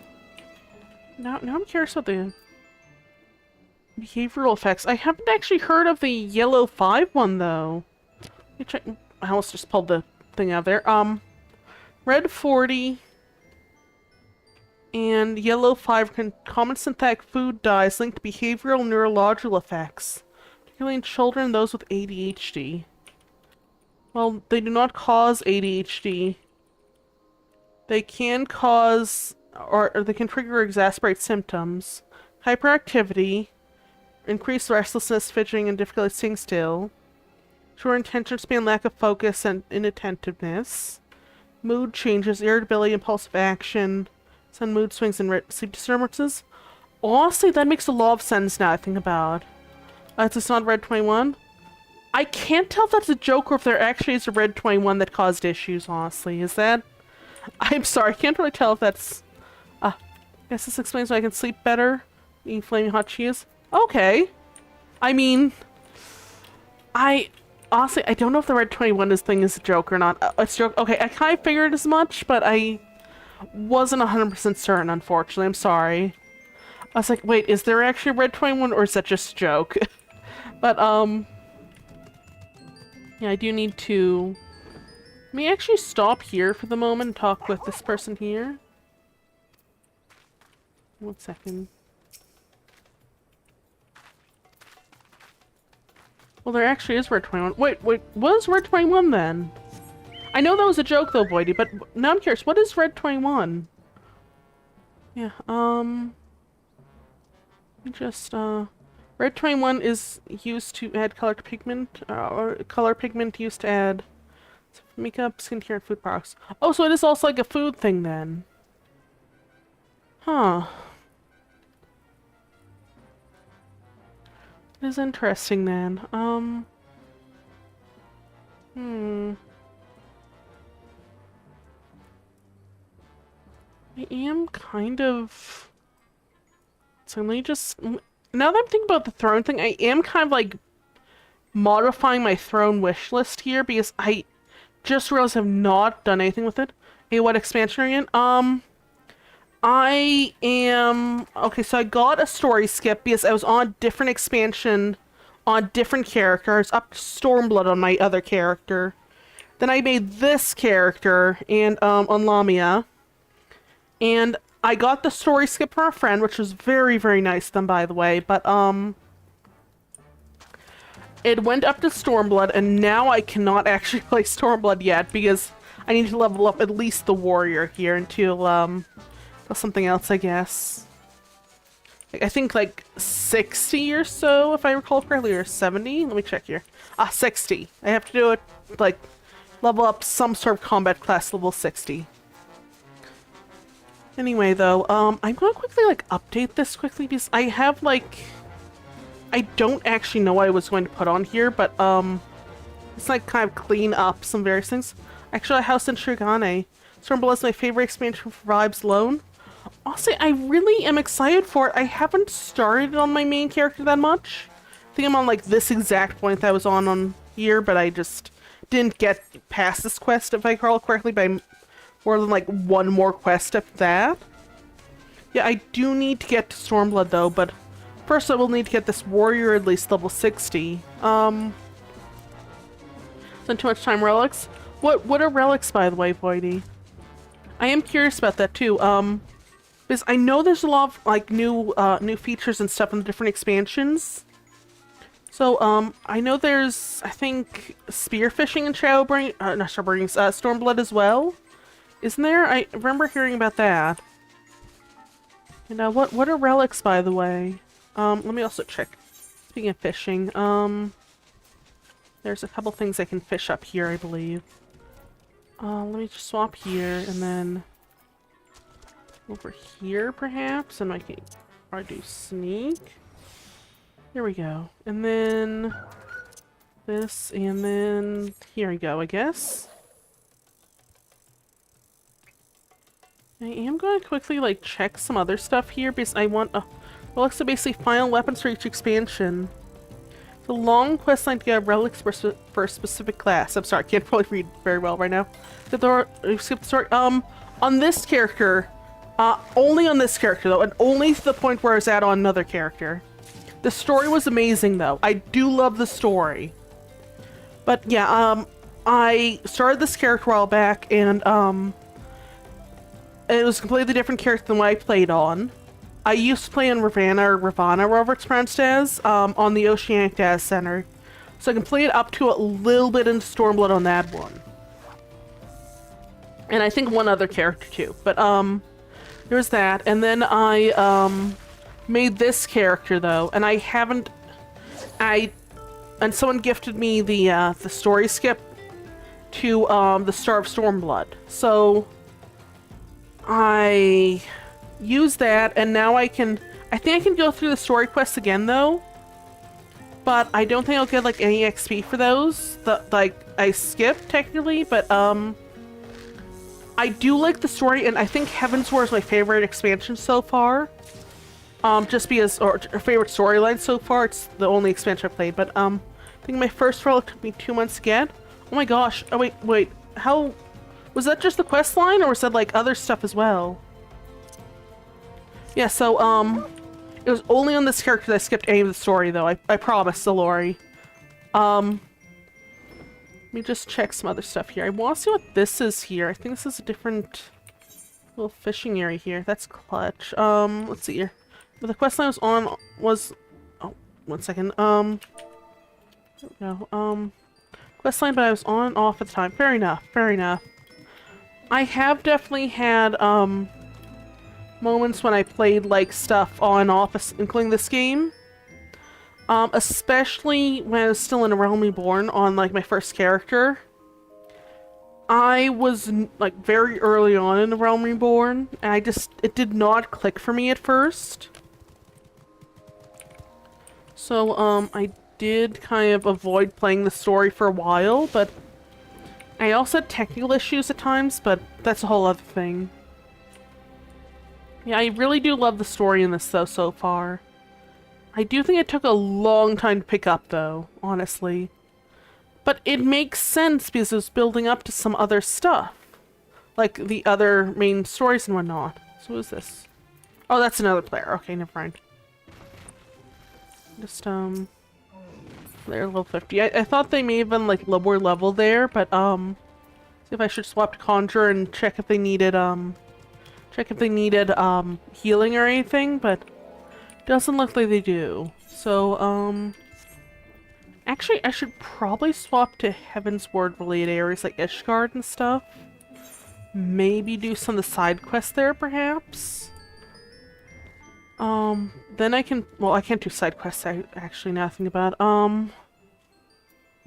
A: Now I'm curious about the behavioral effects. I haven't actually heard of the yellow 5 one, though. Let me check. I almost just pulled the thing out there. Red 40 and yellow 5 common synthetic food dyes linked to behavioral and neurological effects, particularly in children and those with ADHD. Well, they do not cause ADHD. They can cause, or they can trigger or exacerbate symptoms. Hyperactivity, increased restlessness, fidgeting, and difficulty staying still. Short attention span, lack of focus, and inattentiveness. Mood changes, irritability, impulsive action, some mood swings, and sleep disturbances. Honestly, that makes a lot of sense now I think about it. It's not Red 21. I can't tell if that's a joke or if there actually is a Red 21 that caused issues, honestly. Is that? I'm sorry, I can't really tell if that's... I guess this explains why I can sleep better. Eating flaming hot cheese. Okay. I mean... Honestly, I don't know if the Red 21 thing is a joke or not. It's a joke. Okay, I kind of figured as much, but I wasn't 100% certain, unfortunately. I'm sorry. I was like, wait, is there actually a Red 21 or is that just a joke? But, yeah, I do need to... Let me actually stop here for the moment and talk with this person here. 1 second. Well, there actually is Red 21. Wait, what is Red 21 then? I know that was a joke though, Boydie, but now I'm curious, what is Red 21? Yeah, just, Red 21 is used to add color to pigment, or color pigment used to add makeup, skincare, and food products. Oh, so it is also like a food thing then. Huh. It is interesting then. I am kind of... So let me just... Now that I'm thinking about the throne thing, I am kind of like modifying my throne wish list here because I just realized I've not done anything with it. Hey, what expansion are you in? I am... Okay, so I got a story skip because I was on a different expansion on different characters, up to Stormblood on my other character. Then I made this character and on Lamia. And I got the story skip from a friend, which was very, very nice of them, by the way. But, it went up to Stormblood, and now I cannot actually play Stormblood yet, because I need to level up at least the warrior here until, something else, I guess. I think, like, 60 or so, if I recall correctly, or 70? Let me check here. 60. I have to do it, like, level up some sort of combat class level 60. Anyway, though, I'm gonna quickly, like, update this quickly, because I have, like... I don't actually know what I was going to put on here, but, it's, like, kind of clean up some various things. Actually, a house in Shigane. Stormblood is my favorite expansion for vibes alone. Honestly, I really am excited for it. I haven't started on my main character that much. I think I'm on, like, this exact point that I was on here, but I just didn't get past this quest, if I recall correctly, by more than, like, one more quest after that. Yeah, I do need to get to Stormblood, though, but first I will need to get this warrior at least level 60. Spend too much time relics? What are relics, by the way, Boydie? I am curious about that, too. Because I know there's a lot of, like, new features and stuff in the different expansions. So, I know there's, I think, spearfishing in Stormblood as well. Isn't there? I remember hearing about that. And, what are relics, by the way? Let me also check. Speaking of fishing, there's a couple things I can fish up here, I believe. Let me just swap here, and then over here, perhaps, and I can do sneak. There we go. And then this, and then here we go, I guess. I am going to quickly, like, check some other stuff here, because I want relics to basically final weapons for each expansion. It's a long quest line to get relics for a specific class. I'm sorry, I can't probably read very well right now. Skip the story. On this character, only on this character though, and only to the point where I was at on another character. The story was amazing though. I do love the story. But yeah, I started this character a while back, and it was a completely different character than what I played on. I used to play on Ravana, wherever it's pronounced as, on the Oceanic Data Center. So I completed up to a little bit into Stormblood on that one. And I think one other character too. But there's that. And then I made this character though, and I haven't and someone gifted me the story skip to the Star of Stormblood. So I use that, and now I think I can go through the story quests again though. But I don't think I'll get like any XP for those. Like I skipped technically, but I do like the story, and I think Heaven's War is my favorite expansion so far. Just because, or favorite storyline so far. It's the only expansion I played, but I think my first relic took me 2 months to get. Oh my gosh! Oh wait, how was that? Just the quest line, or was that like other stuff as well? Yeah, so it was only on this character that I skipped any of the story, though. I promise, Lori. Let me just check some other stuff here. I want to see what this is here. I think this is a different little fishing area here. That's clutch. Let's see here. But the quest line I was on was... Oh, 1 second. There we go. Quest line, but I was on and off at the time. Fair enough. Fair enough. I have definitely had, moments when I played, like, stuff on and off, including this game. Especially when I was still in A Realm Reborn on, like, my first character. I was, like, very early on in A Realm Reborn, and it did not click for me at first. So, I did kind of avoid playing the story for a while, but I also had technical issues at times, but that's a whole other thing. Yeah, I really do love the story in this, though, so far. I do think it took a long time to pick up, though, honestly. But it makes sense because it was building up to some other stuff. Like the other main stories and whatnot. So what is this? Oh, that's another player. Okay, never mind. Just, they're level 50. I thought they may have been, like, lower level there, but, see if I should swap to Conjure and check if they needed, healing or anything, but doesn't look like they do. So, actually, I should probably swap to Heaven's Ward related areas like Ishgard and stuff. Maybe do some of the side quests there, perhaps? Then I can, well, I can't do side quests, actually, now I think about it.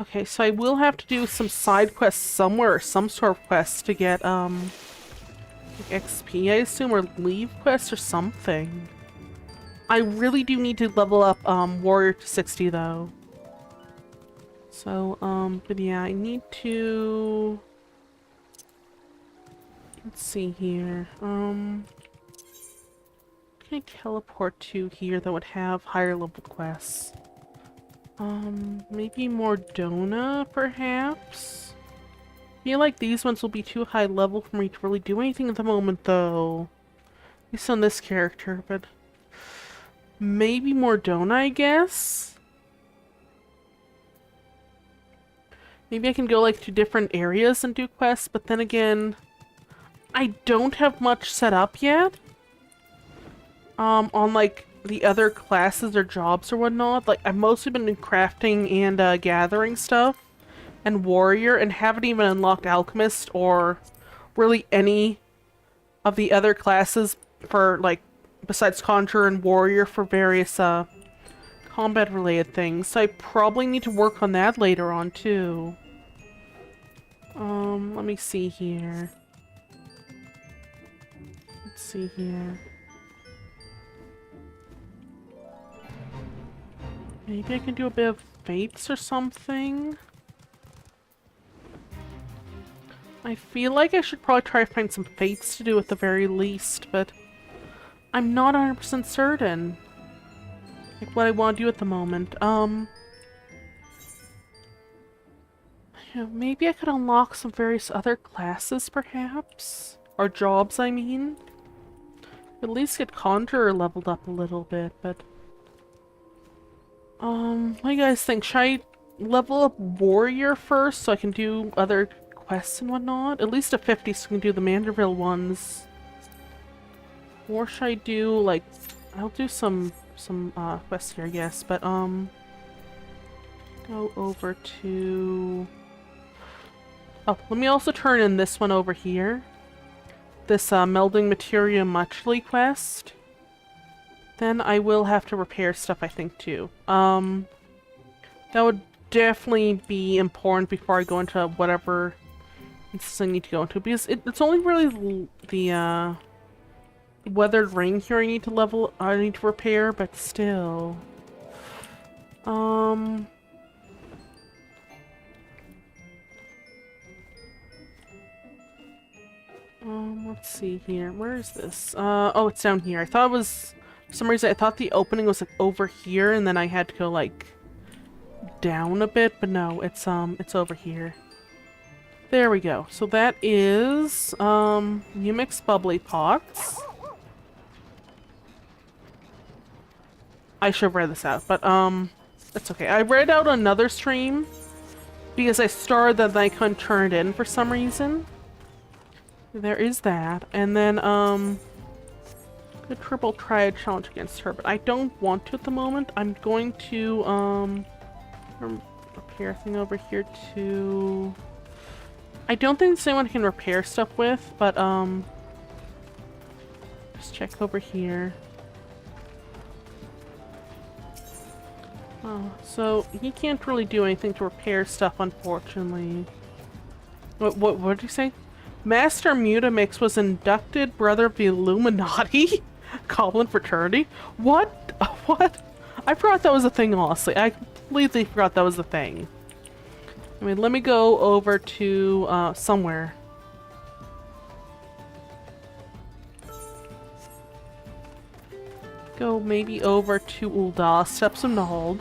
A: Okay, so I will have to do some side quests somewhere, or some sort of quests to get, like XP, I assume, or leave quests or something. I really do need to level up, Warrior to 60, though. So, but yeah, I need to... Let's see here, can I teleport to here that would have higher level quests? Maybe Mordona, perhaps? I feel like these ones will be too high level for me to really do anything at the moment, though. At least on this character, but... Maybe Mordona, I guess? Maybe I can go, like, to different areas and do quests, but then again... I don't have much set up yet. On, like, the other classes or jobs or whatnot. Like, I've mostly been crafting and, gathering stuff. And Warrior, and haven't even unlocked Alchemist or really any of the other classes for, like, besides Conjurer and Warrior for various, combat-related things. So I probably need to work on that later on, too. Let me see here. Let's see here. Maybe I can do a bit of Fates or something? I feel like I should probably try to find some Fates to do at the very least, but I'm not 100% certain. Like, what I want to do at the moment. You know, maybe I could unlock some various other classes, perhaps? Our jobs, I mean. At least get Conjurer leveled up a little bit, but... what do you guys think? Should I level up Warrior first so I can do other quests and whatnot? At least a 50 so I can do the Manderville ones. Or should I do, like... I'll do some quests here, yes, but, go over to... Oh, let me also turn in this one over here. This, Melding Materia Muchly quest. Then I will have to repair stuff, I think, too. That would definitely be important before I go into whatever instance I need to go into, because it's only really the, Weathered Ring here I need to repair, but still. Let's see here. Where is this? Oh, it's down here. I thought it was... For some reason, I thought the opening was, like, over here, and then I had to go, like, down a bit, but no, it's over here. There we go. So that is, Mimic's Bubbly Pots. I should have read this out, but, that's okay. I read out another stream, because I started that I couldn't turn it in for some reason. There is that, and then, the triple triad challenge against her, but I don't want to at the moment. I'm going to, repair thing over here to... I don't think there's anyone I can repair stuff with, but, just check over here. Oh, so he can't really do anything to repair stuff, unfortunately. What did you say? Master Mutamix was inducted brother of the Illuminati? Goblin fraternity? What? What? I forgot that was a thing, honestly. I completely forgot that was a thing. I mean, let me go over to, somewhere. Go maybe over to Ul'dah, Steps of Nald.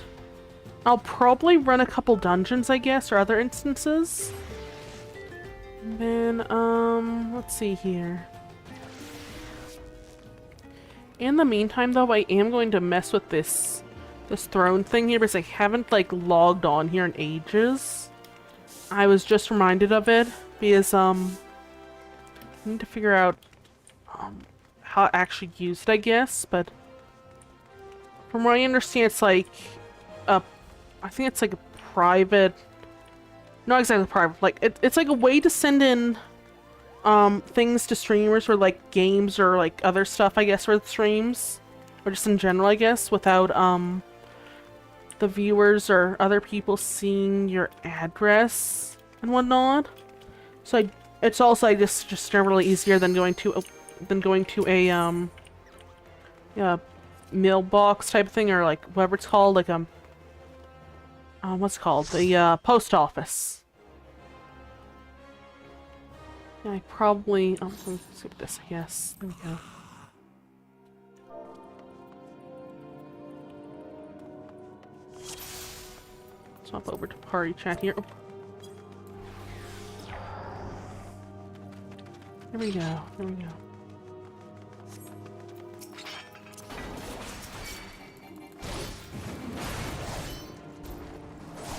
A: I'll probably run a couple dungeons, I guess, or other instances. And then, let's see here. In the meantime, though, I am going to mess with this throne thing here because I haven't, like, logged on here in ages. I was just reminded of it because, I need to figure out, how to actually use it, I guess, but from what I understand, it's like I think it's like a private... Not exactly private, like, it's like a way to send in, things to streamers or, like, games or, like, other stuff, I guess, for the streams. Or just in general, I guess, without, the viewers or other people seeing your address and whatnot. So it's also, I just generally easier than going to a, yeah, mailbox type of thing, or, like, whatever it's called, like, what's it called? The, post office. Yeah, I probably... Oh, let me skip this, I guess. There we go. Swap over to party chat here. Oh. There we go. There we go.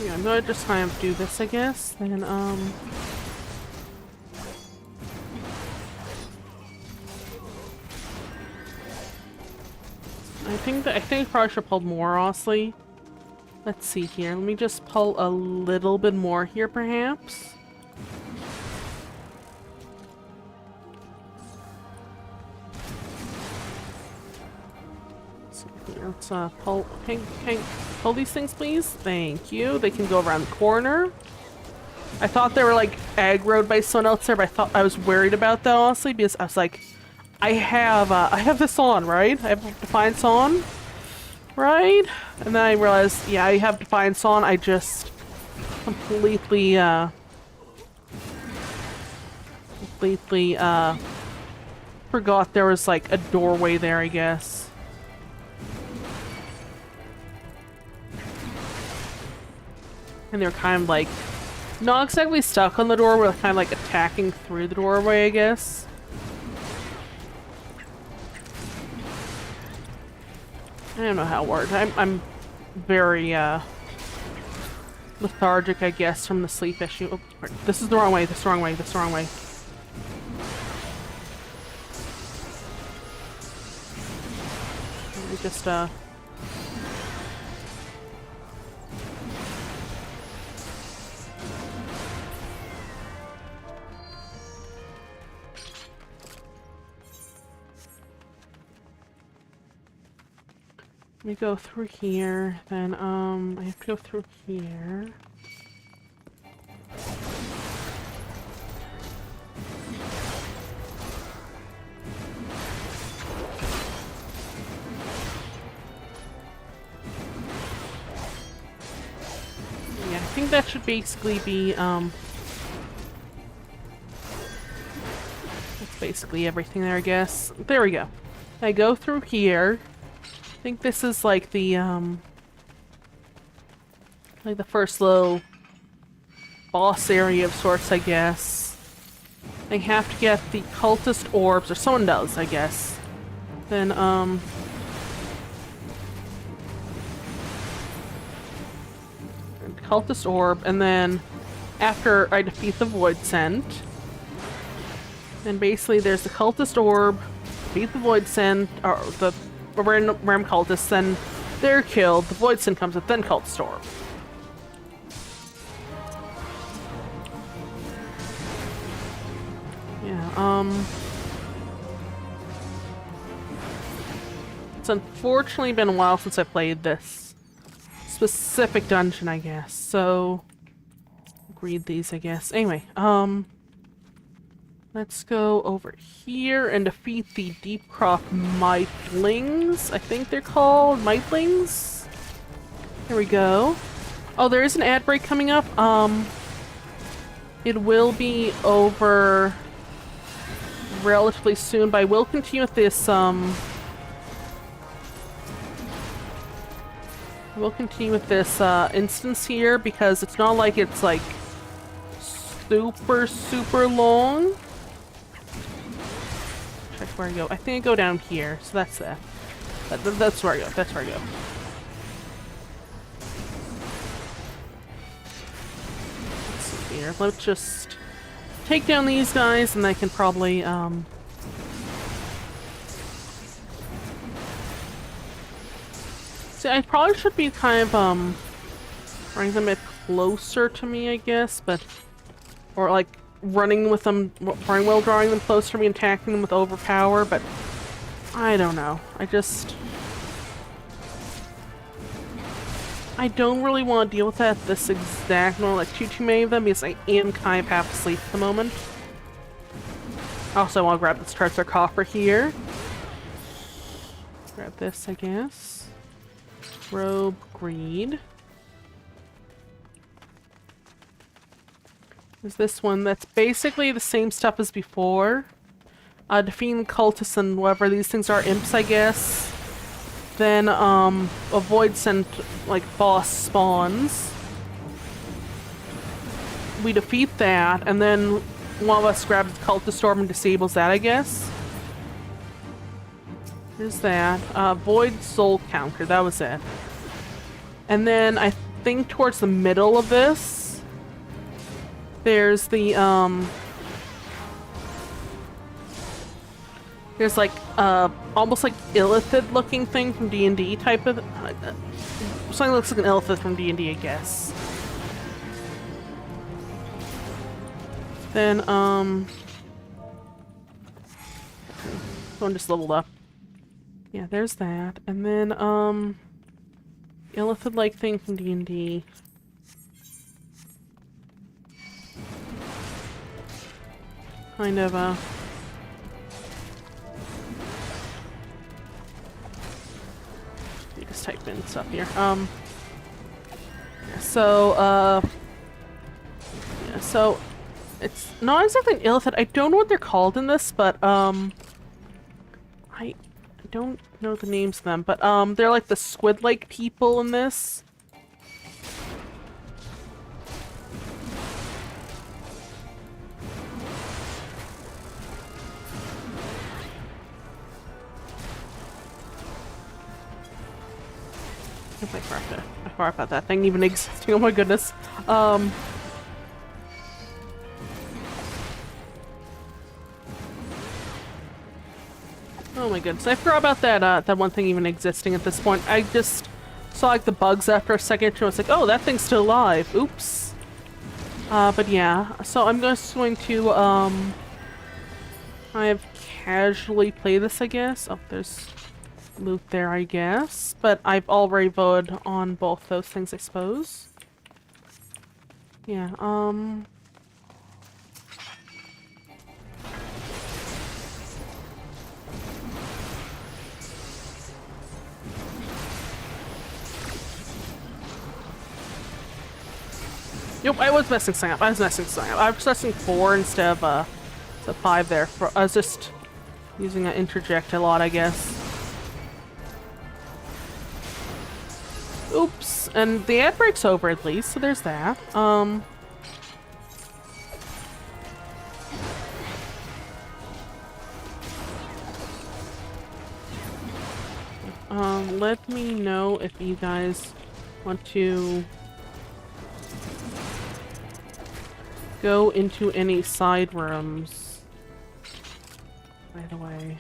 A: Yeah, I'm gonna just kind of do this, I guess. Then, I think I probably should pull more, honestly. Let's see here. Let me just pull a little bit more here, perhaps. So let's pull. Can pull these things, please? Thank you. They can go around the corner. I thought they were like aggroed by someone else there, but I was worried about that, honestly, because I was like, I have this on, right? I have Defiance on, right? And then I realized, yeah, I have Defiance on. I just completely forgot there was like a doorway there, I guess. And they're kind of like, not exactly stuck on the door, but kind of like attacking through the doorway, I guess. I don't know how it works. I'm very, lethargic, I guess, from the sleep issue. Oh, this is the wrong way, this is the wrong way, this is the wrong way. Let me just, let me go through here, then, I have to go through here. Yeah, I think that should basically be, that's basically everything there, I guess. There we go. I go through here. I think this is like the first little boss area of sorts, I guess. I have to get the cultist orbs, or someone does, I guess. Then, cultist orb, and then after I defeat the Void Scent, then basically there's the cultist orb, defeat the Void Scent, or the random cultists, then they're killed, the Void Scent comes up, then cultist orb. Yeah, it's unfortunately been a while since I played this specific dungeon, I guess, so read these, I guess. Anyway, let's go over here and defeat the Deepcroft Mightlings. I think they're called Mightlings. Here we go. Oh, there is an ad break coming up. It will be over relatively soon, but I will continue with this, instance here, because it's not like it's, like, super long. Check where I go. I think I go down here, so that's that. That's where I go. That's where I go. Let's see here. Let's just take down these guys, and I can probably, see, I probably should be kind of, bring them a bit closer to me, I guess, but... Or, like, running with them, running while drawing them closer to me and attacking them with overpower, but... I don't know. I don't really want to deal with that this exact moment, like too many of them, because I am kind of half asleep at the moment. Also, I want to grab this treasure coffer here. Grab this, I guess. Robe, greed. There's this one that's basically the same stuff as before. Defeating cultists and whatever these things are, imps, I guess. Then, a Void Scent, like, boss spawns. We defeat that, and then one of us grabs the cultist orb and disables that, I guess. There's that. Void Soul Counter, that was it. And then, I think towards the middle of this, there's the, there's like, almost like illithid looking thing from D&D type of, something that looks like an illithid from D&D, I guess. Then, one just leveled up. Yeah, there's that. And then, illithid-like thing from D&D. Kind of, you just type in stuff here. So, yeah, so, it's not exactly an illithid. I don't know what they're called in this, but, I don't know the names of them, but, they're like the squid-like people in this. I forgot about that thing even existing. Oh my goodness. Oh my goodness, I forgot about that, that one thing even existing at this point. I just saw, like, the bugs after a second, and I was like, oh, that thing's still alive. Oops. But yeah, so I'm just going to, kind of casually play this, I guess. Oh, there's loot there, I guess. But I've already voted on both those things, I suppose. Yeah, Yep, I was messing something up. I was pressing 4 instead of, the 5 there. I was just using an interject a lot, I guess. Oops. And the ad break's over at least, so there's that. Let me know if you guys want to go into any side rooms. By the way.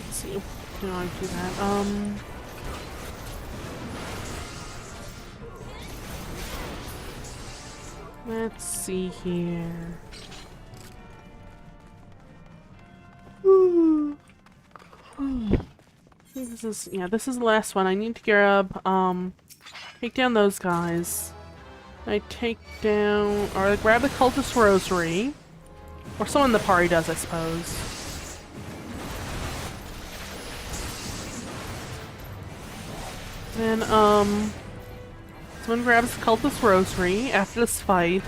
A: Let's see. Do I do that? Let's see here. This is, yeah, this is the last one. I need to grab, take down those guys. I take down, or I grab the cultist rosary. Or someone in the party does, I suppose. Then, someone grabs the cultist rosary after this fight.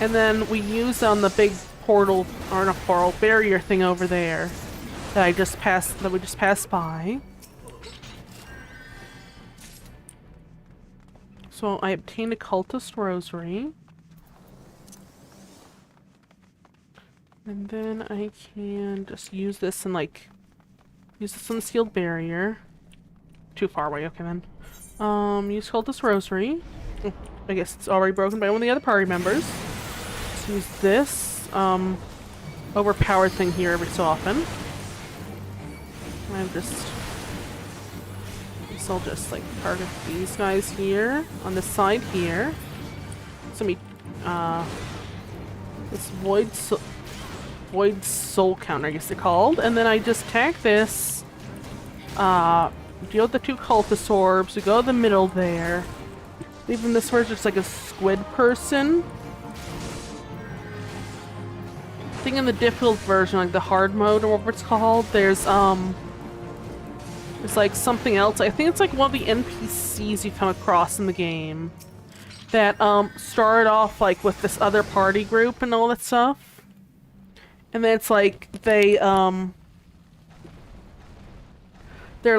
A: And then we use on the big portal, or not portal, barrier thing over there. That we just passed by. So I obtained a cultist rosary. And then I can just use this and, like, use this on the sealed barrier. Too far away, okay then. Use cultist rosary. I guess it's already broken by one of the other party members. Let's use this, overpowered thing here every so often. I'll just like target these guys here on the side here. So this void soul counter, I guess they're called, and then I just attack this. Deal with the 2 cultist orbs. We go to the middle there. Even this where's just like a squid person. I think in the difficult version, like the hard mode or whatever it's called, there's like something else. I think it's like one of the NPCs you come across in the game that started off like with this other party group and all that stuff. And then it's like their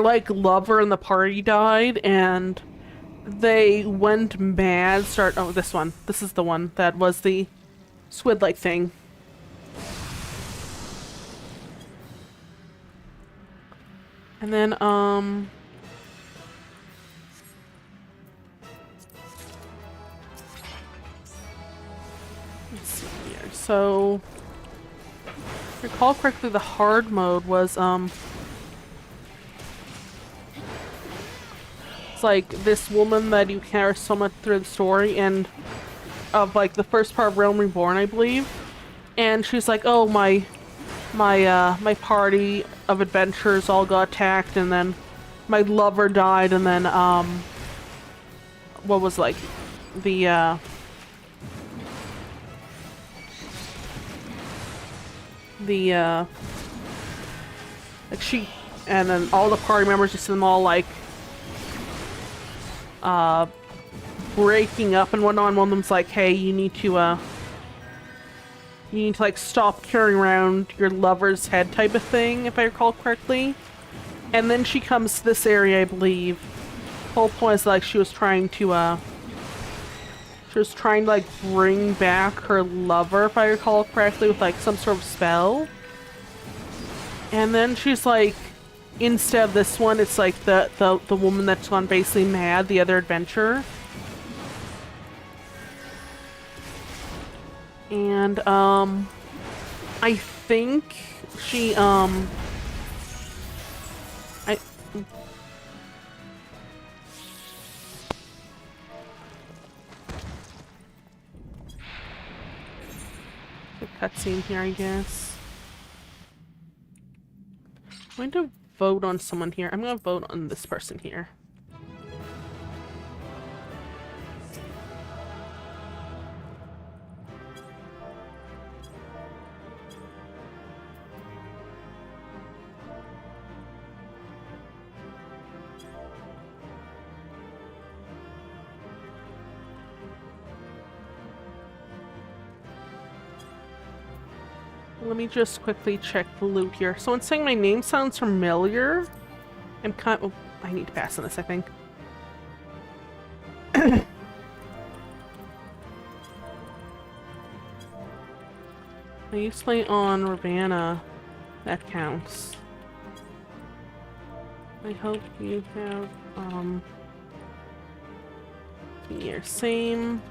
A: like lover in the party died and they went mad. Oh, this one. This is the one that was the squid-like thing. And then, let's see here. So, if I recall correctly, the hard mode was, it's like this woman that you carry so much through the story, and of like the first part of Realm Reborn, I believe. And she's like, oh, my party of adventurers all got attacked, and then my lover died, and then what was like the like she, and then all the party members, just them all like breaking up and whatnot. And one of them's like, hey, you need to you need to like stop carrying around your lover's head type of thing, if I recall correctly. And then she comes to this area, I believe. Whole point is like she was trying to like bring back her lover, if I recall correctly, with like some sort of spell. And then she's like, instead of this one, it's like the woman that's gone basically mad, the other adventurer. And I think she a cutscene here, I guess. I'm going to vote on someone here. I'm going to vote on this person here. Let me just quickly check the loot here. Someone's saying my name sounds familiar. I'm kind of... I need to pass on this, I think. I used to play on Ravana. That counts. I hope you have, your same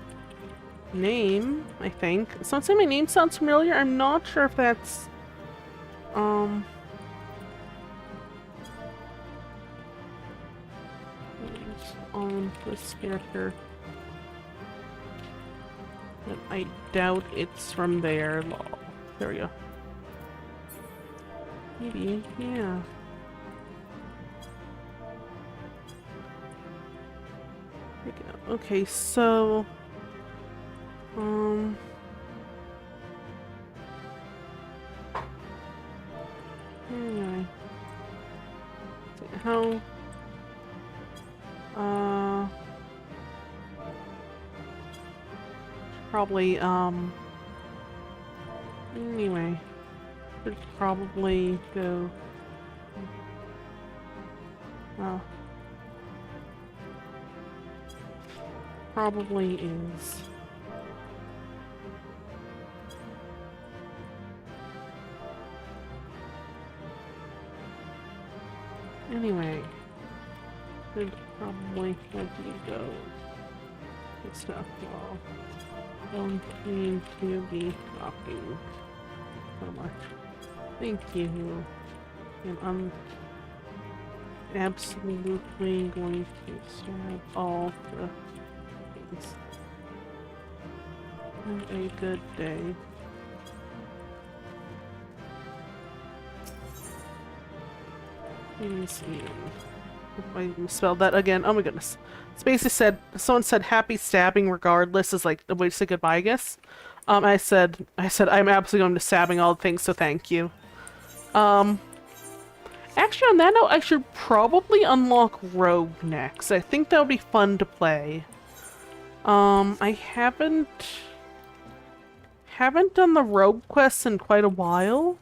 A: name, I think. Someone saying my name sounds familiar. I'm not sure if that's, on this character. But I doubt it's from there. There we go. Maybe, yeah. There we go. Okay, so... Anyway. How... Probably, anyway. Should probably go... Well... Probably is... Anyway, should probably let you go. Good stuff. Well, don't need to be talking so much. Thank you. And I'm absolutely going to stab all the things. Have a good day. Let me see if I misspelled that again. Oh my goodness. It's basically said, someone said happy stabbing regardless is like the way to say goodbye, I guess. I said I'm absolutely going to stabbing all the things, so thank you. Actually on that note, I should probably unlock Rogue next. I think that would be fun to play. I haven't done the Rogue quests in quite a while.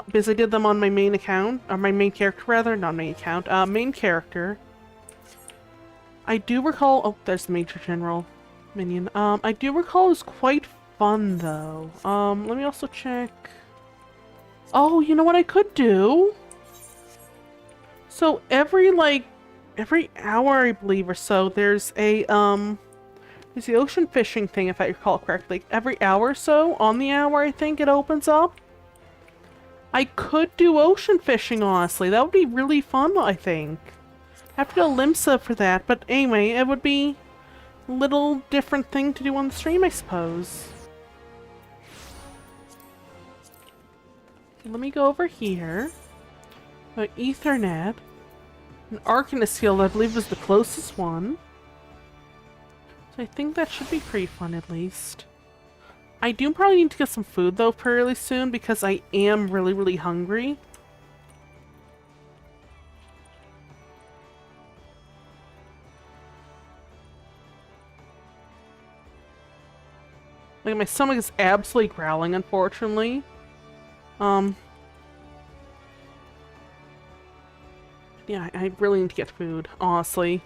A: Because I did them on my main account, or my main character rather, not main account, main character. I do recall, oh, there's the Major General minion. I do recall it was quite fun though. Let me also check. Oh, you know what I could do? So every hour, I believe, or so, there's a, there's the ocean fishing thing, if I recall correctly. Every hour or so, on the hour, I think it opens up. I could do ocean fishing, honestly. That would be really fun, I think. Have to go to Limsa for that, but anyway, it would be a little different thing to do on the stream, I suppose. Let me go over here. Ethernet. An Arcanist Field, I believe, is the closest one. So I think that should be pretty fun, at least. I do probably need to get some food, though, fairly soon, because I am really, really hungry. Like, my stomach is absolutely growling, unfortunately. Um, yeah, I really need to get food, honestly.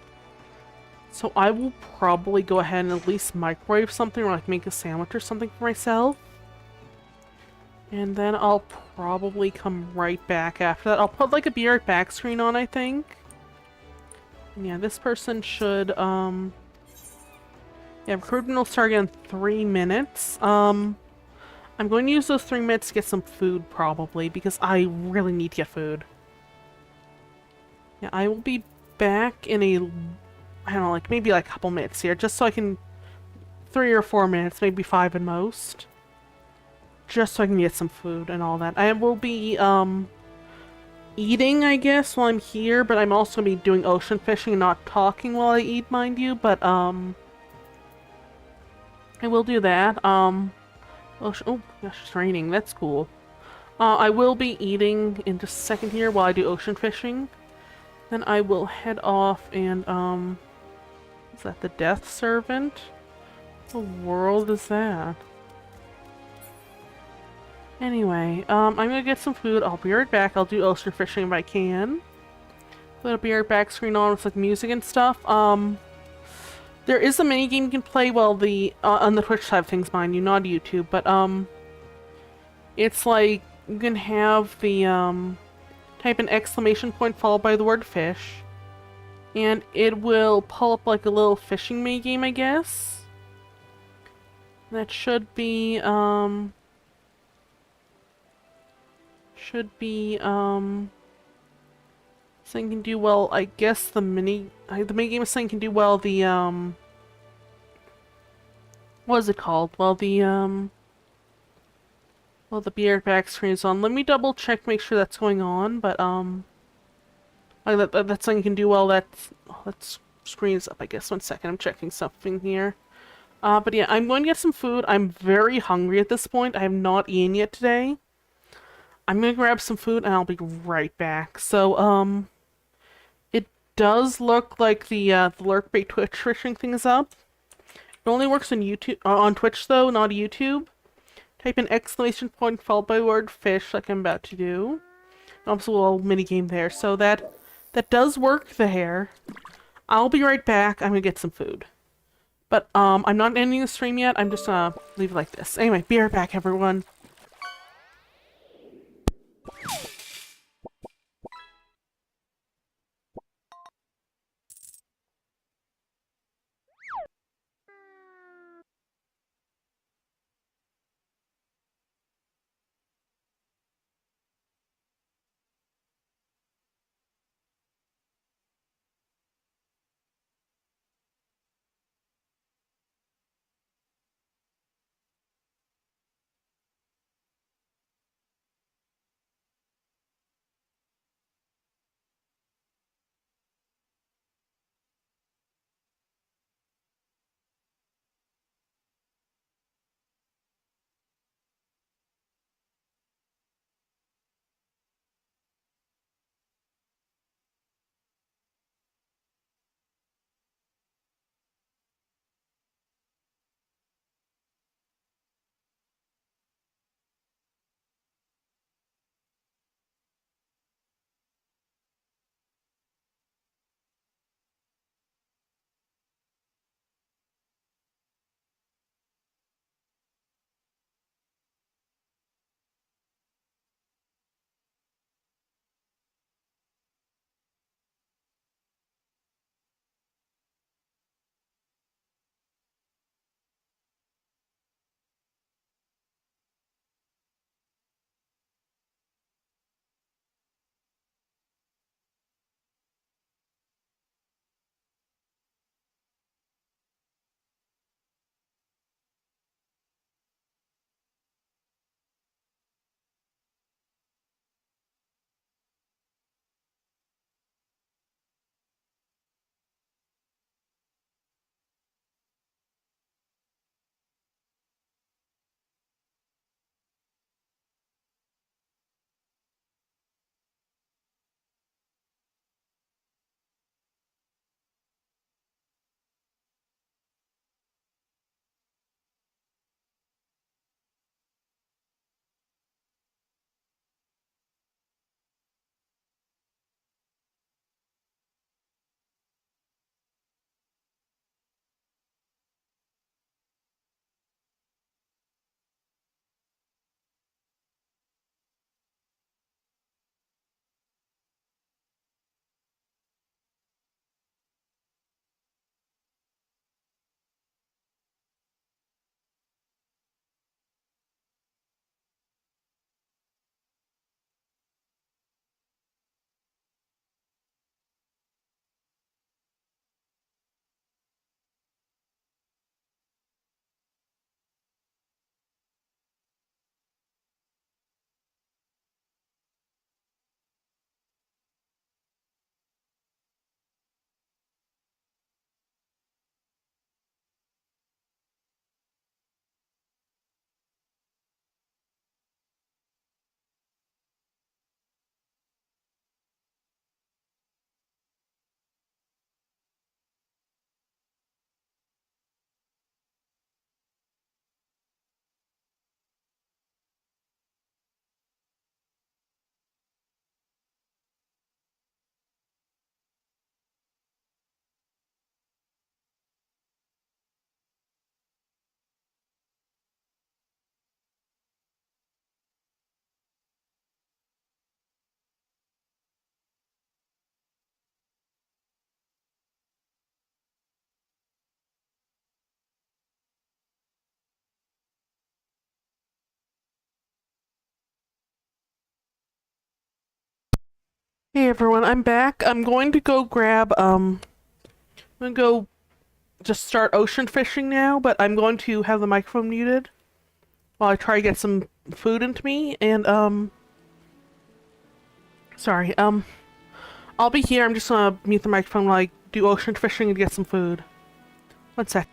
A: So I will probably go ahead and at least microwave something or like make a sandwich or something for myself. And then I'll probably come right back after that. I'll put like a be right back screen on, I think. And yeah, this person should, yeah, recruitment will start again in 3 minutes. I'm going to use those 3 minutes to get some food, probably, because I really need to get food. Yeah, I will be back in a, I don't know, like, maybe like a couple minutes here, just so I can, 3 or 4 minutes, maybe 5 at most. Just so I can get some food and all that. I will be, eating, I guess, while I'm here, but I'm also going to be doing ocean fishing and not talking while I eat, mind you, but, I will do that. Oh gosh, it's raining. That's cool. I will be eating in just a second here while I do ocean fishing. Then I will head off and, is that the Death Servant? What world is that? Anyway, I'm gonna get some food. I'll be right back. I'll do ocean fishing if I can. Put a be right back screen on with like music and stuff. There is a mini game you can play while on the Twitch side of things, mind you, not YouTube, but, it's like, you can have the, type an exclamation point followed by the word fish, and it will pull up like a little fishing mini game, I guess. That should be, something can do well, I guess the mini game is something can do well, what is it called? Well, the beer back screen is on. Let me double check, make sure that's going on, but, like that's something you can do well, that screen's up, I guess. 1 second, I'm checking something here. But yeah, I'm going to get some food. I'm very hungry at this point. I have not eaten yet today. I'm gonna grab some food and I'll be right back. So, it does look like the lurk bait Twitch fishing thing is up. It only works on YouTube, on Twitch though, not YouTube. Type an exclamation point followed by the word fish, like I'm about to do. Also a little mini game there, so that does work there. I'll be right back. I'm gonna get some food. But I'm not ending the stream yet. I'm just gonna leave it like this. Anyway, be right back, everyone. Hey everyone, I'm back. I'm going to go grab, I'm gonna go just start ocean fishing now, but I'm going to have the microphone muted while I try to get some food into me, and, sorry, I'll be here. I'm just gonna mute the microphone while I do ocean fishing and get some food. One sec.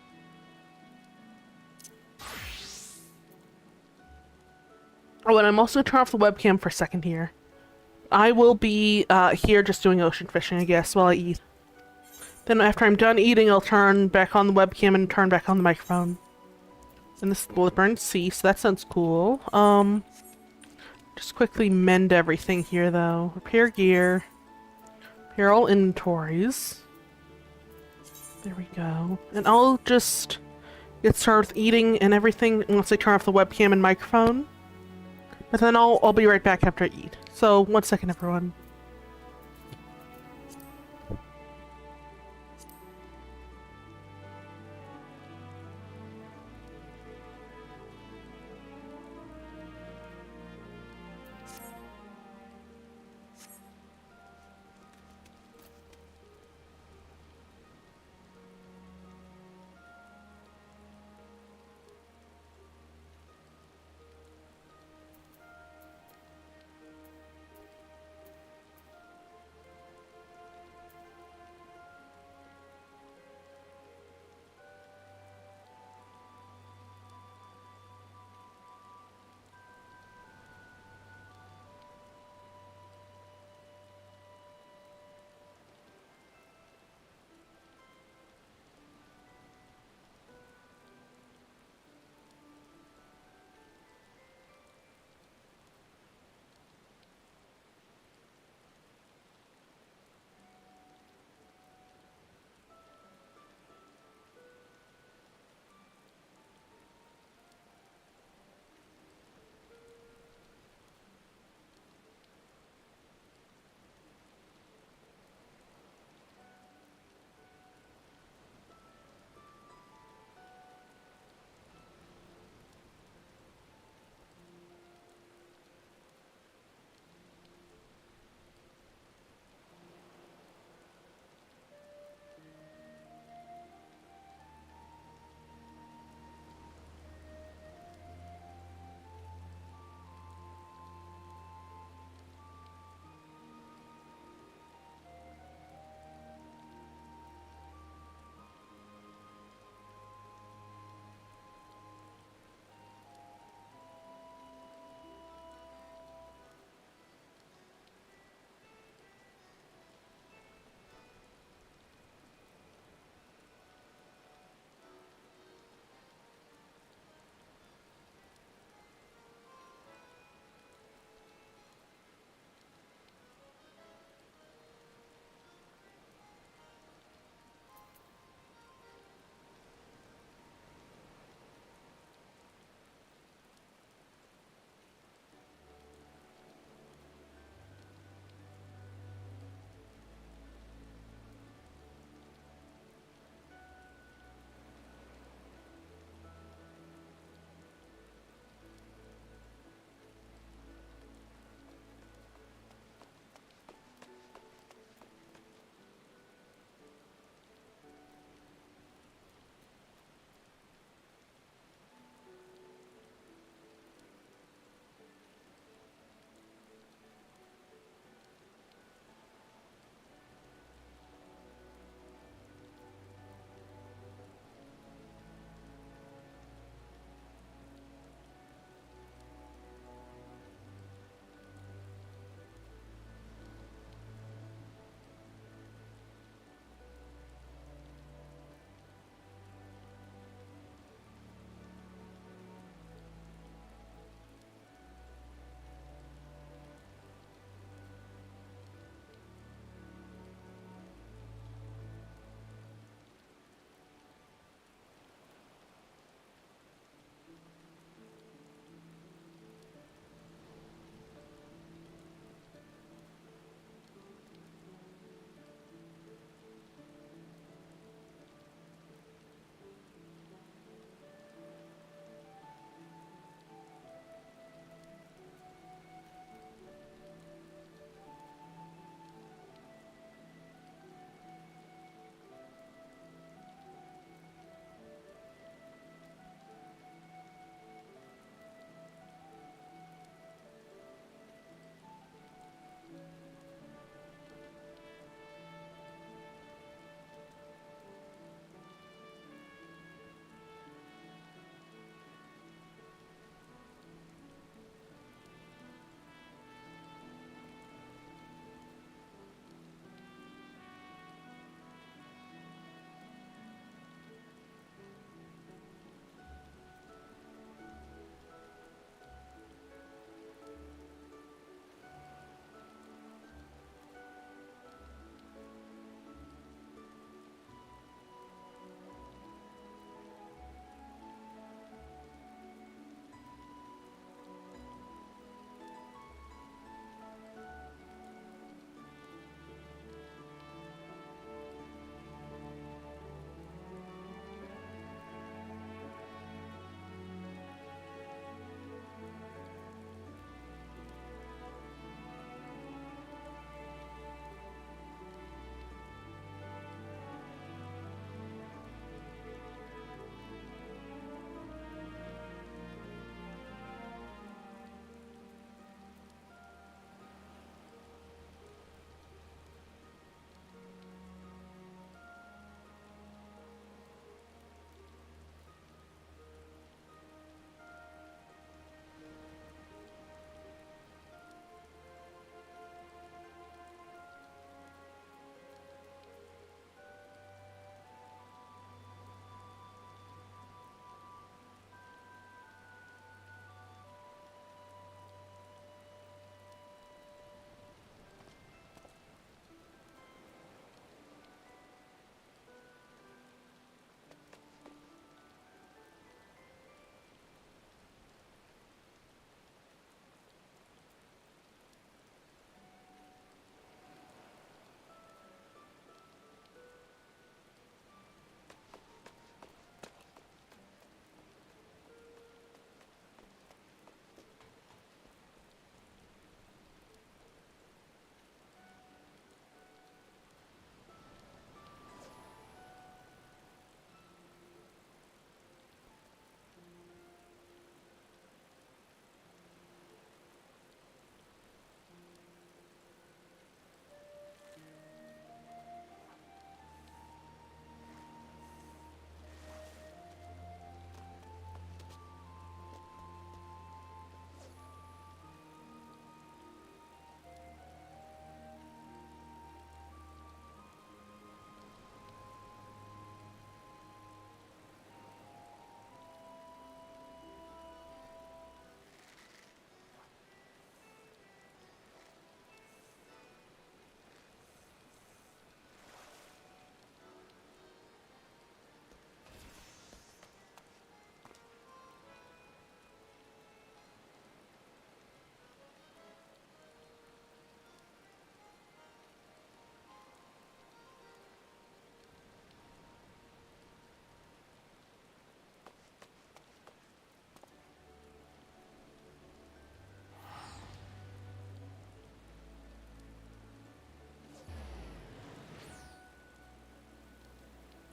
A: Oh, and I'm also gonna turn off the webcam for a second here. I will be, here just doing ocean fishing, I guess, while I eat. Then after I'm done eating, I'll turn back on the webcam and turn back on the microphone. And this will burn sea, so that sounds cool. Just quickly mend everything here, though. Repair gear. Repair all inventories. There we go. And I'll just get started with eating and everything once I turn off the webcam and microphone. But then I'll be right back after I eat. So, one second, everyone.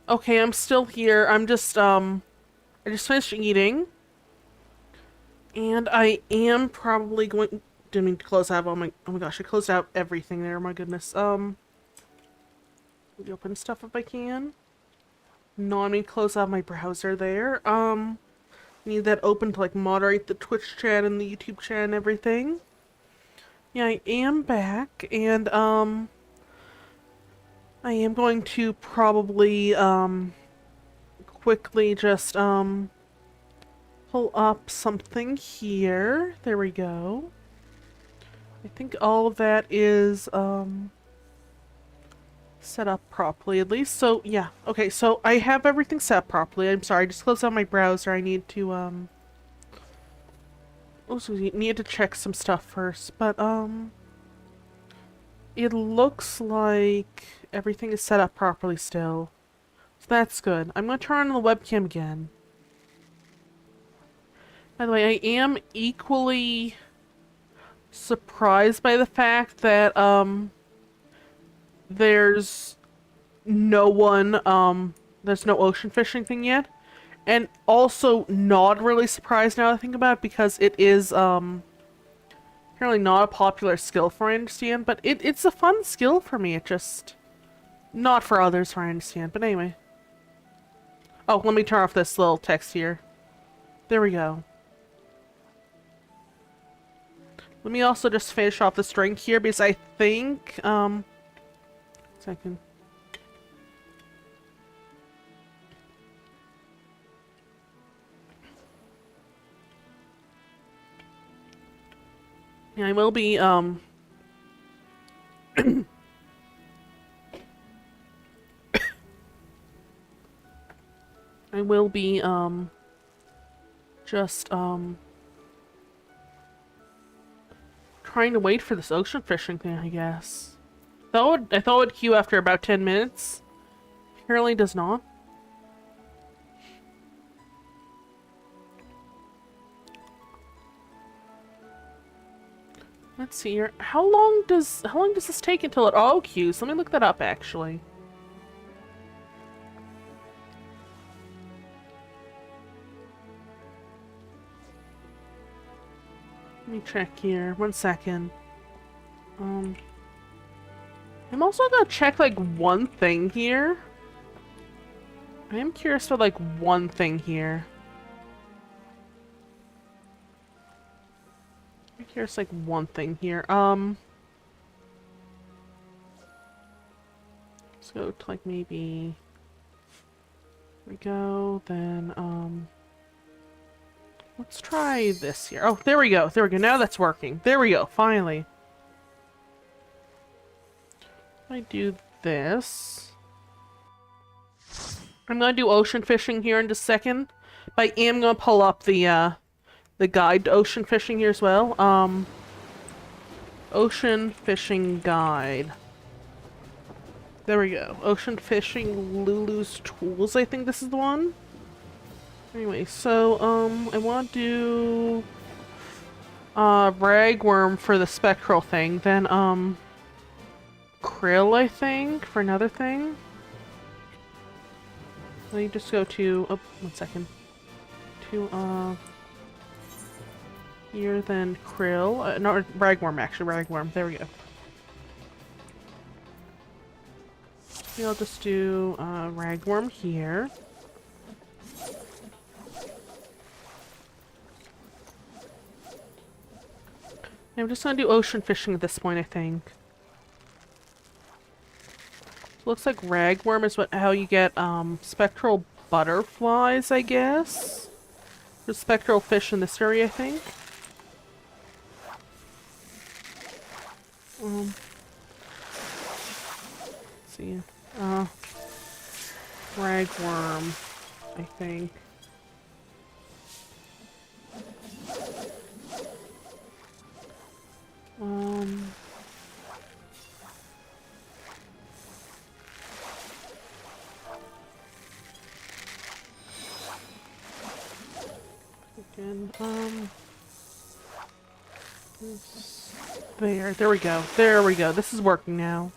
A: Okay, I'm still here. I'm just, I just finished eating. And I am probably going... Didn't mean to close out. Oh my gosh, I closed out everything there. My goodness. Let me open stuff if I can. No, I mean close out my browser there. Need that open to like moderate the Twitch chat and the YouTube chat and everything. Yeah, I am back, and I am going to probably quickly just pull up something here. There we go. I think all of that is set up properly at least. So yeah, okay, so I have everything set up properly. I'm sorry, I just closed out my browser. I need to also need to check some stuff first, but it looks like everything is set up properly still. So that's good. I'm gonna turn on the webcam again. By the way, I am equally surprised by the fact that there's no ocean fishing thing yet. And also not really surprised now that I think about it, because it is apparently not a popular skill for I understand, but it's a fun skill for me. It just not for others for I understand. But anyway. Oh, let me turn off this little text here. There we go. Let me also just finish off this drink here, because I think second. Yeah, I will be I will be just trying to wait for this ocean fishing thing, I guess. I thought it would queue after about 10 minutes. Apparently does not. Let's see here. How long does this take until it auto queues? Let me look that up actually. Let me check here. 1 second. I'm also gonna check like one thing here. I am curious for like one thing here. I'm curious like one thing here. Let's go to like maybe. There we go. Then let's try this here. Oh, there we go. There we go. Now that's working. There we go. Finally. I do this. I'm gonna do ocean fishing here in just a second, but I am gonna pull up the guide to ocean fishing here as well. Ocean fishing guide. There we go. Ocean fishing Lulu's tools. I think this is the one. Anyway, so I want to do ragworm for the spectral thing. Then krill, I think, for another thing. Let me just go to, oh, 1 second. To, here, then krill. No, ragworm, actually, ragworm. There we go. Maybe I'll just do, ragworm here. I'm just gonna do ocean fishing at this point, I think. Looks like ragworm is how you get spectral butterflies, I guess. There's spectral fish in this area, I think. Let's see. Ragworm, I think. There we go. There we go. This is working now.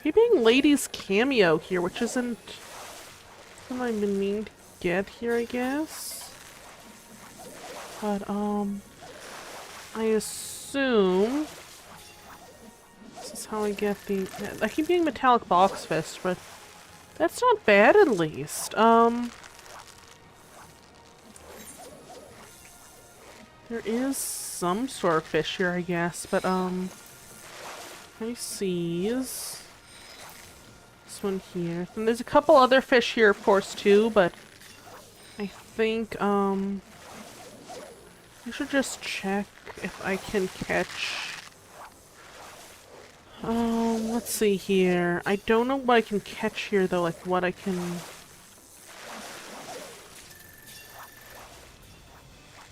A: Keeping Lady's cameo here, which isn't what I've been meaning to get here, I guess. But, I assume this is how I get the... I keep getting metallic box fist, but that's not bad at least. There is some sort of fish here, I guess, but, I see this one here. And there's a couple other fish here, of course, too, but I think, I should just check if I can catch... let's see here. I don't know what I can catch here, though, like what I can...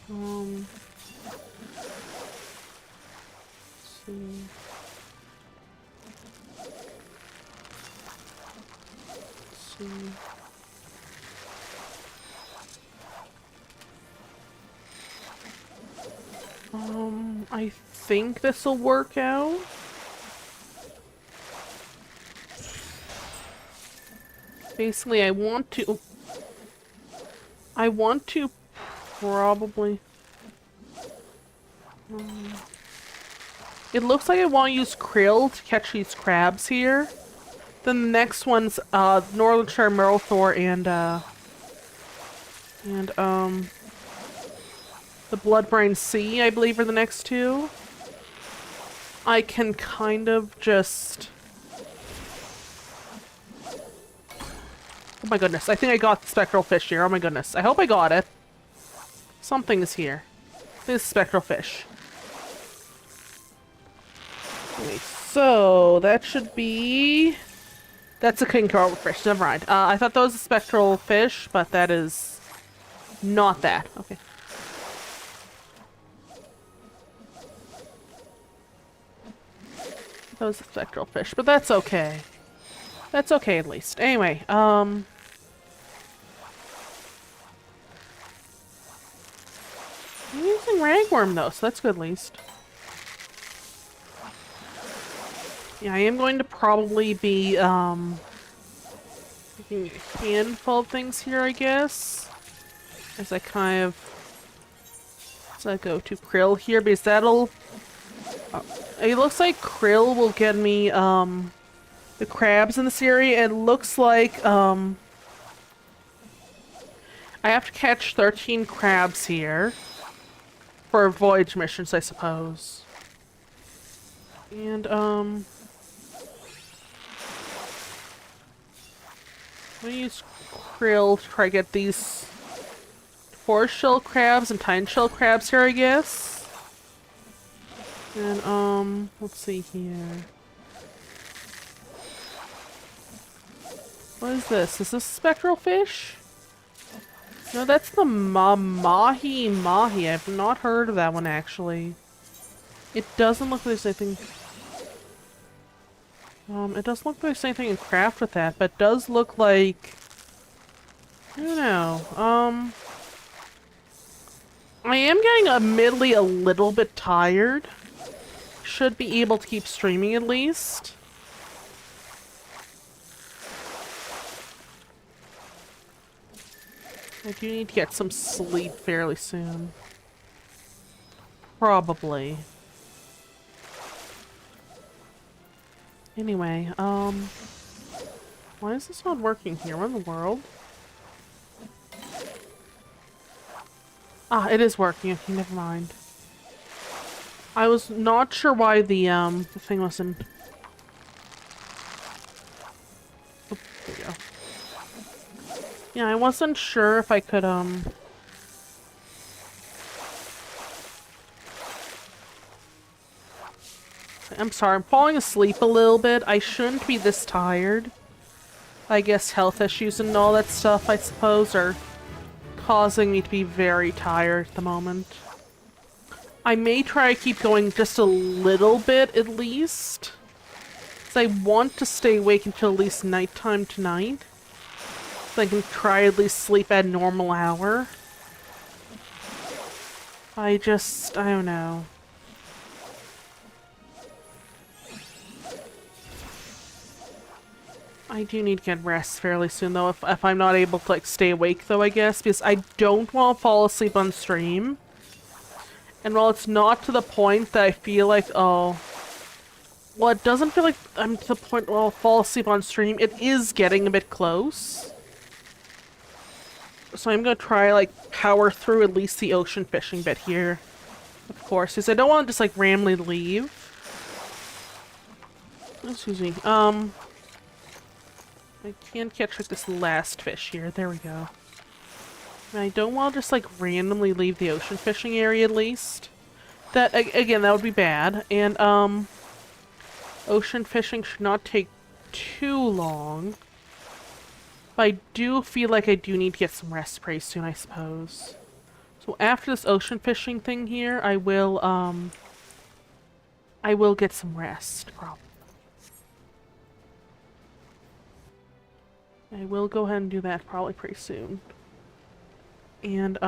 A: let's see. Let's see. I think this will work out. Basically, I want to probably... it looks like I want to use krill to catch these crabs here. Then the next one's, Northern Merlthor and, the Bloodbrine Sea, I believe, are the next two. I can kind of just... Oh my goodness, I think I got the spectral fish here. Oh my goodness. I hope I got it. Something is here. This spectral fish. Wait, so that should be... That's a king cobra fish. Never mind. I thought that was a spectral fish, but that is not that. Okay. That was a spectral fish, but that's okay. That's okay, at least. Anyway, I'm using ragworm, though, so that's good, at least. Yeah, I am going to probably be, making a handful of things here, I guess. As I kind of... As I go to krill here, because that'll... it looks like krill will get me, the crabs in this area. It looks like, I have to catch 13 crabs here. For voyage missions, I suppose. And, I'm gonna use krill to try to get these 4 shell crabs and 10 shell crabs here, I guess. And, let's see here. What is this? Is this a spectral fish? No, that's the mahi. I've not heard of that one, actually. It doesn't look like there's anything... it doesn't look like there's anything in craft with that, but it does look like... I don't know. I am getting admittedly a little bit tired. Should be able to keep streaming at least. I do need to get some sleep fairly soon. Probably. Anyway, why is this not working here? What in the world? Ah, it is working. Okay, never mind. I was not sure why the thing wasn't... Oh, there we go. Yeah, I wasn't sure if I could, I'm sorry, I'm falling asleep a little bit. I shouldn't be this tired. I guess health issues and all that stuff, I suppose, are causing me to be very tired at the moment. I may try to keep going just a little bit, at least. Because I want to stay awake until at least nighttime tonight. So I can try at least sleep at a normal hour. I don't know. I do need to get rest fairly soon, though, if I'm not able to, like, stay awake, though, I guess, because I don't want to fall asleep on stream. And while it's not to the point that I feel like, oh... Well, it doesn't feel like I'm to the point where I'll fall asleep on stream. It is getting a bit close. So I'm gonna try, like, power through at least the ocean fishing bit here. Of course, because I don't want to just, like, randomly leave. Excuse me. I can catch, like, this last fish here. There we go. And I don't want to just, like, randomly leave the ocean fishing area, at least. That, again, that would be bad. And, ocean fishing should not take too long. But I do feel like I do need to get some rest pretty soon, I suppose. So after this ocean fishing thing here, I will get some rest, probably. I will go ahead and do that probably pretty soon. And,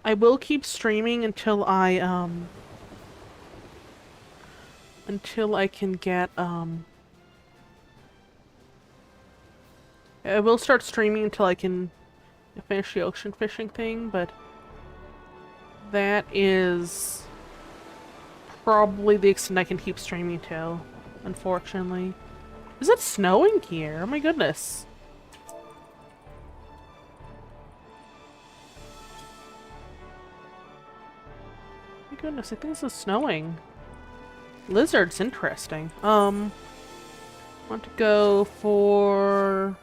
A: I will keep streaming until I can get, I will start streaming until I can finish the ocean fishing thing, but that is probably the extent I can keep streaming till, unfortunately. Is it snowing here? Oh my goodness. My goodness, I think this is snowing. Lizard's interesting. Want to go for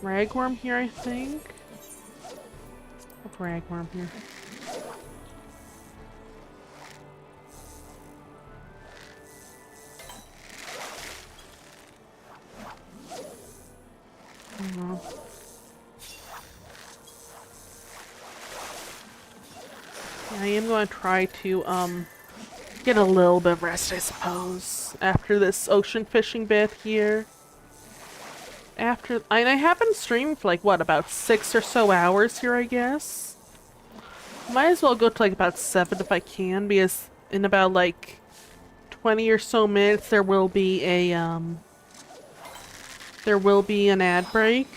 A: ragworm here, I think. What's ragworm here? I am going to try to get a little bit of rest, I suppose, after this ocean fishing bit here. And I haven't streamed for, like, what, about 6 or so hours here, I guess? Might as well go to, like, about 7 if I can, because in about, like, 20 or so minutes there will be a, an ad break.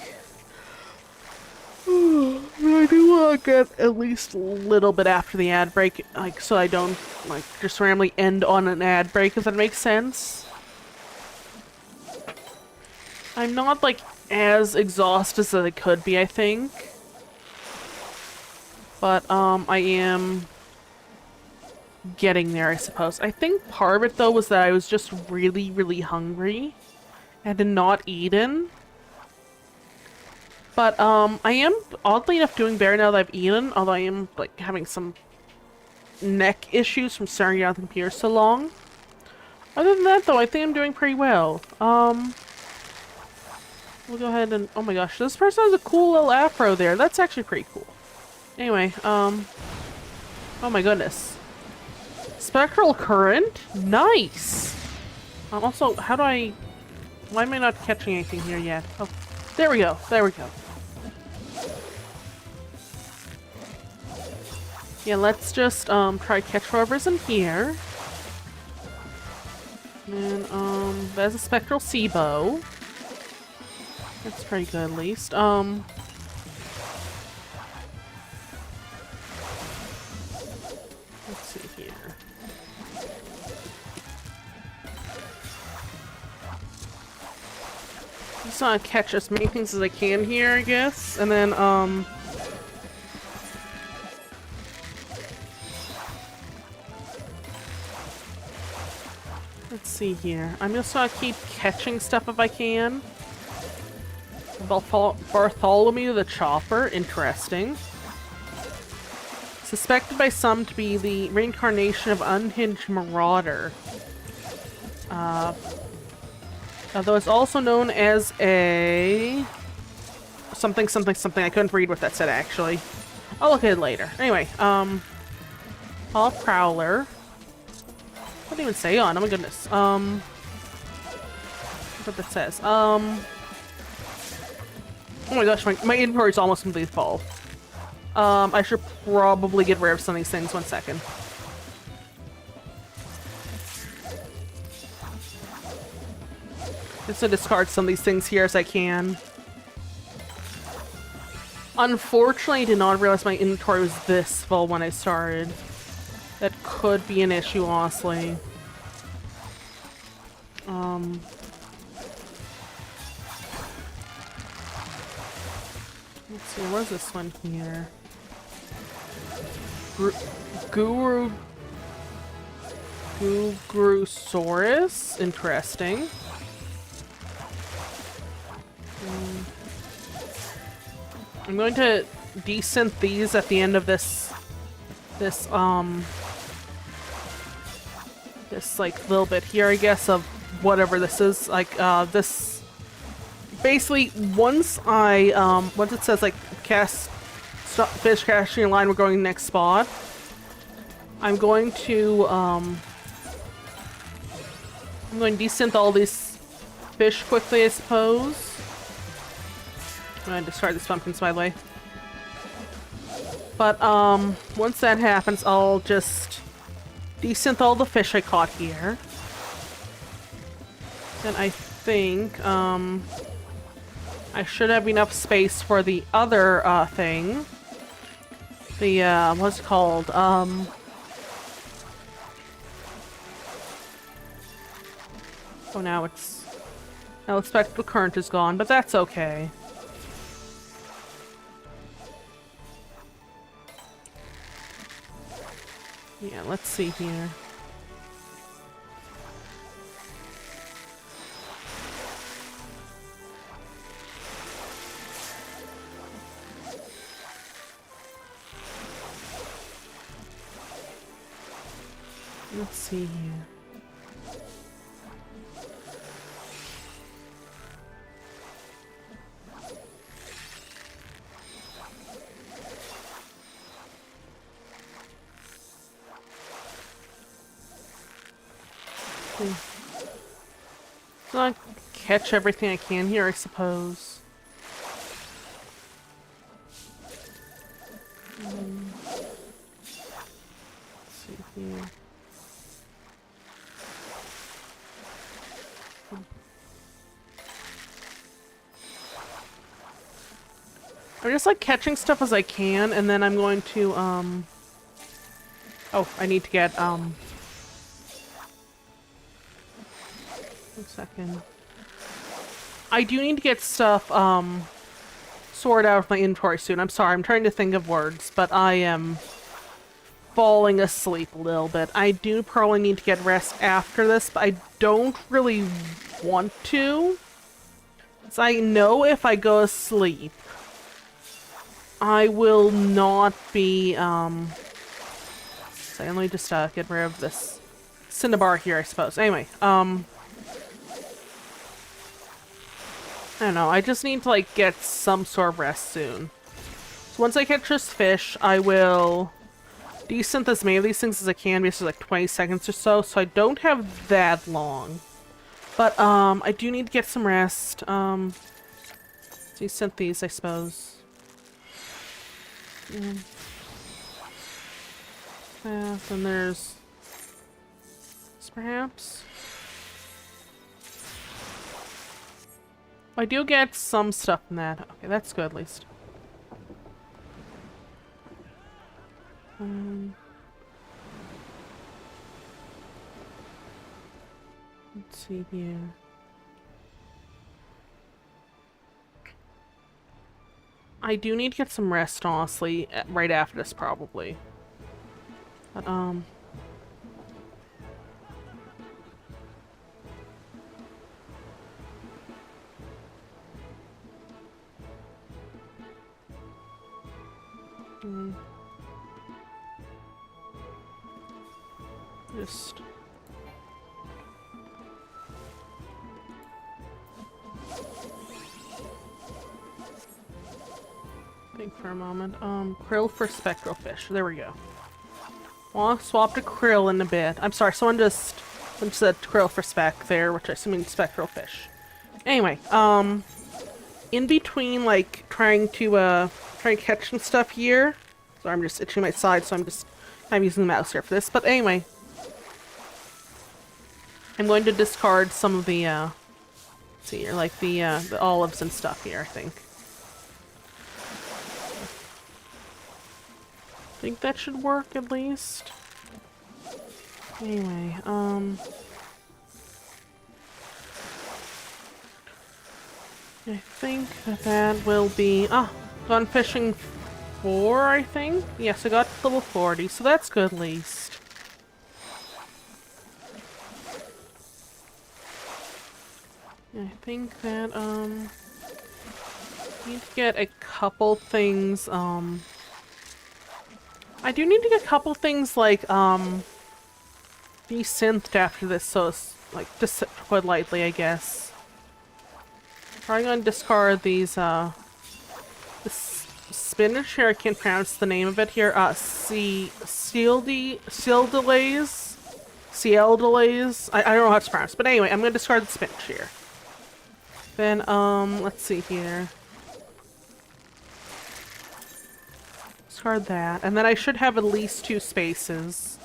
A: I do want to get at least a little bit after the ad break, like, so I don't, like, just randomly end on an ad break, if that makes sense. I'm not, like, as exhausted as I could be, I think. But, I am getting there, I suppose. I think part of it, though, was that I was just really, really hungry. I had not eaten. But, I am, oddly enough, doing better now that I've eaten, although I am, like, having some neck issues from staring at the computer so long. Other than that, though, I think I'm doing pretty well. We'll go ahead and, oh my gosh, this person has a cool little afro there. That's actually pretty cool. Anyway, oh my goodness. Spectral current? Nice! Also, how do I, why am I not catching anything here yet? Oh, there we go, there we go. Yeah, let's just, try to catch whatever's in here. And, there's a spectral sea bow. That's pretty good, at least. Let's see here. Just want to catch as many things as I can here, I guess. And then, let's see here. I'm just gonna keep catching stuff if I can. Bartholomew the Chopper, interesting. Suspected by some to be the reincarnation of Unhinged Marauder. Although it's also known as a... something, something, something. I couldn't read what that said, actually. I'll look at it later. Anyway, Paul Prowler. What did it even say on? Oh my goodness. What that says. Oh my gosh, my inventory is almost completely full. I should probably get rid of some of these things. 1 second. Just to discard some of these things here as I can. Unfortunately, I did not realize my inventory was this full when I started. That could be an issue, honestly. Let's see, what's this one here? Gugurusaurus? Interesting. I'm going to desynth these at the end of this like little bit here, I guess, of whatever this is. Like this basically once it says like stop fish casting line, we're going next spot. I'm going to desynth all these fish quickly, I suppose. I'm gonna discard these pumpkins, by the way. But once that happens, I'll just desynth all the fish I caught here. Then I think I should have enough space for the other thing. The what's it called? Oh, now the spectral current is gone, but that's okay. Yeah, let's see here. Let's see here. So I catch everything I can here, I suppose. Let's see here. I'm just like catching stuff as I can, and then I'm going to oh, I need to get 1 second. I do need to get stuff sorted out of my inventory soon. I'm sorry, I'm trying to think of words, but I am falling asleep a little bit. I do probably need to get rest after this, but I don't really want to. So I know if I go to sleep, I will not be, so let me just get rid of this cinnabar here, I suppose. Anyway, I don't know, I just need to, like, get some sort of rest soon. So once I catch this fish, I will desynth as many of these things as I can, because there's like 20 seconds or so, so I don't have that long. But, I do need to get some rest. Desynth these, I suppose. Yeah, then there's this, perhaps. I do get some stuff in that. Okay, that's good at least. Let's see here. I do need to get some rest, honestly, right after this, probably. But, just... think for a moment. Krill for spectral fish. There we go. Well, I'll swap to krill in a bit. I'm sorry, someone just said krill for spec there, which I assume means spectral fish. Anyway, in between, like, trying to catch some stuff here. Sorry, I'm just itching my side, so I'm using the mouse here for this. But anyway, I'm going to discard some of the see here, like the olives and stuff here, I think. I think that should work at least. Anyway, I think that will be... gone fishing 4, I think? Yes, I got level 40, so that's good at least. I think that, need to get a couple things, I do need to get a couple things, like, desynthed after this, so it's, like, just put lightly, I guess. Probably gonna discard these, this spinach here, I can't pronounce the name of it here, Ciel delays? I don't know how to pronounce, but anyway, I'm gonna discard the spinach here. Then, let's see here. Discard that, and then I should have at least 2 spaces.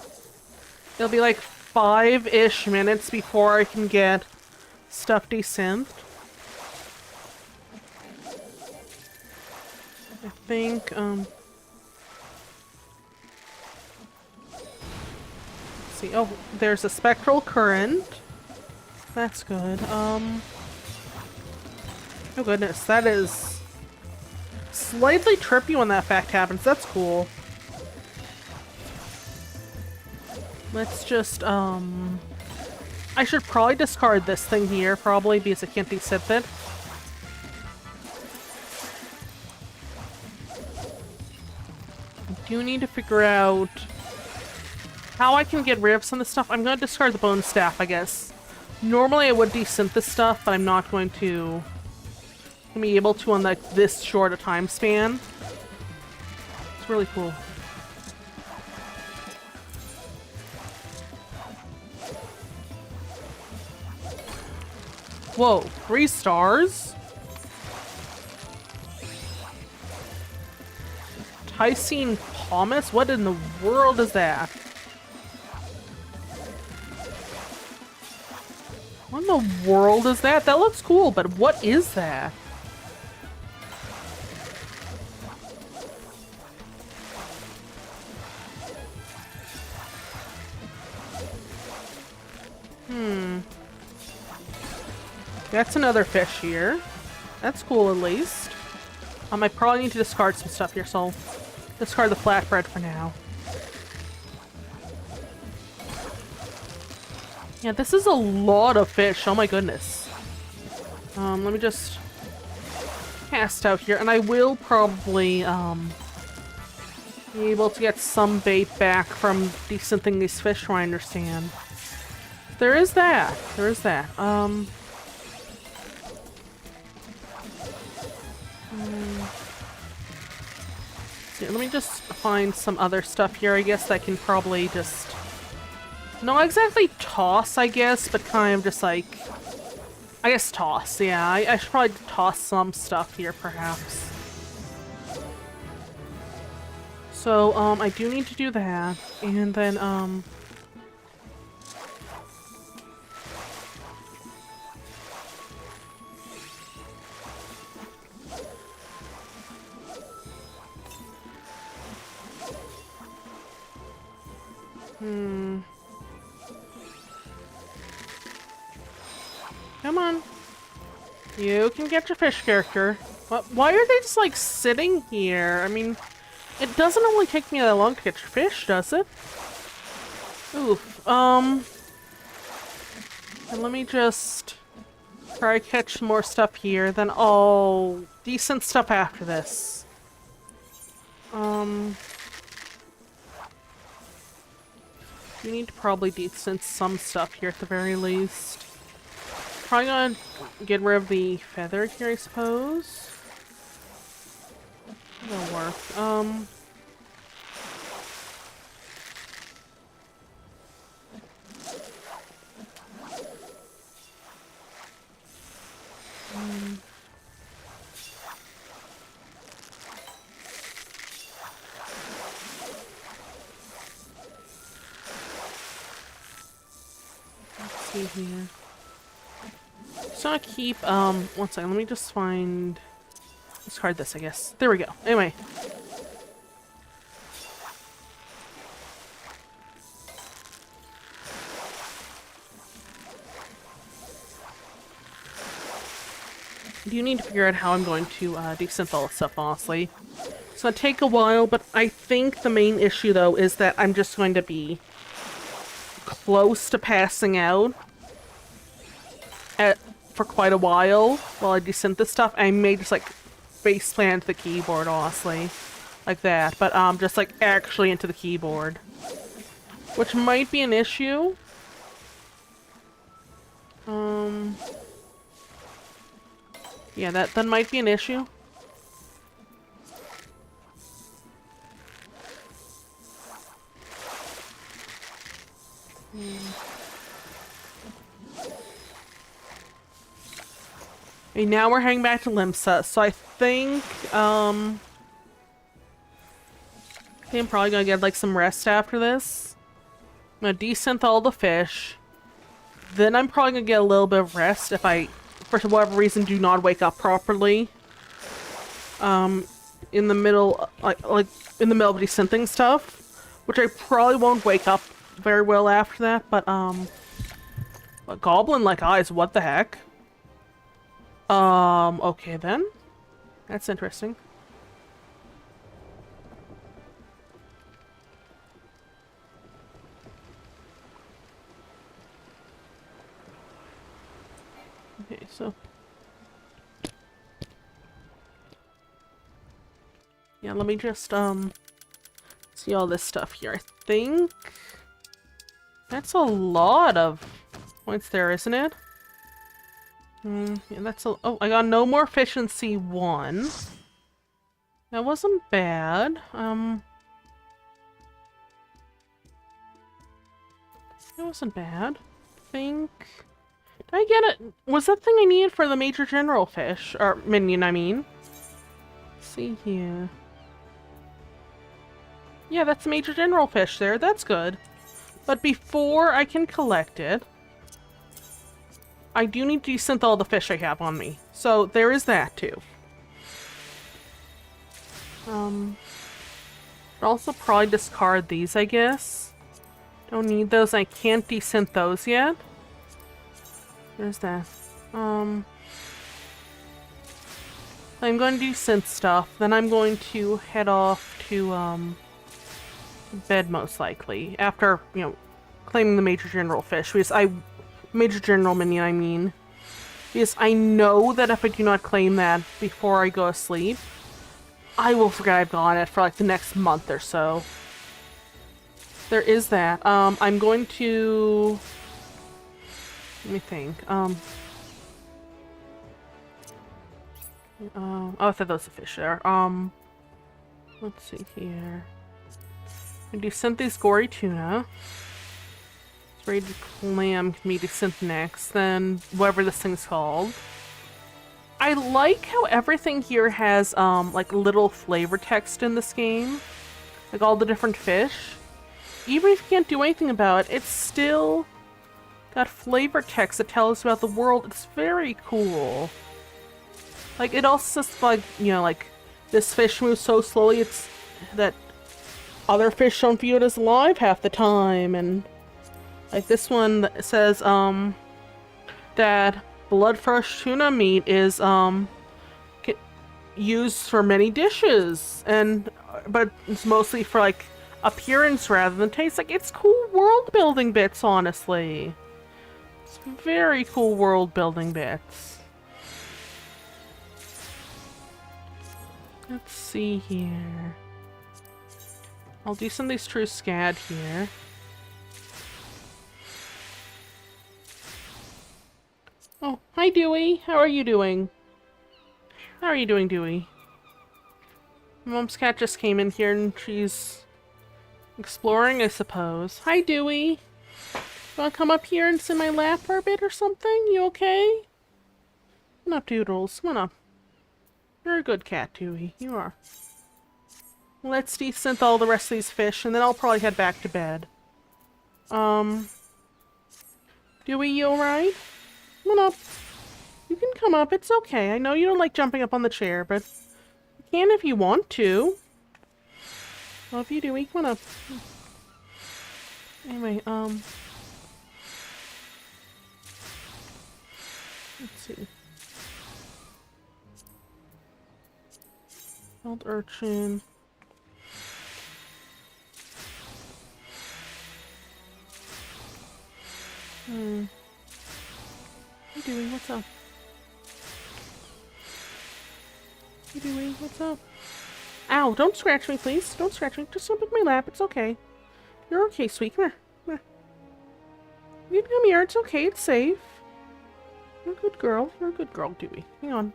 A: It'll be like 5-ish minutes before I can get stuff desynthed. I think, let's see. Oh, there's a spectral current. That's good. Oh goodness, that is slightly trippy when that fact happens. That's cool. Let's just, I should probably discard this thing here, probably, because I can't desynth it. I do need to figure out how I can get rid of some of this stuff. I'm gonna discard the bone staff, I guess. Normally I would desynth this stuff, but I'm not going to be able to on like this short a time span. It's really cool. Whoa, 3 stars? Tycine Pomace? What in the world is that? What in the world is that? That looks cool, but what is that? That's another fish here. That's cool, at least. I probably need to discard some stuff here, so I'll discard the flatbread for now. Yeah, this is a lot of fish. Oh my goodness. Let me just cast out here, and I will probably be able to get some bait back from desynthing these fish, from what I understand. There is that. There is that. Let me just find some other stuff here, I guess, that can probably just... Not exactly toss, I guess, but kind of just like... I guess toss, yeah. I should probably toss some stuff here, perhaps. So, I do need to do that. And then, Come on. You can get your fish character. Why are they just, like, sitting here? I mean, it doesn't only take me that long to get your fish, does it? Oof. And let me just try to catch some more stuff here, then I'll decent stuff after this. You need to probably decent some stuff here at the very least. Probably gonna get rid of the feather here, I suppose. That'll work. Let's see here. Just gonna keep, one second, let me just find... Discard this, I guess. There we go. Anyway. I do need to figure out how I'm going to desynth all this stuff, honestly. It's gonna take a while, but I think the main issue, though, is that I'm just going to be close to passing out for quite a while I desynth this stuff. I may just, like, face plant the keyboard, honestly. Like that. But, just, like, actually into the keyboard. Which might be an issue. Yeah, that might be an issue. Okay, now we're heading back to Limsa, so I think I'm probably gonna get like some rest after this. I'm gonna desynth all the fish. Then I'm probably gonna get a little bit of rest if I, for whatever reason, do not wake up properly. In the middle, like in the middle of desynthing stuff, which I probably won't wake up very well after that. But goblin-like eyes. What the heck? Okay then. That's interesting. Okay, so... Yeah, let me just, see all this stuff here. I think... That's a lot of points there, isn't it? Yeah, that's a... Oh, I got no more efficiency 1. That wasn't bad. That wasn't bad. I think... Did I get it? Was that thing I needed for the Major General fish? Or minion, I mean. Let's see here. Yeah, that's the Major General fish there. That's good. But before I can collect it, I do need to desynth all the fish I have on me. So there is that too. Also probably discard these, I guess. Don't need those. I can't desynth those yet. There's that. I'm going to desynth stuff. Then I'm going to head off to bed most likely after, you know, claiming the Major General fish. Because Major General minion, I mean. Because I know that if I do not claim that before I go to sleep, I will forget I've gotten it for like the next month or so. There is that. I'm going to... Let me think. Oh, I thought that was a fish there. Let's see here. I desynth these gory tuna. Rated clam can be desynth next, then whatever this thing's called. I like how everything here has, like little flavor text in this game. Like all the different fish. Even if you can't do anything about it, it's still got flavor text that tells us about the world. It's very cool. Like, it also says, like, you know, like, this fish moves so slowly, it's that other fish don't view it as alive half the time, and like this one that says, that blood-fresh tuna meat is, used for many dishes, but it's mostly for, like, appearance rather than taste. Like, it's cool world-building bits, honestly. It's very cool world-building bits. Let's see here. I'll do some of these true scad here. Oh, hi Dewey. How are you doing? How are you doing, Dewey? Mom's cat just came in here and she's exploring, I suppose. Hi Dewey. You wanna come up here and sit in my lap for a bit or something? You okay? Come on up, Doodles. Come on up. You're a good cat, Dewey. You are. Let's desynth all the rest of these fish, and then I'll probably head back to bed. Dewey, you alright? Come on up. You can come up, it's okay. I know you don't like jumping up on the chair, but you can if you want to. Love you, Dewey. Come on up. Anyway, let's see. Wild urchin. Hey, Dewey, what's up? Hey, Dewey, what's up? Ow, don't scratch me, please. Don't scratch me. Just jump in my lap. It's okay. You're okay, sweet. Come here. Come here. You can come here. It's okay. It's safe. You're a good girl. You're a good girl, Dewey. Hang on.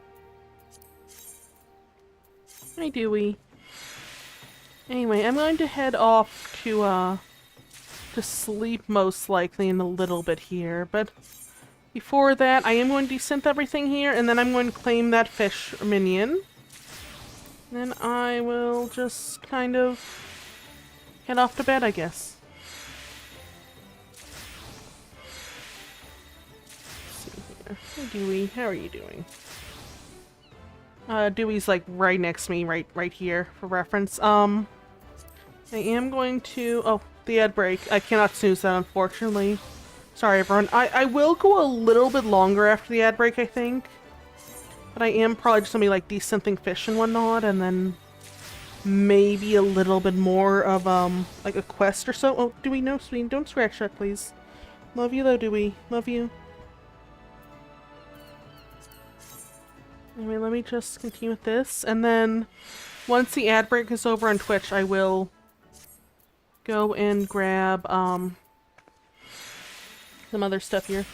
A: Hi, Dewey. Anyway, I'm going to head off to sleep most likely in a little bit here, but before that, I am going to desynth everything here, and then I'm going to claim that fish minion. Then I will just kind of head off to bed, I guess. Let's see here. Hey, Dewey, how are you doing? Dewey's like right next to me, right here for reference. I am going to... Oh, the ad break. I cannot snooze that, unfortunately. Sorry, everyone. I will go a little bit longer after the ad break, I think. But I am probably just gonna be like desynthing fish and whatnot, and then maybe a little bit more of like a quest or so. Oh, Dewey, no, sweetie, don't scratch that, please. Love you though, Dewey. Love you. Anyway, let me just continue with this, and then once the ad break is over on Twitch, I will go and grab some other stuff here.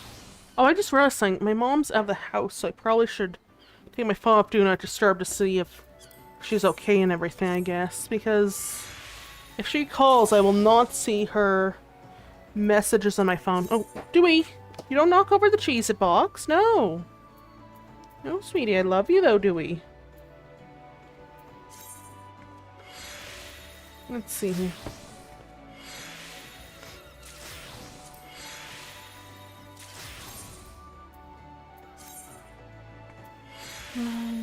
A: Oh, I just realized something. My mom's out of the house, so I probably should take my phone up, do not disturb, to see if she's okay and everything, I guess. Because if she calls, I will not see her messages on my phone. Oh, Dewey, you don't knock over the Cheez-It box. No. No, sweetie, I love you though, Dewey. Let's see here.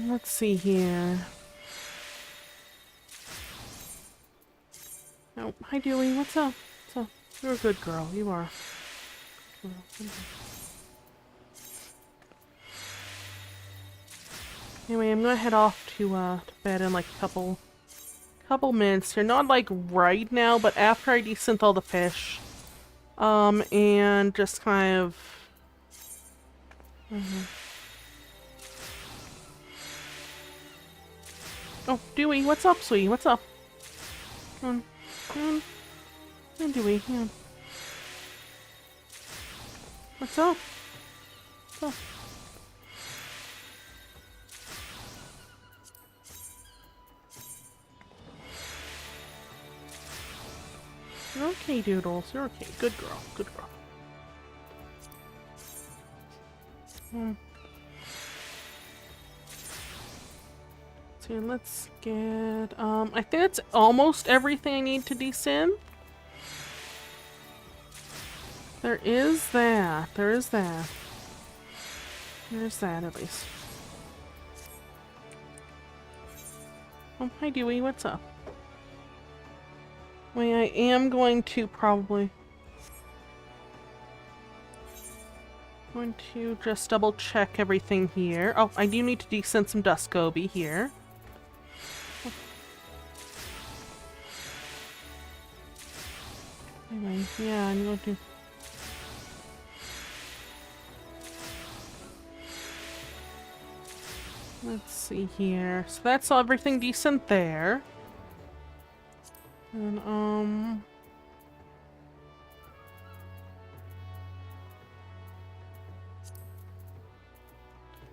A: Let's see here. Oh, hi Dewey, what's up? What's up? You're a good girl, you are. Anyway, I'm gonna head off to bed in like a couple minutes here. Not like right now, but after I desynth all the fish. And just kind of... Oh, Dewey, what's up, sweetie? What's up? Come on. Come on. Come on, Dewey. Come on. What's up? What's up? You're okay, Doodles. You're okay. Good girl. Good girl. So let's get... I think that's almost everything I need to desynth. There is that. There is that. There's that, at least. Oh, hi Dewey. What's up? Wait, I am going to probably... going to just double check everything here. Oh, I do need to desynth some Duskobi here. Anyway, yeah, I'm going to... Let's see here. So that's everything decent there. And,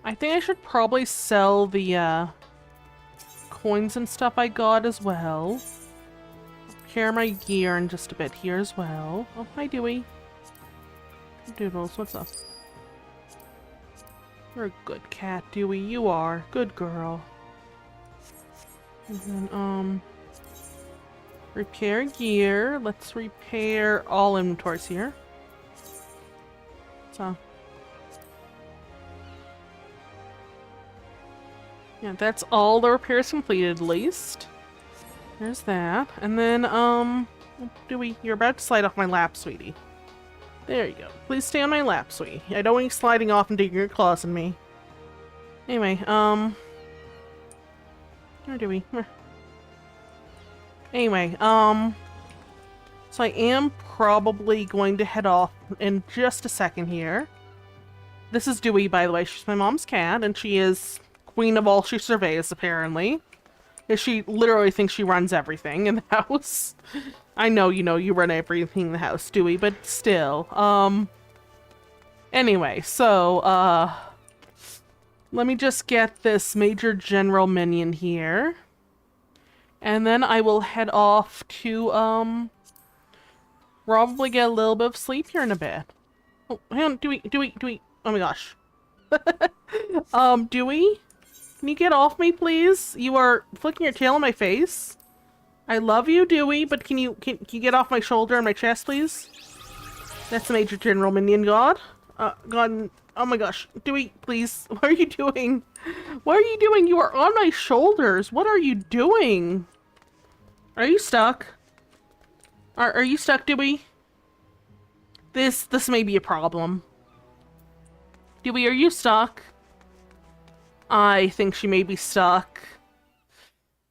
A: I think I should probably sell the, coins and stuff I got as well. Repair my gear in just a bit here as well. Oh, hi Dewey. Doodles, what's up? You're a good cat, Dewey. You are. Good girl. And then, repair gear. Let's repair all inventories here. So. Yeah, that's all the repairs completed, at least. There's that. And then, Dewey, you're about to slide off my lap, sweetie. There you go. Please stay on my lap, sweetie. I don't want you sliding off and digging your claws in me. Anyway, where do we? Anyway, so I am probably going to head off in just a second here. This is Dewey, by the way. She's my mom's cat, and she is queen of all she surveys, apparently. She literally thinks she runs everything in the house. I know, you run everything in the house, Dewey, but still. Anyway, so, let me just get this Major General minion here. And then I will head off to, probably get a little bit of sleep here in a bit. Oh, hang on, Dewey. Oh my gosh. Dewey? Can you get off me, please? You are flicking your tail in my face. I love you, Dewey, but can you get off my shoulder and my chest, please? That's the Major General minion god. God, oh my gosh. Dewey, please. What are you doing? What are you doing? You are on my shoulders. What are you doing? Are you stuck? Are you stuck, Dewey? This may be a problem. Dewey, are you stuck? I think she may be stuck.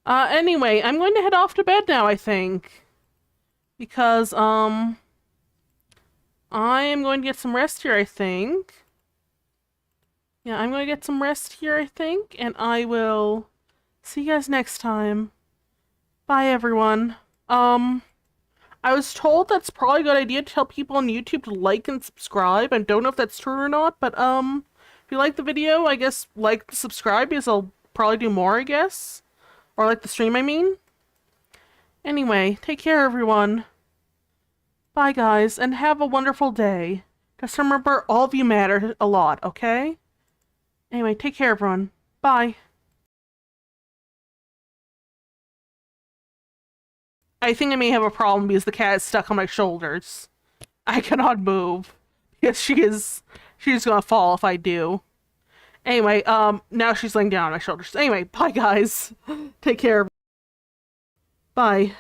A: Anyway, I'm going to head off to bed now, I think. Because, I am going to get some rest here, I think. Yeah, I'm going to get some rest here, I think. And I will see you guys next time. Bye, everyone. I was told that's probably a good idea to tell people on YouTube to like and subscribe. I don't know if that's true or not, but, if you like the video, I guess like and subscribe because I'll probably do more, I guess. Or like the stream, I mean. Anyway, take care, everyone. Bye, guys, and have a wonderful day. Just remember, all of you matter a lot, okay? Anyway, take care, everyone. Bye. I think I may have a problem because the cat is stuck on my shoulders. I cannot move. Because she's gonna fall if I do. Anyway, now she's laying down on my shoulders. Anyway, bye guys. Take care. Bye.